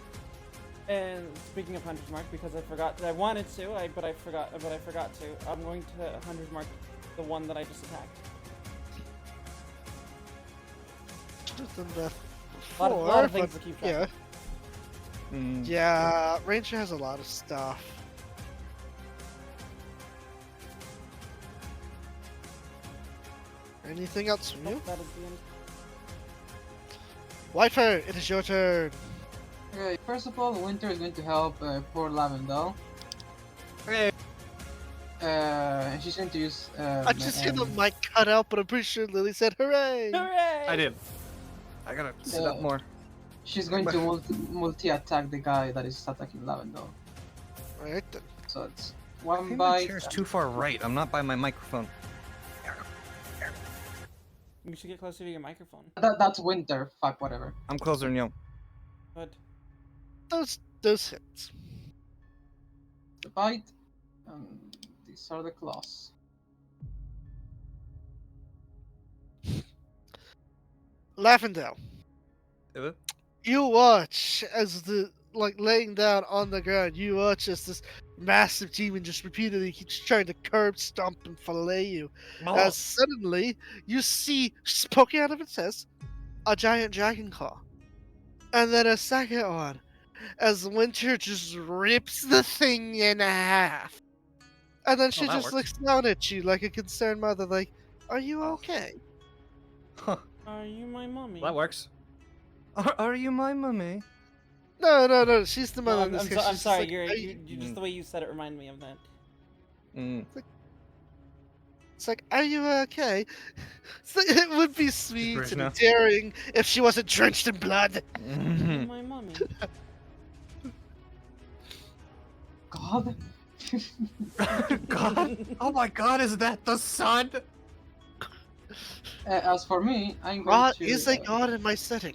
And speaking of Hunter's Mark, because I forgot, I wanted to, but I forgot to. I'm going to Hunter's Mark the one that I just attacked. Just done that A lot before, of things but to keep track yeah. of. Yeah, Ranger has a lot of stuff. Anything else from you? Nope, that is the end. Whitefair, it is your turn. Okay, first of all, Winter is going to help poor Lavendel. Okay. And she's going to use. I just hear the mic cut out, but I'm pretty sure Lily said hooray! Hooray! I did. I gotta sit up more. She's going to multi-attack the guy that is attacking Lavendel. Alright then. So it's I one think my bite. chair's too far right. I'm not by my microphone. You should get closer to your microphone. That's Winter. Fuck, whatever. I'm closer than you. Good. Those hits. The bite. These are the claws. Lavendel, Is it? you watch as laying down on the ground, you watch as this massive demon just repeatedly keeps trying to curb stomp and fillet you. As suddenly you see, just poking out of its head, a giant dragon claw. And then a second one, as Winter just rips the thing in half. And then she that just works. looks down at you like a concerned mother, like, are you okay? Huh. Are you my mommy? That works. Are you my mummy? No, she's the mother No, in this case. I'm She's sorry. like, You're, "Are you just the way you said it reminded me of that. It's like, are you okay? So it would be sweet and Krishna. endearing if she wasn't drenched in blood. Are you my mommy? God. God? Oh my God! Is that the sun? As for me, I'm going God to. is a god in my setting.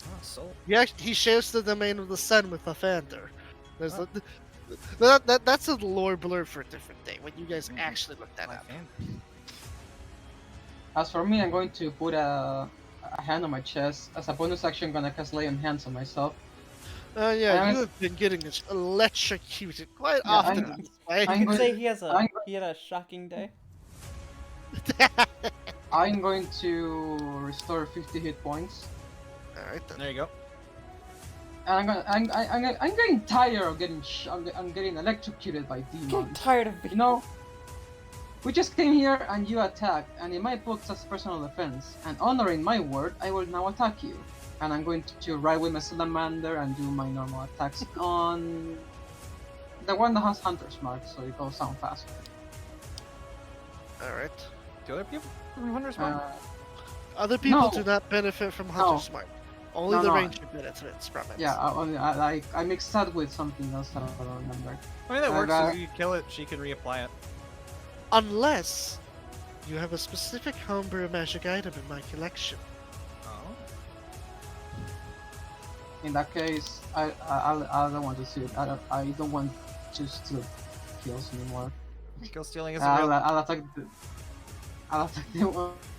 Oh, soul. He shares the domain of the sun with Athander. There's Oh. that's a lore blur for a different day when you guys actually look that My up. fan. As for me, I'm going to put a hand on my chest. As a bonus action, I'm gonna cast lay on hands on myself. Yeah, I'm- you have been getting electrocuted quite Yeah, often. I'm- this way. You I'm could going- say I'm- he had a shocking day. I'm going to restore 50 hit points. Alright then. There you go. And I'm getting tired of getting I'm getting electrocuted by I'm demons. tired of You being. know, we just came here and you attacked, and in my books as personal defense, and honoring my word, I will now attack you. And I'm going to ride with my salamander and do my normal attacks on the one that has Hunter's Mark, so it goes down faster. Alright. Do other people from Hunter's Mark? Other people No. do not benefit from Hunter's Mark. Only No, the no. ranger benefits from it. Yeah, I mixed that with something else that I don't remember. I mean, that works. got- If you kill it, she can reapply it. Unless you have a specific homebrew magic item in my collection. Oh. In that case, I don't want to see it. I don't want to steal kills anymore. Kill stealing isn't I'll, real. I'll attack the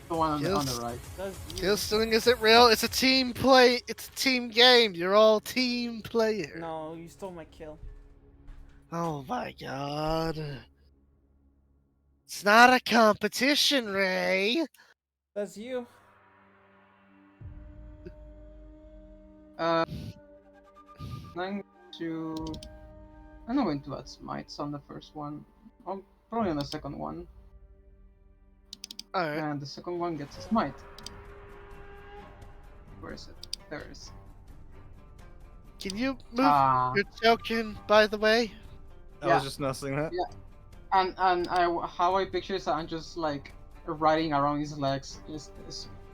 one on Kills. the right. Does you- Kill stealing isn't real. It's a team play. It's a team game. You're all team players. No, you stole my kill. Oh my god. It's not a competition, Ray. That's you. I'm not going to add smites on the first one. Probably on the second one. Alright. And the second one gets a smite. Where is it? There it is. Can you move Ah. your token, by the way? I yeah. was just noticing that. Yeah. And how I picture is I'm just like riding around his legs, is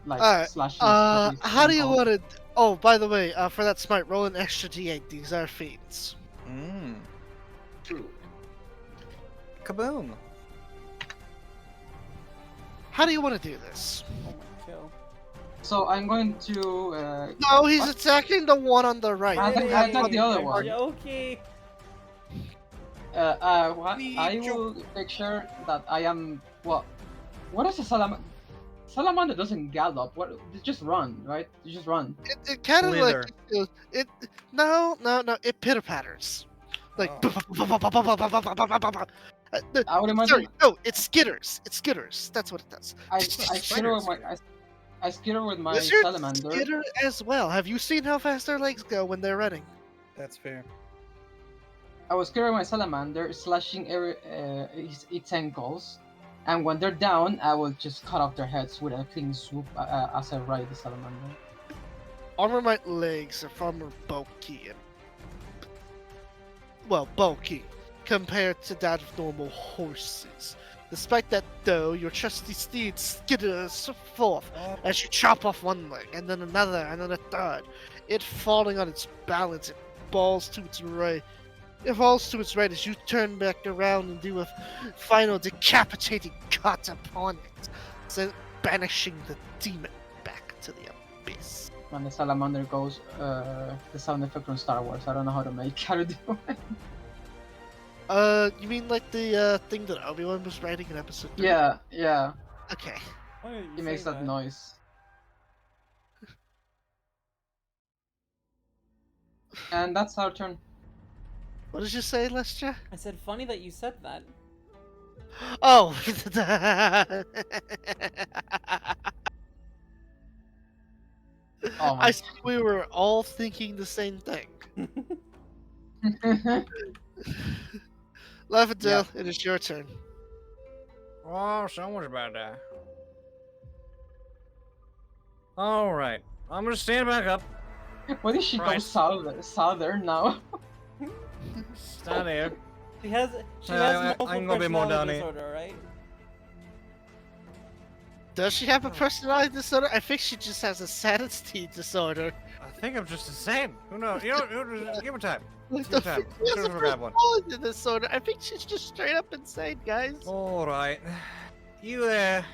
like Alright, slashing. How do you want to Oh, by the way, for that smite, roll an extra d8. These are fiends. True. Kaboom. How do you want to do this? Oh my kill. So I'm going to. No, he's What? attacking the one on the right. I You think- have I thought the other to- one. Jokey. What? Me I will make sure that I am. What is a salamander? Salamander doesn't gallop. What? They just run, right? They just run. It kind of Slither. like it. No. It pitter patters, like. I would imagine. Sorry, no, it skitters. It skitters. That's what it does. I skitter with my. I skitter with my Lizards salamander. skitter as well. Have you seen how fast their legs go when they're running? That's fair. I was skittering my salamander, slashing its ankles, and when they're down, I will just cut off their heads with a clean swoop as I ride the salamander. Armormite legs are far more bulky bulky compared to that of normal horses. Despite that, though, your trusty steed skitters forth as you chop off one leg, and then another, and then a third. It falling on its balance, it falls to its right. It falls to its right as you turn back around and do a final decapitating cut upon it, so banishing the demon back to the abyss. When the salamander goes, the sound effect from Star Wars. I don't know how to do it. You mean like the thing that Obi-Wan was writing in episode 3? Yeah. Okay. Why did you He makes say that noise. And that's our turn. What did you say, Lester? I said funny that you said that. Oh! Oh my I see we were all thinking the same thing. Lavendale, it is your turn. Oh, someone's about to die. Alright. I'm gonna stand back up. What is she go Christ. southern now? Stand there. She has multiple I'm gonna be more down personality here. disorder, right? Does she have a personality disorder? I think she just has a sanity disorder. I think I'm just insane. Who knows? You know, give her time. What Give the her time. fuck? I'm She sure has a we'll grab one. personality disorder. I think she's just straight up insane, guys. Alright. You there.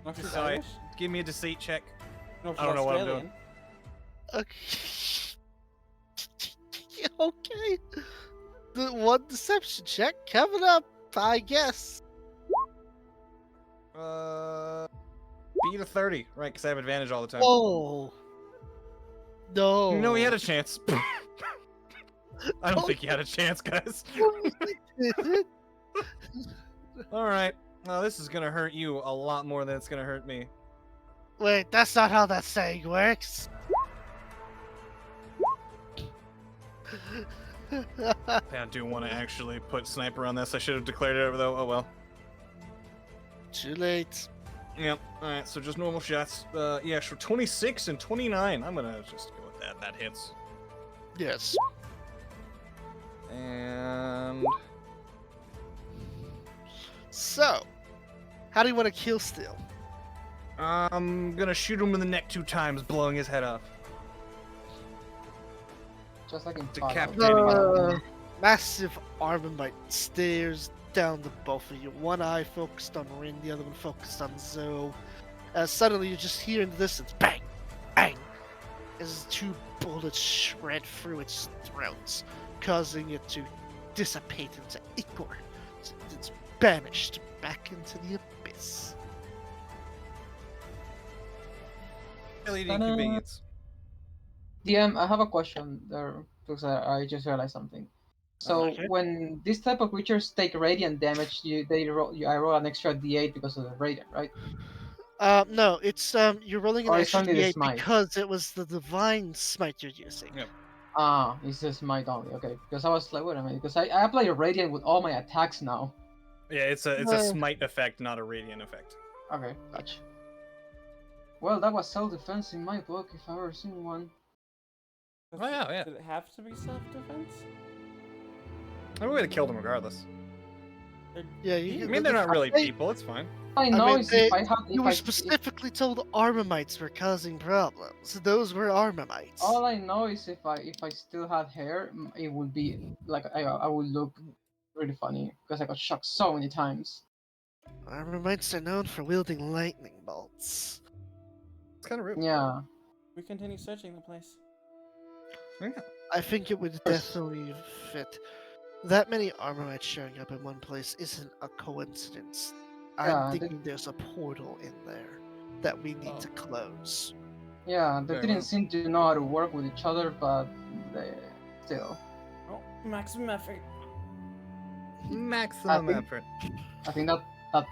No, she's Sorry. Irish. Give me a deceit check. No, she's I don't know what I'm doing. Australian. Okay. Okay. The one deception check coming up, I guess. Beat a 30, right? Because I have advantage all the time. Oh. No. No, he had a chance. I don't think he had a chance, guys. Alright. Now this is gonna hurt you a lot more than it's gonna hurt me. Wait, that's not how that saying works. I do want to actually put sniper on this. I should have declared it over though. Oh well. Too late. Yep. Alright, so just normal shots. Yeah, sure. 26 and 29. I'm gonna just go with that. That hits. Yes. And So, how do you want to kill Steel? I'm gonna shoot him in the neck 2 times, blowing his head off. Just like in Decapitating Fallout. him. Massive Armormite stares down the both of you. One eye focused on Rin, the other one focused on Zoe. Suddenly, you just hear in the distance, bang, bang, as 2 bullets shred through its throat, causing it to dissipate into ichor. It's banished back into the abyss. LED Ta-da. inconvenience. DM, I have a question there because I just realized something. So Okay. when this type of creatures take radiant damage, I roll an extra D8 because of the radiant, right? No, it's you're rolling an Or it's extra only the d8 smite. because it was the divine smite you're using. Yep. Ah, it's just might only. Okay, because I was like, wait a minute, because I apply a radiant with all my attacks now. Yeah, it's a Well- smite effect, not a radiant effect. Okay, gotcha. Well, that was self-defense in my book, if I ever seen one. Oh, yeah. Did it have to be self-defense? I would have killed him regardless. Yeah, I mean, they're not really people. It's fine. I I know mean, is if I had you if were I if, specifically told Armamites were causing problems. Those were Armamites. all I know is if I still had hair, it would be like I would look really funny because I got shocked so many times. Armamites are known for wielding lightning bolts. It's kind of rude. Yeah. We continue searching the place. Yeah. I think it would definitely fit. That many Armamites showing up in one place isn't a coincidence. I'm Yeah, thinking there's a portal in there that we need Oh. to close. Yeah, they Very didn't well. seem to know how to work with each other, but they still. Oh, maximum effort. Maximum think- effort. I think that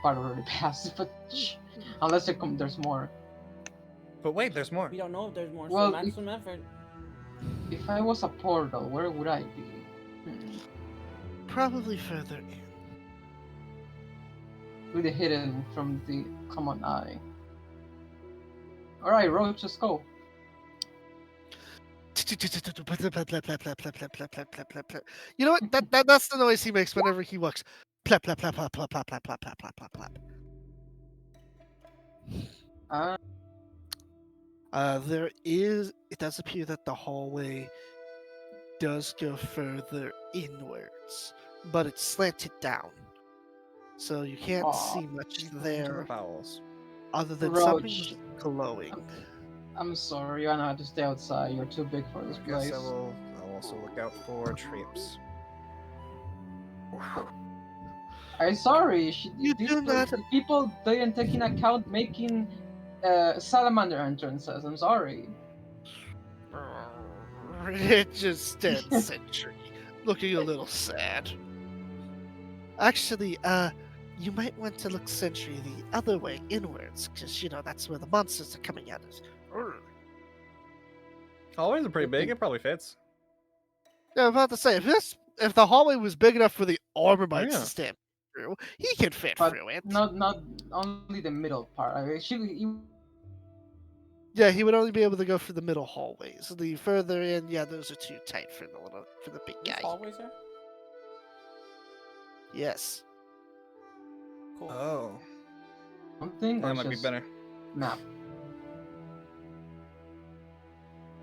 part already passed, but unless there's more. But wait, there's more. We don't know if there's more, Well, so maximum effort. If I was a portal, where would I be? Probably further in. Really hidden from the common eye. Alright, Roach, let's go. You know what? That's the noise he makes whenever he walks. Plap plap plap plap plap plap plap plap plap plap plap plap. Uh, It does appear that the hallway does go further inwards, but it's slanted down. So you can't Aw. see much To the there bowels. other than Roach. something glowing. I'm sorry, you're gonna have to stay outside. You're too big for this I guess place. I'll also look out for traps. I'm sorry. You do not- People didn't take in account making salamander entrances. I'm sorry. It just stands sentry, looking a little sad. Actually, you might want to look sentry the other way inwards, because that's where the monsters are coming at us. Hallways are pretty big. It probably fits. Yeah, I'm about to say, if the hallway was big enough for the Armamites yeah. to stand through, he can fit But through it. not only the middle part. Yeah, he would only be able to go for the middle hallways. The further in, yeah, those are too tight for the big These guy. hallways here? Yes. Cool. Oh, Something that or might be just better. map.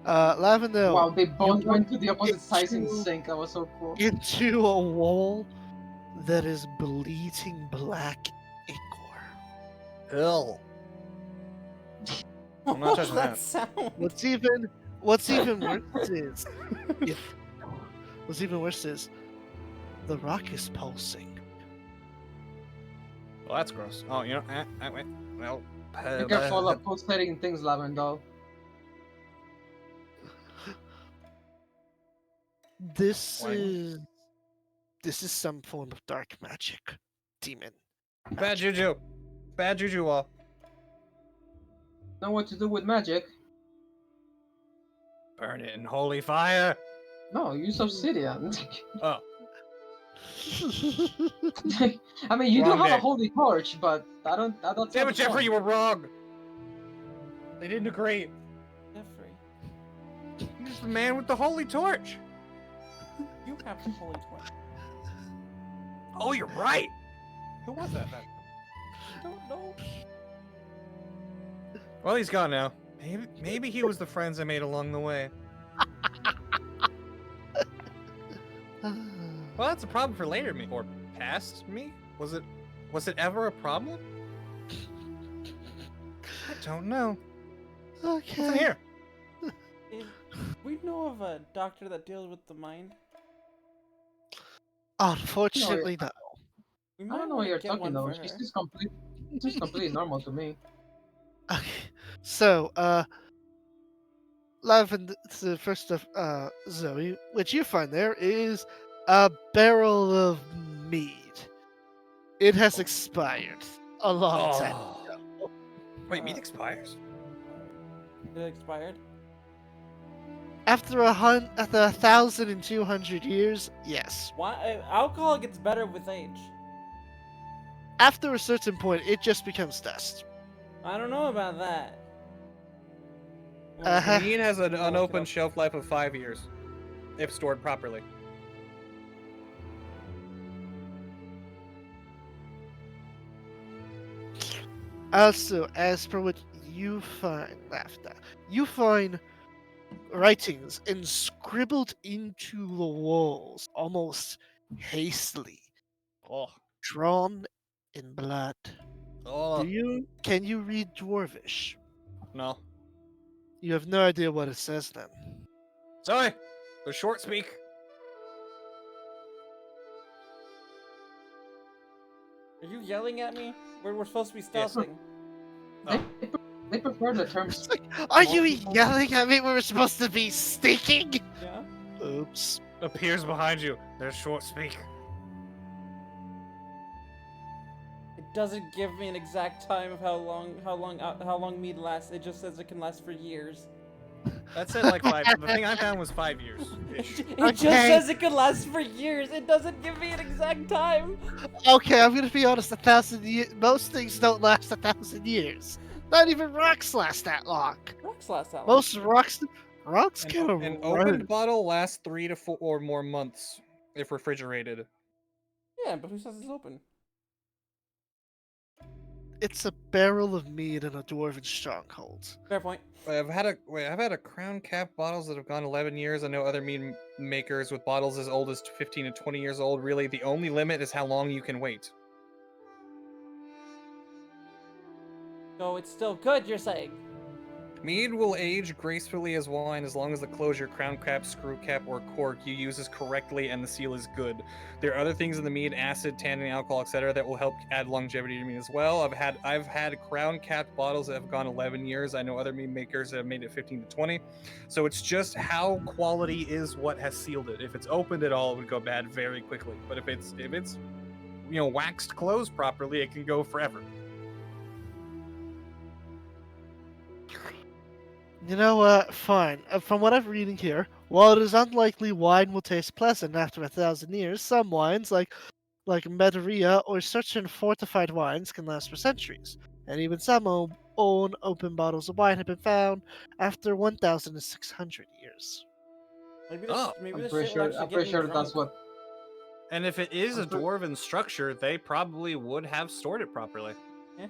Lavendale. Wow, they both you went to the opposite sides in into- sync. That was so cool. into a wall that is bleeding black ichor. Ill. I'm not touching that. sound. What's even worse is the rock is pulsing. Well, that's gross. Oh, wait. Well, Be careful of pulsating things, Lavendel. This Why? is some form of dark magic, demon. bad juju. Bad juju wall. Know what to do with magic? Burn it in holy fire. No, use obsidian. Oh, I mean, you Wrong do have day. a holy torch, but I don't. That's damn not it, the Jeffrey, point. you were wrong. They didn't agree. Jeffrey, He's the man with the holy torch. you have the holy torch. Oh, you're right. Who was that then? I don't know. Well, he's gone now. Maybe he was the friends I made along the way. Well, that's a problem for later me or past me. Was it ever a problem? I don't know. What's in Okay. here? We know of a doctor that deals with the mind. Unfortunately, no. We I might don't know what wanna you're get talking one though. for She's her. just completely normal to me. Okay. So, Lavender, the first of Zoe, what you find there is a barrel of mead. It has expired a long time. Oh. Wait, meat expires. It expired. After 1,200 years, yes. Why? Alcohol gets better with age. After a certain point, it just becomes dust. I don't know about that. Uh-huh. Mead has an I'll look it unopened up. shelf life of 5 years, if stored properly. Also, as per what you find, you find writings inscribbled into the walls almost hastily, Oh, drawn in blood. oh, Can you read Dwarvish? no. You have no idea what it says then. Sorry, the short speak. Are you yelling at me? We're supposed to be Yes. stealthing. They, they prefer the terms. It's like, are you Multiple- yelling at me when we're supposed to be sneaking? Yeah. Oops. Appears behind you. There's short speak. It doesn't give me an exact time of how long mead lasts. It just says it can last for years. That said like 5. The thing I found was 5 years. It just Okay. says it can last for years. It doesn't give me an exact time. Okay, I'm gonna be honest. 1,000 years. Most things don't last 1,000 years. Not even rocks last that long. Rocks last that long. Most rocks kind of An run. opened bottle lasts 3 to 4 or more months if refrigerated. Yeah, but who says it's open? It's a barrel of mead in a dwarven stronghold. Fair point. I've had a crown cap bottles that have gone 11 years. I know other mead makers with bottles as old as 15 to 20 years old. Really, the only limit is how long you can wait. So it's still good, you're saying? Mead will age gracefully as wine as long as the closure, crown cap, screw cap, or cork you use is correctly and the seal is good. There are other things in the mead, acid, tannin, alcohol, etc., that will help add longevity to mead as well. I've had crown capped bottles that have gone 11 years. I know other mead makers that have made it 15 to 20. So it's just how quality is what has sealed it. If it's opened at all, it would go bad very quickly. But if it's waxed closed properly, it can go forever. You know what? Fine. From what I'm reading here, while it is unlikely wine will taste pleasant after 1,000 years, some wines, like Madeira or certain fortified wines, can last for centuries. And even some own open bottles of wine have been found after 1,600 years. Maybe Oh. maybe I'm this pretty shit will sure. actually I'm get pretty me sure drunk. that's what. And if it is a I'm pre- dwarven structure, they probably would have stored it properly. Yeah.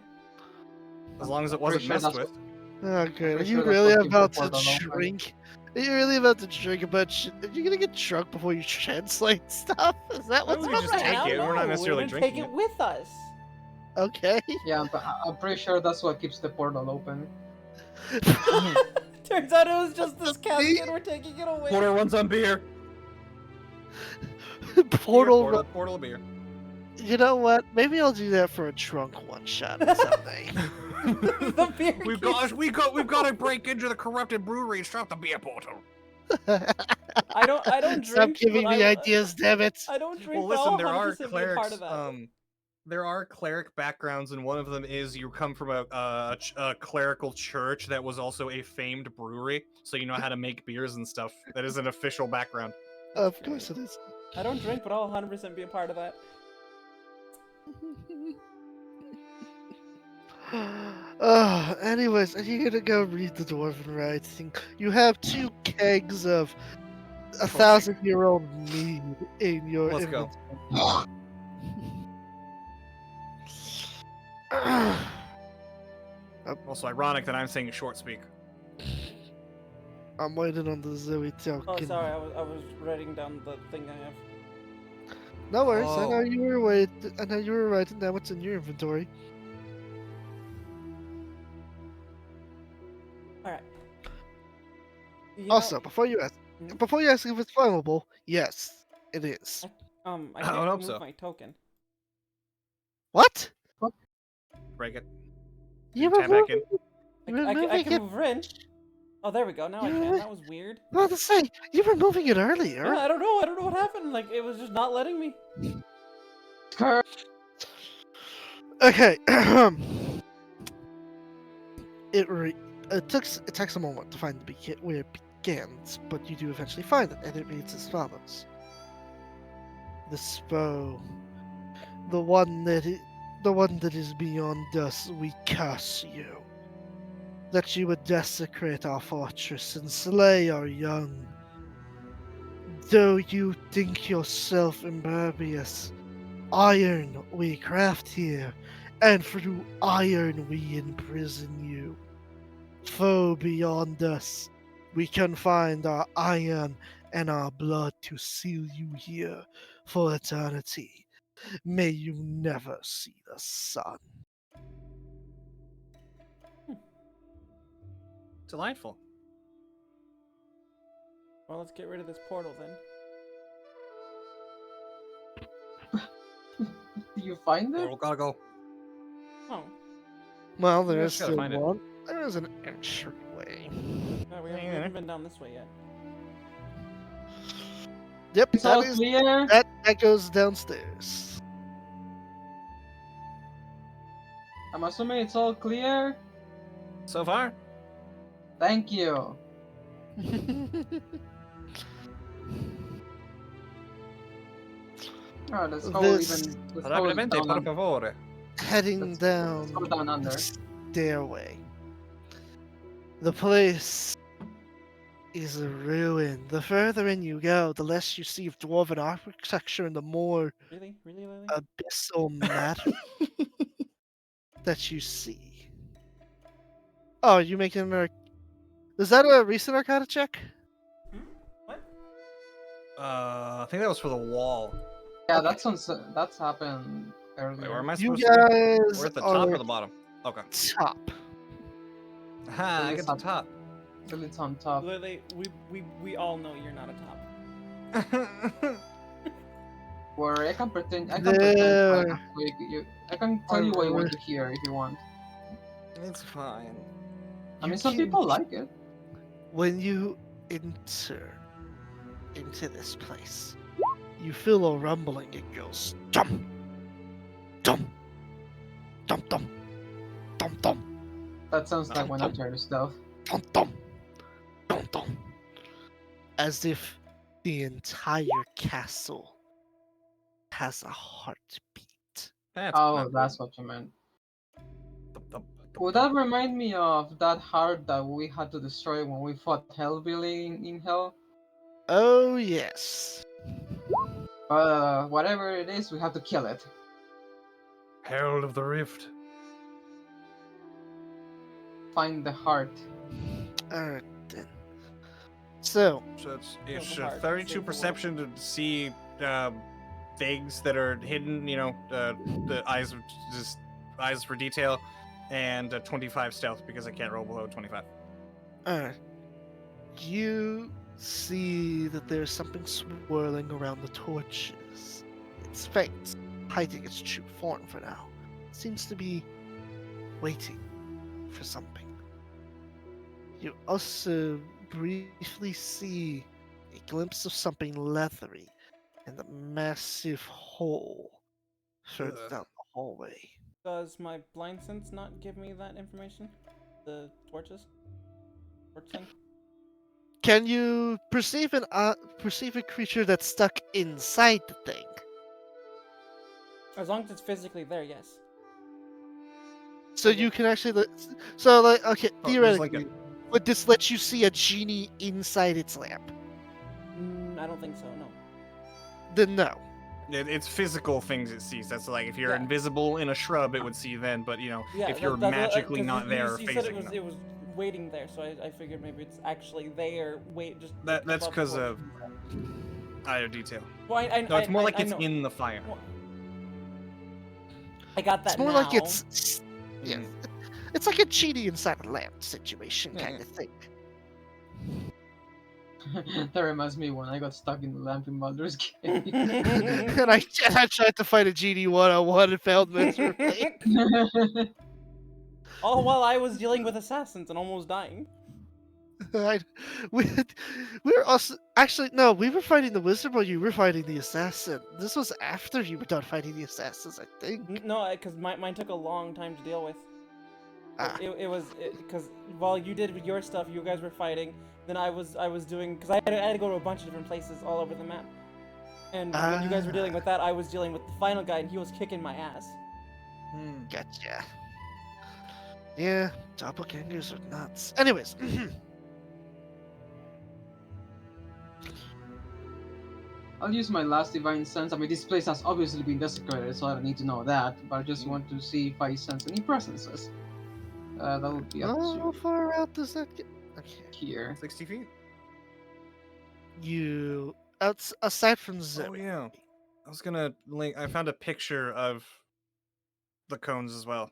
As long as it I'm wasn't pretty sure messed that's with. Oh, good. Are pretty you sure that's really what keeps the about to portal open. drink? Are you really about to drink a bunch? Are you gonna get drunk before you translate stuff? Is that what's we What just the take hell? it, we're not No, necessarily we're gonna drinking take it. it with us. Okay. Yeah, but I'm pretty sure that's what keeps the portal open. Turns out it was just this Me? casket. We're taking it away. Portal runs on beer. Portal. Beer, portal beer. You know what? Maybe I'll do that for a drunk one shot someday. The beer we've can- got to break into the corrupted brewery and stop the beer portal. I don't Stop drink. giving but me I, ideas, damn it. I don't drink. Well, but listen, I'll there are 100% be a clerics. part of that. There are cleric backgrounds, and one of them is you come from a clerical church that was also a famed brewery, so you know how to make beers and stuff. That is an official background. Of course it is. I don't drink, but I'll 100% be a part of that. Anyways, are you gonna go read the Dwarven writing? You have 2 kegs of 1,000-year-old mead in your Let's go. inventory. Also ironic that I'm saying short speak. I'm waiting on the Zoe token. Oh, sorry, I was writing down the thing I have. No worries. I know Oh. you were writing down what's in your inventory. All right. Also, before you ask if it's flammable, yes, it is. I I can't don't hope remove so. my token. What? Break it. You Tap back removing? in. You I removing can it? move her in. Oh, there we go. Now I Yeah. can. That was weird. I was about to say you were moving it earlier. Yeah, I don't know. I don't know what happened. Like it was just not letting me. Okay. It takes a moment to find where it begins, but you do eventually find it, and it reads as follows: the spell, the one that is beyond us, we curse you. That you would desecrate our fortress and slay our young. Though you think yourself impervious, iron we craft here, and through iron we imprison you. Foe beyond us, we confine our iron and our blood to seal you here for eternity. May you never see the sun. Delightful. Well, let's get rid of this portal then. Do you find it? Portal gotta go. Oh, Well, You there guys is gotta still find it. one. There is an entryway. no, we haven't been down this way yet. Yep, It's all that is clear. that goes downstairs. I'm assuming it's all clear. So far? Thank you. Oh, let's go This- even. Let's go Rapidamente, down, por favore. Heading let's down go down under. the stairway. The place is a ruin. The further in you go, the less you see of dwarven architecture and the more Really, really, Lily? abyssal matter that you see. Oh, you making an is that a recent Arcana check? What? I think that was for the wall. Yeah, Okay. that's happened earlier. Wait, where am I You supposed to be? guys We're at the are top or the bottom? Okay. top. Ha, I get the top. It's on top. Lily, we all know you're not a top. Where I can pretend. I can There. pretend. I can tell you what you want Alright. to hear if you want. It's fine. I mean, You some can- people like it. When you enter into this place, you feel a rumbling. It goes dum, dum, dum, dum, dum, dum, That sounds like when I try to stealth. dum, dum, dum, dum, as if the entire castle has a heartbeat. That's Oh, not that's good. what you meant. Dum, dum, dum, Would that remind me of that heart that we had to destroy when we fought Hellbilly in Hell? Oh yes. Whatever it is, we have to kill it. Herald of the Rift. Find the heart. Alright then. So So it's the heart, 32 save the world. perception to see things that are hidden. You know, the eyes for detail, and 25 stealth because I can't roll below 25. Alright. You see that there's something swirling around the torches. It's faint, hiding its true form for now. Seems to be waiting for something. You also briefly see a glimpse of something leathery in the massive hole further Ugh. down the hallway. Does my blind sense not give me that information? The torches? Torch thing? Can you perceive perceive a creature that's stuck inside the thing? As long as it's physically there, yes. So Okay. you can actually so like okay, Oh, there's like theoretically, would this let you see a genie inside its lamp? I don't think so, no. Then no. It's physical things it sees. That's like if you're Yeah. invisible in a shrub, it would see then. But you know, Yeah, if you're magically not there, you said facing it was waiting there, so I figured maybe it's actually there. Wait, just that's above because the of eye detail. Well, I No, it's more like I it's know. in the fire. Well, I got that. It's more now. like it's yeah. Mm. It's like a genie inside a lamp situation Yeah, kind yeah. of thing. That reminds me when I got stuck in the lamp in Baldur's Gate. and I tried to fight a genie 1-on-1 and failed miserably. All while I was dealing with assassins and almost dying. we were also actually no, we were fighting the wizard while you were fighting the assassin. This was after you were done fighting the assassins, I think. No, because mine took a long time to deal with. Ah. It was because while you did your stuff, you guys were fighting. Then I was doing because I had to go to a bunch of different places all over the map. And when you guys were dealing with that, I was dealing with the final guy, and he was kicking my ass. Gotcha. Yeah, doppelgangers are nuts. Anyways, I'll use my last divine sense. I mean, this place has obviously been desecrated, so I don't need to know that. But I just want to see if I sense any presences. That would be up How to far out does that get? Okay. here. 60 feet. You, aside from Zoe. Oh yeah. I was gonna link. I found a picture of the cones as well.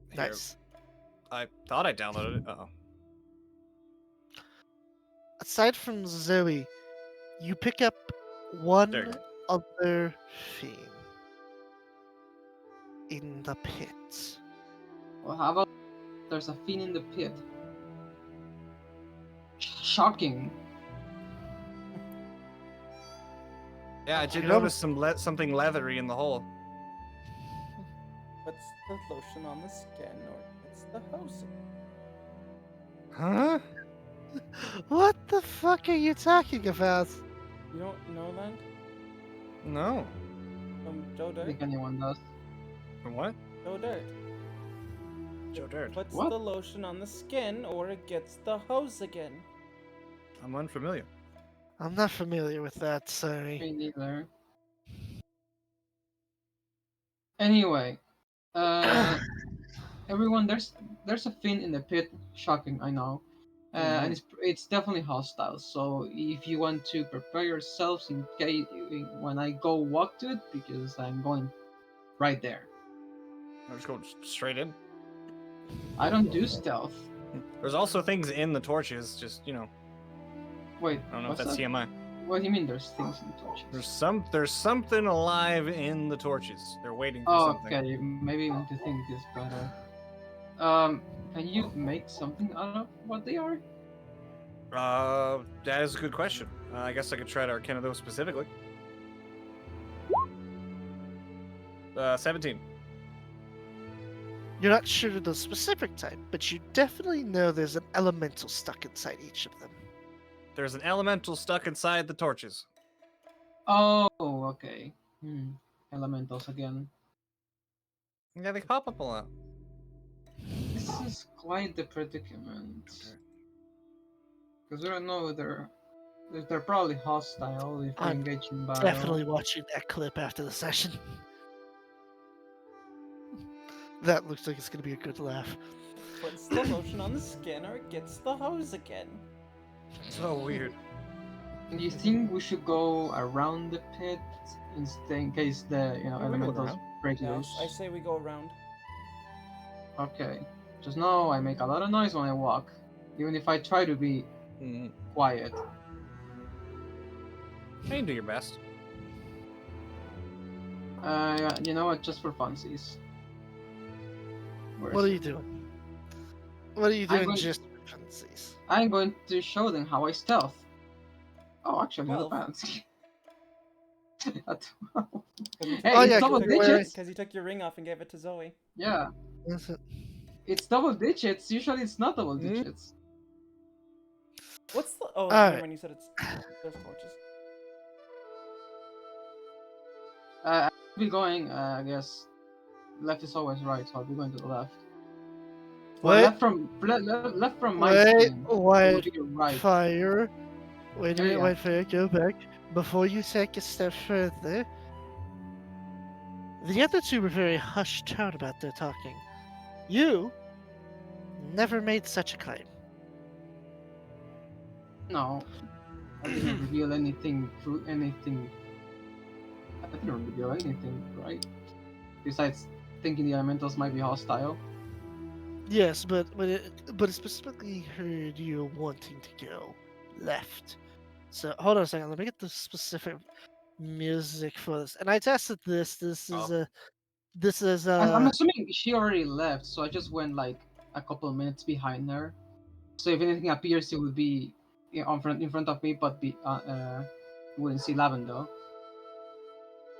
Here. Nice. I thought I downloaded it. Oh. Aside from Zoe, you pick up one There you other fiend in the pit. Well, how about there's a fiend in the pit? Shocking. Yeah, I did You know- notice something leathery in the hole. What's the lotion on the skin, or it's the hose? Huh? What the fuck are you talking about? You don't know that No. from Joe I Dirt? think anyone does. From what? Joe Dirt. Joe Dirt. Puts What? the lotion on the skin, or it gets the hose again. I'm unfamiliar. I'm not familiar with that, sorry. Me neither. Anyway, everyone, there's a fiend in the pit. Shocking, I know. And it's definitely hostile. So if you want to prepare yourselves in case when I go walk to it, because I'm going right there. I'm just going straight in. I don't do stealth. There's also things in the torches. Just Wait, I don't know what's if that's that? TMI. What do you mean? There's things in torches. There's something alive in the torches. They're waiting for Oh, something. okay. Maybe I want to think this better. Can you make something out of what they are? That is a good question. I guess I could try to arcana those specifically. 17. You're not sure of the specific type, but you definitely know there's an elemental stuck inside each of them. There's an elemental stuck inside the torches. Oh, okay. Elementals again. Yeah, they pop up a lot. This is quite the predicament. Because we don't know whether they're probably hostile if we I'm engage in battle. Definitely watching that clip after the session. That looks like it's gonna be a good laugh. Puts the lotion on the skin, or it gets the hose again. So weird. Do you think we should go around the pit in case the we can look elementals around. break Yes, loose? I say we go around. Okay. Just know I make a lot of noise when I walk, even if I try to be Mm. quiet. You can do your best. You know what? Just for funsies. Where What is are it? you doing? What are you I'm doing going- just for funsies? I'm going to show them how I stealth. Oh, actually, not 12. bad. At 12. Because Hey, Oh, it's yeah, double you're wearing- digits. Because you took your ring off and gave it to Zoe. Yeah, Is it- it's double digits. Usually, it's not double Hmm? digits. What's the? Oh, Alright. never mind. You said it's those torches. I'll be going. I guess left is always right, so I'll be going to the left. Well, Wait, left from my wait, screen. It wait, would be right. fire. Wait a Yeah, minute, yeah. wait, fire, go back. Before you take a step further, the other two were very hushed tone about their talking. You never made such a claim. No, I didn't reveal anything. I didn't reveal anything, right? Besides thinking the elementals might be hostile. Yes, but it specifically heard you wanting to go left. So hold on a second. Let me get the specific music for this. And I tested this. This is Oh. I'm assuming she already left, so I just went like a couple of minutes behind her. So if anything appears, it would be in front of me, but wouldn't see Lavender.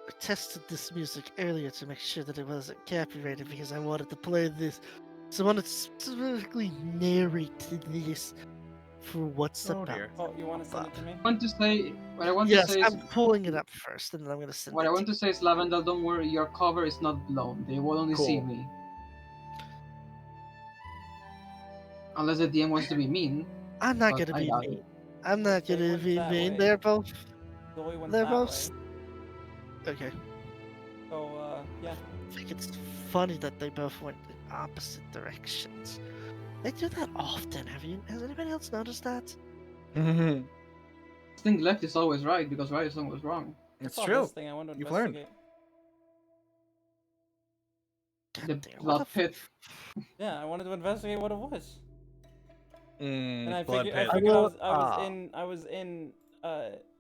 I tested this music earlier to make sure that it wasn't copyrighted because I wanted to play this. So I wanted to specifically narrate this for what's Oh, about. dear. Oh, you want to send it to me? What I want Yes, to say is I'm pulling it up first, and then I'm gonna send what it I want to to say is Lavender, don't worry, your cover is not blown. They will only see Cool. me. Unless the DM wants to be mean. I'm not but gonna I be doubt it. mean. I'm not They gonna went be that mean. way. They're both Zoe went They're that both. way. Okay. So, yeah. I think it's funny that they both went in opposite directions. They do that often. Has anybody else noticed that? it's I think left is always right because right is always wrong. I saw true. this thing. I want to You've learned. investigate. God The damn, what blood the pit. Yeah, I wanted to investigate what it was. And I Blood figured, pit. I figured will- I was in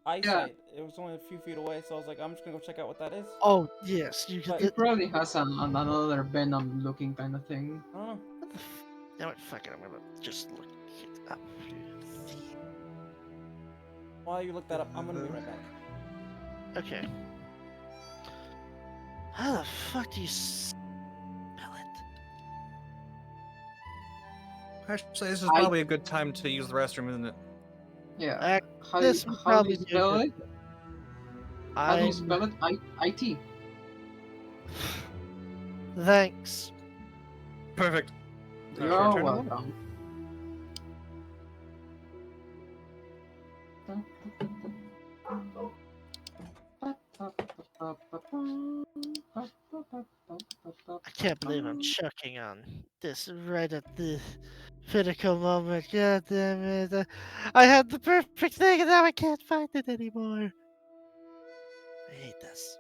eyesight. It was only a few feet away, so I was like, I'm just gonna go check out what that is. Oh yes, you could. But- It probably has another venom looking kind of thing. I don't know. What the Damn it, fuck it, I'm gonna just look it up. While you look that up, I'm gonna be right back. Okay. How the fuck do you spell it? Actually, this is I- probably a good time to use the restroom, isn't it? Yeah. How, This would how do probably you be a spell good- it? How do you I'm- spell it? IT. Thanks. Perfect. You're turn on. welcome. I can't believe I'm chucking on this right at the critical moment. God damn it. I had the perfect thing and now I can't find it anymore. I hate this.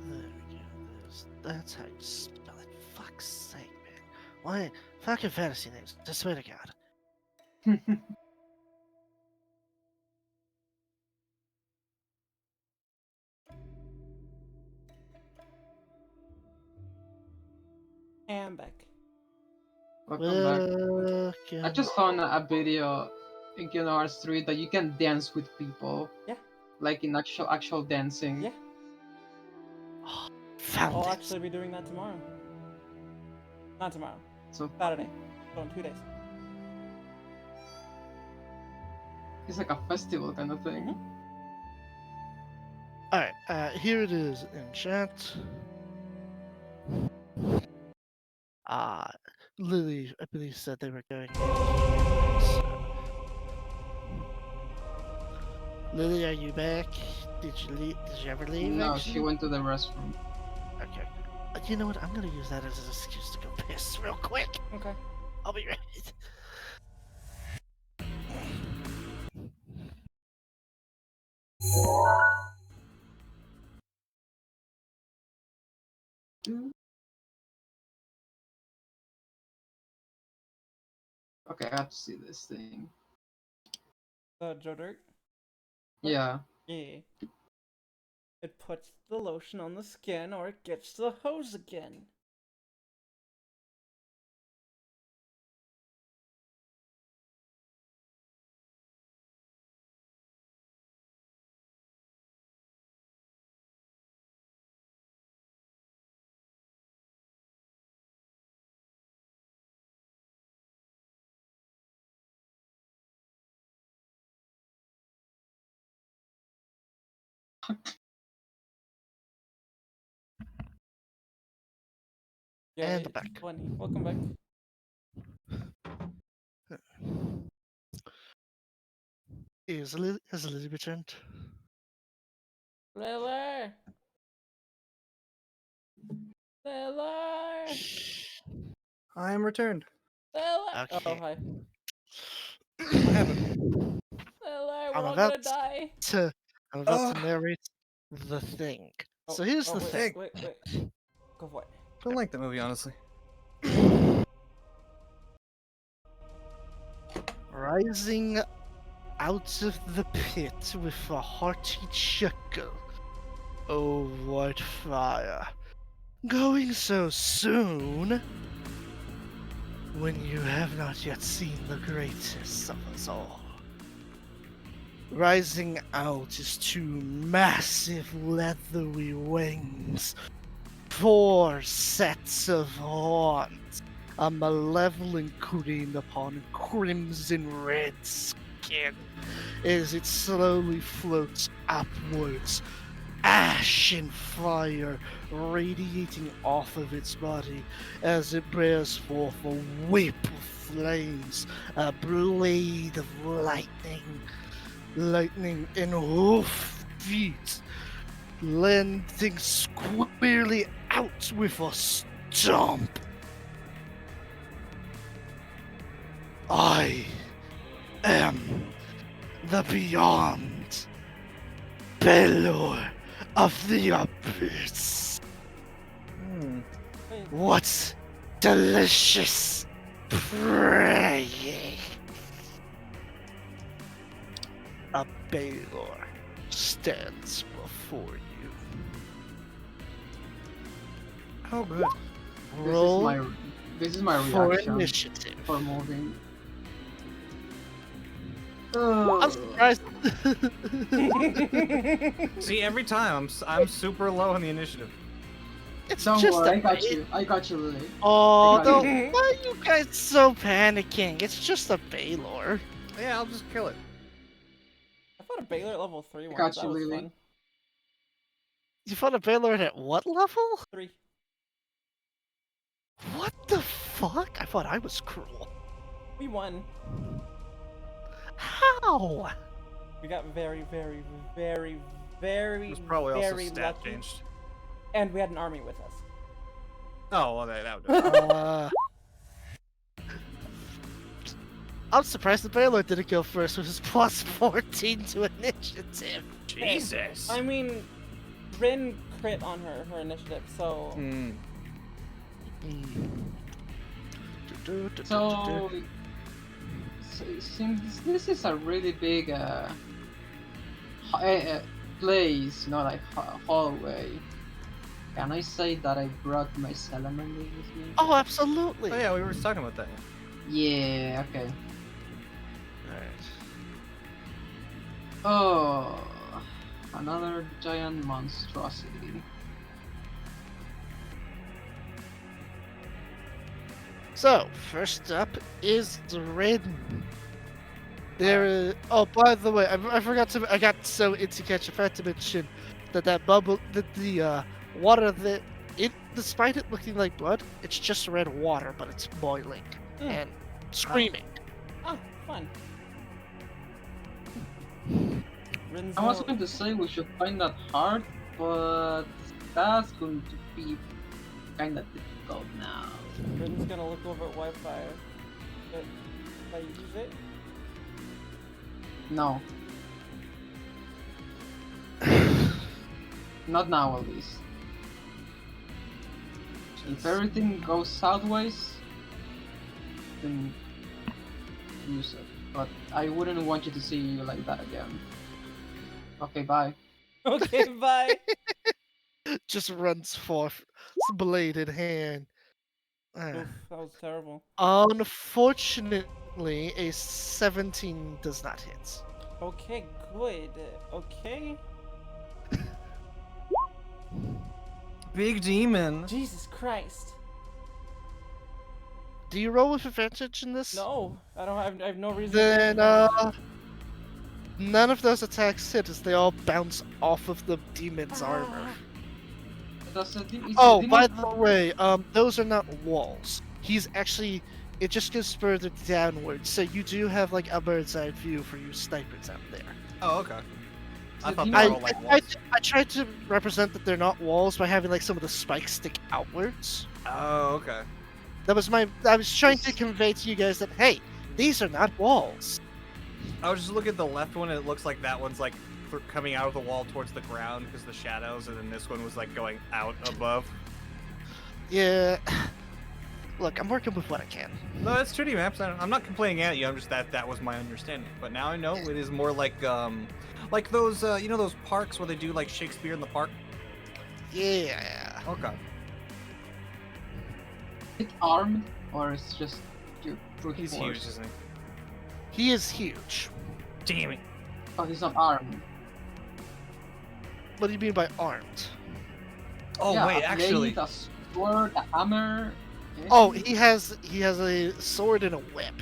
There we go. That's how you spell it. Fuck's sake, man. Why? Fucking fantasy names. I swear to God. And I'm back. Welcome back. Welcome. I just found a video in Kingdom Hearts 3 that you can dance with people. Yeah. Like in actual dancing. Yeah. Found I'll it. actually be doing that tomorrow. Not tomorrow. So Saturday. So in 2 days. it's like a festival kind of thing. Alright, here it is in chat. Lily, I believe, said they were going. So. Lily, are you back? Did you leave? Did you ever leave? No, actually? she went to the restroom. Okay. You know what? I'm gonna use that as an excuse to go piss real quick. Okay. I'll be right. Okay, I have to see this thing. Joe Dirt? Yeah. Yeah. It puts the lotion on the skin or it gets the hose again. Yeah, And it's back. funny. Welcome back. Has Lily returned? Liller! Liller! I am returned. Liller! Okay. Oh, hi. What happened? Liller, we're I'm all about gonna die! I'm about to Oh. narrate the thing. Oh, So here's oh, the wait, thing. Wait. Go for it. Don't like that movie, honestly. Rising out of the pit with a hearty chuckle. Oh, what fire. Going so soon? when you have not yet seen the greatest of us all. Rising out is two massive leathery wings, 4 sets of horns, a malevolent green upon crimson red skin as it slowly floats upwards, ash and fire radiating off of its body as it bears forth a whip of flames, a blade of lightning and hoof feet, landing squarely out with a stomp. I am the Beyond, Belor of the Abyss. Wait, What delicious prey! A Balor stands before you. Oh, good. Roll This is my for reaction initiative. for moving. I'm surprised. See, every time I'm super low on the initiative. It's Don't just worry, a I got bait. you. I got you, Lily. Oh, I got don't. Why are you guys so panicking? It's just a Balor. Yeah, I'll just kill it. I thought a Baylor at level 3 once. Got That you, was Lily. fun. You fought a Balor at what level? 3. What the fuck? I thought I was cruel. We won. How? We got very, very, It very, was probably also very stat lucky. changed. And we had an army with us. Oh, well, that would do it. I'm surprised the Balor didn't go first with his plus 14 to initiative. Jesus. I mean, Rin crit on her initiative, so... Hmm. So, since this is a really big place, like hallway, can I say that I brought my salamander with me? Oh, absolutely. Oh, yeah, we were talking about that. Yeah, okay. Alright. Oh, another giant monstrosity. So, first up is Rin. There is. Oh, by the way, I forgot to. I got so into catch. I forgot to mention that bubble, that the water that despite it looking like blood, it's just red water, but it's boiling and screaming. Oh, fun. Rin's I was gonna- going to say we should find that heart, but that's going to be kind of difficult now. Rin's gonna look over at Wi-Fi. If I use it? No. Not now, at least. If everything goes sideways, then use it. But I wouldn't want you to see you like that again. Okay, bye. Okay, bye. Just runs forth, its bladed hand. Oof, that was terrible. Unfortunately, a 17 does not hit. Okay, good. Okay. Big demon. Jesus Christ. Do you roll with advantage in this? No, I have no reason. Then, to none of those attacks hit as they all bounce off of the demon's armor. Does the is Oh, the by demon- the way, those are not walls. He's actually, it just goes further downwards, so you do have like a bird's eye view for you snipers out there. Oh, okay. I the thought demon- they I, were all like I, walls. I tried to represent that they're not walls by having like some of the spikes stick outwards. Oh, okay. I was trying to convey to you guys that, hey, these are not walls. I was just looking at the left one, and it looks like that one's like coming out of the wall towards the ground because the shadows, and then this one was like going out above. Yeah. Look, I'm working with what I can. No, that's 2D maps. I'm not complaining at you. I'm just that was my understanding. But now I know it is more like those you know those parks where they do like Shakespeare in the park. Yeah. Okay. it armed or it's just You brute He's force. huge, isn't he? He is huge. Damn it. Oh, he's not armed. What do you mean by armed? Oh yeah, wait, a actually, blade, a sword, a hammer. Oh, anything? he has a sword and a whip.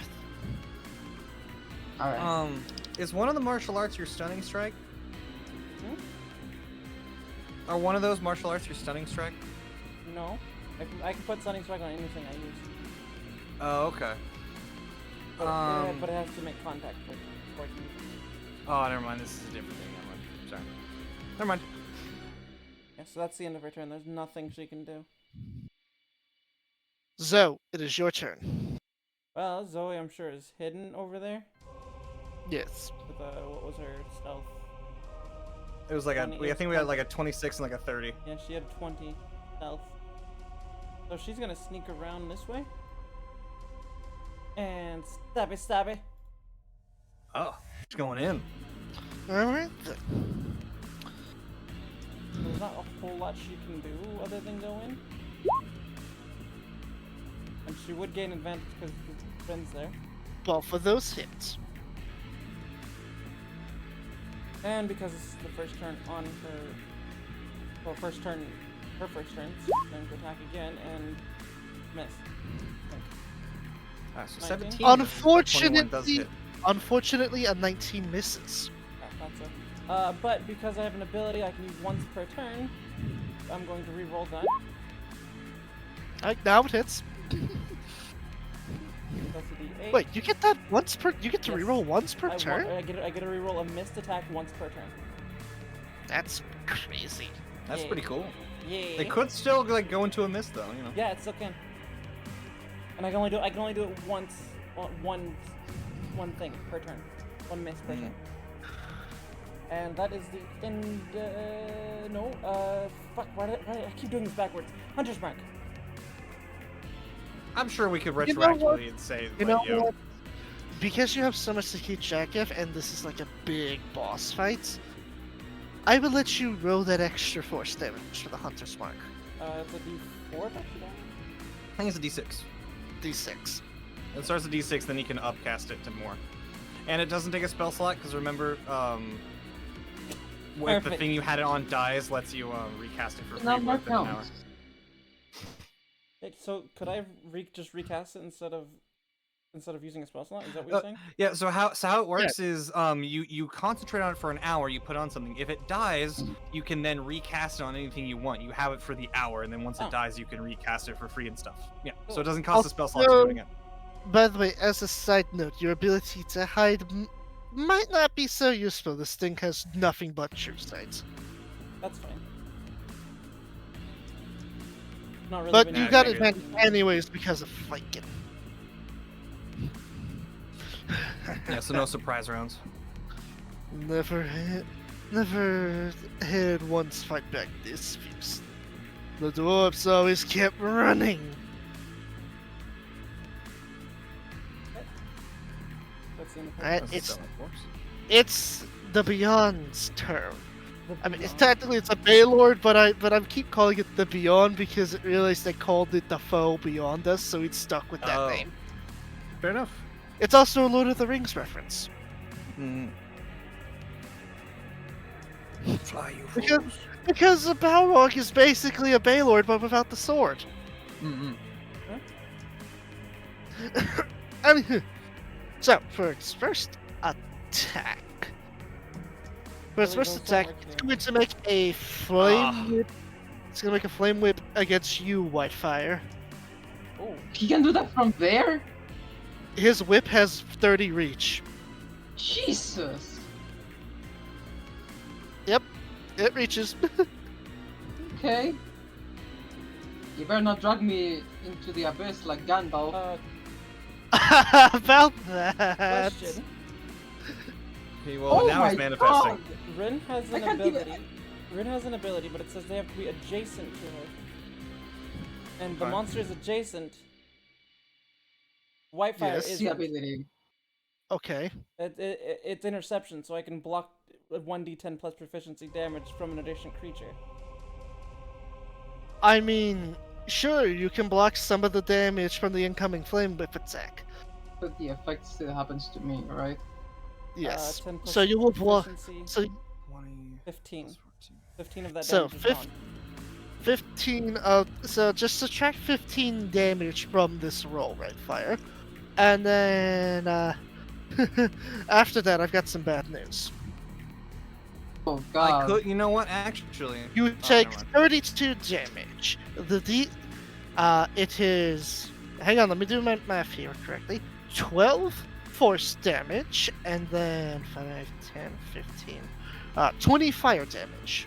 Alright. is one of the martial arts your stunning strike? Hmm? Are one of those martial arts your stunning strike? No. I can put Stunning Strike on anything I use. Oh, okay. But it has to make contact before I can use it. Oh, never mind. This is a different thing. Never mind. Sorry. Never mind. Yeah, so that's the end of her turn. There's nothing she can do. Zoe, it is your turn. Well, Zoe, I'm sure, is hidden over there. Yes. With what was her stealth? It was like a. 20, I think we had like a 26 and like a 30. Yeah, she had 20 stealth. So she's gonna sneak around this way. And stab it. Oh, it's going in. Alright then. There's not a whole lot she can do other than go in. And she would gain advantage because her friend's there. Both of those hits. And because this is the first turn on her... Well, her first turn, she's going to attack again and miss. Ah, so 19? 17. versus 21 does Unfortunately, hit. unfortunately, a 19 misses. That's it. But because I have an ability I can use once per turn, I'm going to re-roll that. Alright, now it hits. That's a D8. Wait, you get that once per? You get to Yes. reroll once per I turn? I get to re-roll a missed attack once per turn. That's crazy. That's Yeah. pretty cool. Yeah. It could still like go into a miss though, you know. Yeah, it still can. And I can only do it once, one thing per turn, one miss per turn. And that is the end. No. Fuck. Why did I keep doing this backwards? Hunter's Mark. I'm sure we could You know what? retroactively say You like, know what? Because you have so much to keep track of, and this is like a big boss fight, I will let you roll that extra force damage for the Hunter's Mark. It's a D4 actually. I think it's a D6. D6. It starts at D6, then you can upcast it to more. And it doesn't take a spell slot because remember, with the Perfect. thing you had it on dies lets you recast it for free Number within an hour. counts. Wait, so could I just recast it instead of using a spell slot? Is that what you're saying? Yeah. So how it works is you concentrate on it for an hour. You put on something. If it dies, you can then recast it on anything you want. You have it for the hour, and then once Oh. it dies, you can recast it for free and stuff. Yeah. So Cool. it doesn't cost a spell slot to do Also- it again. By the way, as a side note, your ability to hide might not be so useful. This thing has nothing but true sight. That's fine. Not really. But been you using got it. advantage anyways because of flanking. Yeah. So no surprise rounds. Never had one's fight back this fierce. The dwarves always kept running. That's the end of her Alright, turn. That's it's so, of course. it's the Beyond's turn. I mean, it's Beyond. technically it's a Baylord, but I keep calling it the Beyond because I realized they called it the foe beyond us, so it's stuck with that Oh. name. Fair enough. It's also a Lord of the Rings reference. Mm. Fly you Because- fools. Because the Balrog is basically a Baylord, but without the sword. Mm-mm. Anywho, so for its first attack, Really goes it's going to make a flame whip. It's going to make a flame whip against you, Whitefire. Oh, He can do that from there? His whip has 30 reach. Jesus. It reaches. Okay. You better not drag me into the abyss like Gandalf. About that. question. Okay, well now he's manifesting. God. Rin has I an can't even- ability. Rin has an ability, but it says they have to be adjacent to her. And the Okay. monster is adjacent. Whitefire Yes. is The ability. Okay. it's interception, so I can block 1d10 plus proficiency damage from an adjacent creature. I mean, sure, you can block some of the damage from the incoming flame whip attack, But the effect still happens to me, right? Yes. 10 So you will block. proficiency, So 20 15. plus 14. 15 of that So, damage is 15 gone. 15 of. So just subtract 15 damage from this roll, right, Fire? And then after that, I've got some bad news. Oh I god. could, you know what? Actually, You oh, take never mind. 32 damage. It is. Hang on, let me do my math here correctly. 12 force damage, and then 5, 10, 15. 20 fire damage.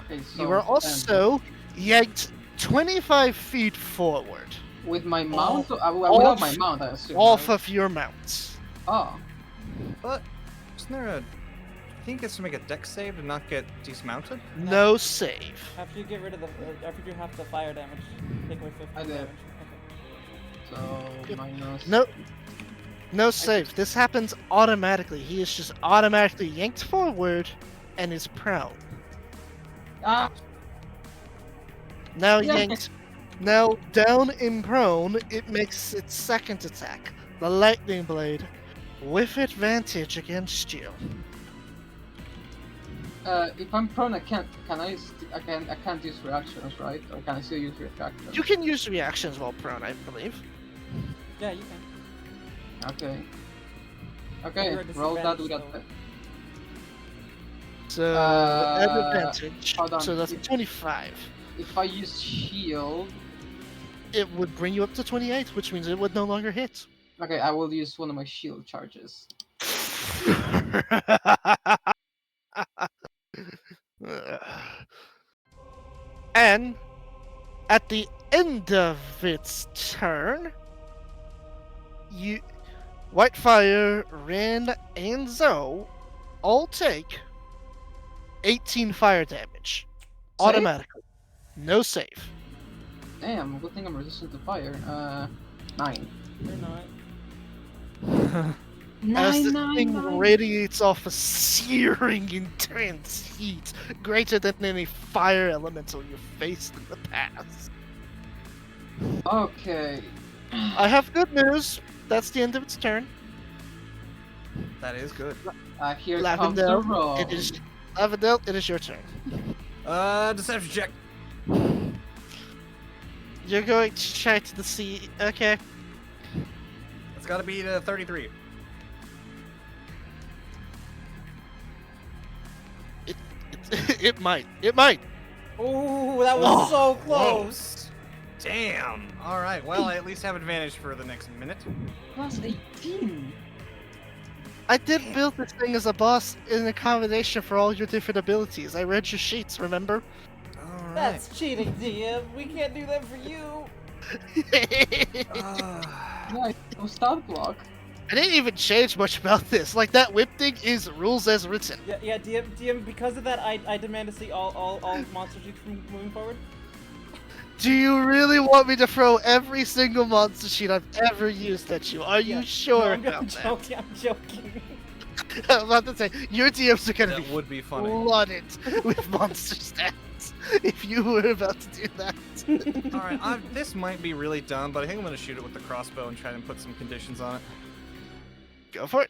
Okay, so You are also yanked 25 feet forward with my mount, without my off- mount, I assume. off right? of your mount. Oh, But isn't there a? I think it's to make a dex save to not get dismounted. No save. After you get rid of the, after you do half the fire damage, take away 15 I did. damage. Okay. so minus. No save. This happens automatically. He is just automatically yanked forward and is prone. Ah, Now Yeah. yanked. Now down in prone, it makes its second attack, the lightning blade, with advantage against you. if I'm prone, I can't. I can't use reactions, right? Or can I still use reactions? You can use reactions while prone, I believe. Yeah, you can. Okay. Okay, You're at roll that disadvantage, without that. So Uh, at advantage. hold on. So that's 25. If I use shield, It would bring you up to 28, which means it would no longer hit. okay, I will use one of my shield charges. And at the end of its turn, you, Whitefire, Ren, and Zoe all take 18 fire damage. Save? Automatically. No save. Damn, good thing I'm resistant to fire. 9. You're not. As the thing radiates off a searing, intense heat, greater than any fire elemental you've faced in the past. Okay. I have good news. That's the end of its turn. That is good. Here comes the Lavendel, roll. it is Lavendel, it is your turn. Deception check. You're going to try to see. Okay. It's got to be 33. It might. It might. Ooh, that was Oh, so close. Damn. All right. Well, I at least have advantage for the next minute. Plus 18. I did build this thing as a boss in accommodation for all your different abilities. I read your sheets, remember? All right. That's cheating, DM. We can't do that for you. Nice. No stop block. I didn't even change much about this. Like, that whip thing is rules as written. Yeah, DM. Because of that, I demand to see all monster sheets from moving forward. Do you really want me to throw every single monster sheet I've ever used at you? Are you sure No, I'm about that? joking. I'm joking. I'm about to say, your DMs are gonna That be would be funny. flooded with monster stats if you were about to do that. All right. This might be really dumb, but I think I'm gonna shoot it with the crossbow and try and put some conditions on it. Go for it.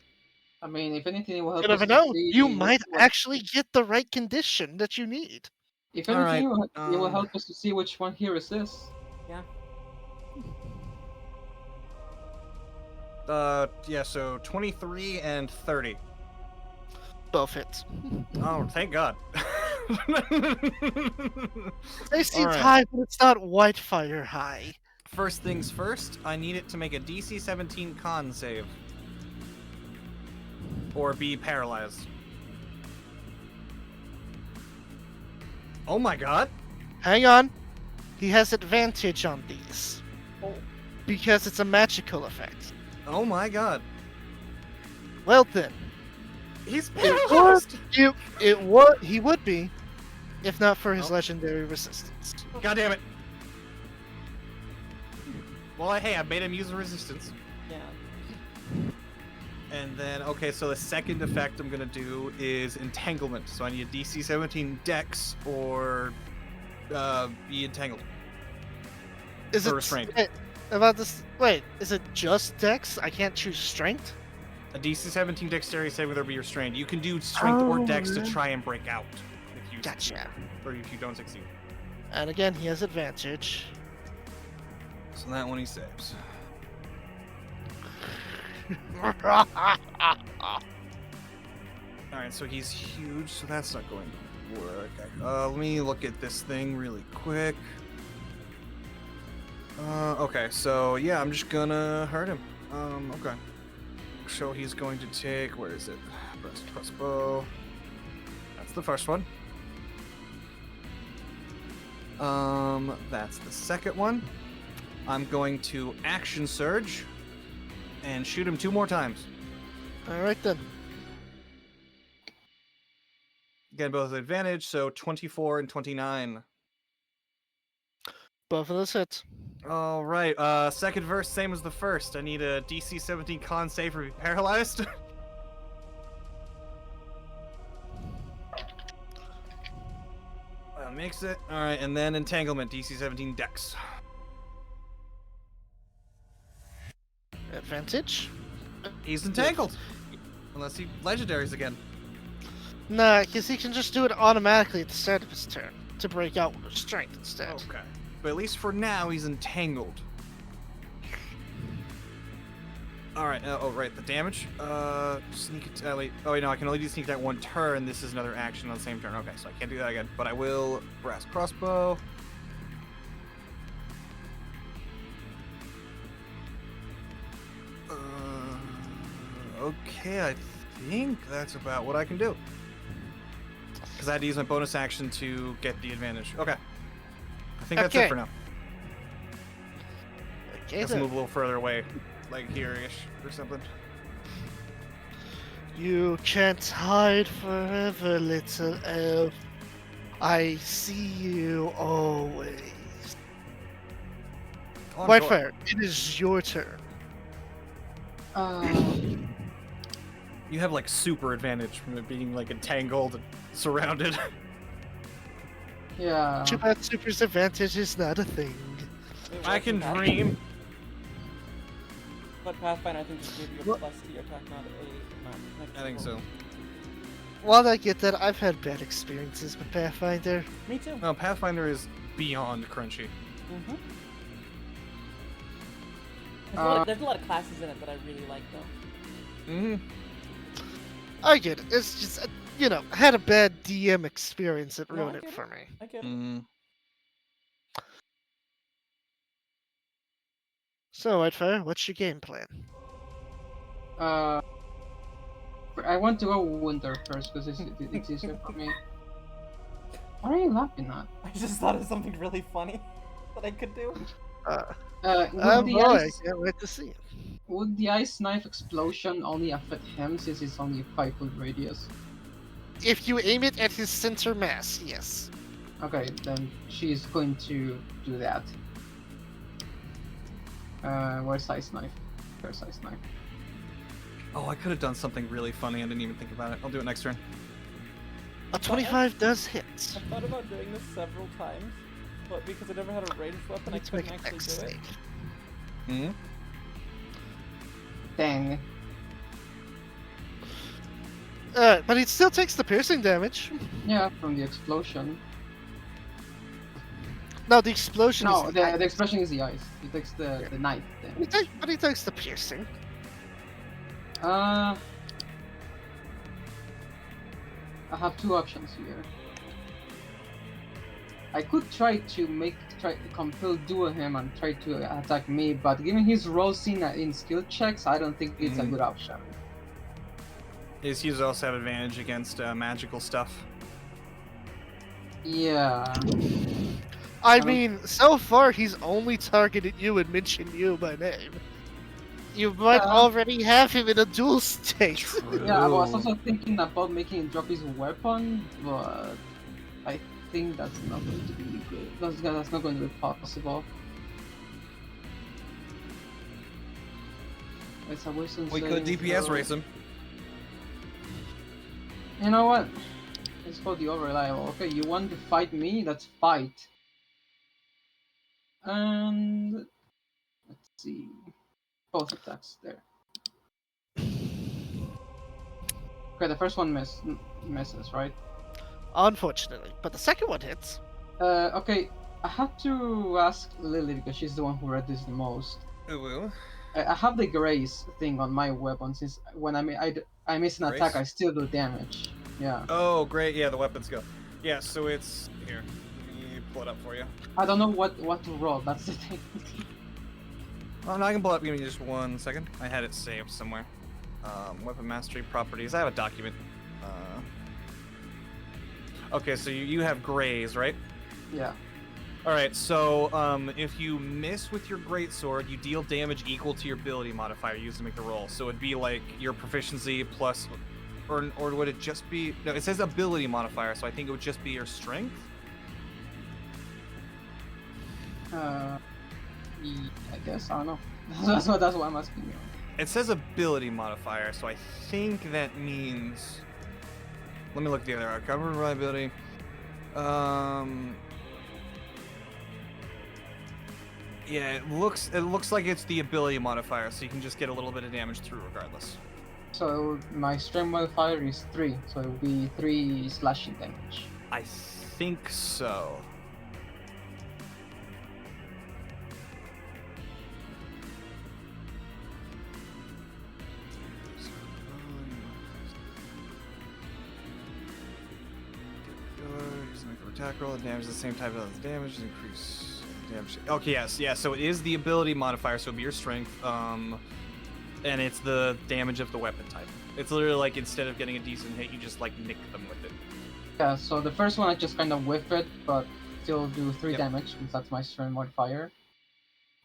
I mean, if anything, it will help You us never to know. see You might what- actually get the right condition that you need. If All anything, right, it will help us to see which one here is. Yeah. So 23 and 30. Both hits. Oh, thank God. They seem Alright. high, but it's not Whitefire high. First things first, I need it to make a DC 17 con save. Or be paralyzed. Oh my god. Hang on. He has advantage on these. Oh. Because it's a magical effect. Oh my god. Well then, He's it paralyzed! he would be, if not for his Oh. legendary resistance. God damn it. Well, hey, I made him use the resistance. Yeah. And then, okay, so the second effect I'm gonna do is entanglement. So I need a DC 17 dex or be entangled. Is Or it restrained. about this. Wait, is it just Dex? I can't choose Strength? A DC 17 dexterity saving throw be restrained. You can do strength or dex to yeah. try and break out if you succeed, Gotcha. or if you don't succeed. And again, he has advantage. So that one he saves. All right, so he's huge, so that's not going to work. Let me look at this thing really quick. Okay, so yeah, I'm just gonna hurt him. Okay. So he's going to take, where is it? Breast crossbow. That's the first one. That's the second one. I'm going to action surge and shoot him 2 more times. All right then. Again, both with advantage, so 24 and 29. Both of those hits. All right. Second verse, same as the first. I need a DC 17 con save or be paralyzed. Makes it. All right, and then entanglement, DC 17 dex. Advantage? He's entangled. Unless he legendaries again. Nah, because he can just do it automatically at the start of his turn to break out with Strength instead. Okay. But at least for now, he's entangled. Alright, oh, right, the damage. Sneak attack. Oh, wait, no, I can only do sneak attack 1 turn. This is another action on the same turn. Okay, so I can't do that again. But I will brass crossbow. Okay, I think that's about what I can do. Because I had to use my bonus action to get the advantage. Okay. I think that's it Okay. for now. Okay, Let's then. move a little further away. Like here-ish or something. You can't hide forever, little elf. I see you always. Oh, Whitefair, it is your turn. You have like super advantage from it being like entangled and surrounded. Yeah. Too bad Super's advantage is not a thing. It I can wasn't that. dream. But Pathfinder, I think, just gave you a What? plus to your attack, not a. I think so. While I get that, I've had bad experiences with Pathfinder. Me too. No, Pathfinder is beyond crunchy. Mm-hmm. Uh, There's a lot of classes in it that I really like, though. Mm-hmm. I get it. It's just, I had a bad DM experience that No, I ruined it get for me. I get it. Mm-hmm. So, Whitefire, what's your game plan? I want to go winter first because it's easier for me. What are you laughing at? I just thought of something really funny that I could do. Would Oh the boy, I ice, can't wait to see it. would the ice knife explosion only affect him since it's only a 5-foot radius? If you aim it at his center mass, yes. Okay, then she's going to do that. Where's ice knife? Where's ice knife? Oh, I could have done something really funny. I didn't even think about it. I'll do it next turn. A 25 does hit. I thought about doing this several times, but because I never had a ranged weapon, I Let's make couldn't an actually X do it. save. Mm-hmm. Dang. But it still takes the piercing damage. Yeah, from the explosion. No, the explosion No, is the explosion is the ice. He takes the knife then. But he takes the piercing. I have 2 options here. I could try to compel duel him and try to attack me, but given his rolls in skill checks, I don't think it's a good option. His users also have advantage against magical stuff. Yeah. I mean, so far he's only targeted you and mentioned you by name. You might already have him in a duel state. Yeah, I was also thinking about making him drop his weapon, but I think that's not going to be good. That's not going to be possible. It's a wisdom We could saving DPS throw. race him. You know what? Let's go the over-reliable. Okay, you want to fight me? Let's fight. And let's see. Both attacks there. Okay, the first one misses, right? Unfortunately, but the second one hits. Okay, I have to ask Lily because she's the one who read this the most. Ooh. I have the grace thing on my weapon since when I miss an attack, I Grace? still do damage. Yeah. Oh, great. Yeah, the weapons go. Yeah, so it's here. Let me pull it up for you. I don't know what to roll. That's the thing. Oh, no, I can pull it up. Give me just 1 second. I had it saved somewhere. Weapon mastery properties. I have a document. Okay, so you have grays, right? Yeah. All right. So if you miss with your greatsword, you deal damage equal to your ability modifier used to make the roll. So it'd be like your proficiency plus, or would it just be? No, it says ability modifier, so I think it would just be your strength. I guess I don't know. that's what I'm asking you. It says ability modifier, so I think that means. Let me look at the other cover reliability. Yeah, it looks like it's the ability modifier, so you can just get a little bit of damage through regardless. So my strength modifier is 3, so it will be 3 slashing damage. I think so. Attack roll, damage the same type of damage, increase damage. Okay, yes, yeah. So it is the ability modifier, so it'll be your strength, and it's the damage of the weapon type. It's literally like instead of getting a decent hit, you just like nick them with it. Yeah. So the first one I just kind of whiff it, but still do 3 Yep. damage because that's my strength modifier.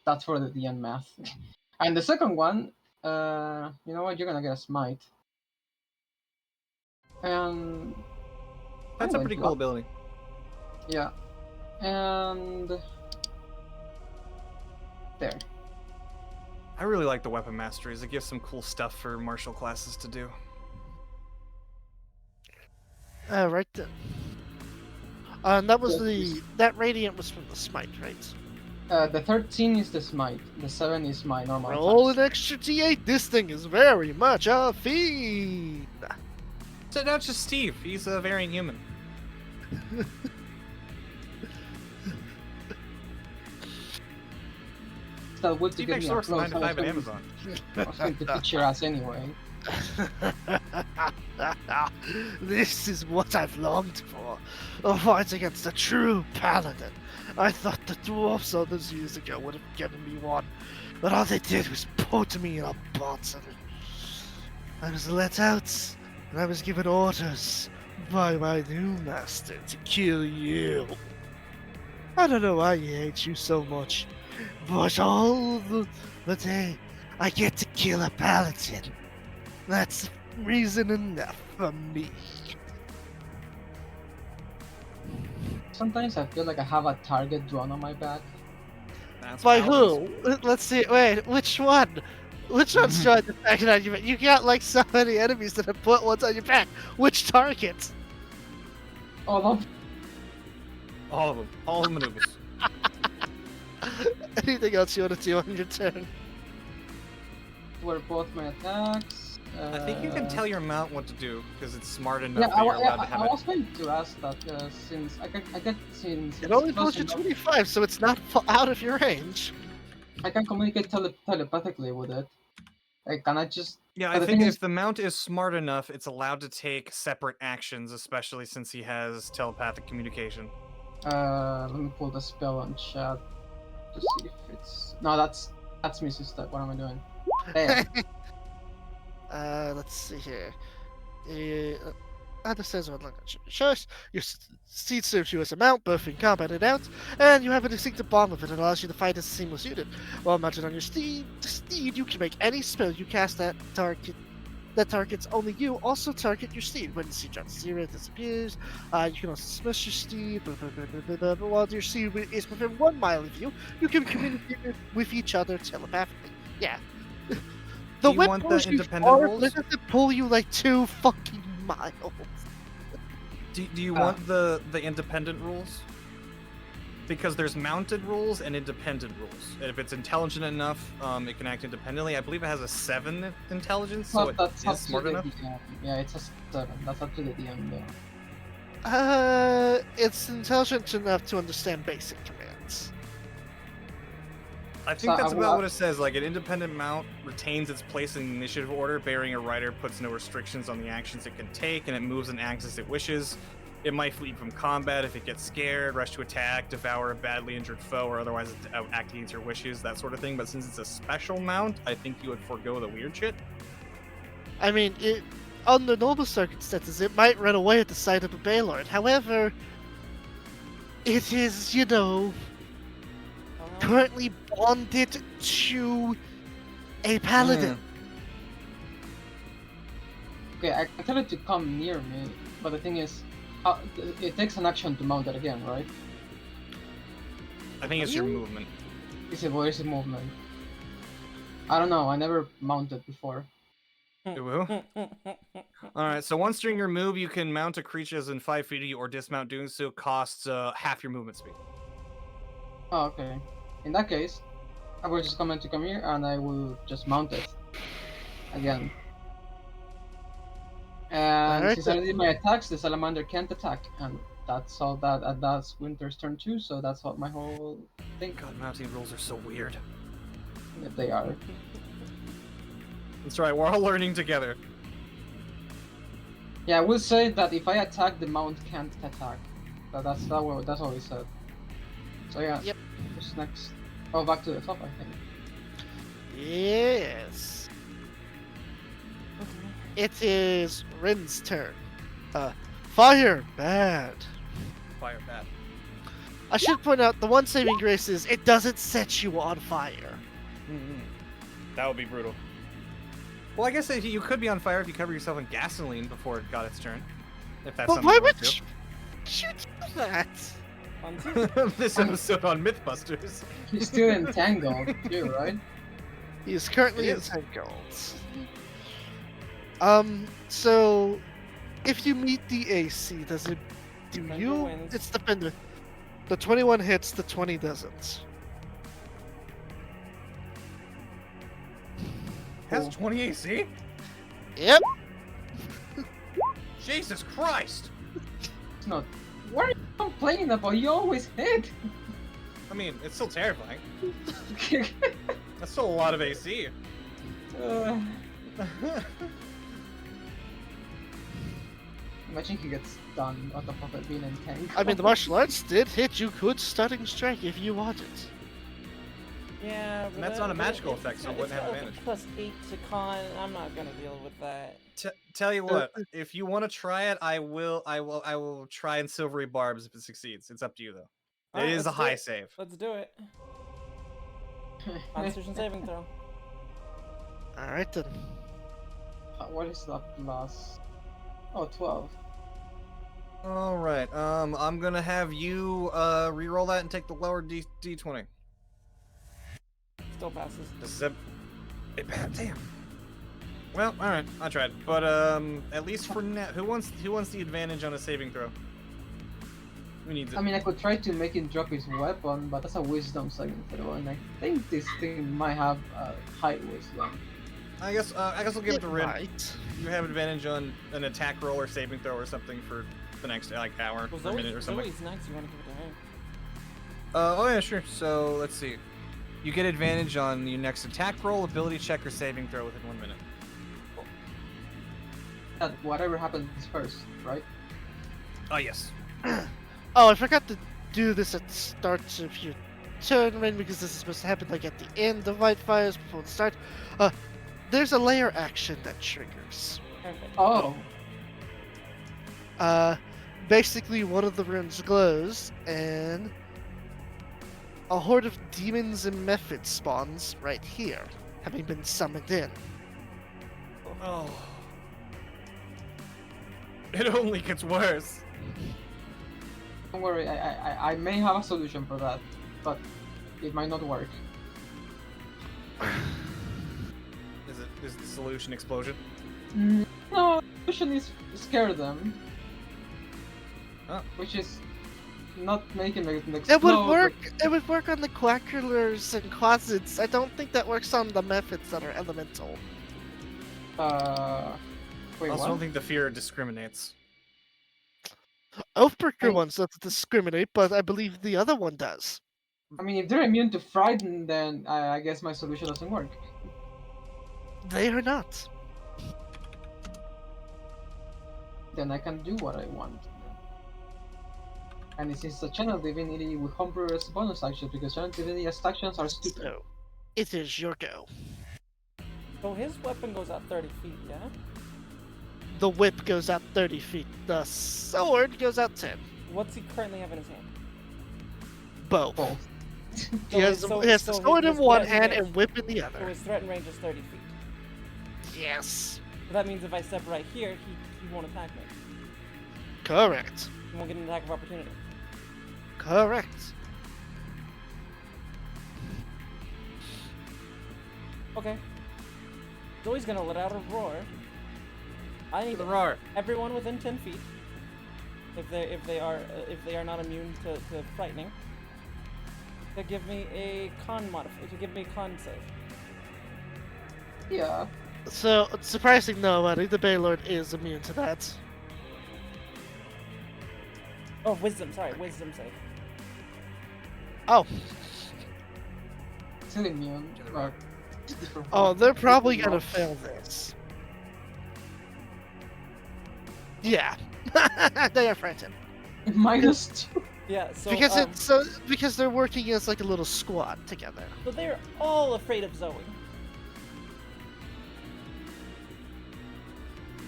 That's for the end math. And the second one, you know what? You're gonna get a smite. And That's a I'm pretty going cool to ability. Yeah. And there. I really like the weapon masteries. It gives some cool stuff for martial classes to do. Right then. That was Yes, that radiant was from the smite, right? The 13 is the smite. The 7 is my normal Roll an attacks. extra D8. This thing is very much a fiend. So now it's just Steve. He's a variant human. That would Steve give makes me a source 9 plus. to 5 at Amazon. I was going to teach your ass anyway. This is what I've longed for. A fight against a true paladin. I thought the dwarfs all those years ago would have given me one, but all they did was put me in a bottle. I was let out, and I was given orders by my new master to kill you. I don't know why he hates you so much, but all the day I get to kill a paladin. That's reason enough for me. Sometimes I feel like I have a target drawn on my back. That's By paladins. who? Let's see. Wait, which one? Which one's trying to attack on your back? You got like so many enemies that have put ones on your back. Which target? All of All of them. All the maneuvers. Anything else you want to do on your turn? were both my attacks. I think you can tell your mount what to do because it's smart enough Yeah, that you're allowed to have I it. was going to ask that since I get since It it's only close goes to enough, 25, so it's not out of your range. I can communicate telepathically with it. Like, can I just? Yeah, but I the think thing if is, the mount is smart enough, it's allowed to take separate actions, especially since he has telepathic communication. let me pull the spell on chat to see if it's. No, that's Mrs. Step. What am I doing? There. Let's see here. Understands what language shows. Your steed serves you as a mount, both in combat and out, and you have a distinctive bond with it that allows you to fight as a seamless unit. While mounted on your steed, you can make any spell you cast that targets only you. Also target your steed. When the steed drops 0, it disappears. You can also smash your steed. While your steed is within 1 mile of you, you can communicate with each other telepathically. Yeah. The Do you whip want the pulls you independent far, rules? but it doesn't pull you like 2 fucking miles. Do you want the independent rules? because there's mounted rules and independent rules. And if it's intelligent enough, it can act independently. I believe it has a 7 intelligence, so it That's up is to smart the enough. DM. Yeah, it's a 7. That's up to the DM though. It's intelligent enough to understand basic commands. I think So, that's I about will- what it says. Like, an independent mount retains its place in the initiative order, bearing a rider puts no restrictions on the actions it can take, and it moves and acts as it wishes. It might flee from combat if it gets scared, rush to attack, devour a badly injured foe, or otherwise act against your wishes, that sort of thing. But since it's a special mount, I think you would forego the weird shit. I mean, under normal circumstances, it might run away at the sight of a Baylord. However, it is, currently bonded to a paladin. Okay, I can tell it to come near me, but the thing is, it takes an action to mount it again, right? I think it's your movement. Where is the movement? I don't know. I never mounted before. Ooh. Alright, so once during your move, you can mount a creature as in 5 feet of you or dismount. Doing so costs half your movement speed. Oh, okay. In that case, I will just come here and I will just mount it again. And Alright since I then. did my attacks, the salamander can't attack, and that's all that. And that's Winter's turn too. So that's all my whole thing. God, mounting rules are so weird. If they are. That's right, we're all learning together. Yeah, I will say that if I attack, the mount can't attack. That's what we said. So yeah. Yep. Who's next? Oh, back to the top, I think. Yes. It is Rin's turn. Fire bad. Fire bad. I should point out the one saving grace is it doesn't set you on fire. That would be brutal. Well, I guess you could be on fire if you cover yourself in gasoline before it got its turn. If that's But something why you would want you do that? to. This episode on Mythbusters. He's still entangled too, right? He is currently He is. entangled. So if you meet the AC, does it do Defender you? wins. It's defender. The 21 hits, the 20 doesn't. Has 20 AC? Yep. Jesus Christ! It's not. What are you complaining about? You always hit. I mean, it's still terrifying. That's still a lot of AC. Imagine he gets done on top of it being entangled. I mean, the martial arts did hit you. Could starting strike if you wanted. Yeah, but that's not a magical effect, so it wouldn't have got advantage. +8 to con. I'm not gonna deal with that. Tell you what, if you want to try it, I will try in Silvery Barbs if it succeeds. It's up to you though. Alright, It is a let's do high it. save. Let's do it. Constitution saving throw. Alright then. What is that plus? Oh, 12. All right. I'm gonna have you re-roll that and take the lower d20. Still passes. This is damn. Well, all right. I tried, but at least for now, who wants the advantage on a saving throw? Who needs it? I mean, I could try to make him drop his weapon, but that's a wisdom saving throw, and I think this thing might have a high wisdom. I guess we'll give it to Rin. Might. You have advantage on an attack roll or saving throw or something for the next hour Well, or minute or something. Zoe's next. You want to give it to her? Oh yeah, sure. So let's see. You get advantage on your next attack roll, ability check, or saving throw within 1 minute. That whatever happens first, right? Oh yes. Oh, I forgot to do this at the start of your turn, Rin, because this is supposed to happen like at the end of Whitefires before the start. There's a layer action that triggers. Perfect. Oh, Basically one of the rooms glows, and a horde of demons and methods spawns right here, having been summoned in. Oh. It only gets worse. don't worry. I may have a solution for that, but it might not work. Is the solution explosion? No, the solution is scare them. Oh. Which is not making it It explode. would work. It would work on the quackulars and closets. I don't think that works on the methods that are elemental. Wait, I also what? don't think the fear discriminates. Oathbreaker Hey. one doesn't discriminate, but I believe the other one does. I mean, if they're immune to frighten, then I guess my solution doesn't work. They are not. Then I can do what I want. And this is a channel divinity with homebrew as bonus action because channel divinity as actions are stupid. So, it is your go. So his weapon goes out 30 feet, yeah? The whip goes out 30 feet. The sword goes out 10. What's he currently have in his hand? Both. Both. He has, So- he has so the his- sword in his one threat hand range- and whip in the So other. his threat range is 30 feet. Yes. So that means if I step right here, he won't attack me. Correct. He won't get an attack of opportunity. Correct. Okay. Zoe's gonna let out a roar. I need The roar. everyone within 10 feet. If they are not immune to frightening, to give me a to give me a con save. Yeah. So, surprising nobody, the Baylord is immune to that. Oh, wisdom. Sorry, wisdom save. Oh, Still immune. To the but rock. different oh, from- they're probably gonna not. fail this. Yeah. They are frightened. -2. Yeah. So Because they're working as like a little squad together. so they're all afraid of Zoe.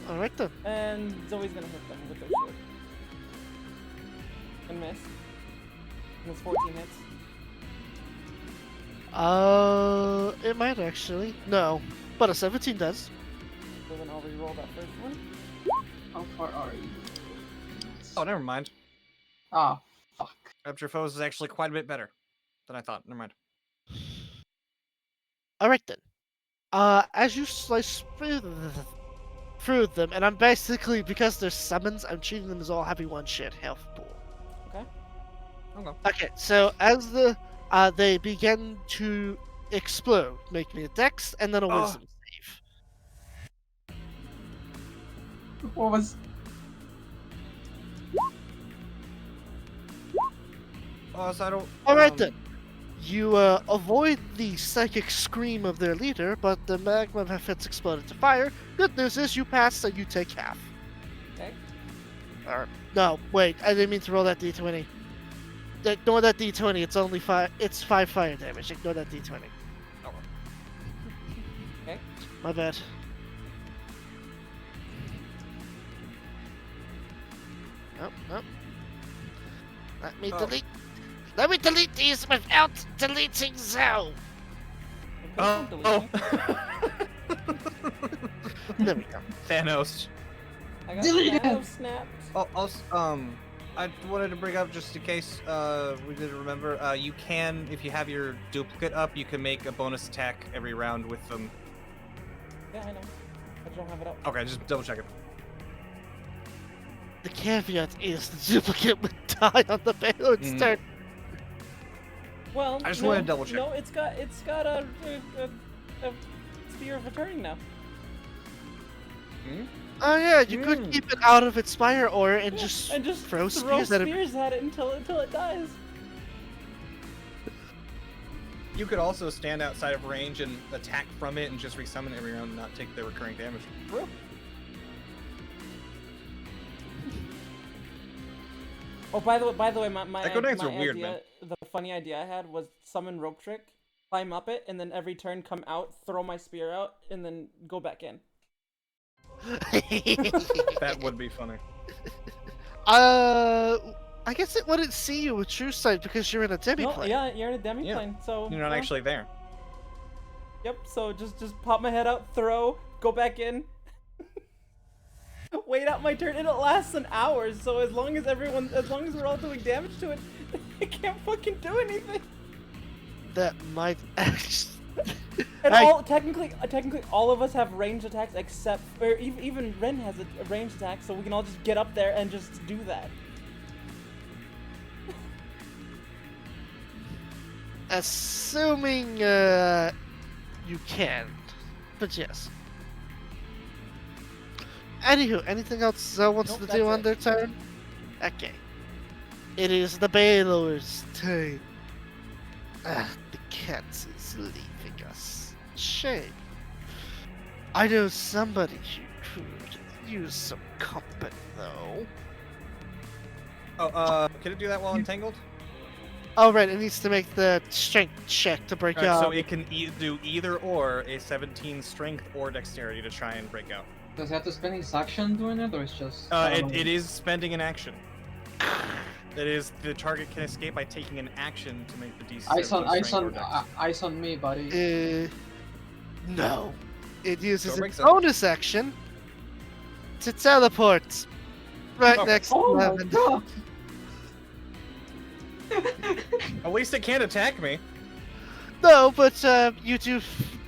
Alright then. And Zoe's gonna hit them with their sword. And miss. And it's 14 hits. It might actually. No. But a 17 does. So then I'll re-roll that first one. How far are you? Oh, never mind. Ah, fuck. Rapture Foes is actually quite a bit better than I thought. Never mind. Alright then. As you slice through them, and I'm basically, because they're summons, I'm treating them as all having one shared health pool. Okay. Okay. Okay, so as they begin to explode, make me a dex and then a Oh. wisdom save. What was? Oh, so I don't. Alright then. You avoid the psychic scream of their leader, but the magma effects exploded to fire. Good news is you pass, so you take half. Okay. Or, no, wait, I didn't mean to roll that d20. Ignore that d20, it's only 5, it's 5 fire damage. Ignore that d20. Oh, Okay. My bad. Nope. Let me Oh. delete. Let me delete these without deleting Zoe. Oh, Delete me. There we go. Thanos. I got Delete it. nano snapped. Oh, also, I wanted to bring up just in case we didn't remember. You can, if you have your duplicate up, you can make a bonus attack every round with them. Yeah, I know. I just don't have it up. Okay, just double check it. The caveat is the duplicate would die on the Baylord's Mhm. turn. Well, I just no, wanted to double check. No, it's got a spear of returning now. Hmm? Oh yeah, you could Mm. keep it out of its fire aura and Yeah, just and just throw throw spears at it. spears at it until it dies. You could also stand outside of range and attack from it and just resummon it every round and not take the recurring damage. True. Oh, by the way, my Echo Knights my are weird, idea, man. the funny idea I had was summon rope trick, climb up it, and then every turn come out, throw my spear out, and then go back in. That would be funny. I guess it wouldn't see you with true sight because you're in a No, demiplane. yeah, you're in a demiplane, so You're not yeah. actually there. Yep. So just pop my head out, throw, go back in. Wait out my turn, and it lasts an hour. So as long as we're all doing damage to it, it can't fucking do anything. That might actually. And Hey. technically all of us have ranged attacks except, or even Ren has a ranged attack, so we can all just get up there and just do that. Assuming you can, but yes. Anywho, anything else Zoe wants Nope, to that's do on it. their turn? Okay. It is the Baylor's turn. The cat is leaving us. Shame. I know somebody who could use some company, though. Oh, can it do that while entangled? Oh, right, it needs to make the strength check to break Alright, out. so it can do either or a 17 strength or dexterity to try and break out. Does he have to spend his action doing it, or it's just? It is spending an action. That is, the target can escape by taking an action to make the DC 17 strength or dex. Eyes on me, buddy. No. It uses Go break its some. bonus action to teleport right Okay. next to Oh my Lavender. god! At least it can't attack me. No, but you do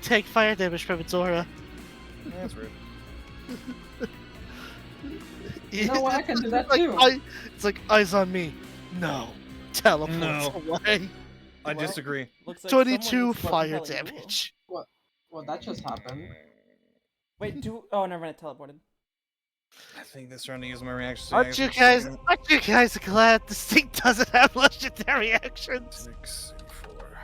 take fire damage from its aura. That's rude. You know what? I can do that Like, too. it's like eyes on me. No. Teleports No. away. I Well, disagree. Looks like someone 22 needs to fire propel you. damage. Well, that just happened. Wait, oh, never mind, it teleported. I think this round I use my reaction. Aren't you guys glad this thing doesn't have legendary actions? 6, 4.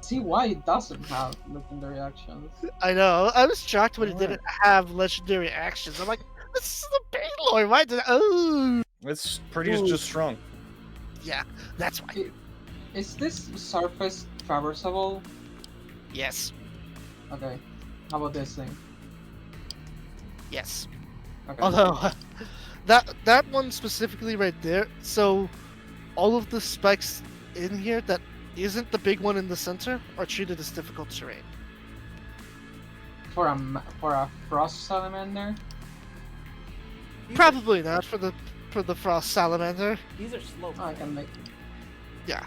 See why it doesn't have legendary actions. I know. I was shocked when it Alright. didn't have legendary actions. I'm like, this is the Baylor. Why did oh It's pretty Ooh. just strong. yeah, that's why. Is this surface traversable? Yes. Okay. How about this thing? Yes. Okay. Although that one specifically right there, so all of the spikes in here that isn't the big one in the center are treated as difficult terrain. For a frost salamander? Probably not for the frost salamander. These are slow. Oh, I can make. Yeah,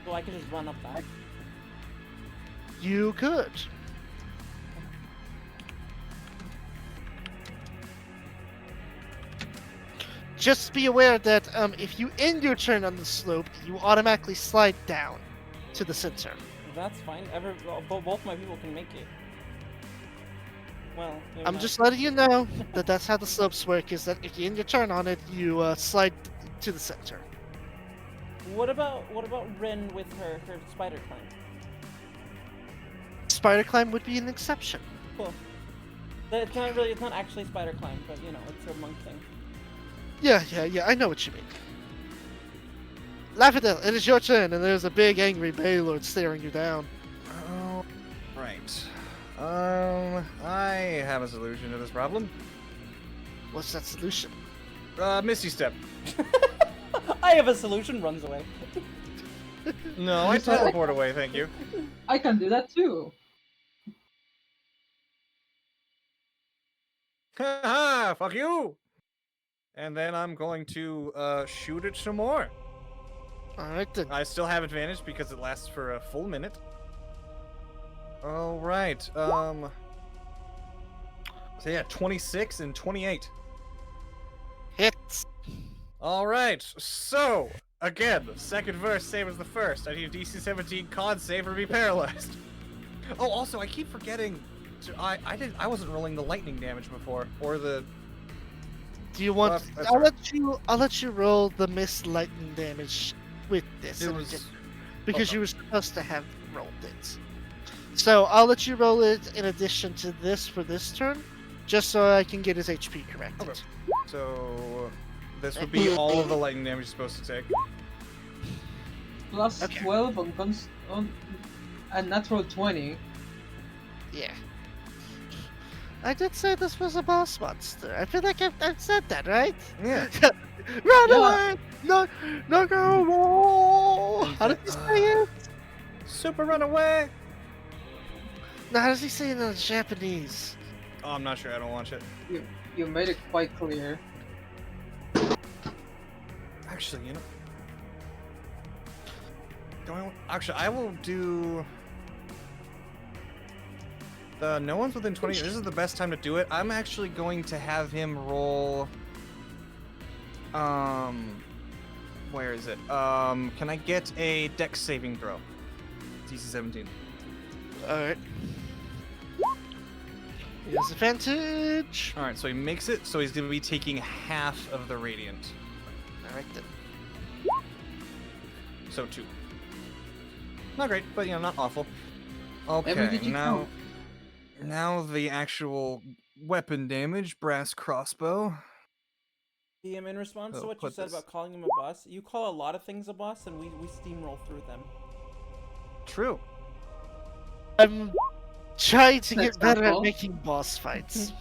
So I can just run up that. you could. Just be aware that if you end your turn on the slope, you automatically slide down to the center. That's fine. Both my people can make it. Well, maybe I'm not. just letting you know that that's how the slopes work, is that if you end your turn on it, you slide to the center. What about Rin with her spider climb? Spider climb would be an exception. Cool. It's not actually spider climb, but you know, it's a monk thing. Yeah, I know what you mean. Laffadel, it is your turn, and there's a big angry Baylord staring you down. Oh, right. I have a solution to this problem. What's that solution? Misty Step. I have a solution. Runs away. No, I teleport away, thank you. I can do that too. Haha, fuck you! And then I'm going to shoot it some more. Alright then. I still have advantage because it lasts for a full minute. Alright, so yeah, 26 and 28. Hits. Alright, so, again, second verse, same as the first. I need a DC 17 con save or be paralyzed. Oh, also, I keep forgetting to, I wasn't rolling the lightning damage before, or the... Do you want? That's I'll right. let you roll the missed lightning damage with this. It and was... get- because hold you were supposed to have rolled it. So I'll let you roll it in addition to this for this turn, just so I can get his HP corrected. Okay. So, this would be all of the lightning damage you're supposed to take. Plus Okay. 12 on a natural 20. Yeah. I did say this was a boss monster. I feel like I've said that, right? Yeah. Run Yeah. away! No, go! How did he say it? Super run away! No, how does he say it in Japanese? Oh, I'm not sure, I don't watch it. You made it quite clear. Actually, you know... Actually, I will do... no one's within 20. This is the best time to do it. I'm actually going to have him roll. Where is it? Can I get a dex saving throw? DC 17. Alright. He has advantage. All right, so he makes it. So he's gonna be taking half of the radiant. Alright then. So 2. Not great, but not awful. Every Okay, digit counts. now the actual weapon damage, brass crossbow. DM, in response to Oh, what you put said this- about calling him a boss, you call a lot of things a boss, and we steamroll through them. True. I'm trying to An get better at example. making boss fights.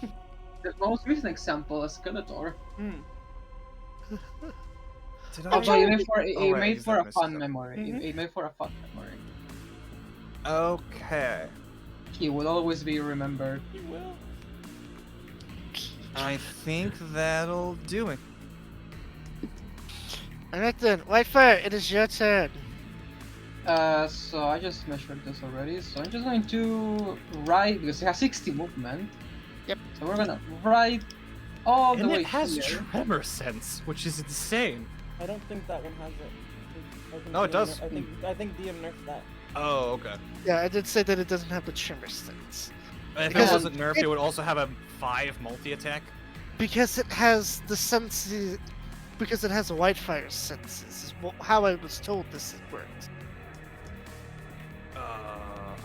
The most recent example is Skeletor. Hmm. Did I? Although it made for, Oh, right, made he's for not a gonna fun step. memory. Mhm. It made for a fun memory. Okay. He will always be remembered. You will. I think that'll do it. Alright then, Whitefire, it is your turn. So I just measured this already. So I'm just going to ride because it has 60 movement. Yep. So we're gonna ride all the And way it has here. tremor sense, which is insane. I don't think that one has it. I think No, it DM does. I think DM nerfed that. Oh, okay. Yeah, I did say that it doesn't have the tremor stance. If Because it wasn't nerfed, it- it would also have a 5 multi-attack. Because it has the senses. Because it has a Whitefire senses, is how I was told this worked.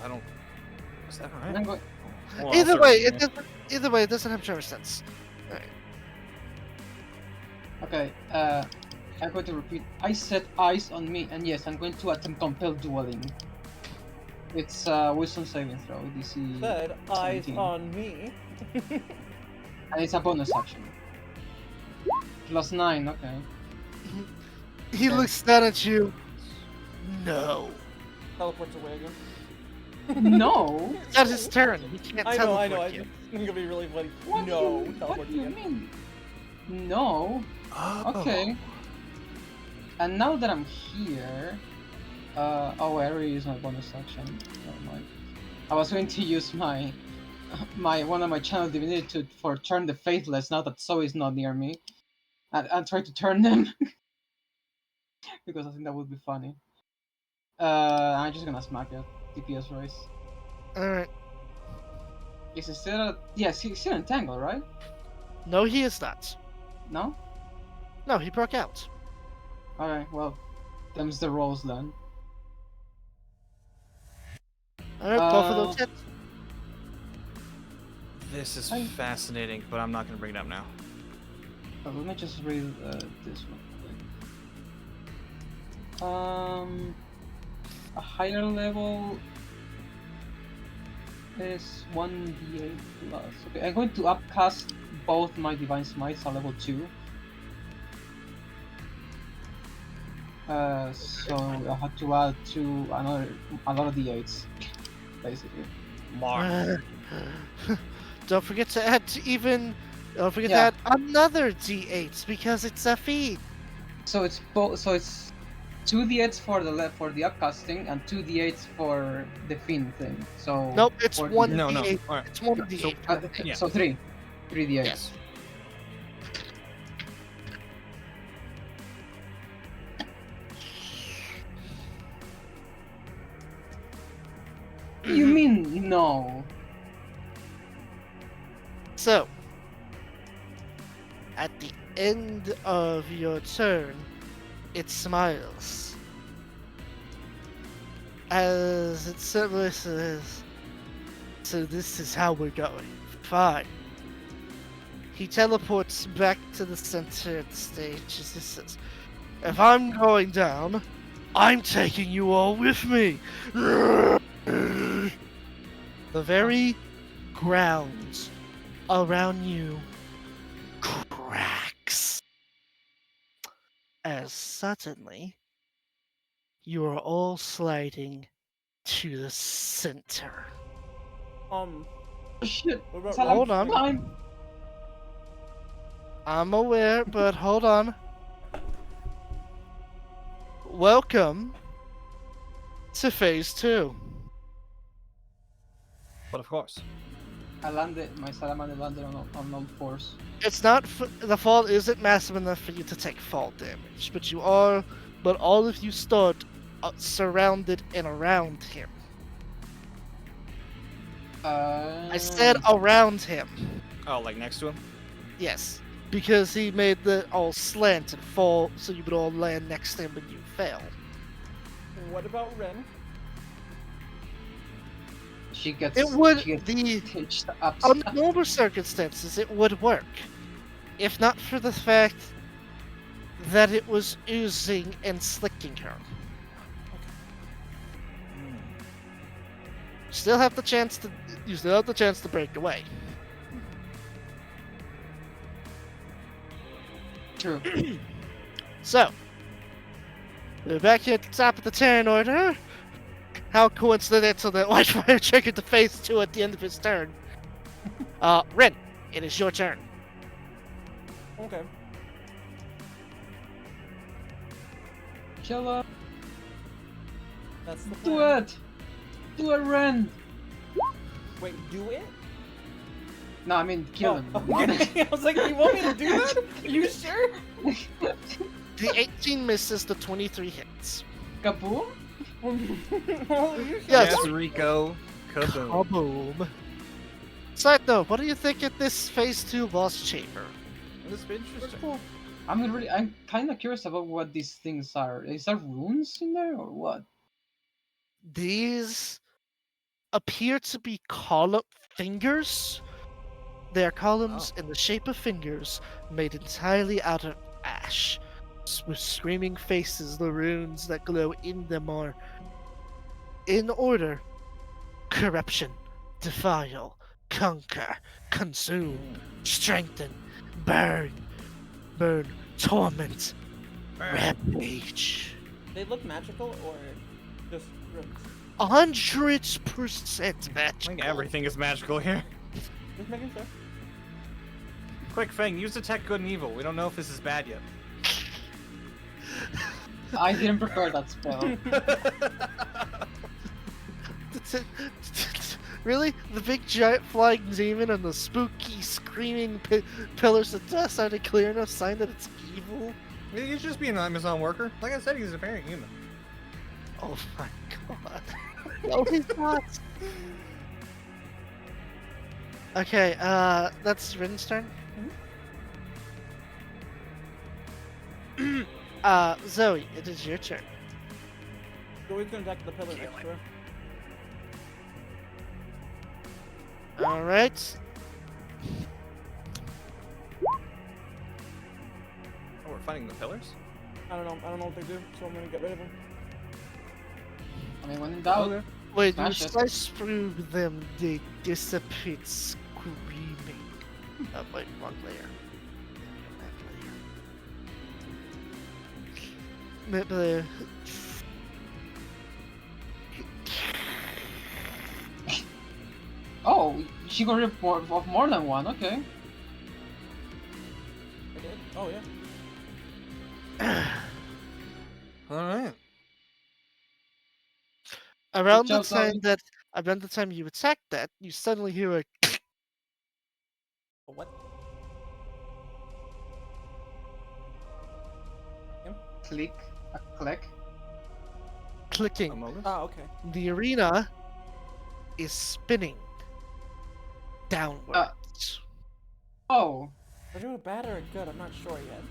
I don't... Is that And I'm right? going, Well, I'll Either start way, reading it doesn't. Either way, it doesn't have tremor sense. Alright. okay, I'm going to repeat. I set eyes on me, and yes, I'm going to attempt compel dueling. It's wisdom saving throw, DC, Said eyes 17. on me. and it's a bonus action. +9, okay. He Okay. looks down at you. No. Teleports away again. No. It's not his turn. He can't I teleport know. I you. think it'll be really funny. What No, do you, teleport what do you again. mean? No. Oh. Okay. And now that I'm here, I already used my bonus action. Never mind. I was going to use my one of my channel divinity for turn the faithless. Now that Zoe's not near me, and try to turn them because I think that would be funny. I'm just gonna smack it. DPS race. Alright. Is it still? Yes, he's still entangled, right? No, he is not. No. No, he broke out. Alright. Well, them's the rolls then. Alright, both of those hit. This is I- fascinating, but I'm not going to bring it up now. Let me just read this one. A higher level is 1d8 plus. Okay, I'm going to upcast both my divine smites at level 2. So I have to add another d8s, basically. Mark. Don't forget to add Don't forget Yeah. to add another D8 because it's a feat. So it's both. So it's 2d8s for the upcasting and 2d8s for the fin thing. So Nope, it's for one No, D8. no. Alright. It's one So- D8. Yeah. So 3 d8s. Yes. You mean no? So, at the end of your turn, it smiles. As it simply says, so this is how we're going. Fine. He teleports back to the center of the stage as he says, if I'm going down, I'm taking you all with me. The very ground around you cracks as suddenly you are all sliding to the center. Oh Shit. What about Tell Hold him on. time. I'm aware, but hold on. Welcome to phase 2. But of course. I landed. My salamander landed on all fours. It's not the fall isn't massive enough for you to take fall damage, but all of you start surrounded and around him. I said Uh, around him. Oh, like next to him? Yes, because he made the all slant and fall, so you would all land next to him when you fell. What about Ren? she gets. It would She gets the pitched up. under normal circumstances it would work, if not for the fact that it was oozing and slicking her. You still have the chance to break away. True. So, we're back here at the top of the turn order. How coincidental that Whitefire triggered the phase 2 at the end of his turn. Ren, it is your turn. Okay. Kill her. That's the Do plan. it. Do it, Ren. Wait, do it? No, I mean kill him. Okay. I was like, you want me to do that? Are you sure? The 18 misses, the 23 hits. Kaboom. Well, you Yes. Yes, Rico. Kaboom. Kaboom. Side note, what do you think of this phase 2 boss chamber? This be interesting. Cool. I'm kind of curious about what these things are. Is there runes in there or what? These appear to be column fingers. They are columns in the shape of fingers made entirely out of ash. With screaming faces, the runes that glow in them are, in order, corruption, defile, conquer, consume, strengthen, burn, torment, rampage. They look magical or just runes? 100% I think magical. everything is magical here. Just making sure. Quick, Fang, use Detect Good and Evil. We don't know if this is bad yet. I didn't prepare that spell. Really? The big giant flying demon and the spooky screaming pillars of dust aren't a clear enough sign that it's evil? He's just being an Amazon worker. Like I said, he's a very human. Oh my god. No, he's not. Okay, that's Rin's turn. Zoe, it is your turn. So we're gonna attack the pillar next to her. Alright. Oh, we're fighting the pillars? I don't know what they do, so I'm gonna get rid of them. I mean, when in doubt, Okay. Wait, you Smash it. slice through them, they dissipate screaming. Oh, wait, wrong layer. That layer. oh, she got rid of more than one. Okay. I did? Oh yeah. Alright. Around the job, Zoe. around the time you attack that, you suddenly hear a A what? Click. A click. clicking. Among Us? Ah, okay. The arena is spinning downwards. Oh. We're doing bad or good, I'm not sure yet.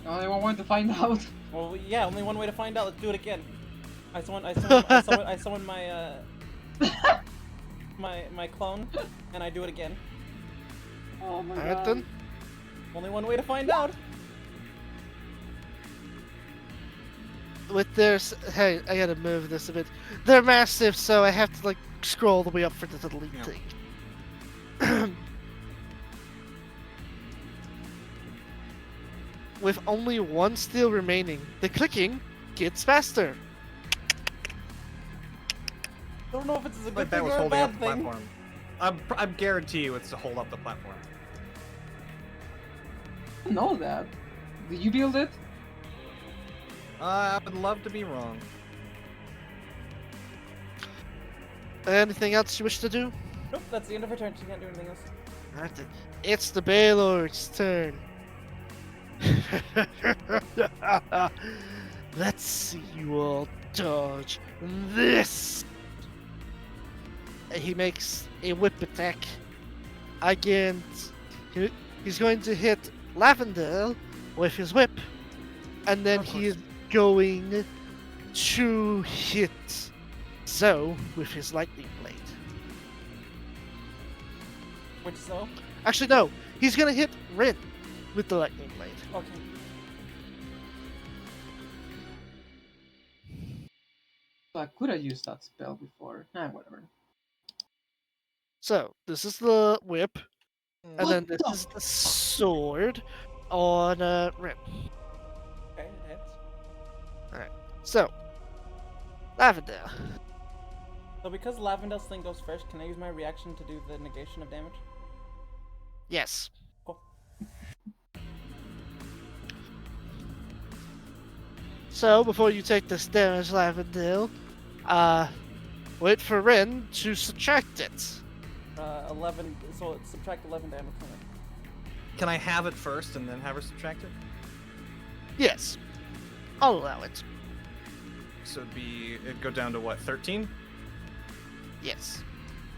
Only one way to find out. Well, yeah, only one way to find out. Let's do it again. I summon my my clone, and I do it again. Oh my Alright god. then. Only one way to find out. With their hey, I gotta move this a bit. They're massive, so I have to like scroll all the way up for the delete Yeah. thing. With only one steel remaining, the clicking gets faster. Don't know if it's a Like good that thing was or a holding up bad the thing. platform. I guarantee you it's to hold up the platform. I don't know that. Did you build it? I would love to be wrong. Anything else you wish to do? Nope, that's the end of her turn. She can't do anything else. Alright then. It's the Baylord's turn. Let's see you all dodge this. He makes a whip attack against. He's going to hit Lavender with his whip, and then Of he course. is going to hit Zoe with his lightning blade. Which so? Actually, no. He's gonna hit Rin with the lightning blade. Okay. So I could have used that spell before. Whatever. So this is the whip, and What then this the is the sword on Rin. Okay, it hits. So Lavender. So because Lavendel's thing goes first, can I use my reaction to do the negation of damage? Yes. Cool. So before you take this damage, Lavender, wait for Rin to subtract it. 11. So subtract 11 damage from it. Can I have it first and then have her subtract it? Yes, I'll allow it. So it'd go down to what, 13? Yes.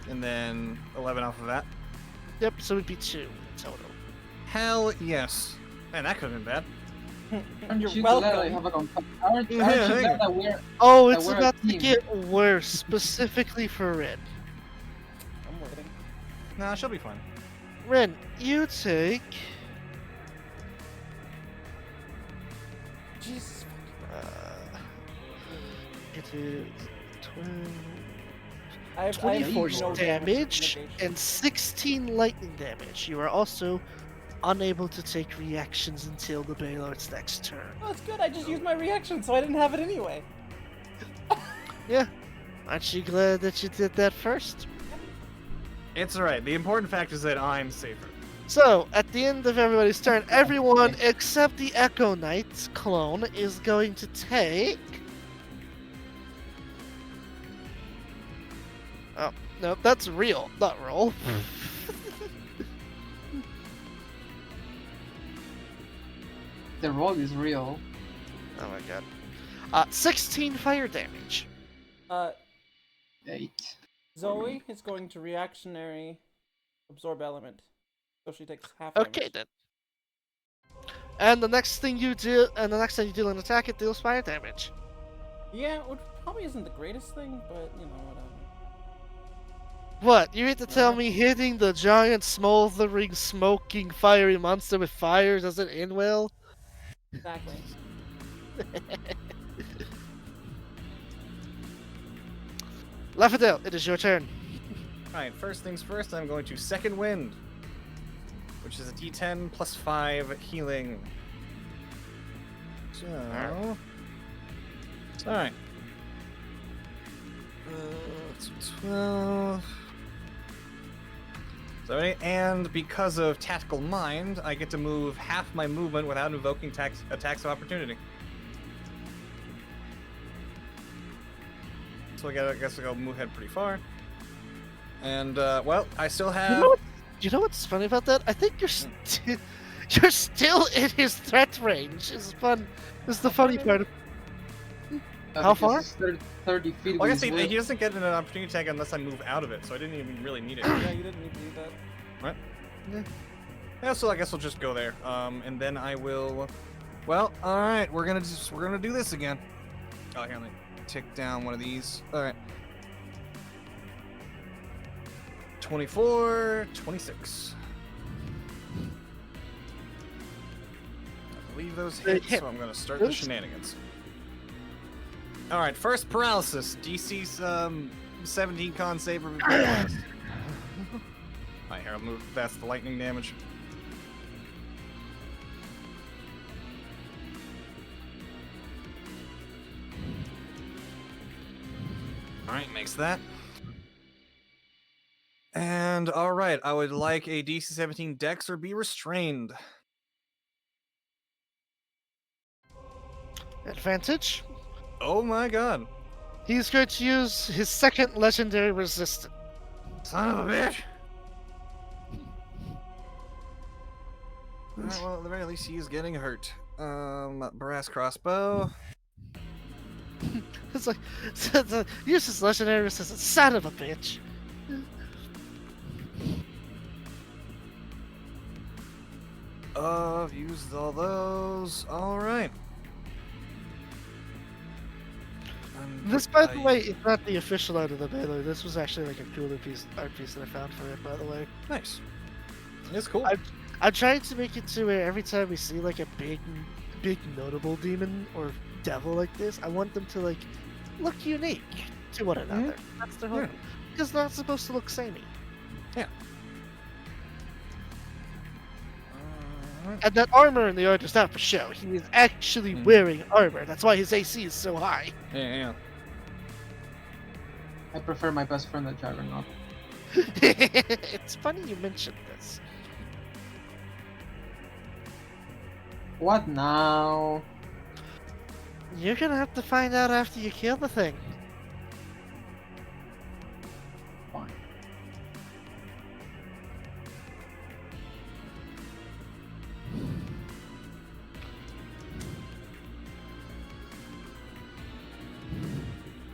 And then 11 off of that? Yep. So it'd be 2 total. Hell yes. Man, that could have been bad. Aren't You're you glad I welcome. have a aren't you Yeah, glad that we're Oh, it's we're a about to team. get worse, specifically for Rin. I'm waiting. Nah, she'll be fine. Rin, you take Jesus. it is 12, I have 24 no damage negation. and 16 lightning damage. You are also unable to take reactions until the Baylord's next turn. Oh, that's good. I just used my reaction, so I didn't have it anyway. Yeah. Aren't you glad that you did that first? It's alright. The important fact is that I'm safer. So, at the end of everybody's turn, everyone except the Echo Knight clone is going to take... Oh, no, that's real, not roll. the roll is real. Oh my god. 16 fire damage. 8. Zoe is going to reactionary absorb element, so she takes half Okay damage. then. And the next thing you do, an attack, it deals fire damage. Yeah, which probably isn't the greatest thing, but you know whatever. What? You mean to tell me hitting the giant, smoldering, smoking, fiery monster with fire doesn't end well? Exactly. Lafadel, it is your turn. Alright, first things first, I'm going to Second Wind, which is a d10 plus 5 healing. So... Alright. It's 12... So, and because of Tactical Mind, I get to move half my movement without invoking attacks of opportunity. So I guess I'll move ahead pretty far. And, well, I still have... You know what's funny about that? I think you're still in his threat range. It's fun. This is the funny part. How far? 30 feet. Well, I with guess his whip. he doesn't get an opportunity attack unless I move out of it, so I didn't even really need it. Yeah, you didn't need to do that. Right? Yeah. Yeah, so I guess we'll just go there. And then I will... Well, alright, we're gonna do this again. Oh, here, let me tick down one of these. Alright. 24, 26. I believe those hit, so I'm gonna start the shenanigans. Alright, first paralysis. DC 17 con save or paralyzed. Alright, here, I'll move. That's the lightning damage. Alright, makes that. And alright, I would like a DC 17 Dex or be restrained. Advantage. Oh my god. He's going to use his second legendary resistance. Son of a bitch. Alright, well, at the very least, he is getting hurt. Brass crossbow. It's like, useless legendary resistance, son of a bitch. I've used all those. All right. This, by the way, is not the official art of the Baylor. This was actually like a cooler art piece that I found for it, by the way. Nice. It's cool. I'm trying to make it to where every time we see like a big notable demon or devil like this, I want them to like look unique to one another. That's the whole. Yeah. Because they're not supposed to look samey. Yeah. And that armor in the art is not for show. He is actually wearing armor. That's why his AC is so high. Yeah. I prefer my best friend the Juggernaut. It's funny you mentioned this. What now? You're gonna have to find out after you kill the thing. Fine.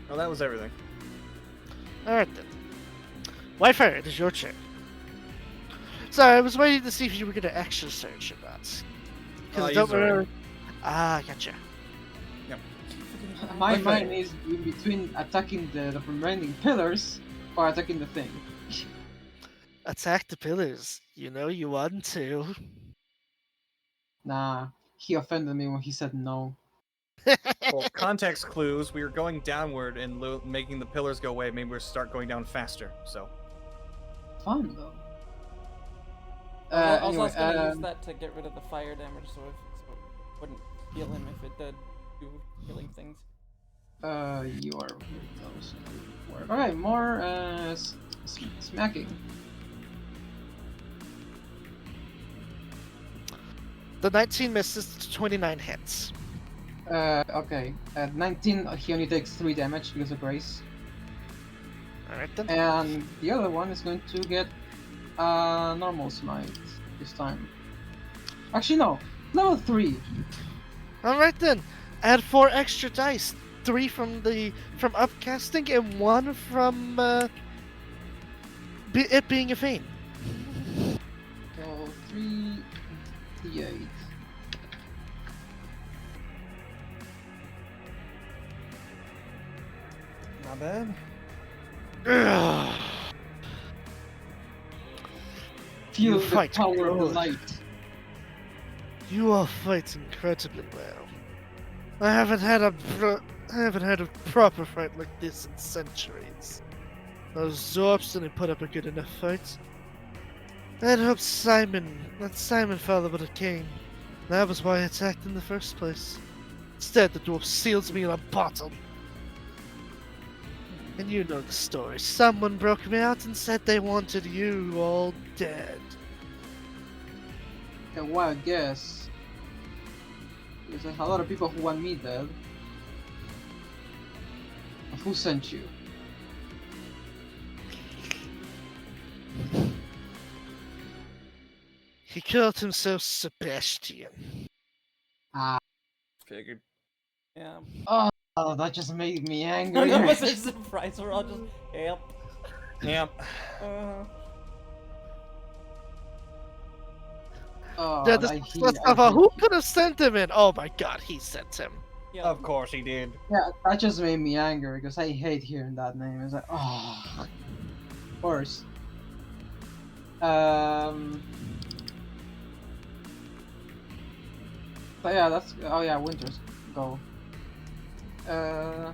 Well, that was everything. Alright then. Wi-Fi, it is your turn. So I was waiting to see if you were gonna extra search or not. Because I don't use already. remember. Ah, gotcha. My Okay. mind is in between attacking the remaining pillars or attacking the thing. Attack the pillars. You know you want to. Nah, he offended me when he said no. Well, context clues. We were going downward and making the pillars go away. Maybe we'll start going down faster. So. Fun though. I was Anyway, also gonna use that to get rid of the fire damage, so it wouldn't heal him if it did do healing things. You are close. Alright, more smacking. The 19 misses, 29 hits. Okay. At 19, he only takes 3 damage because of grace. Alright then. And the other one is going to get normal smite this time. Actually, no. Level 3. Alright then. Add 4 extra dice. 3 from upcasting and 1 from it being a feint. So 3 d8. Not bad. Ugh. Feel You the fight power of the good. light. You all fight incredibly well. I haven't had a proper fight like this in centuries. Those Zorps didn't put up a good enough fight. I'd hoped that Simon father would have came. That was why I attacked in the first place. Instead, the dwarf seals me in a bottle. And you know the story. Someone broke me out and said they wanted you all dead. A wild guess. Because there's a lot of people who want me dead. Who sent you? He called himself Sebastian. Figured. Yeah. Oh, that just made me None angry. of us are surprised. We're all just, yep. Yep. Oh, Yeah, I hate- who could have sent him in? Oh my god, he sent him. Yeah. Of course he did. Yeah, that just made me angry because I hate hearing that name. It's like, oh, of course. But yeah, that's Winter's go. You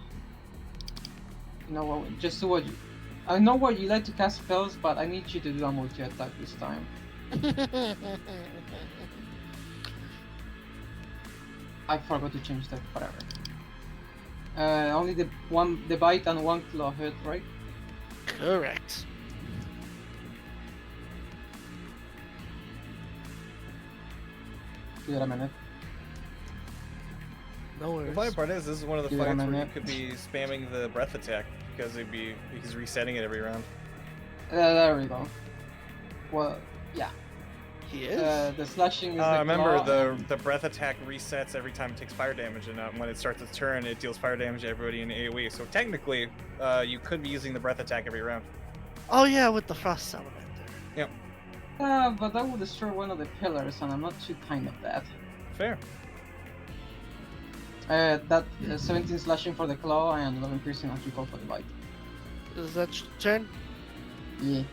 know what? Just do what you. I know what you like to cast spells, but I need you to do a multi-attack this time. I forgot to change that. Whatever. Only the bite and 1 claw hit, right? Correct. Give it a minute. No The worries. funny part is, this is one of the Yeah, fights man, where you yeah. could be spamming the breath attack because he's resetting it every round. There we go. Well, yeah. He is. The slashing is the Remember, claw. the breath attack resets every time it takes fire damage, and when it starts its turn, it deals fire damage to everybody in AoE. So technically, you could be using the breath attack every round. Oh yeah, with the frost element there. Yep. But that would destroy one of the pillars, and I'm not too kind of that. Fair. That 17 slashing for the claw and 11 piercing actually call for the bite. Is that your turn? Yeah.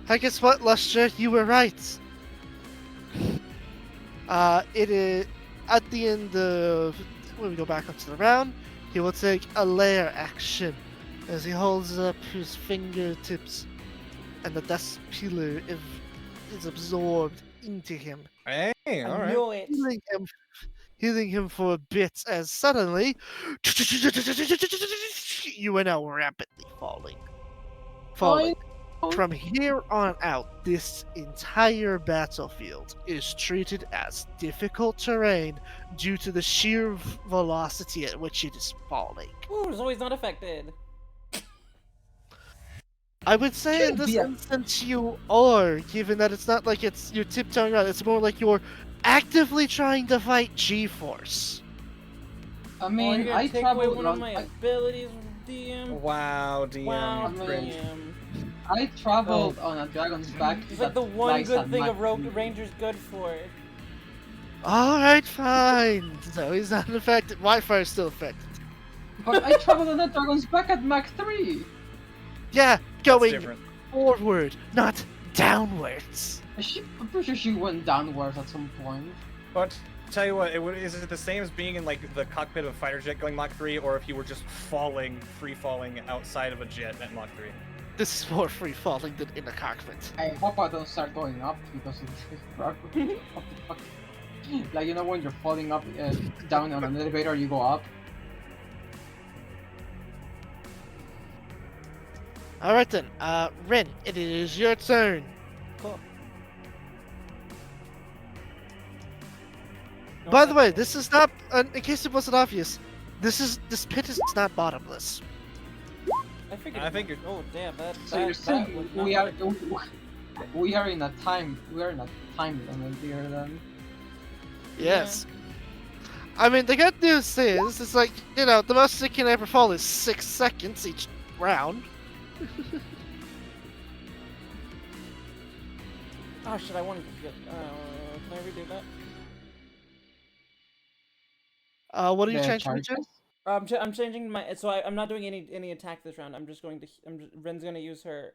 I guess what, Lustre? You were right. It is at the end of when we go back up to the round. He will take a lair action as he holds up his fingertips, and the dust pillar is absorbed into him, Hey, all I right. knew it. healing him for a bit. As suddenly, you are now rapidly falling. From here on out, this entire battlefield is treated as difficult terrain due to the sheer velocity at which it is falling. Ooh, Zoe's not affected. I would say in Should this be a- instance you are, given that it's not like you're tiptoeing around, it's more like you're actively trying to fight G-Force. I Oh, mean, you're gonna I take away traveled one of on. my abilities, DM. Wow, DM. Wow, cringe. DM. I traveled on a dragon's back. It's like that the one flies good at thing a Mach rogue 3. ranger's good for. Alright, fine. So he's not affected. Wi-Fi is still affected. But I traveled on a dragon's back at Mach 3. Yeah, That's going different. forward, not downwards. I'm pretty sure she went downwards at some point. But tell you what, is it the same as being in like the cockpit of a fighter jet going Mach 3, or if you were just free falling outside of a jet at Mach 3? This is more free falling than in a cockpit. I hope I don't start going up because of what the fuck? Like, you know when you're falling up down on an elevator, you go up. Alright then, Ren, it is your turn. Cool. No By the way, affected. this is not, in case it wasn't obvious, this pit is not bottomless. I figured. I figured. Oh damn, that. So that, you're saying that was not we are right. we are in a time limit here then. Yes. I mean, the good news is, it's like, you know, the most it can ever fall is 6 seconds each round. Oh shit! I wanted to get. Can I redo that? What are you The changing it to? charges? I'm changing my. So I'm not doing any attack this round. I'm just going to. Ren's gonna use her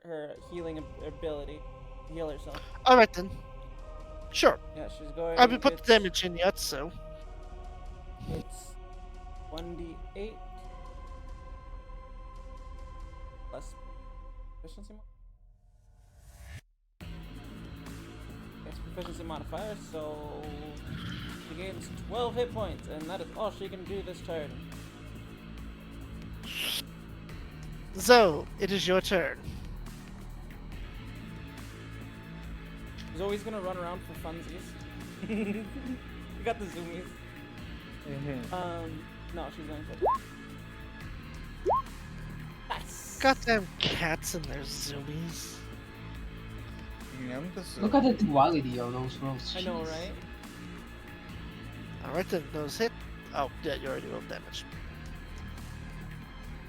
healing ability to heal herself. Alright then. Sure. Yeah, she's going. I haven't put the it's- damage in yet, so. It's 1d8 plus proficiency. It's proficiency modifier, so she gains 12 hit points, and that is all she can do this turn. Zoe, it is your turn. Zoe's gonna run around for funsies. We got the zoomies. No, she's going for. Nice. Goddamn cats and their zoomies. Look at the duality of those rolls. I know, jeez. right? Alright then, those hit. Oh, yeah, you already rolled damage.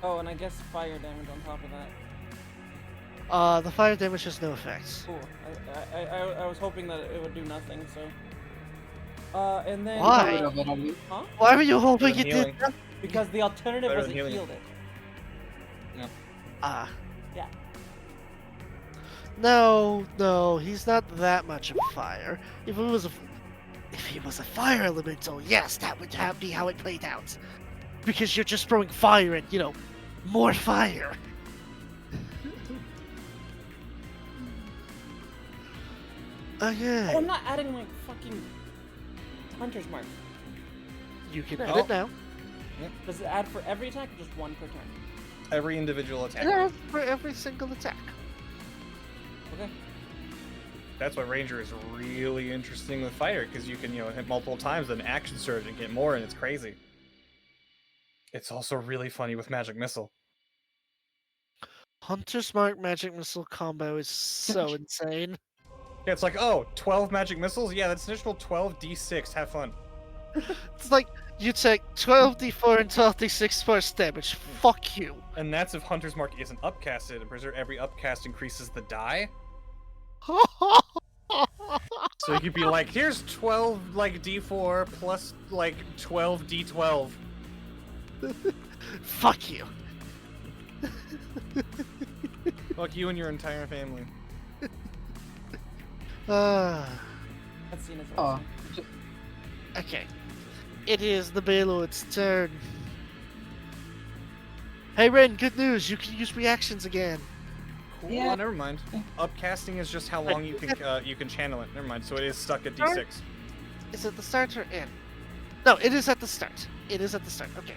Oh, and I guess fire damage on top of that. The fire damage has no effect. Cool. I was hoping that it would do nothing, so. And then. Why? Get rid of it, Ollie. Huh? Why were you hoping Better it than did healing. nothing? Because the alternative Better was than it healing. healed it. Ah. Yeah. No, he's not that much of a fire. If he was a fire elemental, yes, that would be how it played out. Because you're just throwing fire and, you know, more fire. Okay. Oh, I'm not adding like fucking hunter's mark. You can Oh. add it now. Does it add for every attack or just one per turn? Every individual attack. Yeah, for every single attack. Okay. That's why Ranger is really interesting with fire, because you can, hit multiple times, then action surge and get more, and it's crazy. It's also really funny with magic missile. Hunter's Mark Magic Missile combo is so insane. Yeah, it's like, oh, 12 magic missiles? Yeah, that's an additional 12d6. Have fun. It's like you take 12d4 and 12d6 force damage. Fuck you. And that's if Hunter's Mark isn't upcasted, and Berserk every upcast increases the die. So you could be like, here's 12 like d4 plus like 12 d12. Fuck you. Fuck you and your entire family. Ah. That scene is Oh, awesome. Okay. It is the Baylord's turn. Hey Ren, good news. You can use reactions again. Cool. Yeah. Oh, never mind. Upcasting is just how long you can channel it. Never mind. So it is stuck at d6. Is it the start or end? No, it is at the start. It is at the start. Okay.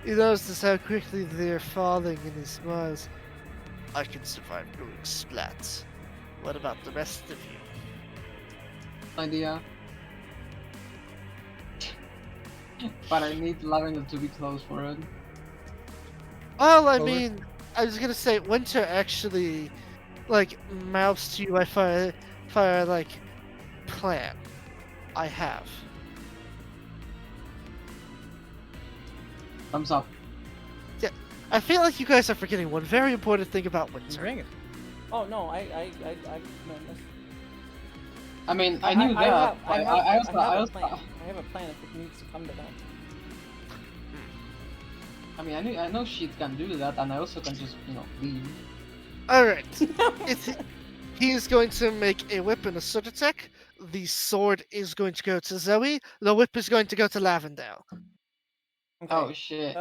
He notices how quickly they're falling and he smiles. I can survive doing splats. What about the rest of you? idea. But I need Lavender to be close for it. Well, I Well, mean, I was gonna say Winter actually, like, mouths to you if I like, plan. I have. Thumbs up. I feel like you guys are forgetting one very important thing about Winter. Bring it. Oh no, I no, this- I mean, I knew that. I have I a plan. also, I have a plan if it needs to come to that. I mean, I know she can do that, and I also can just, leave. Alright. He is going to make a whip and a sword attack. The sword is going to go to Zoe. The whip is going to go to Lavendale. Okay. Oh shit.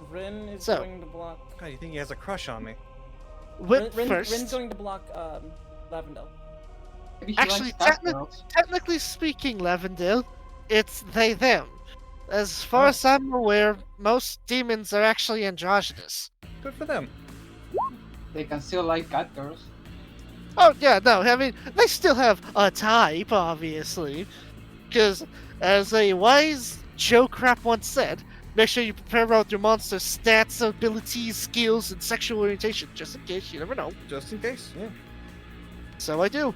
Rin is So- going to block. God, you think he has a crush on me? Whip Rin's first. going to block Lavendale. Maybe she Actually, likes fat girls. Technically speaking, Lavendale, it's they them. As far as I'm aware, most demons are actually androgynous. Good for them. They can still like cat girls. Oh yeah, no, I mean they still have a type, obviously, because as a wise Joe Crap once said, make sure you prepare out your monster's stats, abilities, skills, and sexual orientation, just in case. You never know. Just in case. Yeah. So I do.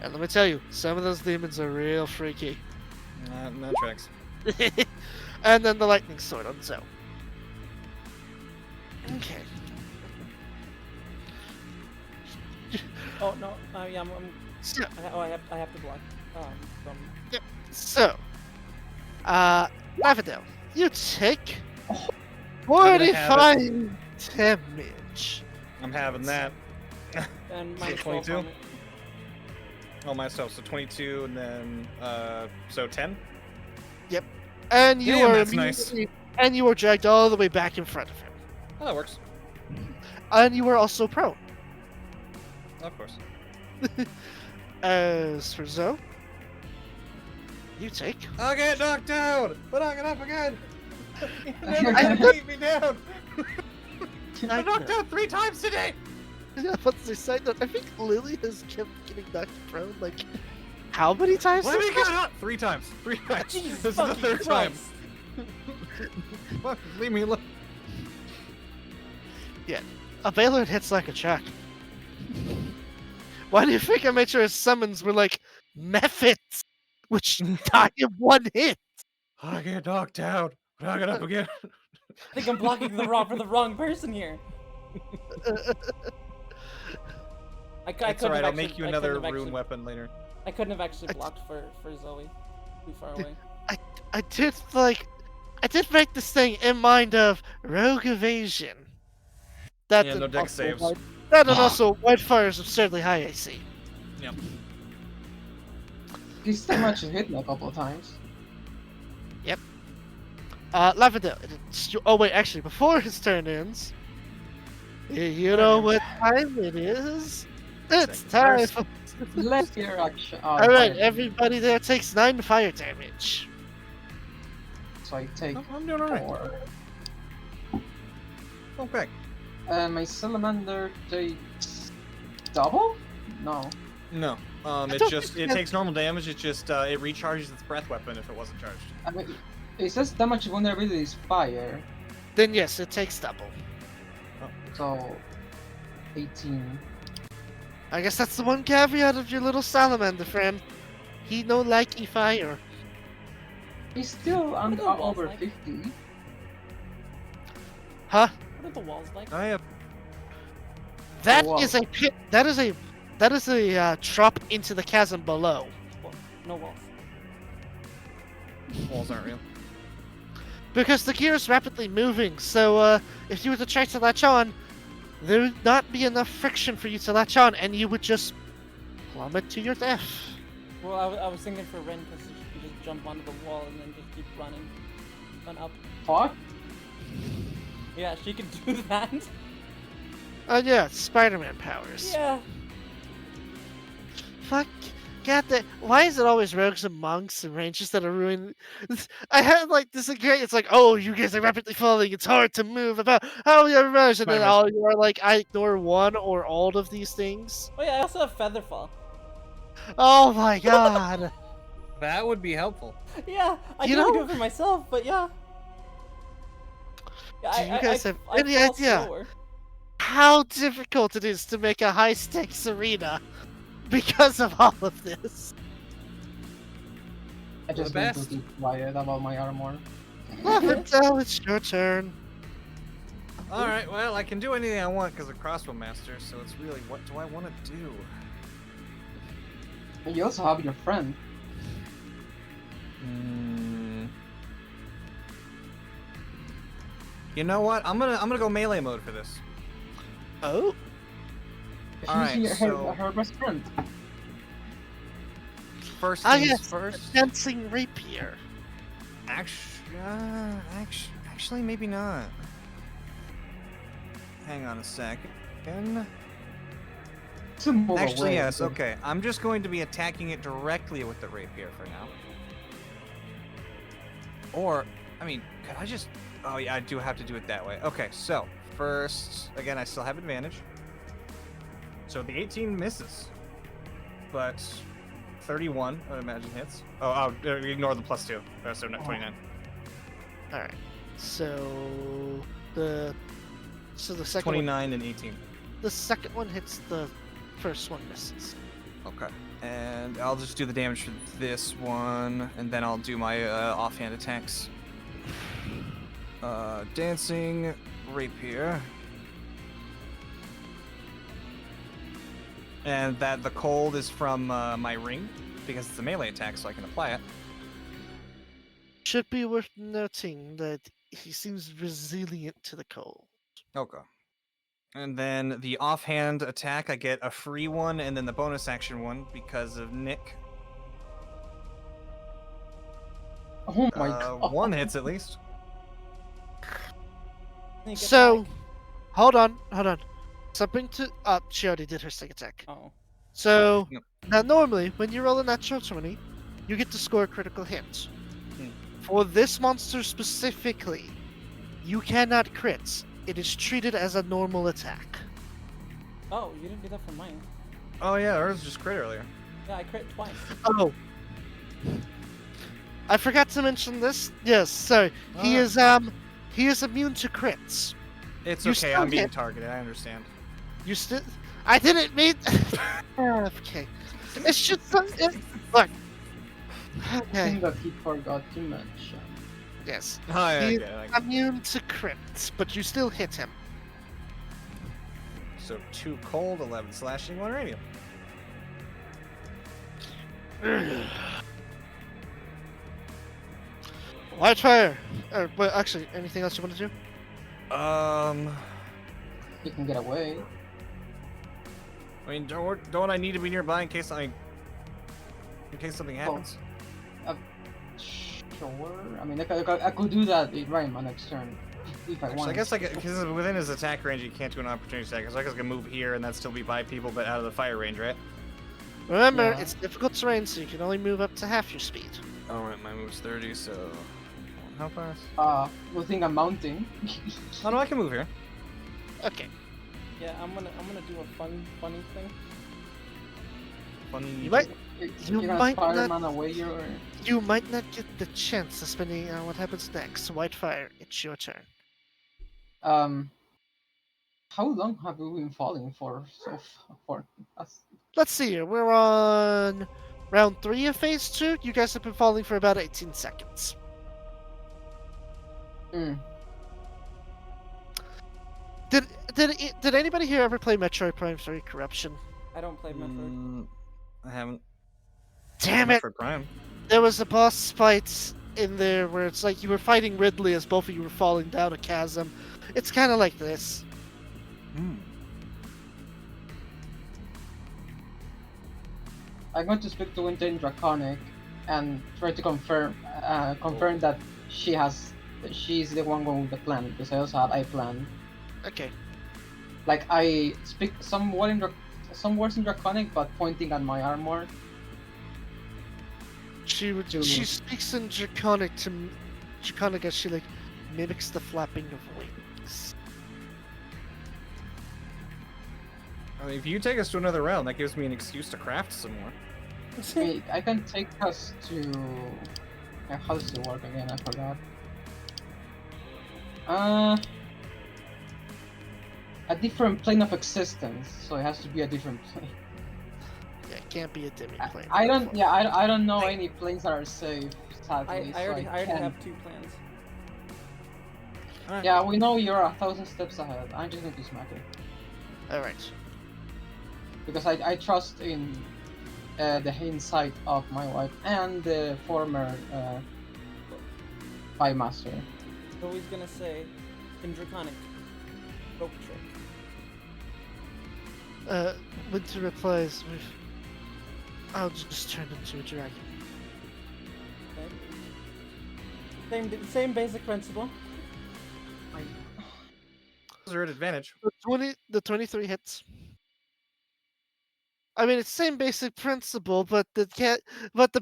And let me tell you, some of those demons are real freaky. No tracks. And then the lightning sword on Zoe. Okay. Oh no, yeah, I'm So, I have to block. From so, Lavendale, you take gonna have 45 damage. I'm having that. and So minus 22? 12 on it. Oh, myself. So 22, and then so 10. And you Damn, are that's nice. immediately- and you are dragged all the way back in front of him. Oh, that works. And you are also prone. Of course. As for Zoe, you take I'll get knocked down, but I'll get up again. I- Never beat me down. I knocked out 3 times today. Yeah, but as a side note, I think Lily has kept getting knocked prone, like, how many times? Let me this get up 3 times. 3 times. Jesus This is the fucking 3rd time. Christ. Fuck, leave me alone. A Baylord hits like a truck. Why do you think I made sure his summons were like methods, which die in 1 hit? I get knocked down, but I'll get up again. I think I'm blocking for the wrong person here. I It's couldn't alright, I'll have make actually- you I another couldn't have rune actually- weapon later. I couldn't have actually blocked for Zoe. Too far away. I did make this thing in mind of rogue evasion. That Yeah, no and dex also saves. That and also Whitefire's absurdly high AC. Yep. He's still managed to hit me a couple of times. Lavendale. Oh wait, actually, before his turn ends, you know what time it is? It's Second time verse. for. Left ear action. Oh, All right, fine. everybody there takes 9 fire damage. So I take I'm doing alright. 4. Okay. My salamander takes double? No. No. I It don't just think it that- takes normal damage. It just it recharges its breath weapon if it wasn't charged. I mean, It says damage vulnerability is fire, Then yes, it takes double. so 18. I guess that's the one caveat of your little salamander friend. He no like fire. He's still What are the walls over like? 50. Huh? What are the walls like? I have That Whoa. is a pit. That is a drop into the chasm below. Well, no walls. walls aren't real. Because the gear is rapidly moving, so if you were to try to latch on, there would not be enough friction for you to latch on, and you would just plummet to your death. Well, I was thinking for Ren because she could just jump onto the wall and then just keep running. Run up. Fuck? Yeah, she could do that. Yeah, Spider-Man powers. Yeah. Fuck. God, why is it always rogues and monks and rangers that are ruining? I had like this great. It's like, oh, you guys are rapidly falling. It's hard to move about. How you rush? And then Spider-Man. all you are like, I ignore one or all of these things. Oh yeah, I also have Featherfall. Oh my god. That would be helpful. Yeah, I You can only know- do it for myself, but yeah. Yeah, Do you guys have I any fall idea slower. how difficult it is to make a high-stakes arena because of all of this? I just The want to best. keep quiet about my armor. Lavendel, it's your turn. All right, well, I can do anything I want because of Crossbow Master, so it's really what do I want to do? And you also have your friend. You know what? I'm gonna go melee mode for this. Oh, She's Alright, so- her best friend. First ah things yes, first. dancing rapier. Actually, maybe not. Hang on a second. To move Actually, away, yes. but- Okay, I'm just going to be attacking it directly with the rapier for now. Or, I mean, could I just? Oh yeah, I do have to do it that way. Okay, so first, again, I still have advantage. So the 18 misses, but 31, I would imagine hits. Oh, ignore the +2. So not 29. All right. So the second one, 29 and 18. the second one hits, the first one misses. Okay. And I'll just do the damage for this one, and then I'll do my offhand attacks. Dancing rapier. And that the cold is from my ring, because it's a melee attack, so I can apply it. Should be worth noting that he seems resilient to the cold. Okay. And then the offhand attack, I get a free one, and then the bonus action one because of Nick. Oh my god. One hits at least. Sneak So, attack. hold on. Something to she already did her sneak attack. Oh. So Yep. now normally when you roll a natural 20, you get to score a critical hit. Hmm. For this monster specifically, you cannot crit. It is treated as a normal attack. Oh, you didn't do that for mine. Oh yeah, ours just crit earlier. Yeah, I crit twice. Oh. I forgot to mention this. Yes, sorry. He Ah. is immune to crits. It's You okay, still I'm being hit. targeted, I understand. You still I didn't mean okay. It's just look. Okay. Thing that he forgot to mention. Yes. Oh, yeah, He I get it, I get it. Immune to crits, but you still hit him. So 2 cold, 11 slashing, 1 radiant. White fire. But actually, anything else you want to do? You can get away. I mean, don't I need to be nearby in case something happens? Sure. I mean, I could do that right my next turn if I Actually, want. I guess because within his attack range, you can't do an opportunity attack. So I guess I can move here and that still be by people, but out of the fire range, right? Remember, Yeah. it's difficult terrain, so you can only move up to half your speed. All right, my move's 30, so how fast? Good thing I'm mounting. Oh no, I can move here. Okay. Yeah, I'm gonna do a funny thing. Funny. You might You You're gonna might Spider-Man not. away your. You might not get the chance, depending on what happens next. Whitefire, it's your turn. Um, how long have we been falling for for us? Let's see here. We're on round 3 of phase 2. You guys have been falling for about 18 seconds. Hmm. Did anybody here ever play Metroid Prime 3 Corruption? I don't play Metroid. I haven't. Damn it! Metroid Prime. There was a boss fight in there where it's like you were fighting Ridley as both of you were falling down a chasm. It's kind of like this. I'm going to speak to Winter in Draconic and try to confirm that she's the one going with the plan, because I also have a plan. Okay. Like, I speak some words in Draconic, but pointing at my armor. She speaks in Draconic as she like mimics the flapping of wings. I mean, if you take us to another round, that gives me an excuse to craft some more. I can take us to. How does it work again? I forgot. A different plane of existence, so it has to be a different plane. Yeah, it can't be a demi-plane. I don't know any planes that are safe. Sadly, I already can't. have 2 plans. Alright. Yeah, we know you're 1,000 steps ahead. I'm just going to smack it Alright. because I trust in the hindsight of my wife and the former spy master. So he's gonna say, in Draconic, rope trick. Winter replies with, I'll just turn into a dragon. Okay. Same basic principle. Those are at advantage. The 23 hits. I mean, it's same basic principle, but the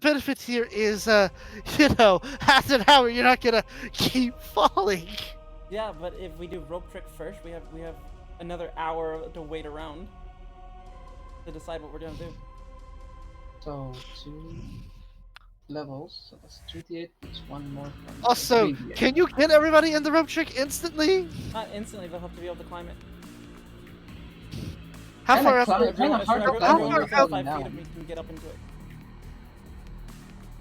benefit here is, after an hour, you're not gonna keep falling. Yeah, but if we do rope trick first, we have another hour to wait around to decide what we're gonna do. So 2 levels. So that's 2d8 plus 1 more. From Also, 3d8. can you get everybody in the rope trick instantly? Not instantly, they'll have to be able to climb it. How Kinda far climb- up? kinda hard to Everyone climb when far you're within out 5 falling feet down. of me can get up into it.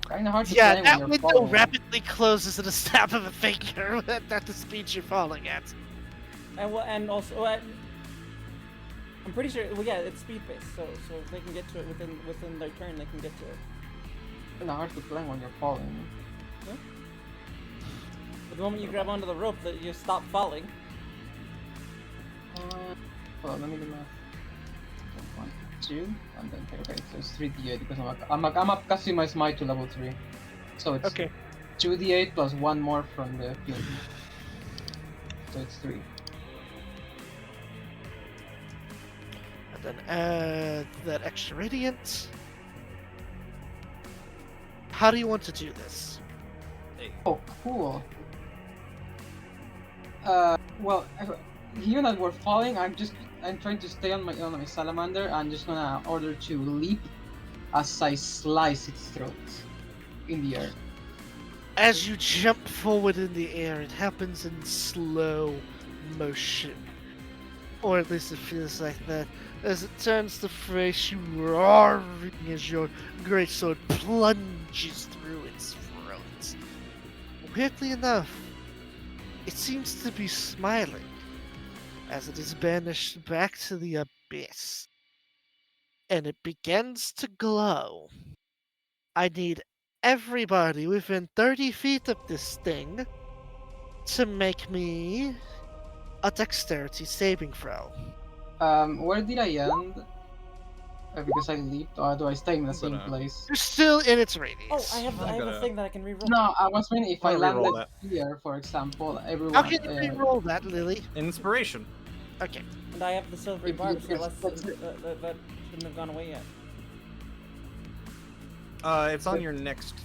Kinda hard to Yeah, climb when that you're window falling. rapidly closes at a snap of a finger. At the speed you're falling at. And also, I'm pretty sure. Well, yeah, it's speed based, so if they can get to it within their turn, they can get to it. Kinda hard to climb when you're falling. But the moment you grab onto the rope, that you stop falling. Hold on, let me do math. So 1, 2, and then okay, so it's 3d8 because I'm upcasting my smite to level 3. So it's Okay. 2d8 plus 1 more from the field. So it's 3. And then add that extra radiant. How do you want to do this? Oh, cool. Well, here that we're falling, I'm trying to stay on my salamander. I'm just gonna order to leap as I slice its throat in the air. As you jump forward in the air, it happens in slow motion. Or at least it feels like that. As it turns to face you, roaring as your greatsword plunges through its throat. Weirdly enough, it seems to be smiling as it is banished back to the abyss. And it begins to glow. I need everybody within 30 feet of this thing to make me a dexterity saving throw. Where did I end? Because I leaped, or do I stay in the same gonna- place? You're still in its Oh, radius. I have I'm a gonna- thing that I can reroll. No, I was meaning if I I'm gonna reroll landed here, for example, everyone. How can you re-roll that, Lily? Inspiration. Okay. And I have the silvery If you- barb, so if- that shouldn't have gone away yet. It's on your next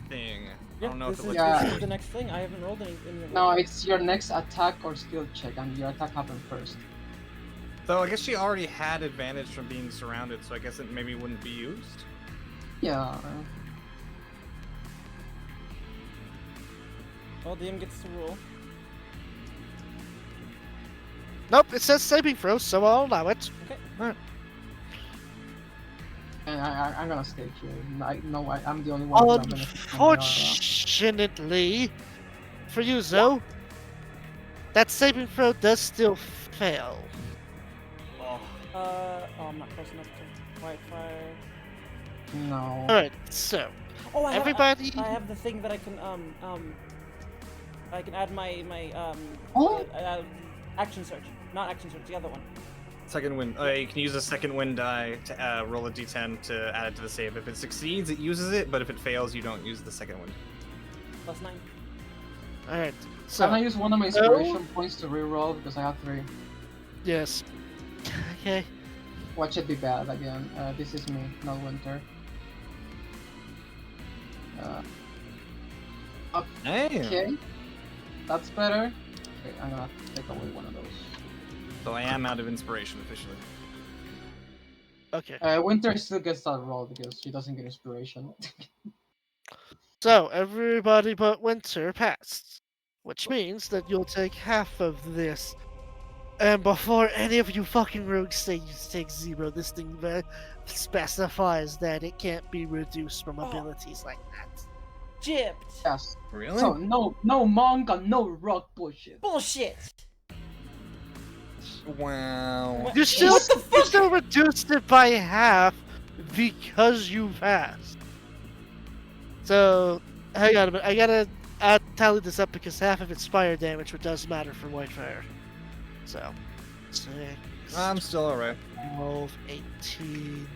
thing. I Yeah, don't know if this it is, lets Yeah. this is the next thing. I haven't rolled any. No, it's your next attack or skill check, and your attack happened first. So I guess she already had advantage from being surrounded, so I guess it maybe wouldn't be used. Yeah. Well, DM gets to rule. Nope, it says saving throw, so I'll allow it. Okay. And I'm gonna stay here. I'm the only one who's not gonna stay from Yara. Unfortunately, for you, Zoe, that saving throw does still fail. I'm not close enough to white fire. No. Alright, so, Oh, everybody... I have the thing that I can add my Oh. action search. Not action search, the other one. Second wind. You can use a second wind die to roll a d10 to add it to the save. If it succeeds, it uses it, but if it fails, you don't use the second wind. +9. Alright, so... Can I use one of my inspiration points to reroll because I have 3? Yes. Okay. Watch it be bad again. This is me, not Winter. Damn. Okay. That's better. Okay, I'm gonna take away one of those. So I am out of inspiration officially. Okay. Winter still gets that roll because she doesn't get inspiration. So, everybody but Winter passed. Which means that you'll take half of this. And before any of you fucking rogues say you take 0, this thing specifies that it can't be reduced from abilities like that. Gypped. Yes. Really? So no manga, no rock bullshit. Bullshit. Wow. You still, What the fuck? you still reduced it by half because you passed. So, hang on a minute. I gotta tally this up because half of it's fire damage, which does matter for Whitefire. So, 6, I'm still alright. 12, 18,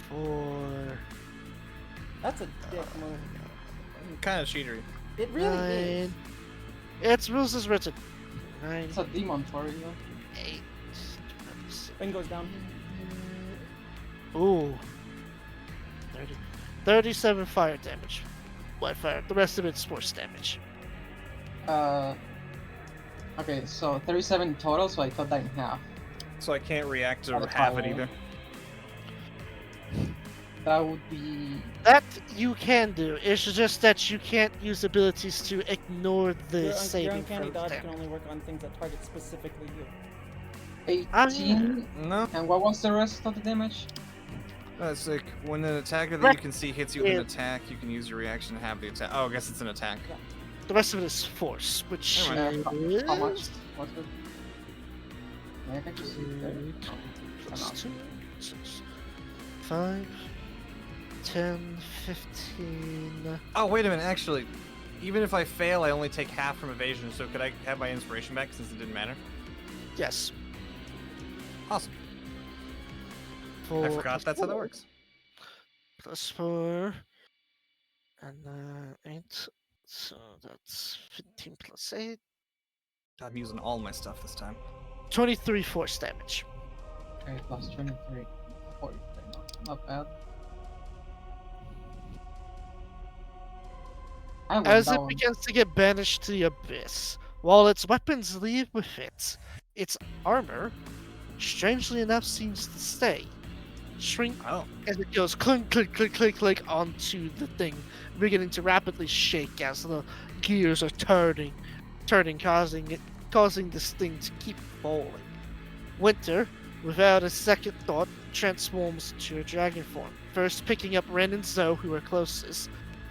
24, That's a dick move. Kind of cheatery. It really is. 9. It's rules as written. 9, It's a demon for you. 8, Thing goes down. ooh. 30, 37 fire damage. Whitefire. The rest of it's force damage. Okay, so 37 total, so I cut that in half. So I can't react to Out of half it fire. either. That would be... That you can do. It's just that you can't use abilities to ignore the Your saving uncanny throws dodge damage. can only work on things that target specifically you. 18. No, And what was the rest of the damage? that's like when an attacker that Right. you can see hits you with an Yeah. attack, you can use your reaction to have the attack. Oh, I guess it's an attack. The rest of it is force, which Never How much? is What's it? I can just see it there. plus 2, 6, 5, 10, 15. Oh, wait a minute. Actually, even if I fail, I only take half from evasion. So could I have my inspiration back since it didn't matter? Yes. Awesome. Four, I forgot that's how that works. Plus 4. And 8. So that's 15 plus 8. I'm using all my stuff this time. 23 force damage. Okay, plus 23. 40. Not bad. I went As it down. begins to get banished to the abyss, while its weapons leave with it, its armor, strangely enough, seems to stay. Shrink Oh. as it goes clink, clink, clink, clink, clink onto the thing, beginning to rapidly shake as the gears are turning, causing this thing to keep falling. Winter, without a second thought, transforms into a dragon form, first picking up Ren and Zoe, who are closest,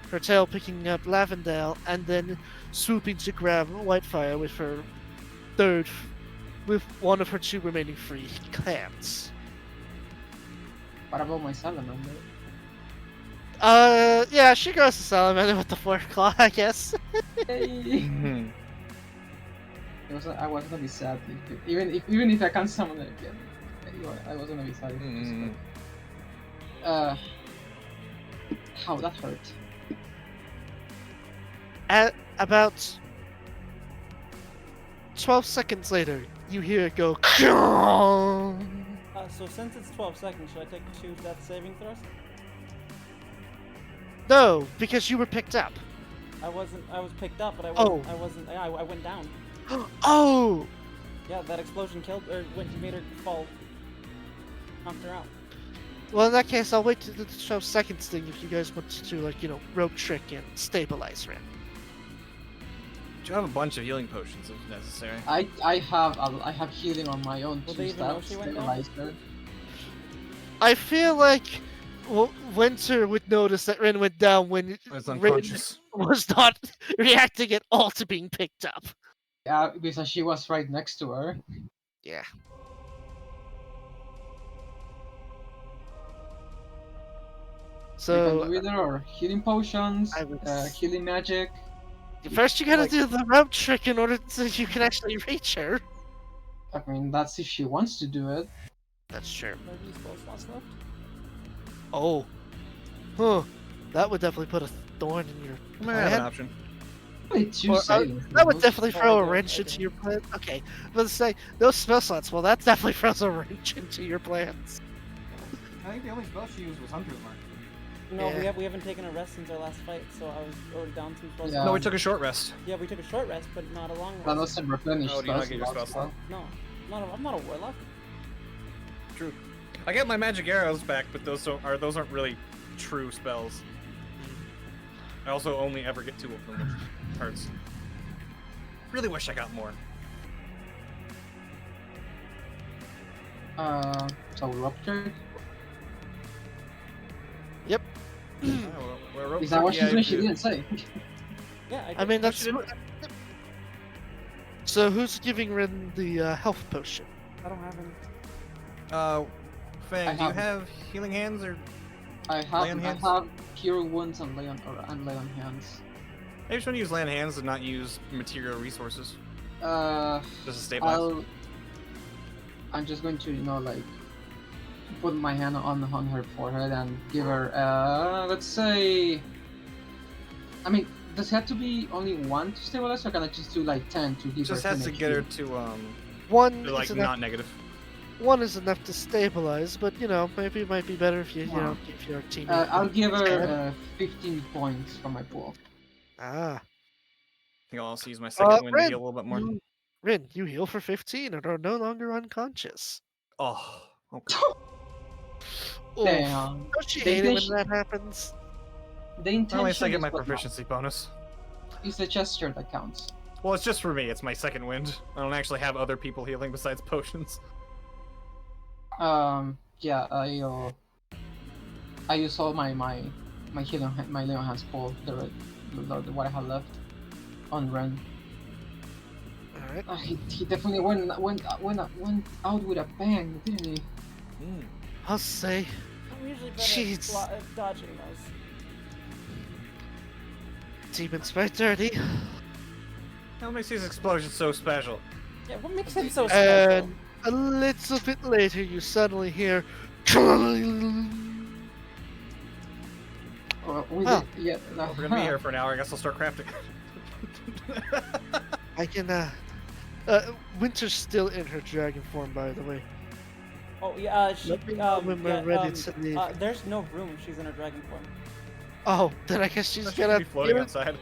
her tail picking up Lavendale, and then swooping to grab Whitefire with her with one of her 2 remaining free hands. What about my salamander? Yeah, she goes to Salamander with the 4 claw, I guess. Yay! I was gonna be sad even if I can't summon it again. I was gonna be sad if it was good. How that hurt. At about 12 seconds later, you hear it go. So since it's 12 seconds, should I take 2 death saving throws? No, because you were picked up. I was picked up, but I went down. Oh! Yeah, that explosion killed, or made her fall. Knocked her out. Well, in that case, I'll wait to show second sting if you guys want to, like, rope trick and stabilize Ren. You have a bunch of healing potions if necessary. I have healing on my own Will two they even know stats. she went down? Stabilizer. I feel like Winter would notice that Ren went down when It's Ren unconscious. was not reacting at all to being picked up. Yeah, because she was right next to her. Yeah. You can So do either or healing potions, I was- healing magic. first you gotta like- do the rope trick in order so you can actually reach her. I mean, that's if she wants to do it. That's true. Maybe spell slots left. Oh. Huh. That would definitely put a thorn in your I might have an plan. option. Wait, you Or, say that would definitely Oh, throw I a do, wrench I into do. your plan. Okay, let's say those spell slots. Well, that definitely throws a wrench into your plans. I think the only spell she used was Hunter's Mark. No, Yeah. we haven't taken a rest since our last fight, so I was already down 2 spells. Yeah. No, we took a short rest. Yeah, we took a short rest, but not a long rest. That doesn't replenish Oh, do you not spells get your slots, spell slot? No, I'm not a warlock. True. I get my magic arrows back, but those aren't really true spells. I also only ever get 2 of them, which hurts. Really wish I got more. So rope trick. Yep. Is that what she's doing? She didn't say. Yeah, I mean, that's. did. So who's giving Ren the health potion? I don't have any. Fang, I do you have- have healing hands or? I Lay on have hands? cure wounds and lay on hands. I just want to use land hands and not use material resources. Just to stabilize. I'm just going to, like, put my hand on her forehead and give her, let's say. I mean, does it have to be only 1 to stabilize, or can I just do like 10 to give Just her? has 10 to get her HP? to One like is enough. not negative. One is enough to stabilize, but maybe it might be better if you Wow. give your team. I'll give her 15 points from my pool. Ah. I think I'll also use my second wind to Ren, heal a little bit more. Rin, you heal for 15 and are no longer unconscious. Oh, okay. Oof. Damn. Don't you They hate it when dish- that happens? The intention At least I get is my what proficiency bonus. It's the gesture that counts. Well, it's just for me. It's my second wind. I don't actually have other people healing besides potions. Yeah, I use all my healing my Leon hands full the what I have left on Ren. Alright. He definitely went out with a bang, didn't he? I'll say. I'm usually better Jeez. at dodging those. Demons by dirty. What makes these explosions so special? Yeah, what makes him so special? And a little bit later, you suddenly hear. We Oh. did, yeah. Well, we're gonna be here for an hour. I guess I'll start crafting. I can. Winter's still in her dragon form, by the way. Oh yeah, she. Let me know when we're ready to leave. There's no room. She's in her dragon form. Oh, then I guess she's She's gonna gonna. be floating outside.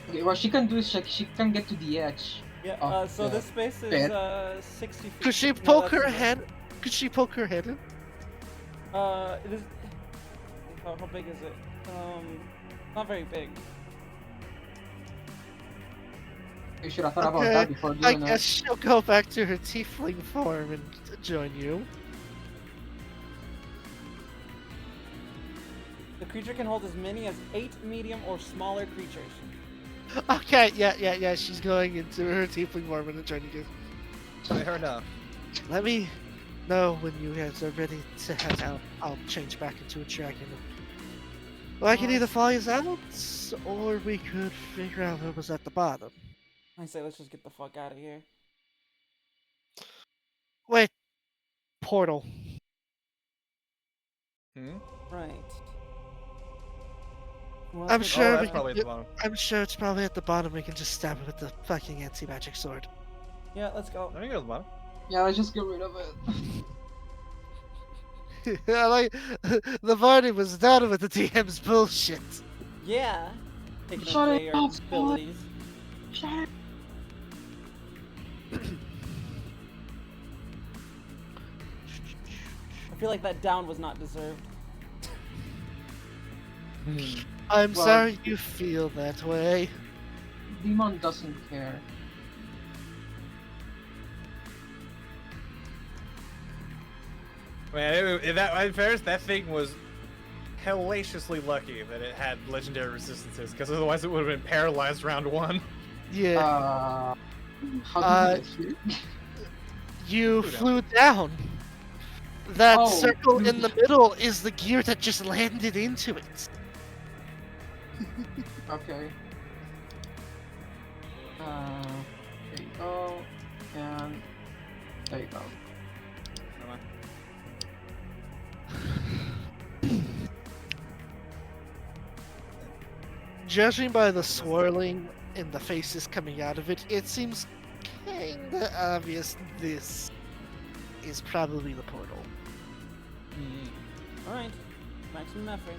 Okay, what she can do is she can get to the edge. Yeah. Oh, So yeah. this space is Bed. 60 feet. Could she No, poke that's her enough. head? Could she poke her head in? It is. How big is it? Not very big. You should have thought about Okay, that before I doing guess it. she'll go back to her tiefling form and join you. The creature can hold as many as 8 medium or smaller creatures. Okay, yeah. She's going into her tiefling form and joining you. Fair enough. Let me know when you guys are ready to head out. I'll change back into a dragon. Well, I can either fly us out, or we could figure out who was at the bottom. I say let's just get the fuck out of here. Wait, portal. Hmm? Right. Well, I'm let's sure Oh, we that's can probably at do- the bottom. I'm sure it's probably at the bottom. We can just stab it with the fucking anti-magic sword. Yeah, let's go. Let me go to the bottom. Yeah, let's just get rid of it. I like the party was done with the DM's bullshit. Yeah. Taking Shut away it our off, abilities. Shut up. I feel like that down was not deserved. I'm Well- sorry you feel that way. Demon doesn't care. Man, in fairness, that thing was hellaciously lucky that it had legendary resistances, because otherwise it would have been paralyzed round 1. Yeah, How did you get here? you flew flew down. That Oh. circle in the middle is the gear that just landed into it. Okay. There you go. And there you go. Judging by the swirling and the faces coming out of it, it seems kinda obvious this is probably the portal. Alright. Maximum effort.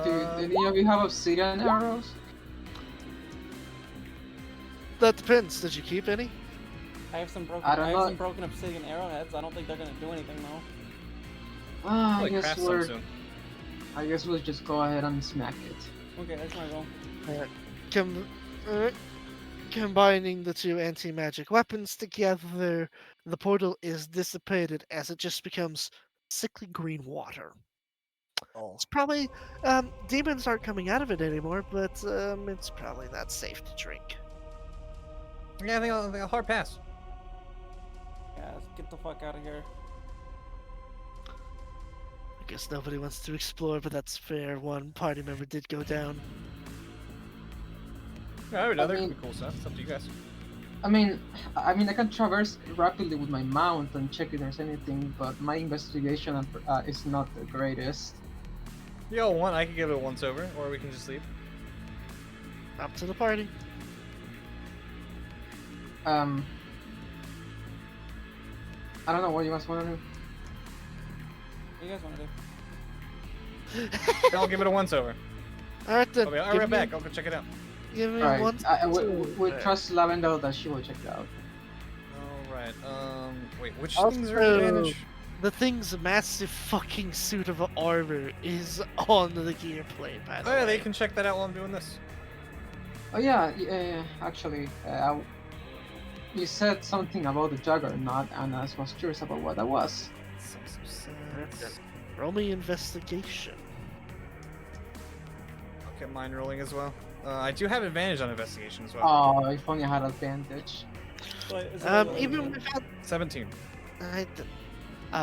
Dude, any of you have obsidian arrows? That depends. Did you keep any? I have some broken. I don't I have know. some broken obsidian arrowheads. I don't think they're gonna do anything though. I Probably guess craft some we're. soon. I guess we'll just go ahead and smack it. Okay, that's my goal. Com- Combining the two anti-magic weapons together, the portal is dissipated as it just becomes sickly green water. Oh. It's probably demons aren't coming out of it anymore, but it's probably not safe to drink. Yeah, I think I'll hard pass. Yeah, let's get the fuck out of here. I guess nobody wants to explore, but that's fair. One party member did go down. No, there mean- could be cool stuff. It's up to you guys. I mean, I can traverse rapidly with my mount and check if there's anything, but my investigation is not the greatest. Yo, one, I could give it a once over, or we can just leave. Up to the party. I don't know what you guys want to do. What do you guys want to do? Then I'll give it a once over. All right then. I'll be give right me- back. I'll go check it out. Give me Alright, one. we trust Lavender that she will check it out. Alright, wait, which Also- things are an advantage? The thing's massive fucking suit of armor is on the gear plate, by the Oh yeah, way. they can check that out while I'm doing this. Oh yeah, actually, you said something about the Juggernaut, and I was curious about what that was. Roll me investigation. Okay, mind rolling as well. I do have advantage on investigation as well. Oh, if only I had advantage. Even without 17. I d-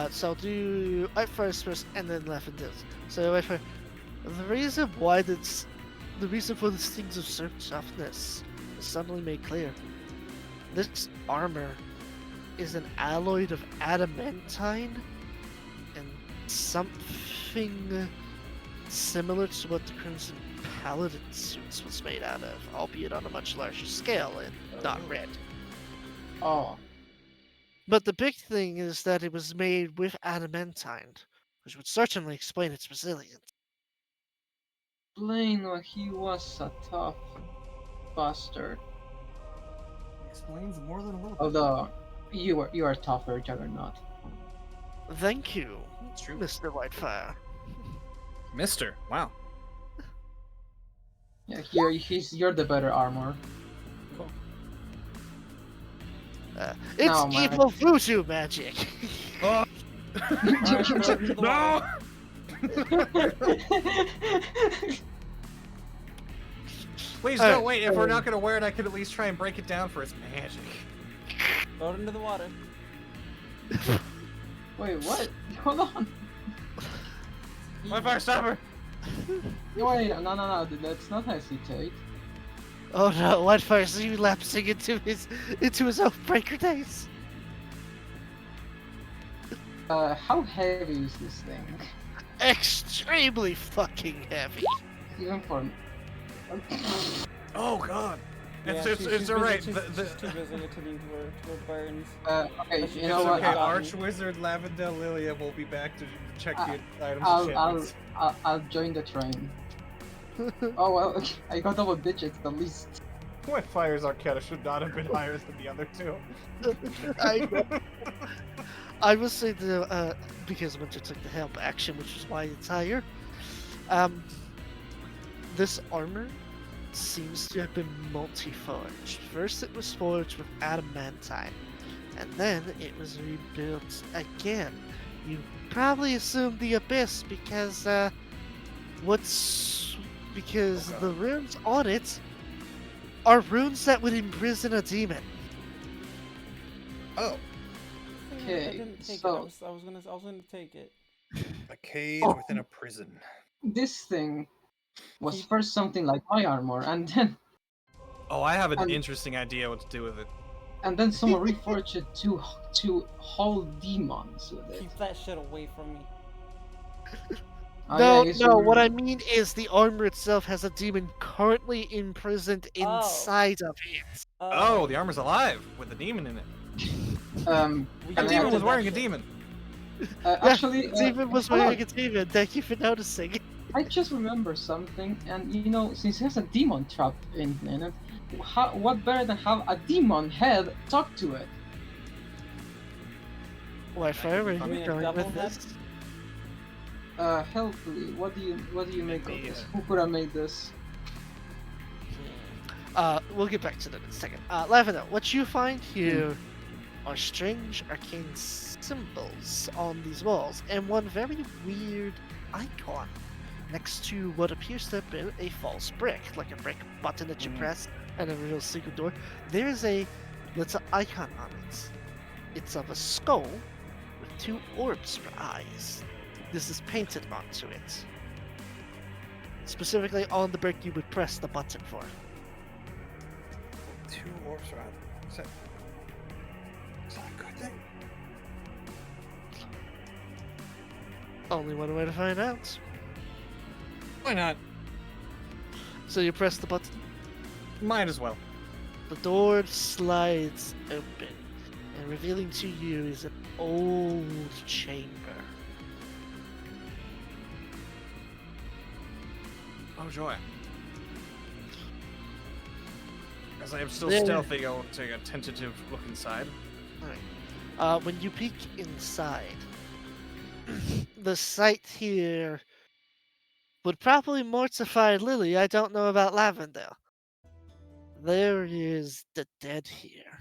so I'll do I first, and then left does. So wait for the reason why this, the reason for this thing's absurd toughness is suddenly made clear. This armor is an alloy of adamantine and something similar to what the Crimson Paladin suits was made out of, albeit on a much larger scale and not red. Oh, But the big thing is that it was made with adamantine, which would certainly explain its resilience. explain why he was a tough bastard. Explains more than a little Although you are tougher, Juggernaut. Thank you, It's true. Mr. Whitefire. Mister, wow. Yeah, you're the better armor. Cool. It's No, man. evil voodoo magic. Oh! No! Please Alright, don't wait. If we're not gonna wear it, I could at least try and break it down for its magic. Throw it into the water. Wait, what? Hold on. My fire stopper! Wait, no, let's not hesitate. Oh no, Whitefire is relapsing into his Oathbreaker days. How heavy is this thing? Extremely fucking heavy. Even for. Oh god! Yeah, It's she's alright. She's too busy attending to her burns. Okay, It's you It's know what? okay. I'll- Archwizard Lavender Lilia will be back to check the items I'll enchantments. I'll join the train. Oh well, I got double digits at least. Whitefire's Arcana should not have been higher than the other two. I will say the because Winter took the help action, which is why it's higher. Um, this armor seems to have been multi-forged. First, it was forged with adamantine, and then it was rebuilt again. You probably assumed the abyss because what's because Okay. the runes on it are runes that would imprison a demon. Oh, I Okay, didn't take it. so I was gonna take it. a cage oh, within a prison. this thing was Keep- first something like my armor, and then Oh, I have an and, interesting idea what to do with it. and then someone reforged it to hold demons with it. Keep that shit away from me. Oh yeah, No, I guess no, what I you're. mean is the armor itself has a demon currently imprisoned Oh. inside of it. Oh, the armor's alive with a demon in it. We Can A I demon activate was activate? wearing a shit. demon. Actually, the demon was hold on. wearing a demon. Thank you for noticing. I just remember something, and since it has a demon trap in it, what better than have a demon head talk to it? Why, Fire, where You are mean you a going double with head? this? Helpfully, what do you make Maybe, of this? Who could have made this? We'll get back to that in a second. Lavender, what you find here are strange arcane symbols on these walls, and one very weird icon next to what appears to have been a false brick, like a brick button that you press and a real secret door. There is a little icon on it. It's of a skull with two orbs for eyes. This is painted onto it. Specifically on the brick you would press the button for. Two orbs around. Is that a good thing? Only one way to find out. Why not? So you press the button, Might as well. the door slides open, and revealing to you is an old chamber. Oh joy. As I am still There- stealthy, I'll take a tentative look inside. Alright. When you peek inside, the sight here would probably mortify Lily. I don't know about Lavender. There is the dead here.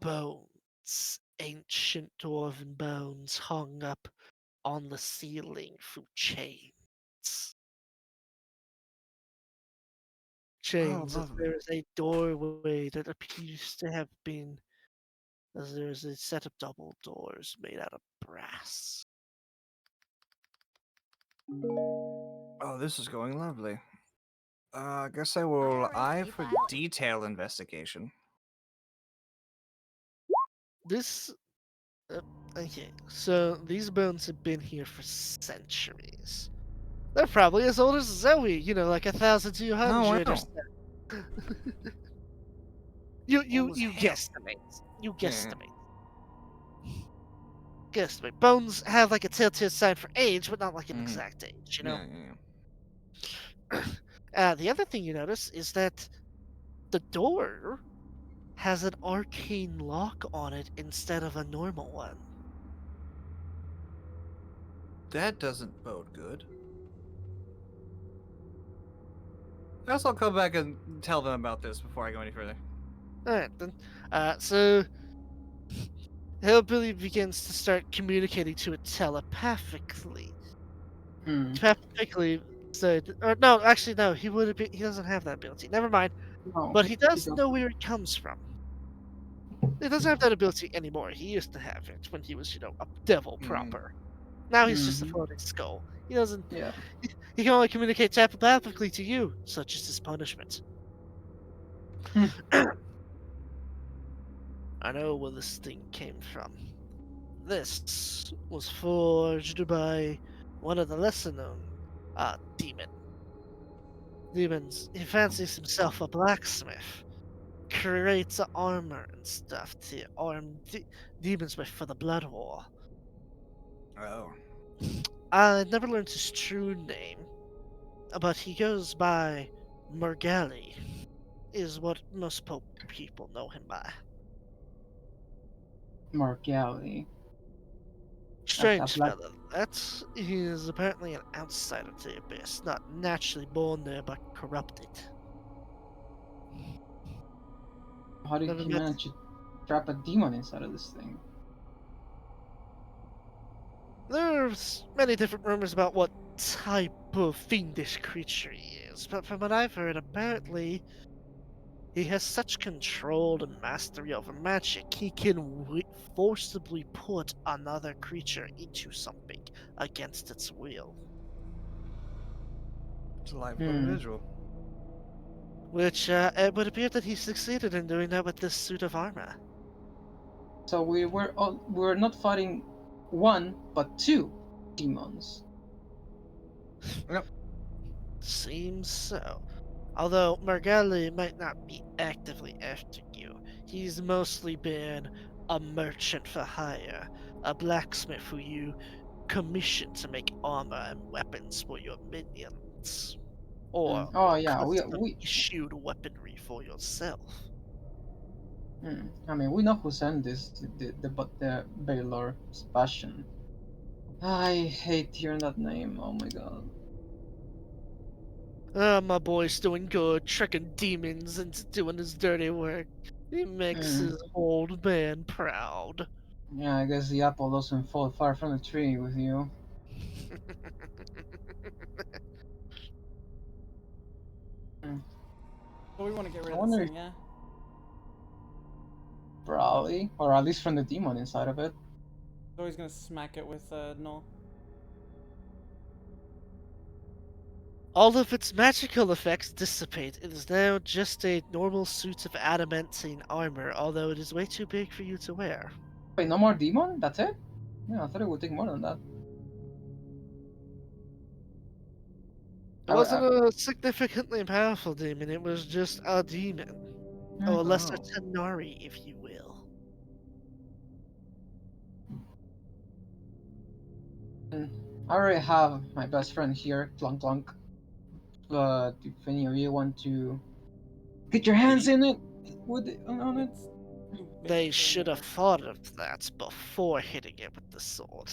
Bones. Ancient dwarven bones hung up on the ceiling through chains. Chains, as lovely. there is a doorway that appears to have been, as there is a set of double doors made out of brass. Oh, this is going lovely. I guess I will eye for detail investigation. This, okay, so these bones have been here for centuries. They're probably as old as Zoe, like 1,200 Oh, or wow. so. You Old as you hell. guesstimate. You Yeah. guesstimate. Bones have like a telltale sign for age, but not like an Mhm. exact age. Yeah. The other thing you notice is that the door has an arcane lock on it instead of a normal one. That doesn't bode good. I guess I'll come back and tell them about this before I go any further. Alright, then. So Hillbilly begins to start communicating to it telepathically. Hmm. Telepathically said, or no, actually no, he doesn't have that ability. Never mind. No. But he does don't. know where it comes from. He doesn't have that ability anymore. He used to have it when he was, a devil proper. Now he's just a Mhm. floating skull. He doesn't. Yeah. He can only communicate telepathically to you. Such is his punishment. Hmm. I know where this thing came from. This was forged by one of the lesser known demons. He fancies himself a blacksmith. Creates armor and stuff to arm demons with for the blood war. Oh. I never learned his true name, but he goes by Murgali, is what most people know him by. Mark Alley. strange black. fellow. That he is apparently an outsider to the abyss, not naturally born there but corrupted. How did Never he met. manage to trap a demon inside of this thing? There's many different rumors about what type of fiendish creature he is, but from what I've heard, apparently he has such control and mastery over magic, he can forcibly put another creature into something against its will. Delightful Hmm. individual. Which it would appear that he succeeded in doing that with this suit of armor. So we were not fighting one, but two demons. Seems so. Although Margali might not be actively after you, he's mostly been a merchant for hire, a blacksmith who you commission to make armor and weapons for your minions, or Oh yeah, custom we. issued weaponry for yourself. I mean, we know who sent this. The Baylor Sebastian. I hate hearing that name. Oh my god. My boy's doing good, tricking demons into doing his dirty work. He makes Hmm. his old man proud. Yeah, I guess the apple doesn't fall far from the tree with you. Hmm. So we want to get rid I of this wonder if thing, yeah? probably, or at least from the demon inside of it. So he's gonna smack it with Null. All of its magical effects dissipate. It is now just a normal suit of adamantine armor, although it is way too big for you to wear. Wait, no more demon? That's it? Yeah, I thought it would take more than that. It wasn't a significantly powerful demon, it was just a demon. Or a lesser Oh. Tenari, if you will. I already have my best friend here, Clunk Clunk. But if any of you want to get your hands in it, on it? It's They basically should have never- thought of that before hitting it with the sword.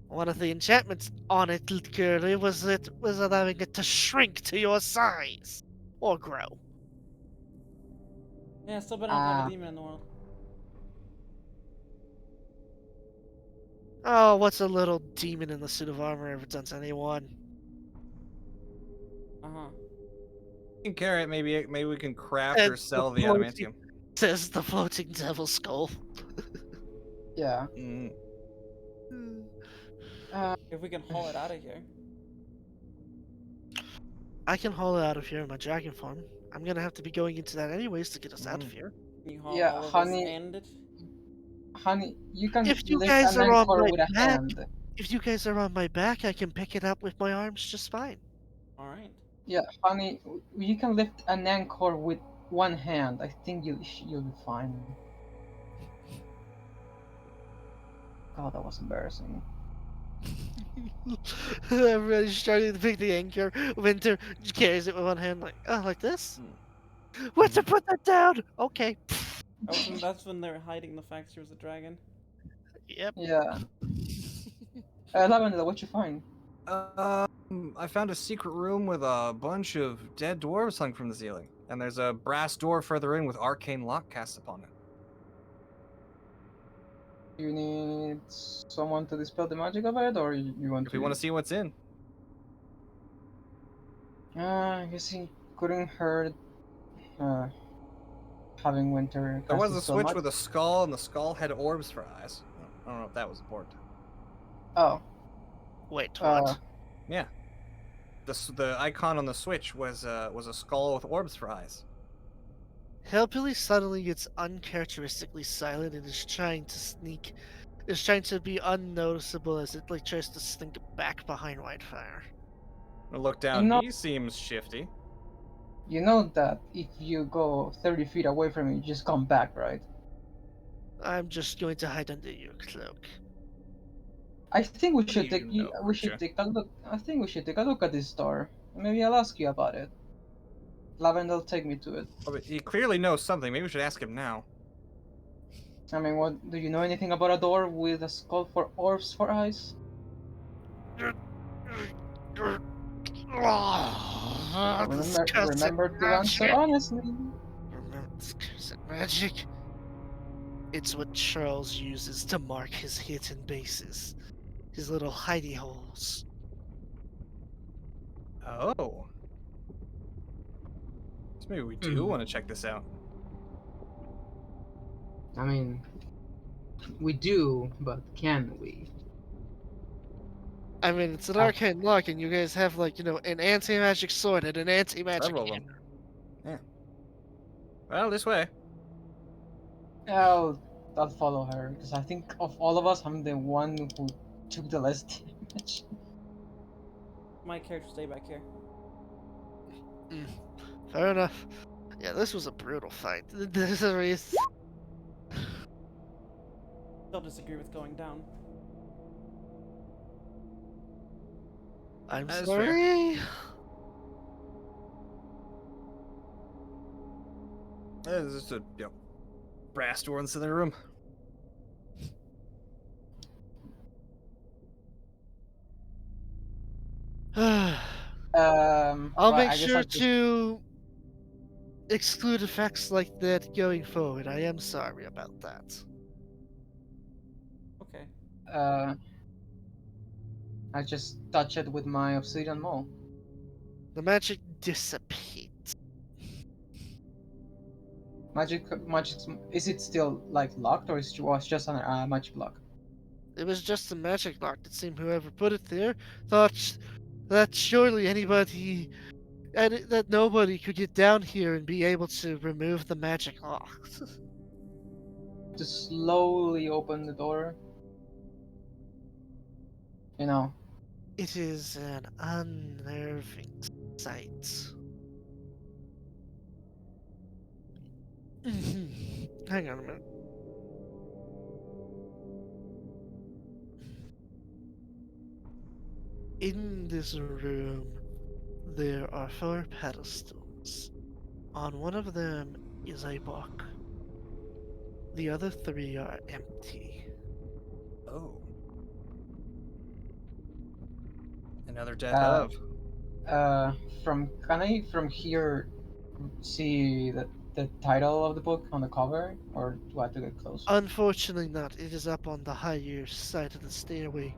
One of the enchantments on it, girlie, was allowing it to shrink to your size. Or grow. Yeah, still better than have a demon in the world. Oh, what's a little demon in the suit of armor ever done to anyone? Uh-huh. You can carry it. Maybe we can craft And or sell the the adamantium. Says the floating devil skull. Yeah. Mm. If we can haul it out of here. I can haul it out of here in my dragon form. I'm gonna have to be going into that anyways to get us out of here. Can you haul Yeah, all of honey. us and it? Honey, you can If you lift guys an are on anchor my with a back, hand. if you guys are on my back, I can pick it up with my arms just fine. Alright. Yeah, honey, you can lift an anchor with one hand. I think you'll be fine. God, that was embarrassing. Everybody's starting to pick the anchor. Winter carries it with one hand, like, oh, like this? Winter, put that down! Okay. That's when they're hiding the fact she was a dragon. Yep. Yeah. Lavender, what you find? I found a secret room with a bunch of dead dwarves hung from the ceiling, and there's a brass door further in with arcane lock cast upon it. You need someone to dispel the magic of it, or you want If to? we want to see what's in, I guess he couldn't hurt having Winter. there was cast a dispel switch magic. with a skull, and the skull had orbs for eyes. I don't know if that was important. Oh. Wait, what? Yeah, the icon on the switch was a skull with orbs for eyes. Hellbilly suddenly gets uncharacteristically silent and is trying to be unnoticeable as it like tries to slink back behind Whitefire. I look down. know- He seems shifty. You know that if you go 30 feet away from it, you just come back, right? I'm just going to hide under your cloak. I think we do should you take know, we should Grisha? take a look. I think we should take a look at this door. Maybe I'll ask you about it. Lavender will take me to it. Oh, but he clearly knows something. Maybe we should ask him now. I mean, what do you know anything about a door with a skull for orbs for eyes? This cursed Remember to answer magic. honestly. Remember this cursed magic. It's what Charles uses to mark his hidden bases, his little hidey holes. Oh. So maybe we do Hmm. want to check this out. I mean, we do, but can we? I mean, it's an Ah. arcane lock, and you guys have, like, an anti-magic sword and an anti-magic Several of them. hammer. Yeah. Well, this way. I'll I'll follow her because I think of all of us, I'm the one who took the less damage. My character stay back here. Mm, fair enough. Yeah, this was a brutal fight. There's a reason. Still disagree with going down. I'm That is sorry. There's just a brass door inside the room. I'll Well, make I guess sure I'll just to exclude effects like that going forward. I am sorry about that. Okay. uh, I just touch it with my obsidian maul. The magic dissipates. Magic, is it still like locked or is it was just a magic block? It was just a magic lock. It seemed whoever put it there thought that surely anybody, that nobody could get down here and be able to remove the magic lock. To slowly open the door. You know, It is an unnerving sight. Hang on a minute. In this room, there are 4 pedestals. On one of them is a book. The other 3 are empty. Oh. Another death uh, of. can I from here see the title of the book on the cover, or do I have to get close? Unfortunately not. It is up on the higher side of the stairway.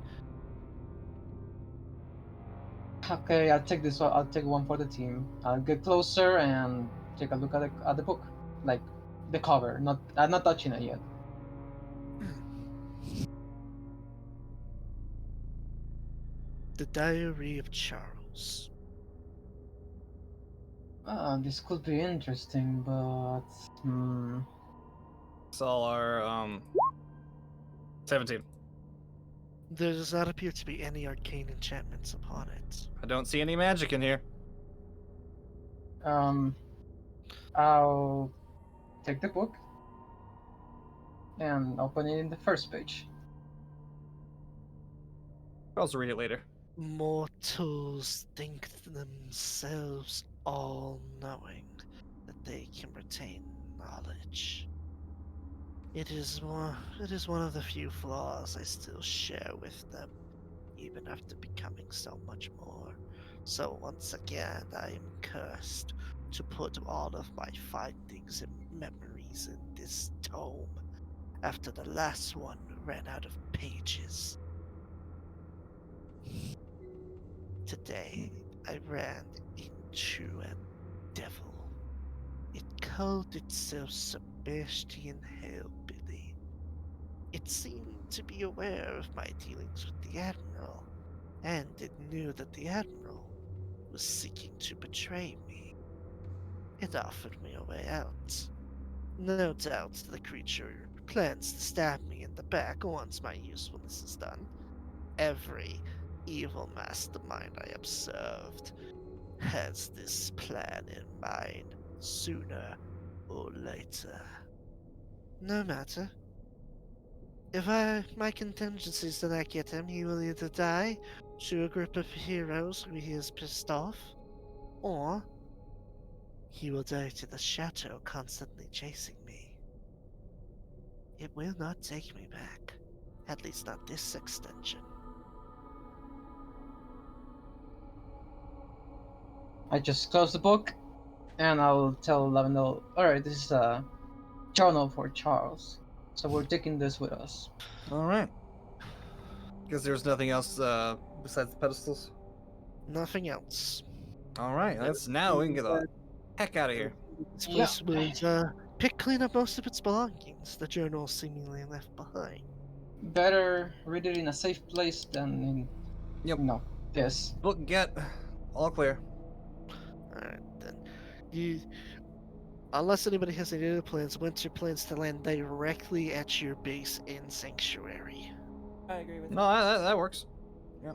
Okay, I'll take this one. I'll take one for the team. I'll get closer and take a look at the book, like the cover. Not I'm not touching it yet. The Diary of Charles. This could be interesting, but It's all our 17. There does not appear to be any arcane enchantments upon it. I don't see any magic in here. I'll take the book and open it in the first page. I'll also read it later. Mortals think themselves all-knowing, that they can retain knowledge. It is one of the few flaws I still share with them, even after becoming so much more. So once again, I am cursed to put all of my findings and memories in this tome, after the last one ran out of pages. Today, I ran into a devil. It called itself Sebastian Hellbilly. It seemed to be aware of my dealings with the Admiral, and it knew that the Admiral was seeking to betray me. It offered me a way out. No doubt the creature plans to stab me in the back once my usefulness is done. Every evil mastermind I observed has this plan in mind sooner or later. No matter. If my contingencies do not get him, he will either die to a group of heroes who he has pissed off, or he will die to the shadow constantly chasing me. It will not take me back. At least not this extension. I just close the book, and I'll tell Lavendel, alright, this is a journal for Charles. So we're taking this with us. All right. Guess there's nothing else besides the pedestals. Nothing else. All right. That's now we can get the heck out of here. This Yeah. place was pick clean up most of its belongings. The journal seemingly left behind. Better read it in a safe place than in, Yep. this. Book get all clear. Alright then. You unless anybody has any other plans, Winter plans to land directly at your base in Sanctuary. I agree with No, that works. Yeah.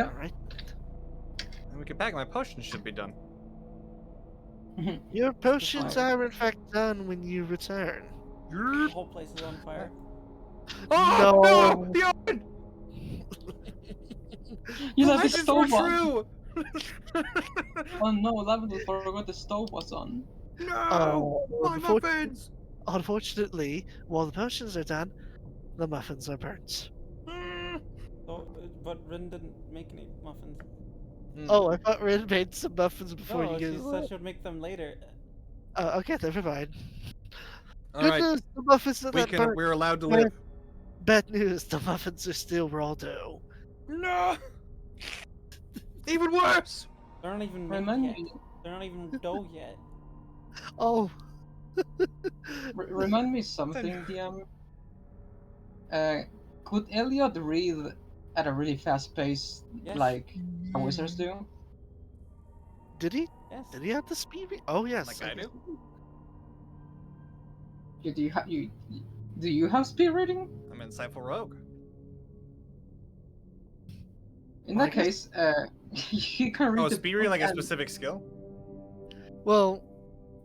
Alright. And we can pack. My potions should be done. Your potions fire. are in fact done when you return. The whole place is on fire. Oh No. no! The oven! You The left the legends stove were on! true! Oh no, Lavendel forgot the stove was on. No! My muffins! Unfortunately, while the potions are done, the muffins are burnt. Mm. So, but Rin didn't make any muffins. Oh, I thought Rin made some muffins before No, you she guys. said she would make them later. Okay, never mind. All Good right, news, the muffins are not burnt. we're allowed to Bad- live. Bad news, the muffins are still raw dough. No! Even worse! They're not even made Remind yet. me, They're not even dough yet. Oh. remind me something, DM. Could Elliot read at a really fast pace, Yes. like how wizards do? Did he? Yes. Did he have the speed read? Oh yes. Like I do? Do you have speed reading? I'm insightful rogue. In Well, I that guess- case, you can read Oh, the speed reading like a book and- specific skill? Well,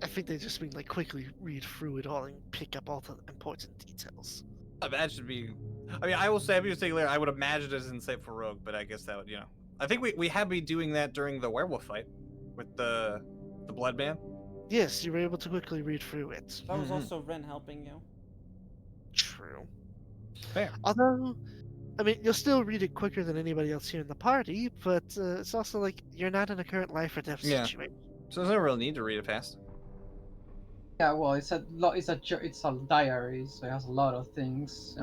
I think they just mean like quickly read through it all and pick up all the important details. That should be. I mean, I will say, if you was taking later, I would imagine it as insightful rogue, but I guess that would, I think we had been doing that during the werewolf fight with the blood man. Yes, you were able to quickly read through it. That was Mhm. also Ren helping you. True. Fair. Although, I mean, you'll still read it quicker than anybody else here in the party, but it's also like you're not in a current life or death Yeah. situation. So there's no real need to read it fast. Yeah, well, it's a diary, so it has a lot of things.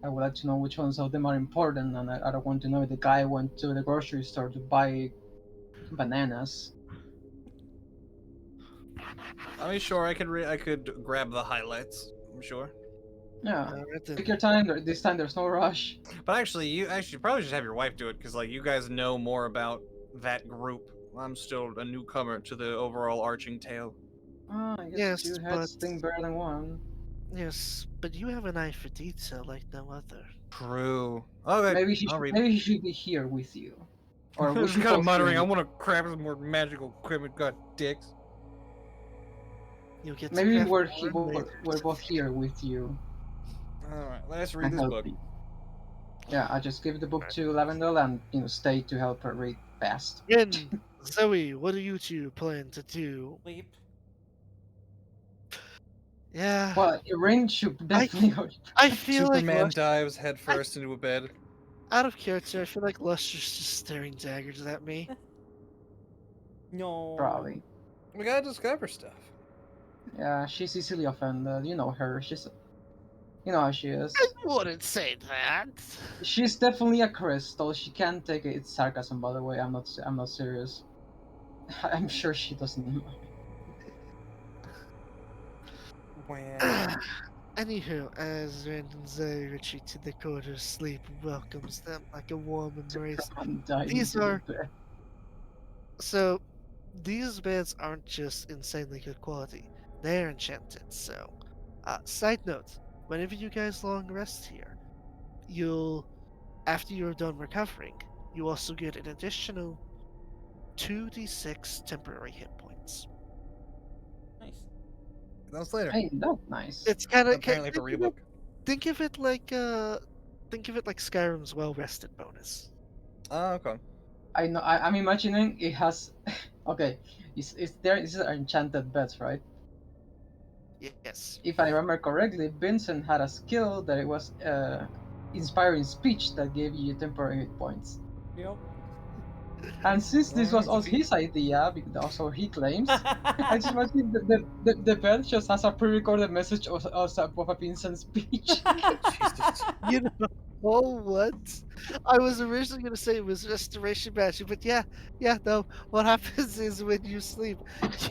I would like to know which ones of them are important, and I don't want to know if the guy went to the grocery store to buy bananas. I mean, sure, I could grab the highlights. I'm sure. Yeah, Alright then. take your time. This time there's no rush. But actually, you probably should have your wife do it, because like you guys know more about that group. I'm still a newcomer to the overall arching tale. Oh, I guess Yes, two heads but- think better than one. Yes, but you have an eye for detail like no other. True. Okay, Maybe he I'll should, read. maybe he should be here with you. Or we Just should kind both of muttering. hear I him. want to craft some more magical equipment. God, dicks. You'll get to Maybe craft we're, more later. we're both here with you. All right, let's read and this help book. you. Yeah, I just give the book to Lavendel and stay to help her read fast. Rin, Zoe, what do you two plan to do? Sleep. Yeah, Well, Rin should definitely go. I feel Superman like dives headfirst into a bed. out of character, I feel like Luster's just staring daggers at me. No. Probably. We gotta discover stuff. Yeah, she's easily offended. You know her. You know how she is. I wouldn't say that. She's definitely a crystal. She can't take it. It's sarcasm, by the way. I'm not serious. I'm sure she doesn't mind. Anywho, as Ren and Zoe retreat to the quarters, sleep welcomes them like a warm embrace. I'm dying These to are- get there. So, these beds aren't just insanely good quality, they're enchanted. So, side note, whenever you guys long rest here, after you're done recovering, you also get an additional 2d6 temporary hit points. Nice. That's later. Hey, that's nice. It's kind of Apparently for read a book. think of it like Skyrim's well rested bonus. Oh, okay. I know. I'm imagining it has. Okay, it's there. These are enchanted beds, right? Yes. If I remember correctly, Vincent had a skill that it was inspiring speech that gave you temporary hit points. Yep. And since this was It's a also his idea, because also he claims, I just imagine the bell just has a pre-recorded message of a Vincent speech. Jesus. You know what? I was originally gonna say it was restoration magic, but no. What happens is when you sleep,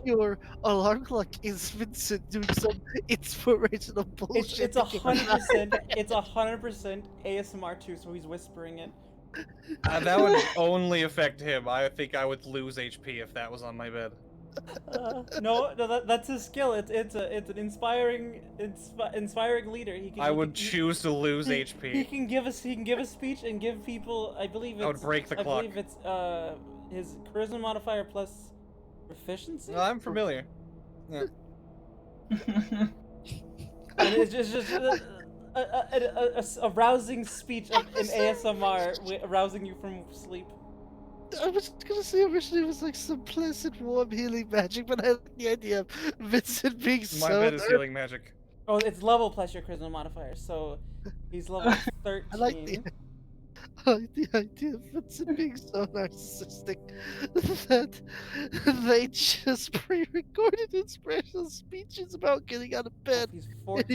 your alarm clock is Vincent doing some inspirational bullshit. It's to get us out. 100%. It's 100% ASMR too. So he's whispering it. That would only affect him. I think I would lose HP if that was on my bed. No, that's his skill. It's an inspiring leader. I would choose to lose he HP. can give us a speech and give people. I believe it's. I would break the clock. I believe it's his charisma modifier plus proficiency. No, I'm familiar. Yeah. And it's just a rousing speech in ASMR, arousing you from sleep. I was gonna say originally it was like some pleasant, warm, healing magic, but I like the idea of Vincent being My so. bed is healing magic. Oh, it's level plus your charisma modifier, so he's level 13. I like the idea of Vincent being so narcissistic that they just pre-recorded inspirational speeches about getting out of Oh, bed he's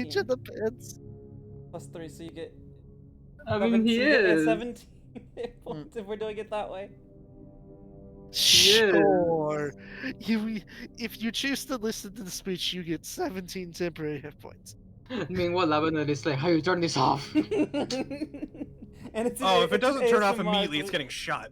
in each of 14 the beds. plus 3, so you get. I mean, he so you get is. 17 hit points if we're doing it that way. Sure. If you choose to listen to the speech, you get 17 temporary hit points. Meanwhile, Lavender is like, how you turn this off? And it's If it doesn't turn off ASMR, immediately, so it's getting shot.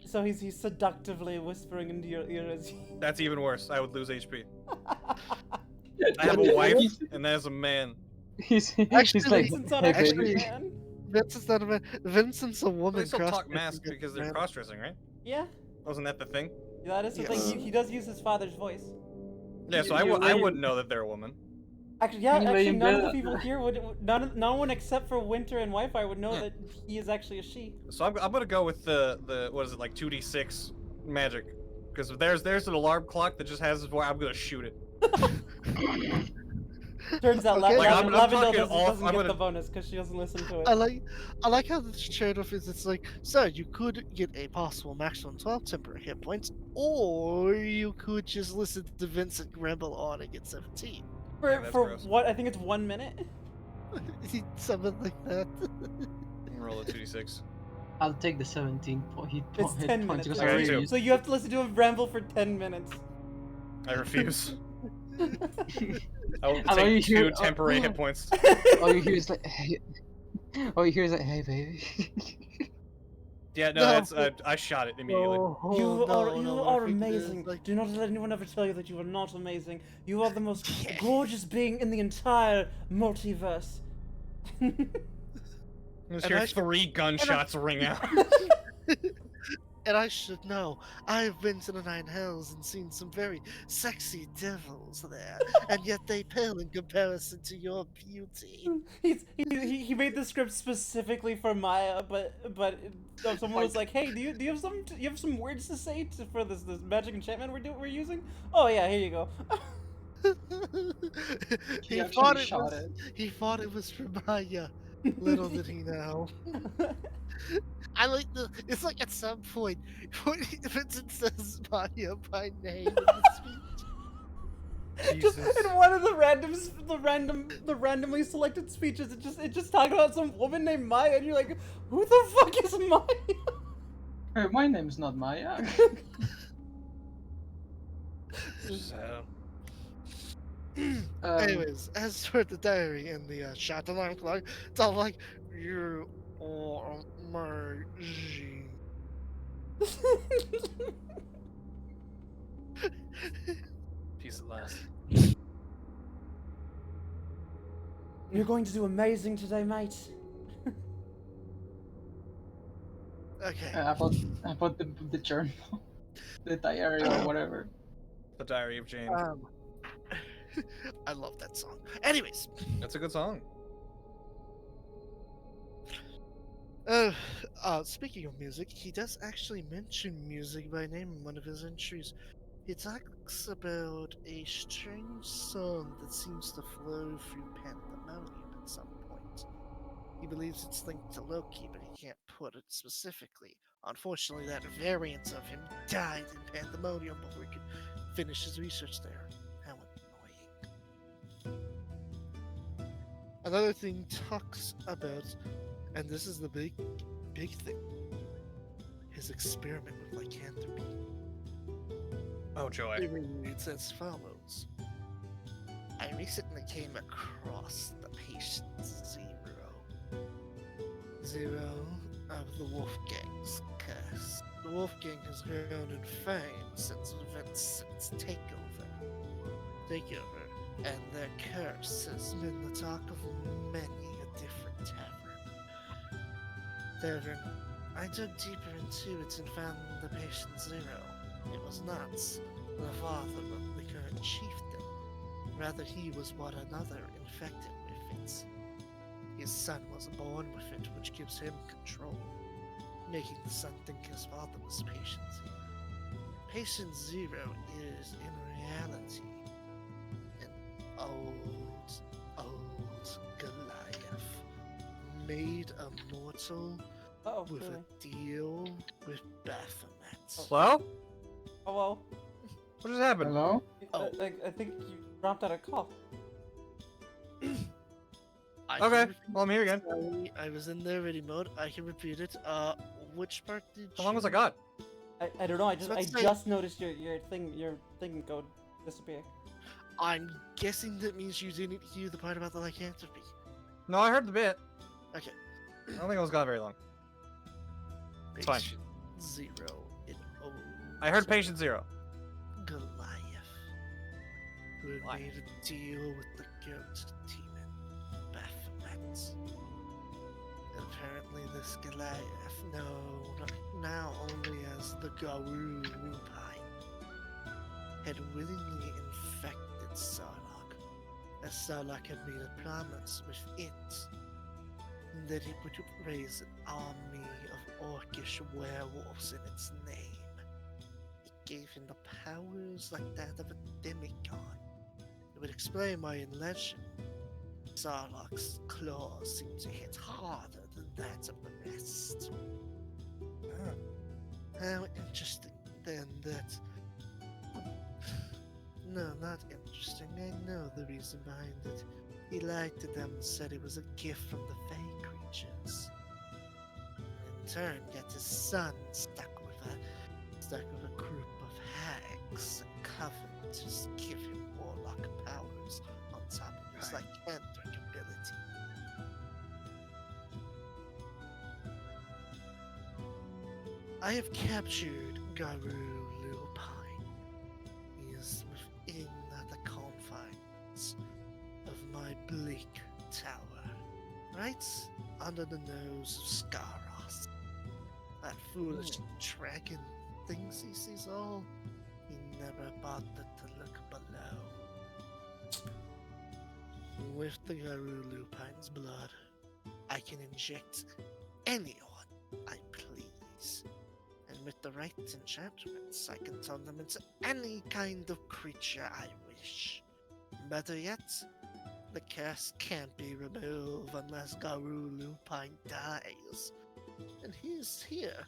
So he's seductively whispering into your ears. That's even worse. I would lose HP. I have a wife, and that is a man. He's Actually, like, Vincent's not hey, actually baby. a man. Vincent's not a man. Vincent's a woman. They still talk cross-dressing mask as because a they're man. cross-dressing, right? Yeah, Wasn't that the thing? that is the Yes. thing. He does use his father's voice. Yeah, so I wouldn't know that they're a woman. Actually, Can you imagine none of the that? people here no one except for Winter and Wi-Fi would know that he is actually a she. So I'm gonna go with the what is it, like 2d6 magic, because if there's an alarm clock that just has this voice, I'm gonna shoot it. Turns out Okay. Like, I'm Lavendel talking doesn't I'm get gonna- the bonus because she doesn't listen to it. I like how the trade-off is. It's like, so you could get a possible maximum 12 temporary hit points, or you could just listen to Vincent ramble on and get 17. Yeah, that's For gross. what I think it's 1 minute. Something like that. Roll a 2d6. I'll take the 17 hit It's 10 points minutes. because I I got already two. used. So you have to listen to him ramble for 10 minutes. I refuse. I will I know you take hear- 2 temporary hit points. All you hear is like, hey. All you hear is like, hey, baby. Yeah, no, No. that's I shot it immediately. You are I think it is, amazing. like- Do not let anyone ever tell you that you are not amazing. You are the most gorgeous being in the entire multiverse. Just And hear I- 3 gunshots ring out. And I should know, I've been to the Nine Hells and seen some very sexy devils there, and yet they pale in comparison to your beauty. He made the script specifically for Maya, but someone was like, "Hey, do you have some words to say for this magic enchantment we're using?" Oh yeah, here you go. He he actually thought it shot was. it. He thought it was for Maya. Little did he know. I like the. It's like at some point, when Vincent says Maya by name in the speech. Just Jesus. in one of the randomly selected speeches, it just talked about some woman named Maya, and you're like, who the fuck is Maya? Hey, my name's not Maya. Anyways, as for the diary and the shot alarm clock, it's all like you are amazing. Peace at last. You're going to do amazing today, mate. Okay. About the journal, the diary or whatever. The Diary of Jane. I love that song. Anyways, That's a good song. speaking of music, he does actually mention music by name in one of his entries. He talks about a strange song that seems to flow through Pandemonium at some point. He believes it's linked to Loki, but he can't put it specifically. Unfortunately, that variant of him died in Pandemonium before he could finish his research there. How annoying. Another thing talks about, and this is the big thing, his experiment with lycanthropy. Oh joy. It reads as follows. I recently came across the patient Zero of the Wolfgang's curse. The Wolfgang has grown in fame since its takeover, and their curse has been the talk of many a different tavern. I dug deeper into it and found the patient Zero. It was not the father of the current chieftain. Rather, he was what another infected with it. His son was born with it, which gives him control, making the son think his father was Patient Zero. Patient Zero is, in reality, an old Goliath, made immortal Oh, with really? a deal with Baphomet. Hello? Hello. What just happened? Hello? Oh. I think you dropped out a call. I Okay, can repeat well I'm here again. Sorry, I was in the ready mode. I can repeat it. Which part did How long was you- I gone? I don't know. I Let's say- just noticed your thing go disappear. I'm guessing that means you didn't hear the part about the lycanthropy. No, I heard the bit. Okay. I don't think I was gone very long. It's fine. Patient Zero in old I heard patient zero. Goliath, who had Why? made a deal with the goat demon Baphomet. And apparently, this Goliath, known now only as the Garou Lupine, had willingly infected Sarlacc, as Sarlacc had made a promise with it that it would raise an army of orcish werewolves in its name. It gave him the powers like that of a demigod. It would explain why in legend, Sarlacc's claws seem to hit harder than that of the rest. How interesting then that... No, not interesting. I know the reason behind it. He lied to them and said it was a gift from the Fey creatures. In turn, got his son stuck with a group of hags and coven to just give him warlock powers on top of his lycanthric ability. I have captured Garou Lupine. He is within the confines of my bleak tower, right under the nose of Skaros. That foolish dragon thinks he sees all. He never bothered to look below. With the Garou Lupine's blood, I can inject anyone I please. And with the right enchantments, I can turn them into any kind of creature I wish. Better yet, the curse can't be removed unless Garou Lupine dies. And he's here,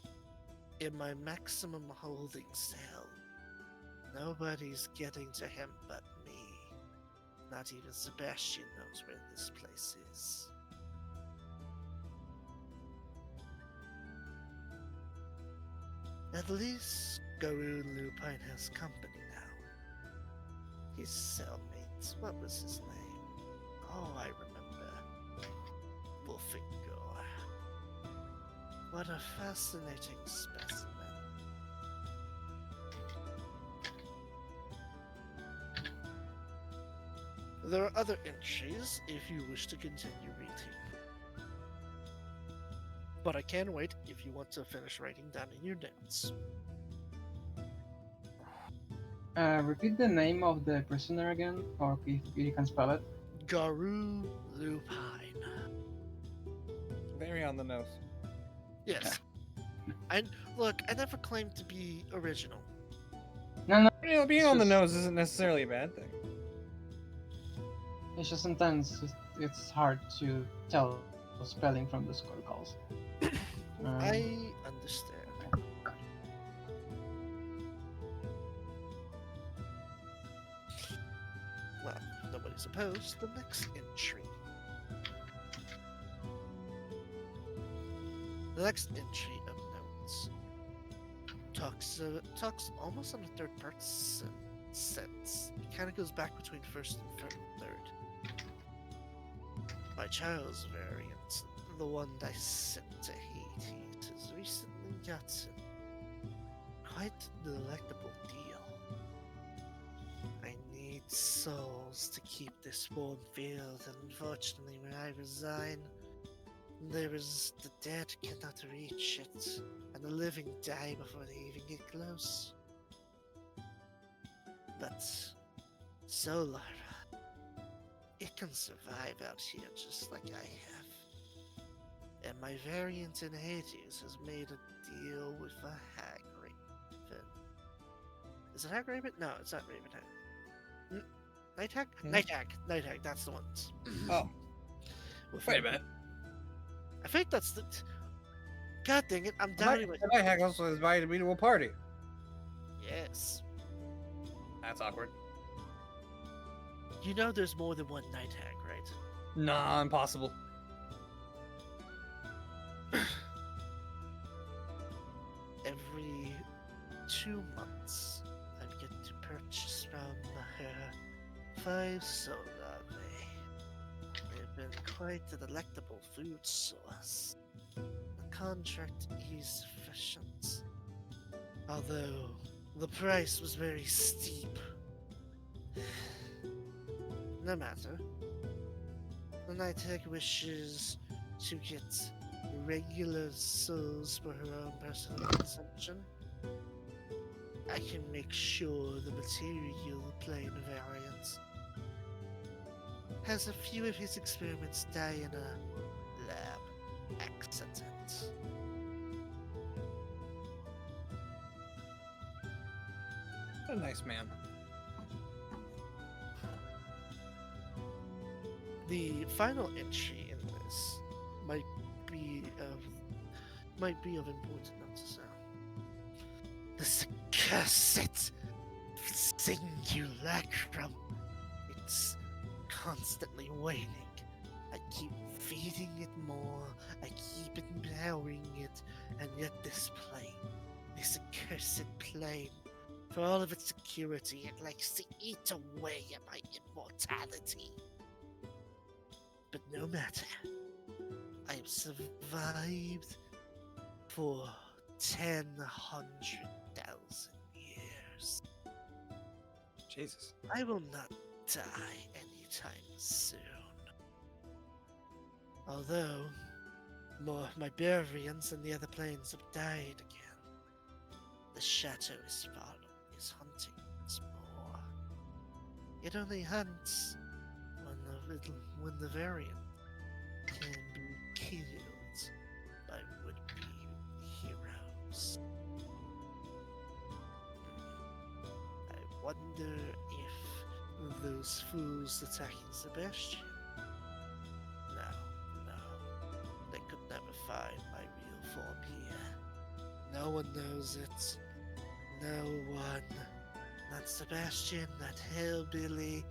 in my maximum holding cell. Nobody's getting to him but me. Not even Sebastian knows where this place is. At least Garou Lupine has company now. His cellmate, what was his name? Oh, I remember. Wolfingor. What a fascinating specimen. There are other entries if you wish to continue reading. But I can wait if you want to finish writing down in your notes. Repeat the name of the prisoner again, or if you can spell it. Garou Lupine. Very on the nose. Yes. And look, I never claimed to be original. No, You know, being It's on the just- nose isn't necessarily a bad thing. it's just sometimes it's hard to tell spelling from the score calls. I understand. Well, if nobody's opposed. The next entry. The next entry of notes talks almost on a third person sense. It kind of goes back between first and third. My child's variant, the one I sent to Hades, has recently gotten quite a delectable deal. I need souls to keep this warm field, and unfortunately, where I resign, the dead cannot reach it, and the living die before they even get close. But Solar, it can survive out here just like I have. And my variant in Hades has made a deal with a hag raven. Is it hag raven? No, it's not raven hag. Night hag? Hmm? Night hag. Night hag, that's the ones. Oh, With wait a minute. I think that's the. God dang it! I'm doubting my. My hack also invited me to a party. Yes. That's awkward. You know, there's more than one night hag, right? Nah, impossible. Every 2 months, I get to purchase from her 5 soul larvae. They've been quite a delectable food source. The contract is sufficient, although the price was very steep. No matter. The night hag wishes to get regular souls for her own personal consumption. I can make sure the material plane variant has a few of his experiments die in a lab accident. What a nice man. The final entry in this might be of important note to sound. This accursed simulacrum. It's constantly waning. I keep feeding it more, I keep empowering it, and yet this this accursed plane, for all of its security, it likes to eat away at my immortality. But no matter, I have survived for 10,000 years. Jesus. I will not die anytime soon. Although, my variants and the other planes have died again. The shadow is hunting once more. It only hunts when the variant can be killed by would-be heroes. I wonder if those fools attacking Sebastian. No, they could never find my real form here. No one knows it. No one. Not Sebastian, not Hillbilly,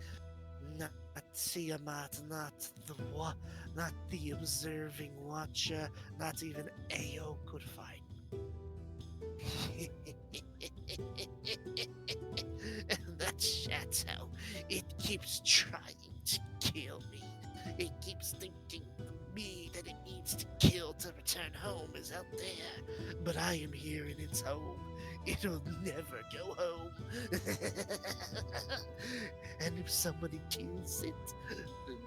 not Tiamat, not the observing watcher, not even Ao could find. And that shadow, it keeps trying to kill me. It keeps thinking me that it needs to kill to return home is out there. But I am here in its home. It'll never go home. And if somebody kills it,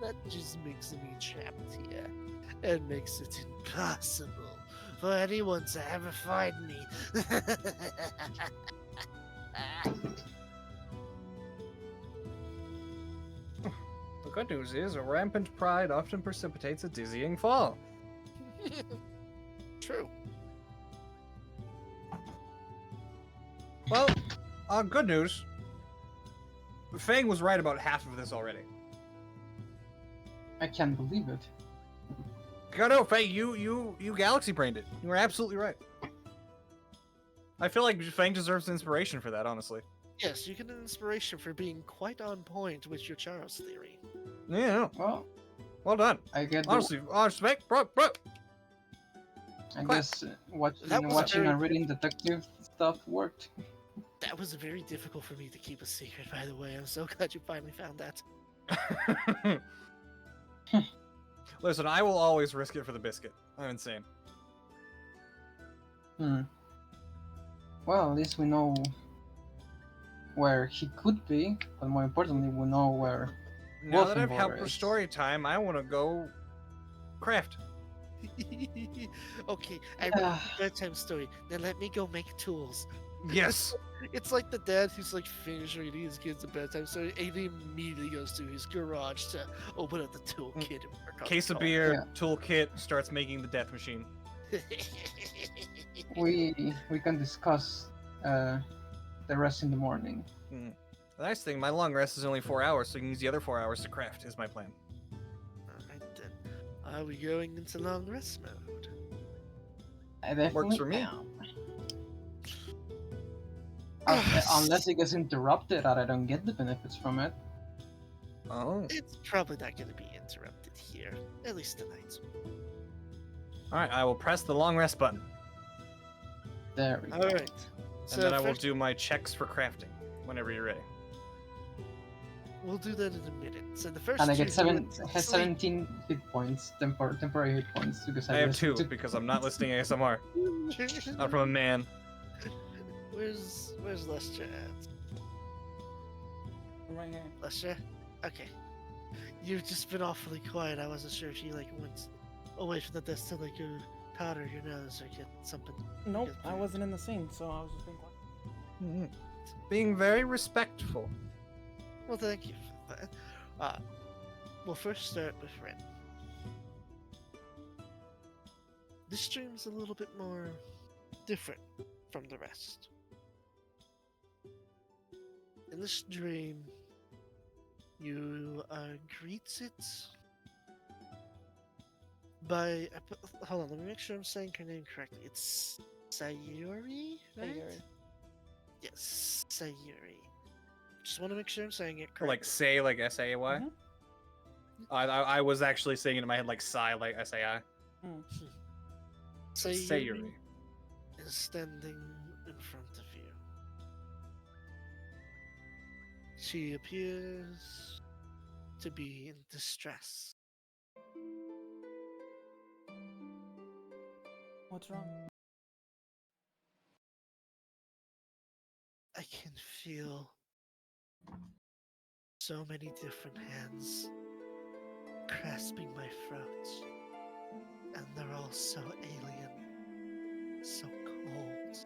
that just makes me trapped here. And makes it impossible for anyone to ever find me. The good news is, a rampant pride often precipitates a dizzying fall. True. Well, Good news. Fang was right about half of this already. I can't believe it. No, Fang, you galaxy brained it. You were absolutely right. I feel like Fang deserves inspiration for that, honestly. Yes, you get an inspiration for being quite on point with your Charles theory. Yeah, Well, well done. I get the, Honestly, respect, bro. I clap. guess That was watching very- and reading detective stuff worked. That was very difficult for me to keep a secret, by the way. I'm so glad you finally found that. Listen, I will always risk it for the biscuit. I'm insane. Hmm. Well, at least we know where he could be, but more importantly, we know where. Now that I've Wolfenbauer helped with is. story time, I want to go craft. Okay, I read a bedtime story. Now let me go make tools. Yes. It's like the dad who's like finished reading his kids a bedtime story, and he immediately goes to his garage to open up the toolkit and work on Case the of beer, Yeah. toolkit, starts making the death machine. tool. We can discuss the rest in the morning. The nice thing, my long rest is only 4 hours, so you can use the other 4 hours to craft, is my plan. Alright then. Are we going into long rest mode? I definitely for me. am. Unless it gets interrupted and I don't get the benefits from it. Oh. It's probably not going to be interrupted here, at least tonight. Alright, I will press the long rest button. There we go. Alright. And then I will do my checks for crafting whenever you're ready. We'll do that in a minute. So the first And I two get do has sleep. 17 hit points, temporary hit points, because I have listened 2 to- because I'm not listening ASMR. Not from a man. Where's Lester at? Right here. Lester? Okay. You've just been awfully quiet. I wasn't sure if you like went away from the desk to like go powder your nose or get something. Nope, Good I food. wasn't in the scene, so I was just being quiet. Being very respectful. Well, thank you for that. We'll first start with Ren. This stream's a little bit more different from the rest. In this dream, you greet it by. Hold on, let me make sure I'm saying her name correctly. It's Sayuri, right? Sayuri. Yes, Sayuri. Just want to make sure I'm saying it correctly. Like say, like S-A-Y? Mhm. I was actually saying it in my head like sigh, like S-A-I. Sayuri. is standing in front of you. She appears to be in distress. What's wrong? I can feel so many different hands grasping my throat, and they're all so alien, so cold.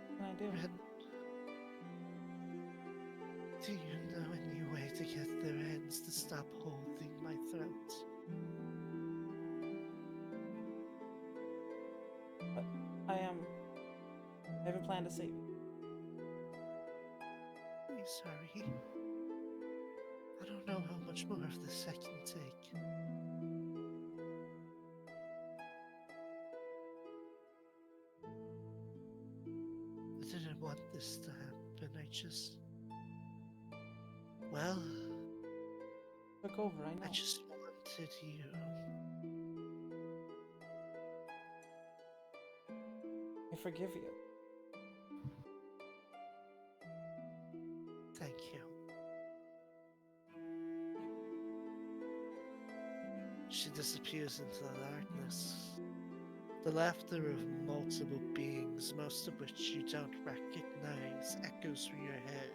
What can I do? Ren, do you know any way to get their hands to stop holding my throat? I have a plan to save you. I'm sorry. I don't know how much more of this I can take. I didn't want this to happen. I just. Well, Took over, I know. I just wanted you. I forgive you. Thank you. She disappears into the darkness. The laughter of multiple beings, most of which you don't recognize, echoes through your head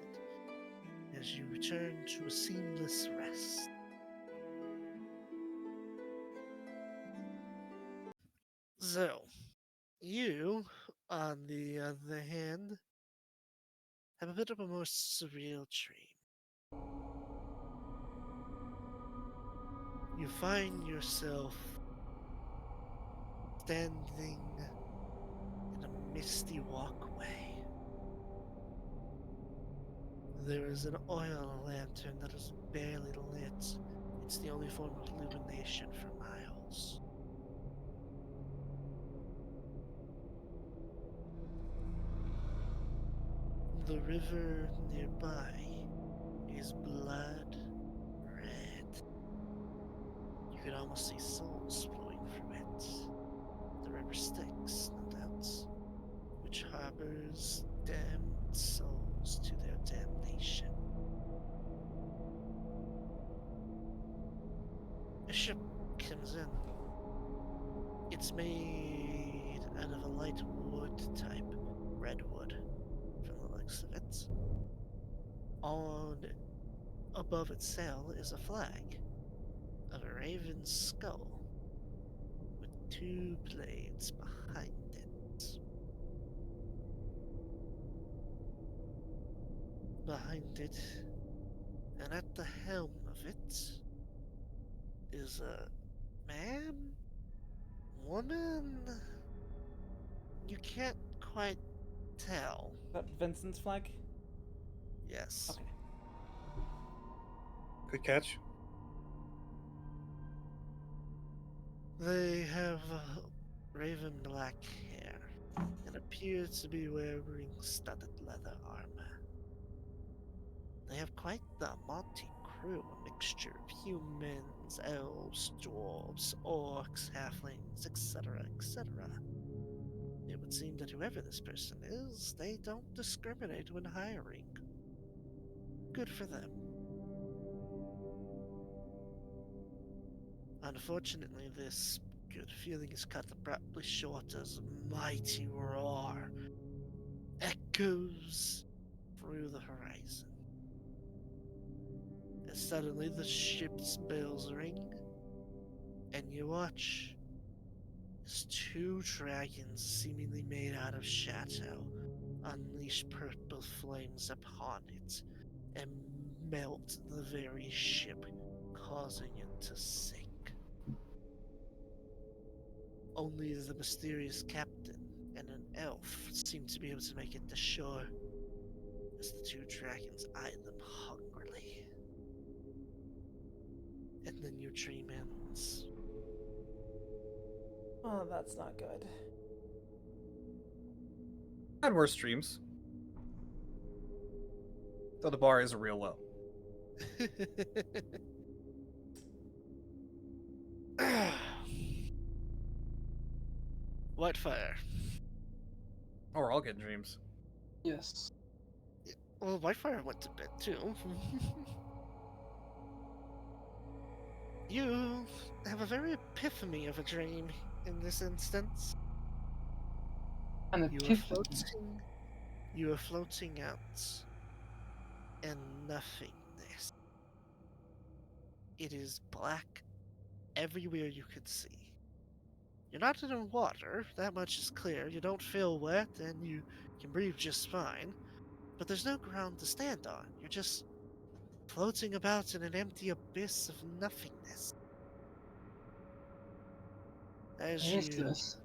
as you return to a seamless rest. So, you, on the other hand, have a bit of a more surreal dream. You find yourself standing in a misty walkway. There is an oil lantern that is barely lit. It's the only form of illumination for miles. The river nearby is blood red. You could almost see souls flowing through it. The river Styx, no doubt, which harbors damned souls to their damnation. A ship comes in. It's made out of a light wood type, redwood, from the looks of it. On above its sail is a flag of a raven's skull with two blades behind it. Behind it, and at the helm of it, is a man? Woman? You can't quite tell. Is that Vincent's flag? Yes. Okay. Good catch. They have raven black hair and appear to be wearing studded leather armor. They have quite the Monty crew, a mixture of humans, elves, dwarves, orcs, halflings, etc., etc. It would seem that whoever this person is, they don't discriminate when hiring. Good for them. Unfortunately, this good feeling is cut abruptly short as a mighty roar echoes through the horizon. As suddenly the ship's bells ring, and you watch as two dragons, seemingly made out of shadow, unleash purple flames upon it and melt the very ship, causing it to sink. Only the mysterious captain and an elf seem to be able to make it to shore as the two dragons eye them hungrily. And then your dream ends. Oh, that's not good. Had worse dreams. Though the bar is real low. Whitefire. Oh, we're all getting dreams. Yes. Well, Whitefire went to bed too. You have a very epiphany of a dream in this instance. An You are epiphany. floating. You are floating out in nothingness. It is black everywhere you could see. You're not in water, that much is clear. You don't feel wet and you can breathe just fine. But there's no ground to stand on. You're just floating about in an empty abyss of nothingness. As What is you this?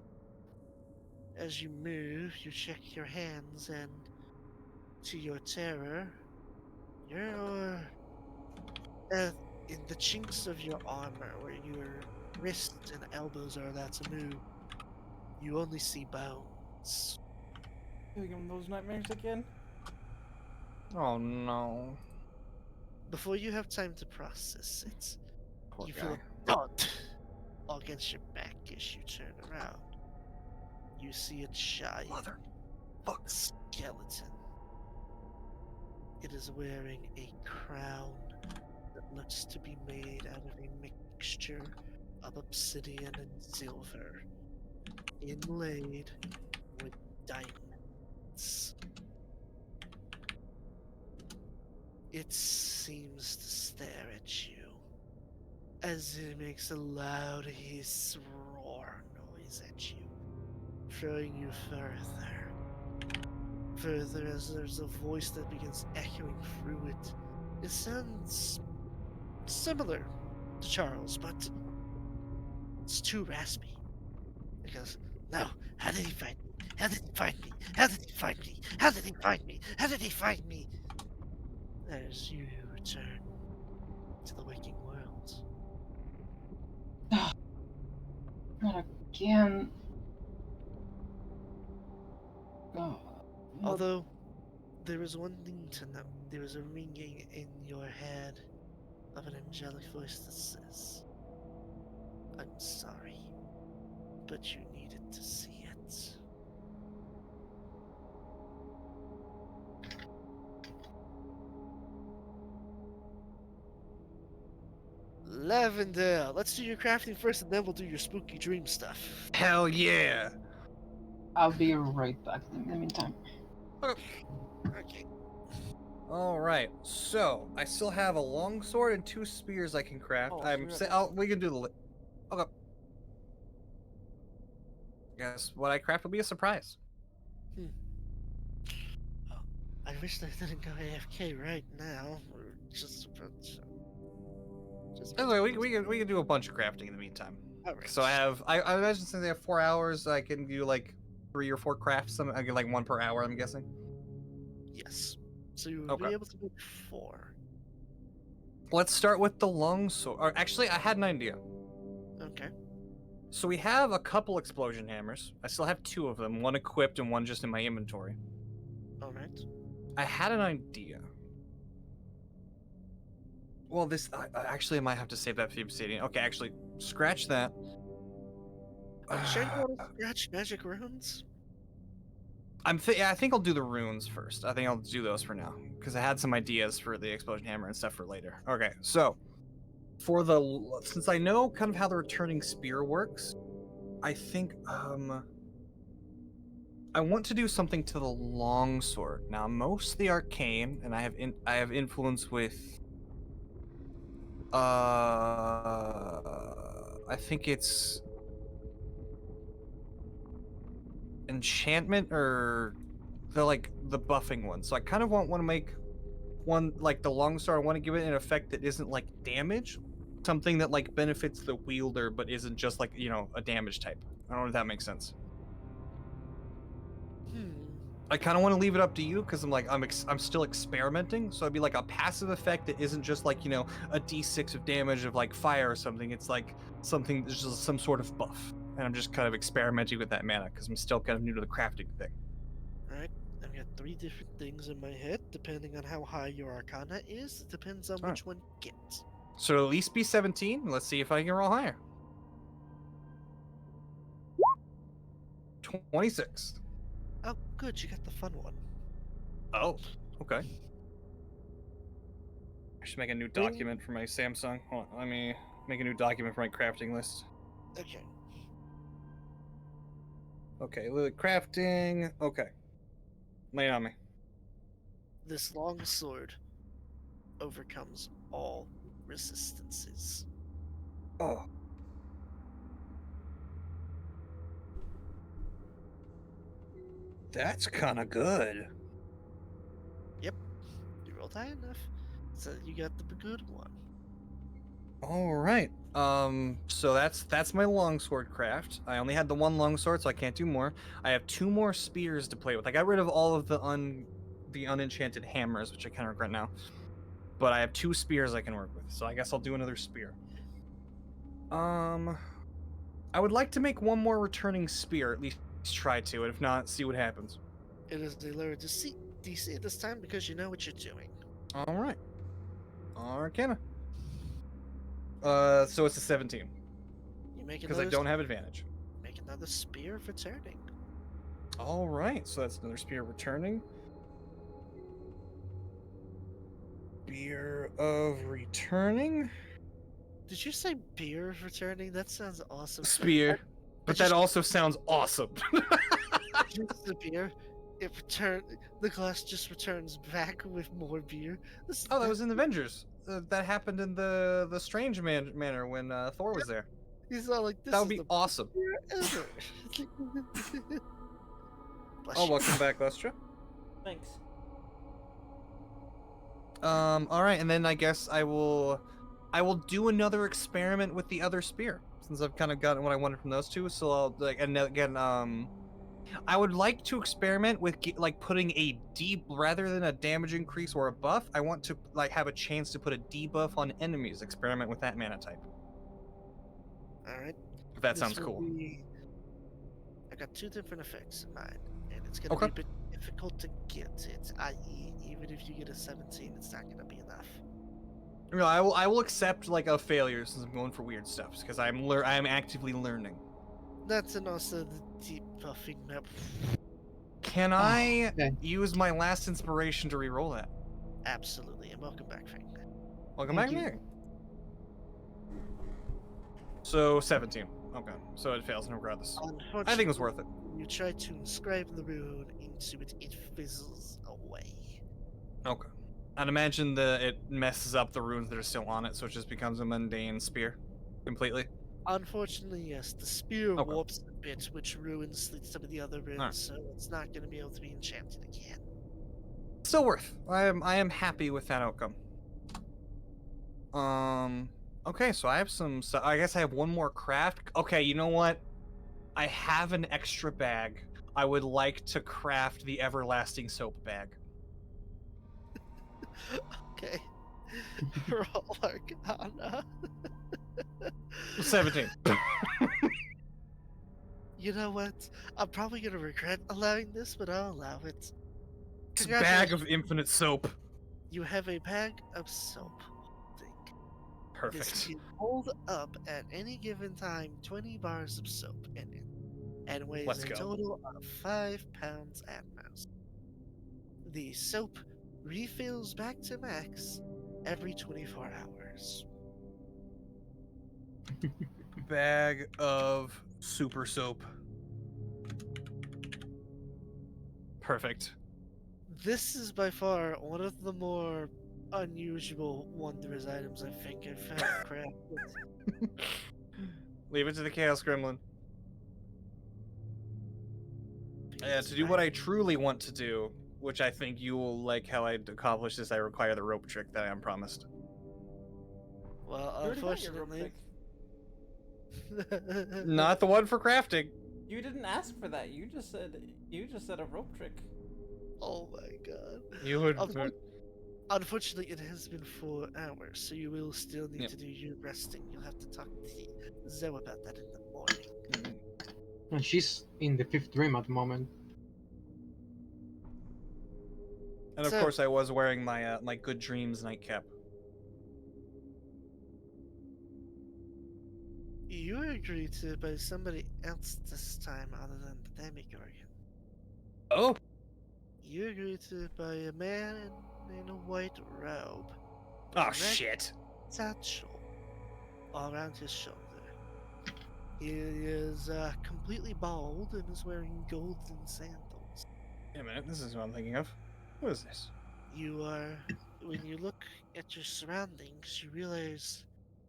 as you move, you check your hands and to your terror, you're in the chinks of your armor where your wrists and elbows are allowed to move, you only see bones. You give him those nightmares again? Oh no. Before you have time to process it, Poor you guy. feel a thud against your back as you turn around. You see a giant Mother. Fuck. skeleton. It is wearing a crown that looks to be made out of a mixture of obsidian and silver, inlaid with diamonds. It seems to stare at you as it makes a loud hiss roar noise at you, throwing you further. Further, as there's a voice that begins echoing through it. It sounds similar to Charles, but it's too raspy. Because, no, how did he find me? How did he find me? How did he find me? How did he find me? How did he find me? There's you who return to the waking world. Not again. Oh. Although, there is one thing to note. There is a ringing in your head of an angelic voice that says, I'm sorry, but you needed to see it. Lavender, let's do your crafting first and then we'll do your spooky dream stuff. Hell yeah! I'll be right back in the meantime. Okay. Alright, so I still have a longsword and 2 spears I can craft. We can do the okay. Guess what I craft will be a surprise. I wish they didn't go AFK right now. Or just Anyway, we can do a bunch of crafting in the meantime. Alright. So I imagine since they have 4 hours, I can do like 3 or 4 crafts. I get like 1 per hour, I'm guessing. Yes. So you will Okay. be able to make 4. Let's start with the longsword. Or actually, I had an idea. Okay. So we have a couple explosion hammers. I still have 2 of them, 1 equipped and 1 just in my inventory. Alright. I had an idea. Well, this actually I might have to save that for the obsidian. Okay, actually, scratch that. Sure you want to scratch magic runes? Yeah, I think I'll do the runes first. I think I'll do those for now because I had some ideas for the explosion hammer and stuff for later. Okay, so since I know kind of how the returning spear works, I think I want to do something to the longsword. Now, I'm mostly arcane, and I have influence with I think it's enchantment or the buffing one. So I kind of want to make one like the longsword. I want to give it an effect that isn't like damage, something that like benefits the wielder but isn't just like a damage type. I don't know if that makes sense. I kind of want to leave it up to you because I'm still experimenting. So it'd be like a passive effect that isn't just like a d6 of damage of like fire or something. It's like something that's just some sort of buff, and I'm just kind of experimenting with that mana because I'm still kind of new to the crafting thing. Alright. I've got 3 different things in my head, depending on how high your arcana is. It depends on which one you get. So at least be 17. Let's see if I can roll higher. 26. Oh, good, you got the fun one. Oh, okay. I should make a new document for my Samsung. Hold on, let me make a new document for my crafting list. Okay. Okay, crafting. Okay. Lay it on me. This long sword overcomes all resistances. Oh. That's kind of good. Yep. You rolled high enough. So you got the good one. All right. So that's my longsword craft. I only had the 1 longsword, so I can't do more. I have 2 more spears to play with. I got rid of all of the unenchanted hammers, which I kind of regret now. But I have 2 spears I can work with, so I guess I'll do another spear. I would like to make 1 more returning spear, at least try to, and if not, see what happens. It is a lower DC this time because you know what you're doing. All right. Arcana. So it's a 17. You make Because I don't have advantage. Make another spear of returning. All right, so that's another spear returning. Spear of returning. Did you say beer of returning? That sounds awesome. Spear. But that also sounds awesome. Just the beer. The glass just returns back with more beer. Oh, that was in the Avengers. That happened in the Strange manner when Thor was there. He's all like, this That would is be the awesome. best beer ever. Bless Oh, you. welcome back, Lestra. Thanks. All right, and then I guess I will I will do another experiment with the other spear, since I've kind of gotten what I wanted from those two. So I'll and again, I would like to experiment with like putting a rather than a damage increase or a buff. I want to like have a chance to put a debuff on enemies. Experiment with that mana type. All right. If that This sounds will cool. be- I got 2 different effects in mind, and it's gonna Okay. be a bit difficult to get it. I.e., even if you get a 17, it's not gonna be enough. No, I will accept like a failure since I'm going for weird stuff because I am actively learning. That's and also the deep buffing map. Can I okay. use my last inspiration to reroll that? Absolutely, and welcome back, Frank. Welcome Thank back, you. Mary. So 17. Okay, so it fails regardless. I think it was worth it. You try to inscribe the rune into it, it fizzles away. Okay. I'd imagine that it messes up the runes that are still on it, so it just becomes a mundane spear completely. Unfortunately, yes, the spear Okay. warps a bit, which ruins some of the other runes, Alright. so it's not going to be able to be enchanted again. Still worth. I am happy with that outcome. Okay, so I have some. So I guess I have one more craft. Okay, you know what? I have an extra bag. I would like to craft the everlasting soap bag. Okay. Roll Arcana. 17. You know what? I'm probably going to regret allowing this, but I'll allow it. It's a bag of infinite soap. You have a bag of soap. Think. This Perfect. can hold up at any given time 20 bars of soap in it, and weighs Let's a go. total of 5 pounds at most. The soap refills back to max every 24 hours. Bag of super soap. Perfect. This is by far one of the more unusual wondrous items I think I've found crafted. Leave it to the Chaos Gremlin. Yeah, to do what I truly want to do, which I think you will like how I accomplish this, I require the rope trick that I am promised. Well, You already got your rope unfortunately. trick. Not the one for crafting. You didn't ask for that. You just said a rope trick. Oh my god. You would. Unfortunately, it has been 4 hours, so you will still need Yep. to do your resting. You'll have to talk to Zoe about that in the morning. And she's in the 5th dream at the moment. And of So- course, I was wearing my my Good Dreams nightcap. You were agreed to by somebody else this time other than the Demigorgon. Oh. You agreed to by a man in a white robe. with Oh a red shit. satchel all around his shoulder. He is completely bald and is wearing golden sandals. Wait a minute, this is what I'm thinking of. What is this? You are, when you look at your surroundings, you realize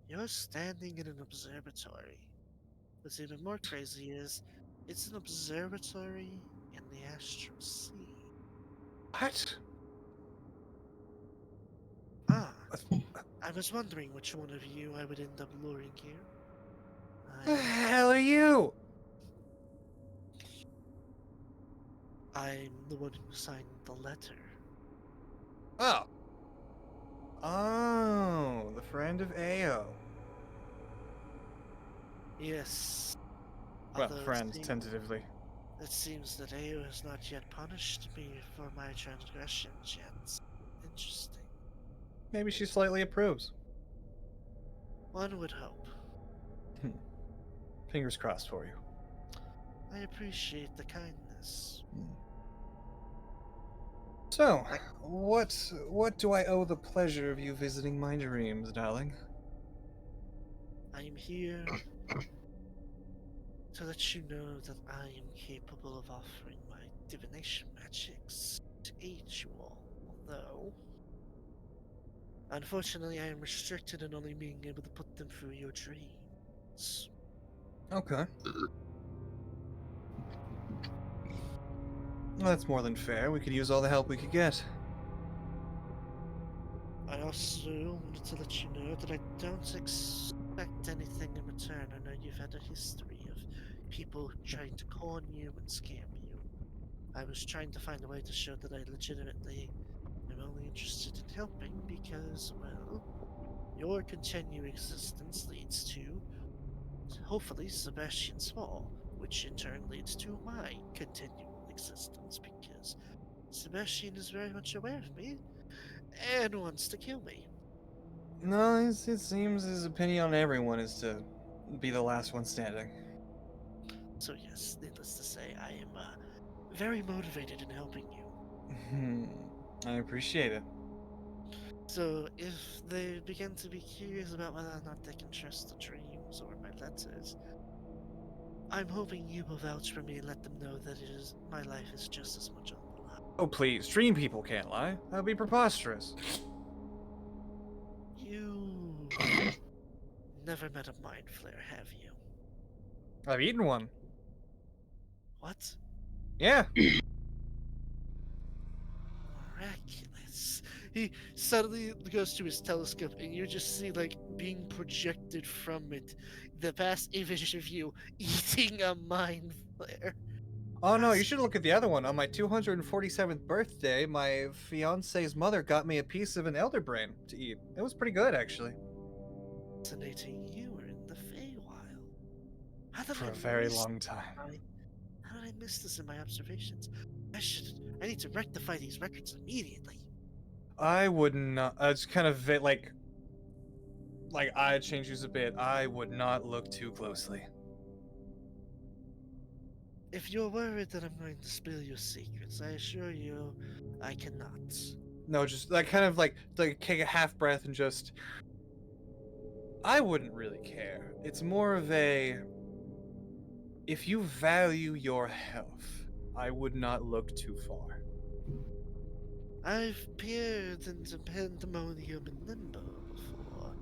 you're standing in an observatory. What's even more crazy is, it's an observatory in the astral sea. What? Ah, I was wondering which one of you I would end up luring here. The hell are you? I'm the one who signed the letter. Oh. Oh, the friend of Ao. Yes. Well, Although friends, tentatively. it seems that Ao has not yet punished me for my transgressions yet. Interesting. Maybe she slightly approves. One would hope. Fingers crossed for you. I appreciate the kindness. So, what do I owe the pleasure of you visiting my dreams, darling? I am here to let you know that I am capable of offering my divination magics to aid you all, although unfortunately I am restricted in only being able to put them through your dreams. Okay. Well, that's more than fair. We could use all the help we could get. I also wanted to let you know that I don't expect anything in return. I know you've had a history of people trying to con you and scam you. I was trying to find a way to show that I legitimately am only interested in helping because, well, your continued existence leads to, hopefully, Sebastian's fall, which in turn leads to my continual existence because Sebastian is very much aware of me and wants to kill me. No, it seems his opinion on everyone is to be the last one standing. So yes, needless to say, I am very motivated in helping you. I appreciate it. So if they begin to be curious about whether or not they can trust the dreams or my letters, I'm hoping you will vouch for me and let them know that my life is just as much on the line. Oh, please, dream people can't lie. That would be preposterous. You never met a mind flare, have you? I've eaten one. What? Yeah. Miraculous. He suddenly goes to his telescope, and you just see, like, being projected from it, the past image of you eating a mind flare. Oh no, you should look at the other one. On my 247th birthday, my fiance's mother got me a piece of an elder brain to eat. It was pretty good, actually. Fascinating. You were in the Feywild. How did For I a very miss long time. How did I miss this in my observations? I need to rectify these records immediately. I would not. It's kind of like I changes a bit. I would not look too closely. If you're worried that I'm going to spill your secrets, I assure you I cannot. No, just like kind of like take a half breath and just. I wouldn't really care. It's more of a. If you value your health, I would not look too far. I've peered into pandemonium and limbo before.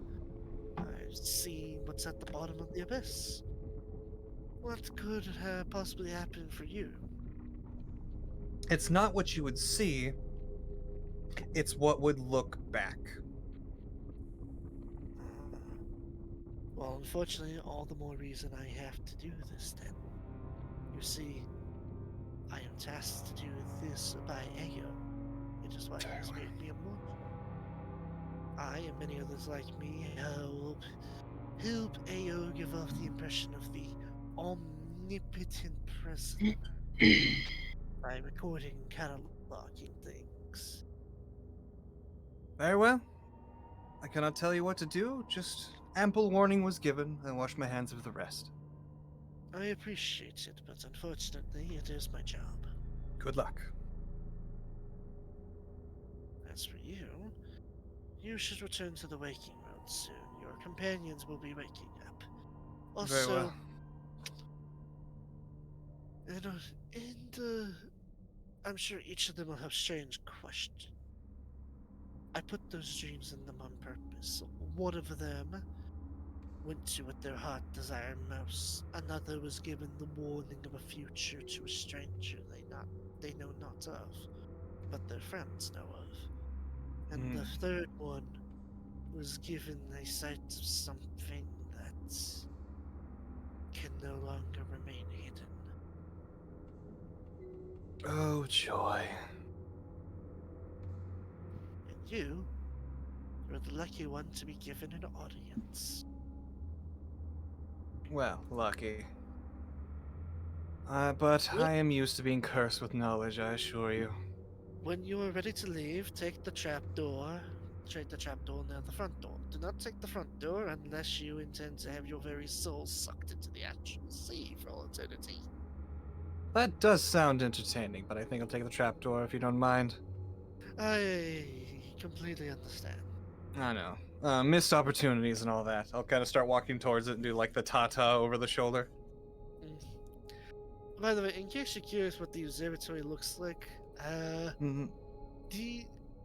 I've seen what's at the bottom of the abyss. What could have possibly happened for you? It's not what you would see, it's what would look back. Uh, well, unfortunately, all the more reason I have to do this then. You see, I am tasked to do this by Ego. It is why he has made me immortal. I and many others like me help AO give off the impression of the omnipotent presence by recording and cataloging things. Very well. I cannot tell you what to do, just ample warning was given, and wash my hands of the rest. I appreciate it, but unfortunately, it is my job. Good luck. As for you, you should return to the waking world soon. Your companions will be waking up. Very Also, well. I'm sure each of them will have strange questions. I put those dreams in them on purpose. One of them went to what their heart desired most. Another was given the warning of a future to a stranger they know not of, but their friends know of. And the third one was given a sight of something that can no longer remain hidden. Oh, joy. And you're the lucky one to be given an audience. Well, lucky. But I am used to being cursed with knowledge, I assure you. When you are ready to leave, take the trapdoor. Take the trapdoor near the front door. Do not take the front door unless you intend to have your very soul sucked into the actual sea for all eternity. That does sound entertaining, but I think I'll take the trapdoor if you don't mind. I completely understand. I know. Missed opportunities and all that. I'll kind of start walking towards it and do like the ta-ta over the shoulder. By the way, in case you're curious what the observatory looks like, Mhm.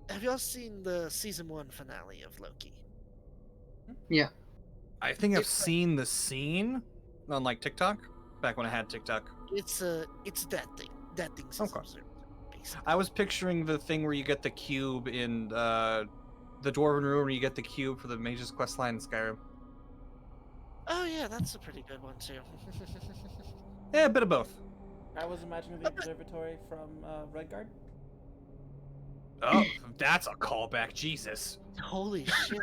have y'all seen the season 1 finale of Loki? Yeah. I think I've It's seen the scene on like TikTok, back when I had TikTok. It's that thing. That thing's his Okay. observatory, basically. I was picturing the thing where you get the cube in the the Dwarven Room where you get the cube for the Mage's Questline in Skyrim. Oh yeah, that's a pretty good one too. Yeah, a bit of both. I was imagining the observatory from Redguard. Oh, that's a callback, Jesus. Holy shit!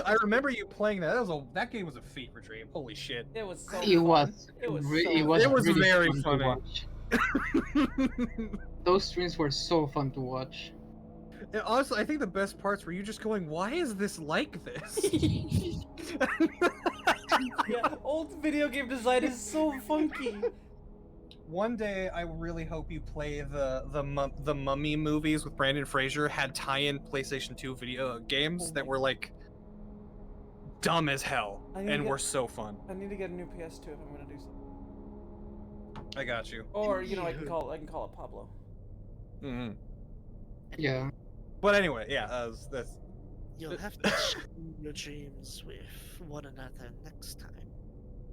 I remember you playing that. That game was a fever dream. Holy shit. It was so It fun. was. It was re- so it was, It was really very fun funny. to watch. Those streams were so fun to watch. And honestly, I think the best parts were you just going, "Why is this like this?" Yeah, old video game design is so funky. One day, I really hope you play the Mummy movies with Brandon Fraser. Had tie-in PlayStation 2 video games that were like dumb as hell and were so fun. I need to get a new PS2 if I'm gonna do something. I got you. Or you know, I can call it Pablo. Mm-hmm. Yeah. But anyway, yeah, that's You'll have to share your dreams with one another next time.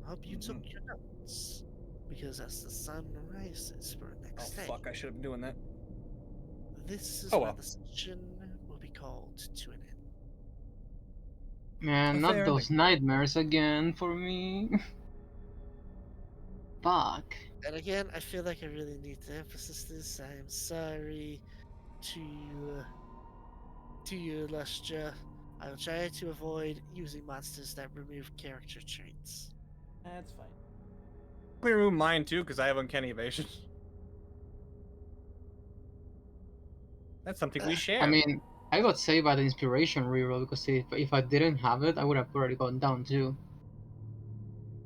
I hope you took your notes, because as the sun rises for next day, fuck! I should have been doing that. this is Oh, where well. the session will be called to an end. Man, not Fair those nightmares again for me. Fuck. And again, I feel like I really need to emphasize this. I am sorry to you, Lustra. I will try to avoid using monsters that remove character traits. That's fine. We remove mine too because I have uncanny evasion. That's something we share. I mean, I got saved by the inspiration reroll because if I didn't have it, I would have already gone down too.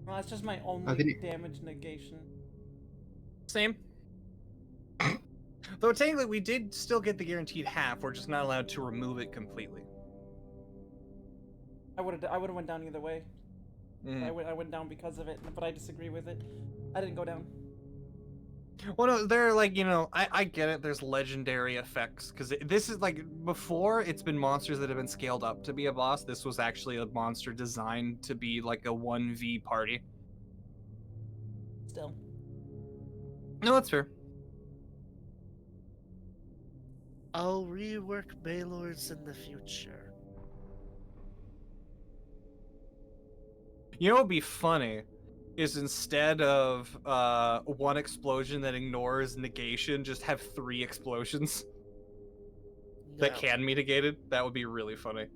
Well, that's just my I only didn't- damage negation. Same. Though technically, we did still get the guaranteed half. We're just not allowed to remove it completely. I would have went down either way. Mm. I went down because of it, but I disagree with it. I didn't go down. Well, no, they're like, you know, I get it. There's legendary effects because this is like before it's been monsters that have been scaled up to be a boss. This was actually a monster designed to be like a 1v party. Still. No, that's fair. I'll rework Baylords in the future. You know what would be funny is instead of one explosion that ignores negation, just have 3 explosions that No. can mitigate it. That would be really funny.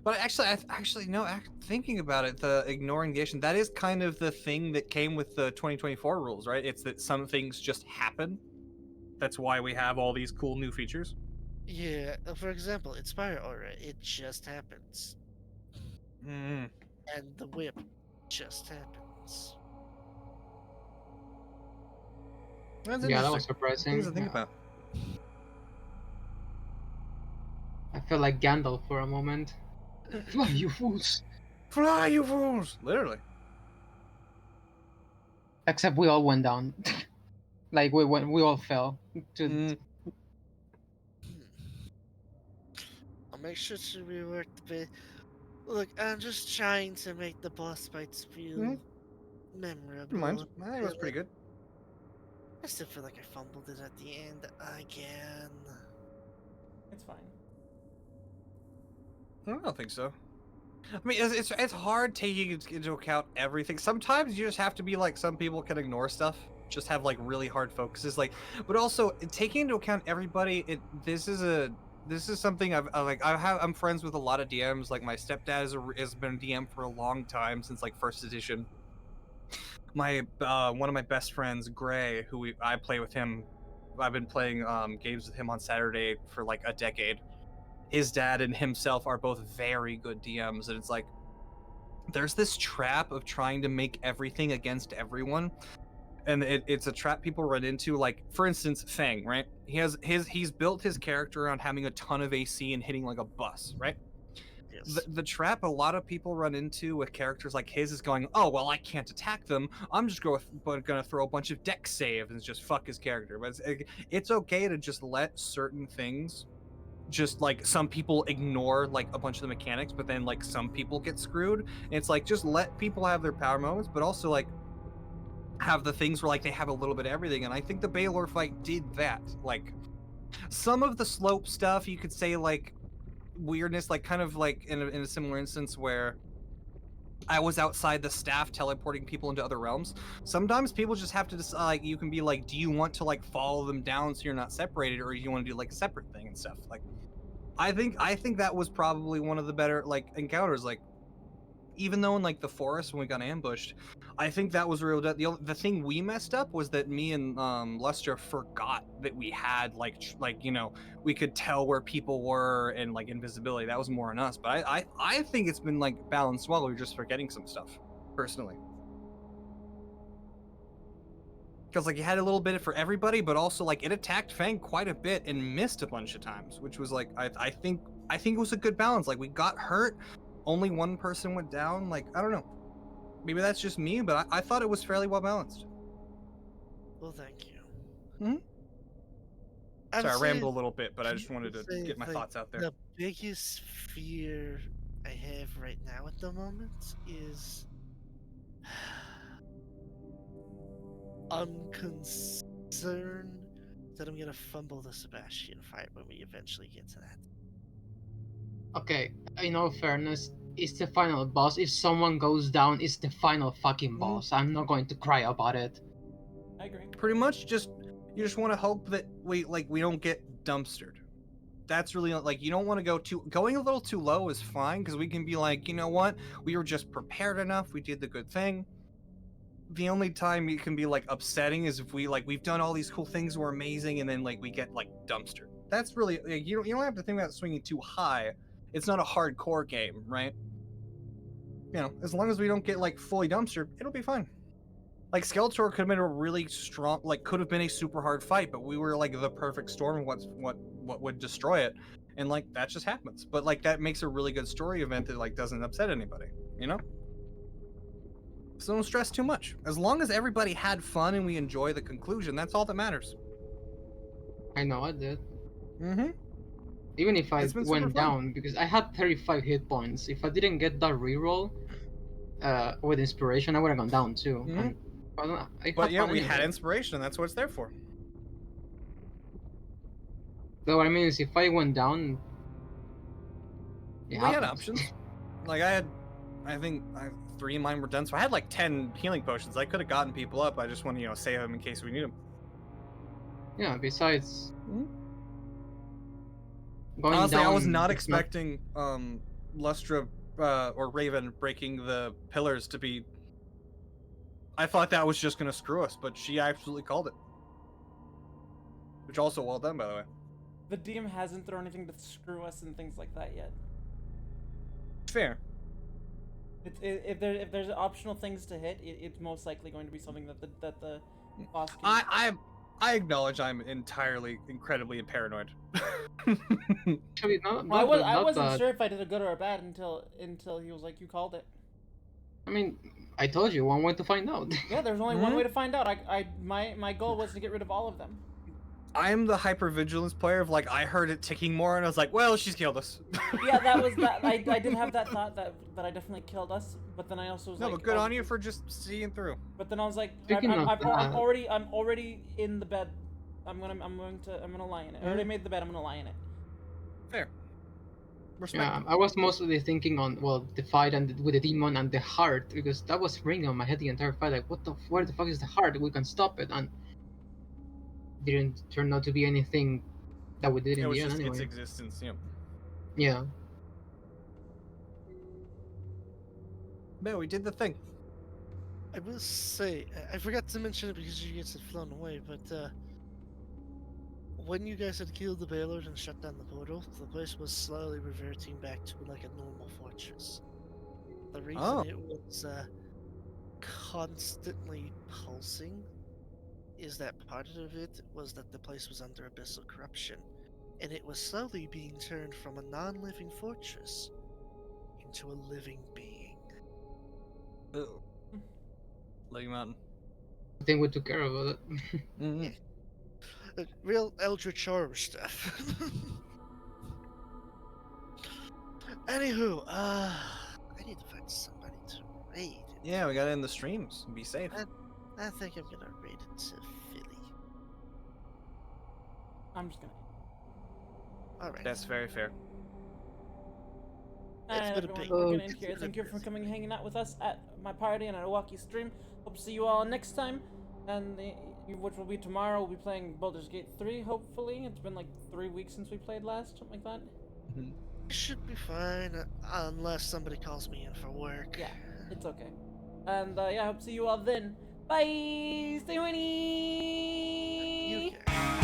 But actually, no. Thinking about it, the ignoring negation, that is kind of the thing that came with the 2024 rules, right? It's that some things just happen. That's why we have all these cool new features. Yeah, for example, Inspire Aura, it just happens. Mm. And the whip just happens. That's Yeah, that interesting. was surprising. Things to think Yeah. about. I felt like Gandalf for a moment. Fly, you fools! Fly, you fools! Literally. Except we all went down. Like we all fell. To Mm. I'll make sure to rework the bit. Look, I'm just trying to make the boss fights feel memorable. Never mind. I think it was pretty good. I still feel like I fumbled it at the end again. It's fine. I don't think so. I mean, it's hard taking into account everything. Sometimes you just have to be like, some people can ignore stuff, just have like really hard focuses. Like, but also taking into account everybody. This is something I'm friends with a lot of DMs. Like my stepdad has been a DM for a long time, since like 1st edition. My one of my best friends, Gray, I play with him. I've been playing games with him on Saturday for like a decade. His dad and himself are both very good DMs, and it's like there's this trap of trying to make everything against everyone, and it's a trap people run into. Like, for instance, Fang, right? He's built his character around having a ton of AC and hitting like a bus, right? Yes. The trap a lot of people run into with characters like his is going, oh well, I can't attack them, I'm just gonna throw a bunch of deck saves and just fuck his character. But it's okay to just let certain things, just like some people ignore like a bunch of the mechanics, but then like some people get screwed. And it's like, just let people have their power moments, but also like have the things where like they have a little bit of everything, and I think the Baylor fight did that. Like some of the slope stuff, you could say like weirdness, like kind of like in a similar instance where I was outside the staff teleporting people into other realms. Sometimes people just have to decide, like, you can be like, do you want to like follow them down so you're not separated, or do you want to do like a separate thing and stuff? Like, I think that was probably one of the better like encounters. Like, even though in like the forest when we got ambushed, I think that was real. The thing we messed up was that me and Lester forgot that we had like you know, we could tell where people were and like invisibility. That was more on us. But I think it's been like balanced well. We're just forgetting some stuff personally. Because like you had a little bit for everybody, but also like it attacked Fang quite a bit and missed a bunch of times, which was like I think it was a good balance. Like we got hurt, only one person went down. Like I don't know, maybe that's just me, but I thought it was fairly well balanced. Well, thank you. Mhm. I'm Sorry, I saying- rambled a little bit, but I just wanted to say, get my like, thoughts out there. The biggest fear I have right now at the moment is I'm concerned that I'm gonna fumble the Sebastian fight when we eventually get to that. Okay, in all fairness, it's the final boss. If someone goes down, it's the final fucking boss. I'm not going to cry about it. I agree. Pretty much, you just want to hope that we don't get dumpstered. That's really like you don't want to going a little too low is fine because we can be like, you know what, we were just prepared enough, we did the good thing. The only time it can be like upsetting is if we've done all these cool things, we're amazing, and then like we get like dumpstered. That's really like, you don't have to think about swinging too high. It's not a hardcore game, right? You know, as long as we don't get like fully dumpstered, it'll be fine. Like Skeletor could have been a really strong, like could have been a super hard fight, but we were like the perfect storm of what would destroy it, and like that just happens. But like that makes a really good story event that like doesn't upset anybody, you know? So don't stress too much. As long as everybody had fun and we enjoy the conclusion, that's all that matters. I know I did. Mm-hmm. Even if I It's been super went fun. down, because I had 35 hit points. If I didn't get that reroll with inspiration, I would have gone down too. Mhm. And But had yeah, fun we had anyway. inspiration, and that's what it's there for. But what I mean is, if I went down, We it had happens. options. Like I think 3 of mine were done, so I had like 10 healing potions. I could have gotten people up. I just want to save them in case we need them. Yeah. Besides, Mhm. going Honestly, down. I was not it's expecting Lustra or Raven breaking the pillars to be. I thought that was just gonna screw us, but she absolutely called it. Which also well done, by the way. The DM hasn't thrown anything to screw us and things like that yet. Fair. If there's optional things to hit, it's most likely going to be something that the boss can. I acknowledge I'm incredibly paranoid. Actually I not wasn't that. sure if I did a good or a bad until he was like, you called it. I mean, I told you one way to find out. Yeah, there's only one way to find out. My goal was to get rid of all of them. I'm the hypervigilance player of like I heard it ticking more and I was like, well, she's killed us. Yeah, that was that. I did have that thought that I definitely killed us, but then I also was No, like, but good on you for just seeing through. But then I was like, Speaking of I'm that- already in the bed. I'm gonna lie in it. I already made the bed. I'm gonna lie in it. Fair. Respect. Yeah, I was mostly thinking on the fight with the demon and the heart, because that was ringing on my head the entire fight. Like, where the fuck is the heart? We can stop it, and didn't turn out to be anything that we did It in was the end just its anyway. existence, Yeah. No, we did the thing. I will say, I forgot to mention it because you guys had flown away, but when you guys had killed the Baylord and shut down the portal, the place was slowly reverting back to like a normal fortress. The reason Oh. it was constantly pulsing is that part of it was that the place was under abyssal corruption, and it was slowly being turned from a non-living fortress into a living being. Ew. Living Mountain. I think we took care of it. Mm-hmm. Real eldritch horror stuff. Anywho, I need to find somebody to raid. Yeah, we got it in the streams. Be safe. That I think I'm gonna rate it to Philly. I'm just gonna. Alright. That's very fair. It's Alright, been a everyone, big- we're gonna it's end here. been a Thank you for busy coming, week. hanging out with us at my party and at a walkie stream. Hope to see you all next time. And which will be tomorrow. We'll be playing Baldur's Gate 3. Hopefully, it's been like 3 weeks since we played last, something like that. It should be fine, unless somebody calls me in for work. Yeah, it's okay. And yeah, I hope to see you all then. Bye. Stay horny. You care.